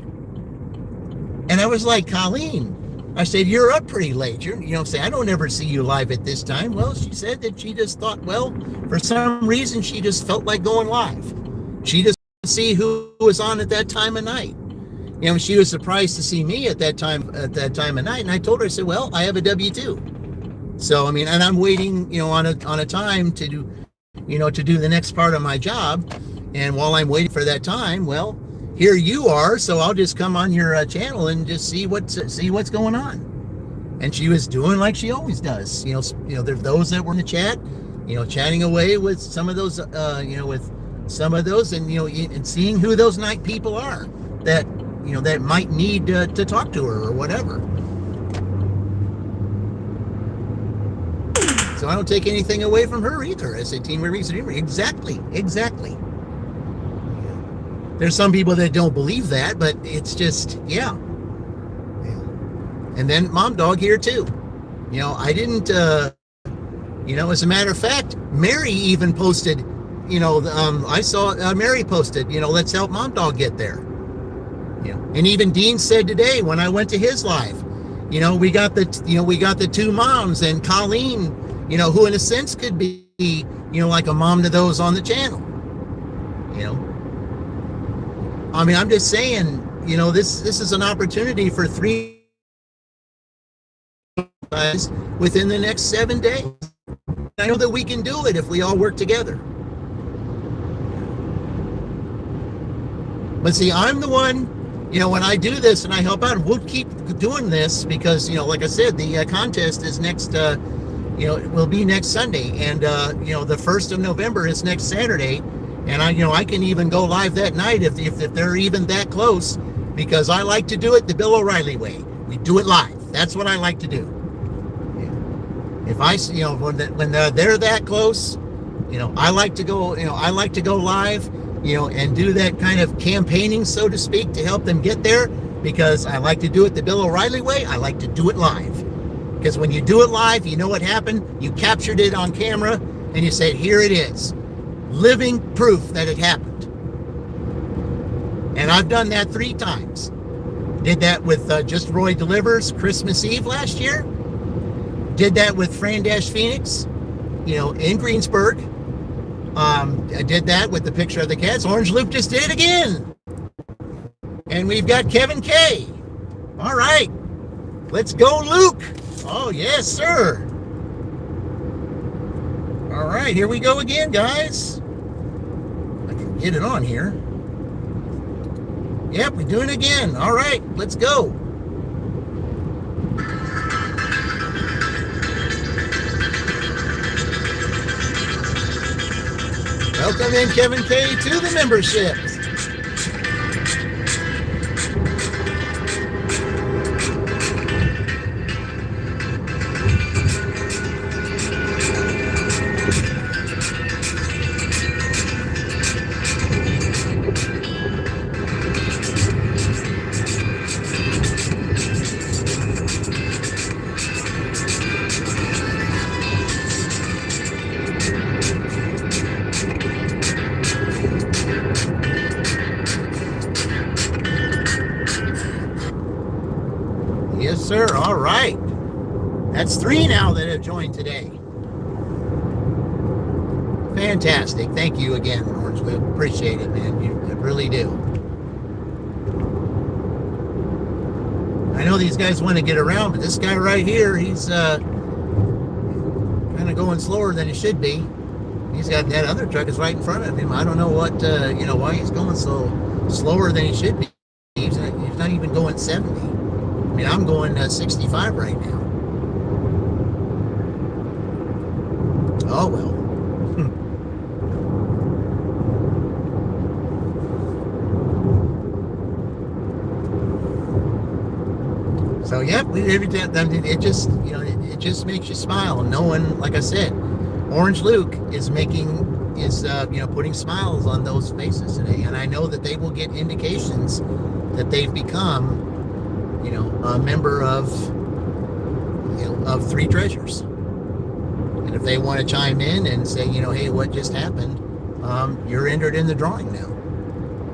And I was like, Colleen, I said, you're up pretty late. You know, say, I don't ever see you live at this time. Well, she said that she just thought, well, for some reason, she just felt like going live. She just wanted to see who was on at that time of night. You know, she was surprised to see me at that time of night. And I told her, I said, well, I have a W-2. So, I mean, and I'm waiting, you know, on a time to do, you know, to do the next part of my job. And while I'm waiting for that time, well, here you are. So I'll just come on your channel and just see what's going on. And she was doing like she always does. You know, there's those that were in the chat, you know, chatting away with some of those, you know, with some of those, and, you know, and seeing who those night people are that, you know, that might need to talk to her or whatever. So I don't take anything away from her either. I say team reason. Exactly. There's some people that don't believe that, but it's just, yeah. And then Mom Dog here too. You know, I didn't, you know, as a matter of fact, Mary even posted, you know, I saw Mary posted, you know, let's help Mom Dog get there. You know, and even Dean said today when I went to his live, you know, we got the two moms, and Colleen, you know, who in a sense could be, you know, like a mom to those on the channel. You know, I mean, I'm just saying, you know, this is an opportunity for 3 guys within the next 7 days. I know that we can do it if we all work together. But see, I'm the one, you know, when I do this and I help out, we'll keep doing this because, you know, like I said, the contest is next, you know, it will be next Sunday. And, you know, the 1st of November is next Saturday. And I can even go live that night if they're even that close, because I like to do it the Bill O'Reilly way. We do it live. That's what I like to do. If I, you know, when they're that close, you know, I like to go live, you know, and do that kind of campaigning, so to speak, to help them get there, because I like to do it the Bill O'Reilly way. I like to do it live, because when you do it live, you know what happened? You captured it on camera and you said, here it is, living proof that it happened. And I've done that 3 times. Did that with Just Roy Delivers Christmas Eve last year. Did that with Fran Dash Phoenix, in Greensburg. I did that with the picture of the cats. Orange Loop just did it again. And we've got Kevin K. All right. Let's go, Luke. Oh, yes, sir. All right, here we go again, guys. I can get it on here. Yep, we're doing it again. All right, let's go. Welcome in, Kevin K, to the membership. Yes, sir. All right. That's 3 now that have joined today. Fantastic. Thank you again, Orange Loop. Appreciate it, man. I really do. I know these guys want to get around, but this guy right here, he's kind of going slower than he should be. He's got that other truck is right in front of him. I don't know what, why he's going so slower than he should be. He's not even going 70. I mean, I'm going 65 right now. Oh, well. So, yeah, it just makes you smile. Knowing, like I said, Orange Luke is putting smiles on those faces today. And I know that they will get indications that they've become a member of 3 Treasures. And if they want to chime in and say, hey, what just happened? You're entered in the drawing now.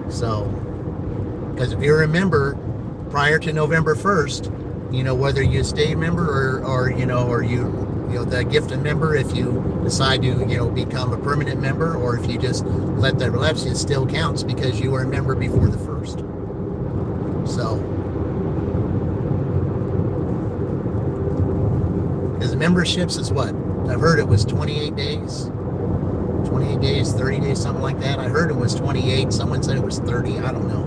So, because if you remember, prior to November 1st, whether you stay a member or the gifted member, if you decide to, become a permanent member, or if you just let that lapse, it still counts because you were a member before the 1st. So, because memberships is what? I've heard it was 28 days. 28 days, 30 days, something like that. I heard it was 28. Someone said it was 30. I don't know.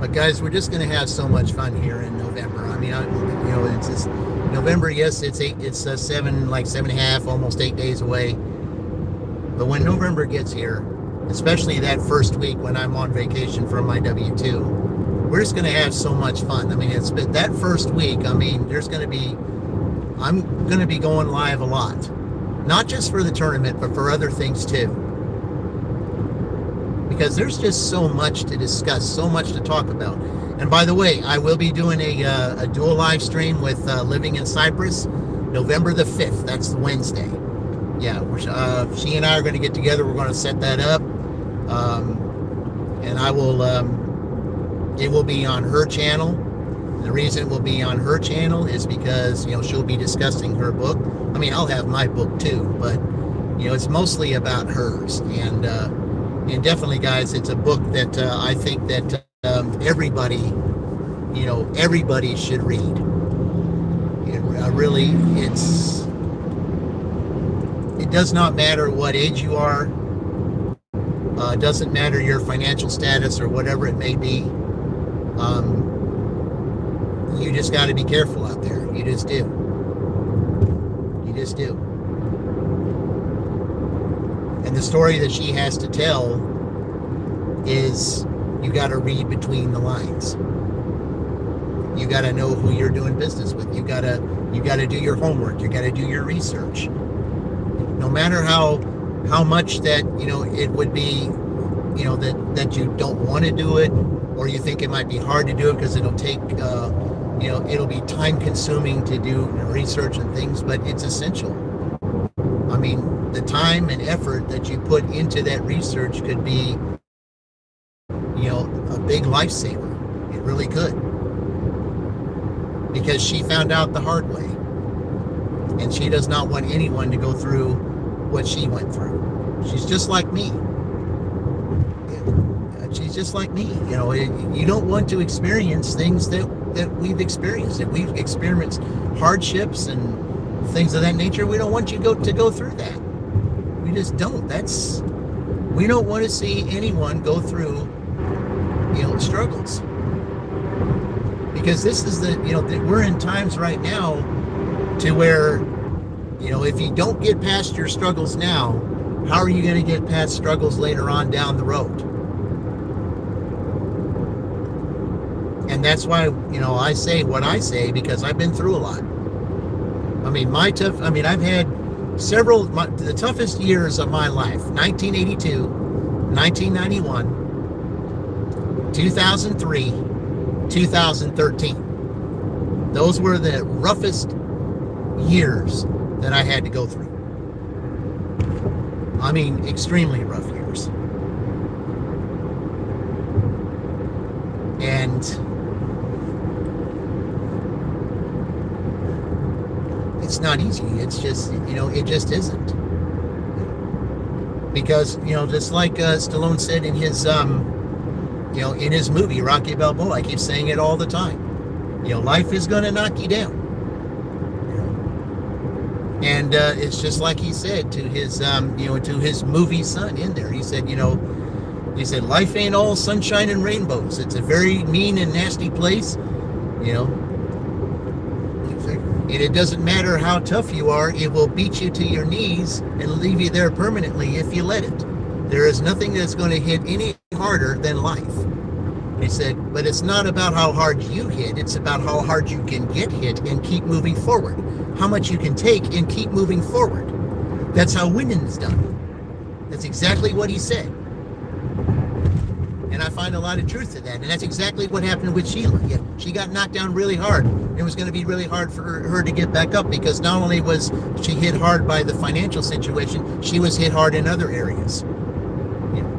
But guys, we're just going to have so much fun here in November. I mean, it's just November. Yes, it's 7.5, almost 8 days away. But when November gets here, especially that first week when I'm on vacation from my W-2, we're just going to have so much fun. I mean, it's been that first week. I mean, I'm going to be going live a lot, not just for the tournament, but for other things too. Because there's just so much to discuss, so much to talk about. And by the way, I will be doing a dual live stream with Living in Cyprus, November the 5th. That's the Wednesday. Yeah, she and I are going to get together. We're going to set that up. And I will, it will be on her channel. And the reason it will be on her channel is because, she'll be discussing her book. I mean, I'll have my book too, but, it's mostly about hers. And definitely, guys, it's a book that I think that everybody should read. It does not matter what age you are. It doesn't matter your financial status or whatever it may be. You just got to be careful out there. You just do. You just do. And the story that she has to tell is you got to read between the lines. You got to know who you're doing business with. You got to do your homework. You got to do your research. No matter how much that, it would be, that you don't want to do it, or you think it might be hard to do it because it'll take, it'll be time consuming to do research and things, but it's essential. mean, the time and effort that you put into that research could be, a big lifesaver. It really could. Because she found out the hard way. And she does not want anyone to go through what she went through. She's just like me. She's just like me. You don't want to experience things that we've experienced. If we've experienced hardships and things of that nature, we don't want you to go through that. We just don't. We don't want to see anyone go through, struggles. Because this is we're in times right now to where, if you don't get past your struggles now, how are you going to get past struggles later on down the road? And that's why, I say what I say, because I've been through a lot. I mean, I've had the toughest years of my life: 1982, 1991, 2003, 2013. Those were the roughest years that I had to go through. I mean, extremely rough years. And it's not easy. It's just, it just isn't. Because, just like Stallone said in his, in his movie, Rocky Balboa, I keep saying it all the time. Life is going to knock you down. And it's just like he said to his, to his movie son in there. He said, life ain't all sunshine and rainbows. It's a very mean and nasty place, And it doesn't matter how tough you are, it will beat you to your knees and leave you there permanently if you let it. There is nothing that's going to hit any harder than life. He said, but it's not about how hard you hit, it's about how hard you can get hit and keep moving forward. How much you can take and keep moving forward. That's how winning is done. That's exactly what he said. And I find a lot of truth to that. And that's exactly what happened with Sheila. Yeah, she got knocked down really hard. It was going to be really hard for her to get back up, because not only was she hit hard by the financial situation, she was hit hard in other areas.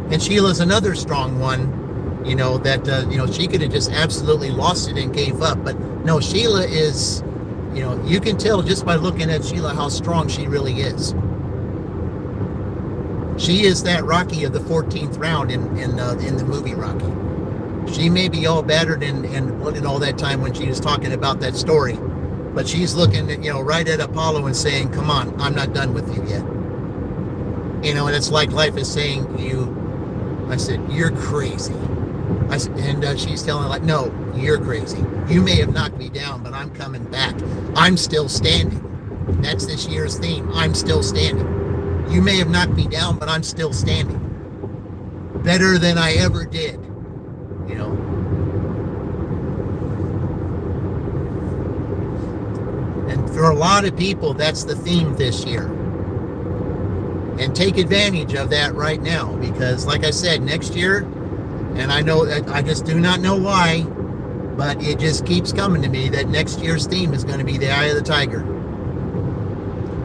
And Sheila's another strong one, that, she could have just absolutely lost it and gave up. But no, Sheila is, you can tell just by looking at Sheila how strong she really is. She is that Rocky of the 14th round in the movie Rocky. She may be all battered and all that time when she was talking about that story, but she's looking at, right at Apollo and saying, "Come on, I'm not done with you yet." And it's like life is saying to you, I said, "You're crazy." I said, and she's telling like, "No, you're crazy. You may have knocked me down, but I'm coming back. I'm still standing." That's this year's theme. I'm still standing. You may have knocked me down, but I'm still standing. Better than I ever did. And for a lot of people, that's the theme this year. And take advantage of that right now, because like I said, next year, and I know that I just do not know why, but it just keeps coming to me that next year's theme is going to be the Eye of the Tiger.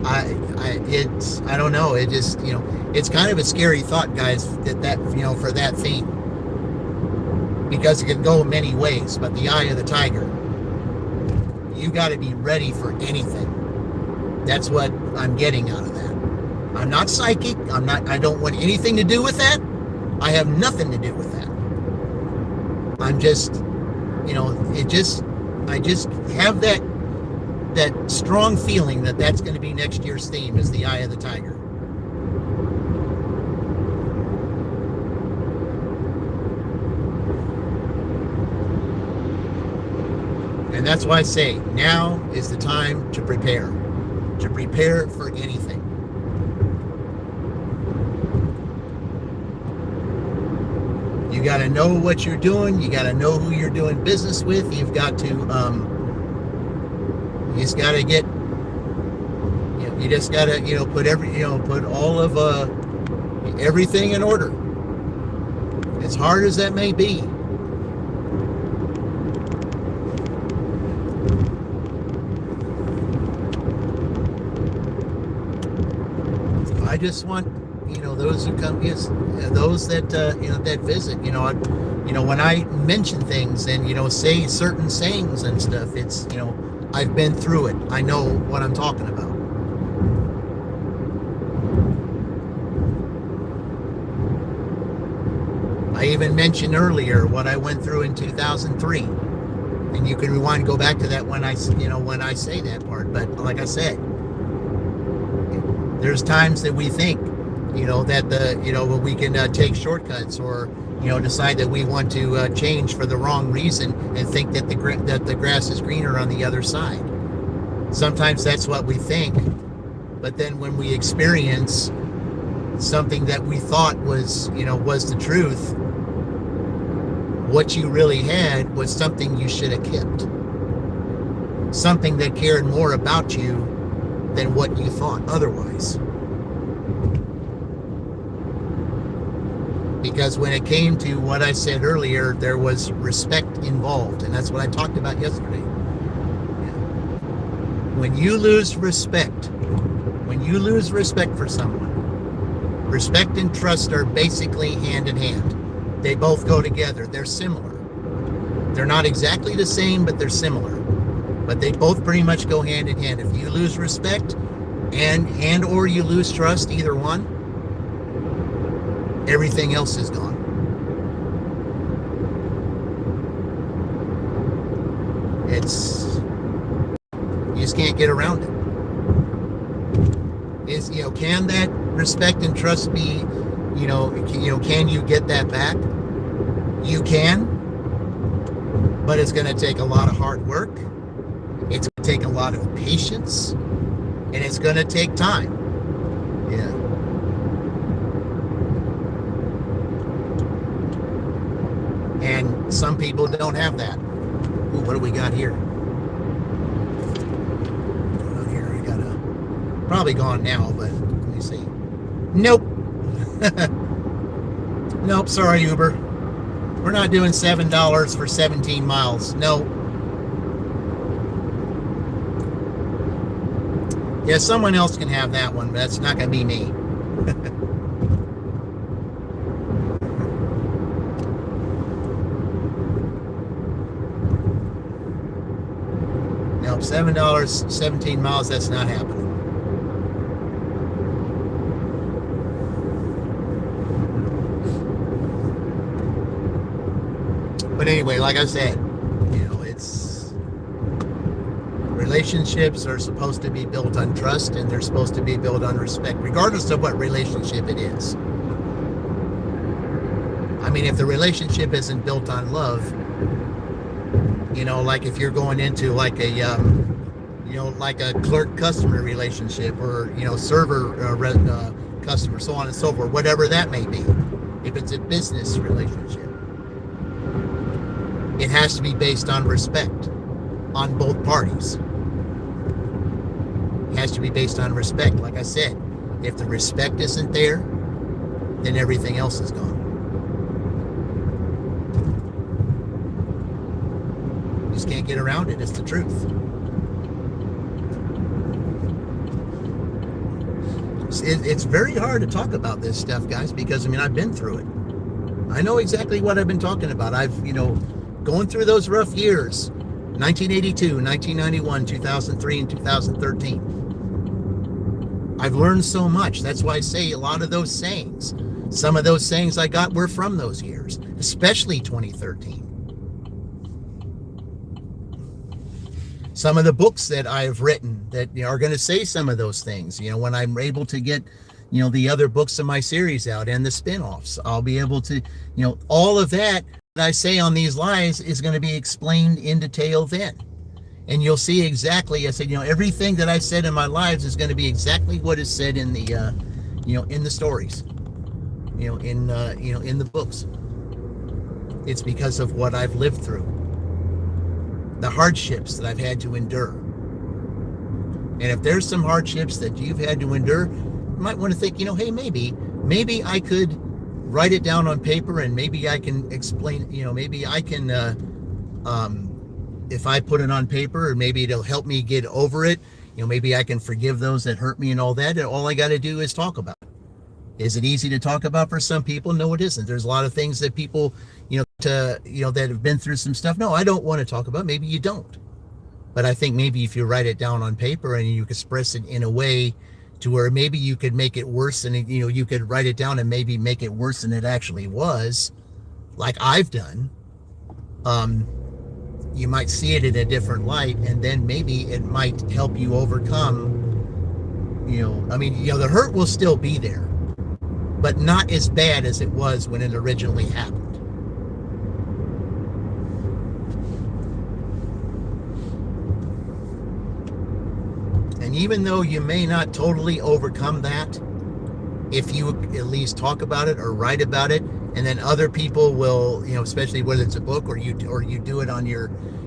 I don't know. It just, it's kind of a scary thought, guys, that for that theme, because it can go many ways. But the Eye of the Tiger, you got to be ready for anything. That's what I'm getting out of that. I'm not psychic. I don't want anything to do with that. I have nothing to do with that. I'm just, I just have that strong feeling that that's going to be next year's theme, is the Eye of the Tiger. And that's why I say now is the time to prepare for anything. You got to know what you're doing. You got to know who you're doing business with. You've got to, you just got to get, you just got to, put put all of everything in order. As hard as that may be. I just want, those who come, those that, that visit, when I mention things and, say certain sayings and stuff, it's, I've been through it. I know what I'm talking about. I even mentioned earlier what I went through in 2003. And you can rewind, go back to that when I say that part. But like I said, there's times that we think, that we can take shortcuts or, decide that we want to change for the wrong reason and think that the grass is greener on the other side. Sometimes that's what we think, but then when we experience something that we thought was the truth, what you really had was something you should have kept. Something that cared more about you than what you thought otherwise. Because when it came to what I said earlier, there was respect involved. And that's what I talked about yesterday. When you lose respect for someone, respect and trust are basically hand in hand. They both go together. They're similar. They're not exactly the same, but they're similar. But they both pretty much go hand in hand. If you lose respect and or you lose trust, either one, everything else is gone. You just can't get around it. Can that respect and trust be, can you get that back? You can, but it's going to take a lot of hard work. It's going to take a lot of patience, and it's going to take time. Yeah. And some people don't have that. Ooh, what do we got here? Here we got probably gone now, but let me see. Nope. Nope, sorry, Uber. We're not doing $7 for 17 miles. No. Yeah, someone else can have that one, but that's not going to be me. Nope, $7, 17 miles, that's not happening. But anyway, like I said, relationships are supposed to be built on trust, and they're supposed to be built on respect, regardless of what relationship it is. I mean, if the relationship isn't built on love, like if you're going into like a, like a clerk-customer relationship or, server customer, so on and so forth, whatever that may be, if it's a business relationship, it has to be based on respect on both parties. It has to be based on respect. Like I said, if the respect isn't there, then everything else is gone. You just can't get around it. It's the truth. It's very hard to talk about this stuff, guys, because, I've been through it. I know exactly what I've been talking about. I've, going through those rough years, 1982, 1991, 2003, and 2013. I've learned so much. That's why I say a lot of those sayings. Some of those sayings I got were from those years, especially 2013. Some of the books that I've written that are going to say some of those things, when I'm able to get, the other books in my series out and the spin-offs, I'll be able to, all of that I say on these lives is going to be explained in detail then. And you'll see exactly, I said, everything that I said in my lives is going to be exactly what is said in the, in the stories, in the books. It's because of what I've lived through, the hardships that I've had to endure. And if there's some hardships that you've had to endure, you might want to think, hey, maybe I could write it down on paper, and maybe I can explain, maybe I can, if I put it on paper, or maybe it'll help me get over it. Maybe I can forgive those that hurt me and all that. And all I got to do is talk about it. Is it easy to talk about for some people? No, it isn't. There's a lot of things that people, that have been through some stuff. No, I don't want to talk about. Maybe you don't. But I think maybe if you write it down on paper and you express it in a way to where maybe you could make it worse, and you could write it down and maybe make it worse than it actually was, like I've done. You might see it in a different light, and then maybe it might help you overcome. The hurt will still be there, but not as bad as it was when it originally happened. And even though you may not totally overcome that, if you at least talk about it or write about it, and then other people will, especially whether it's a book or you do it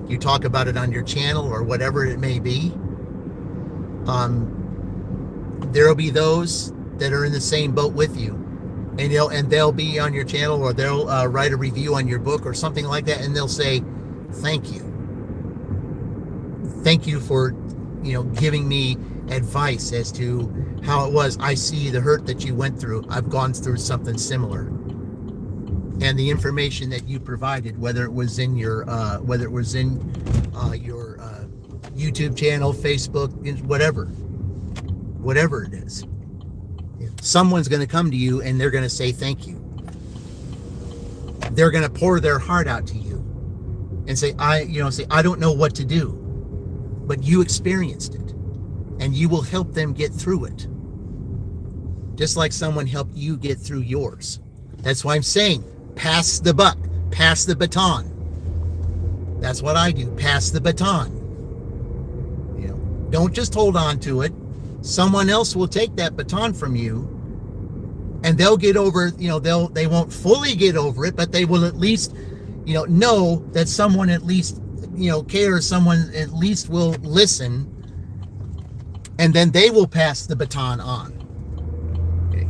you talk about it on your channel or whatever it may be, there'll be those that are in the same boat with you, and they'll be on your channel, or they'll write a review on your book or something like that, and they'll say, thank you for giving me advice as to how it was. I see the hurt that you went through. I've gone through something similar. And the information that you provided, whether it was in your YouTube channel, Facebook, whatever it is, someone's going to come to you and they're going to say thank you. They're going to pour their heart out to you and say, I don't know what to do, but you experienced it, and you will help them get through it, just like someone helped you get through yours. That's why I'm saying, pass the buck, pass the baton. That's what I do, pass the baton. Don't just hold on to it. Someone else will take that baton from you, and they'll get over, they won't fully get over it, but they will at least, know that someone at least, cares, someone at least will listen, and then they will pass the baton on. Okay.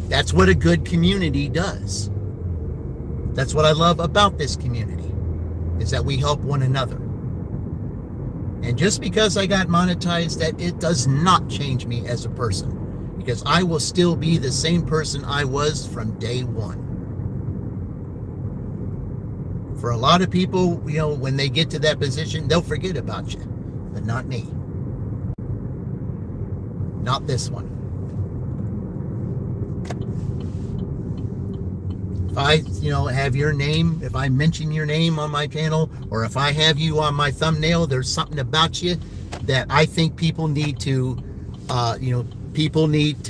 That's what a good community does. That's what I love about this community, is that we help one another. And just because I got monetized, that it does not change me as a person, because I will still be the same person I was from day one. For a lot of people, when they get to that position, they'll forget about you, but not me. Not this one. If I, have your name, if I mention your name on my channel, or if I have you on my thumbnail, there's something about you that I think people need to,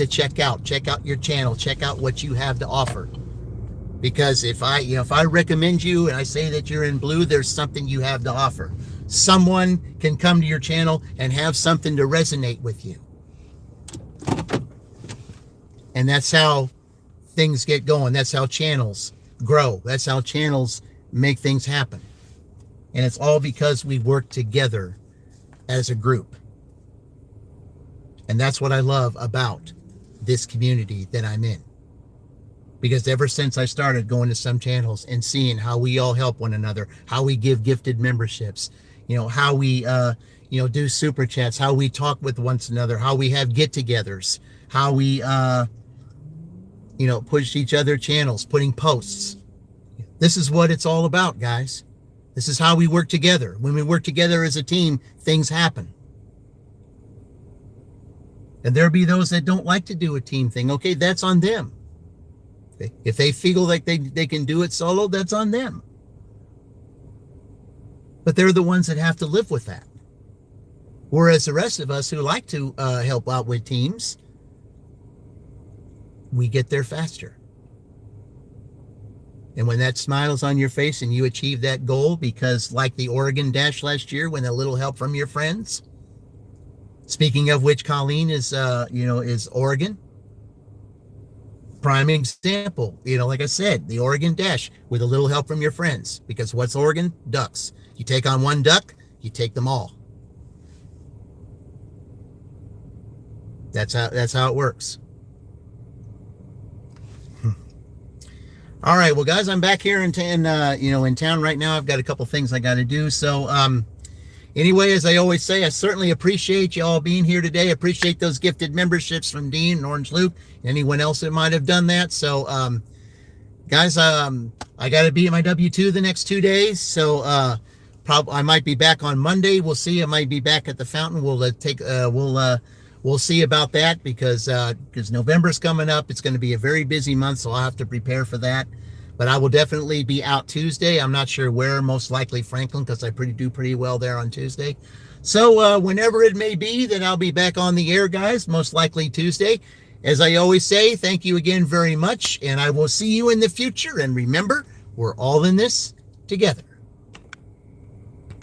check out. Check out your channel. Check out what you have to offer. Because if I recommend you and I say that you're in blue, there's something you have to offer. Someone can come to your channel and have something to resonate with you. And that's how things get going. That's how channels grow. That's how channels make things happen. And it's all because we work together as a group. And that's what I love about this community that I'm in. Because ever since I started going to some channels and seeing how we all help one another, how we give gifted memberships, how we do super chats, how we talk with one another, how we have get-togethers, how we push each other channels, putting posts. This is what it's all about, guys. This is how we work together. When we work together as a team, things happen. And there'll be those that don't like to do a team thing. Okay, that's on them. If they feel like they can do it solo, that's on them. But they're the ones that have to live with that. Whereas the rest of us who like to help out with teams, we get there faster. And when that smile's on your face and you achieve that goal, because like the Oregon Dash last year, when a little help from your friends, speaking of which, Colleen is Oregon. Prime example, like I said, the Oregon Dash with a little help from your friends, because what's Oregon? Ducks. You take on one duck, you take them all. That's how it works. All right, well, guys, I'm back here in town right now. I've got a couple things I got to do. So, Anyway, as I always say, I certainly appreciate you all being here today. I appreciate those gifted memberships from Dean and Orange Loop, anyone else that might have done that. So, guys, I got to be at my W-2 the next 2 days. So, I might be back on Monday. We'll see. I might be back at the fountain. We'll see about that because November's coming up. It's going to be a very busy month, so I'll have to prepare for that. But I will definitely be out Tuesday. I'm not sure where, most likely Franklin, because I do pretty well there on Tuesday. So whenever it may be that I'll be back on the air, guys, most likely Tuesday. As I always say, thank you again very much, and I will see you in the future. And remember, we're all in this together.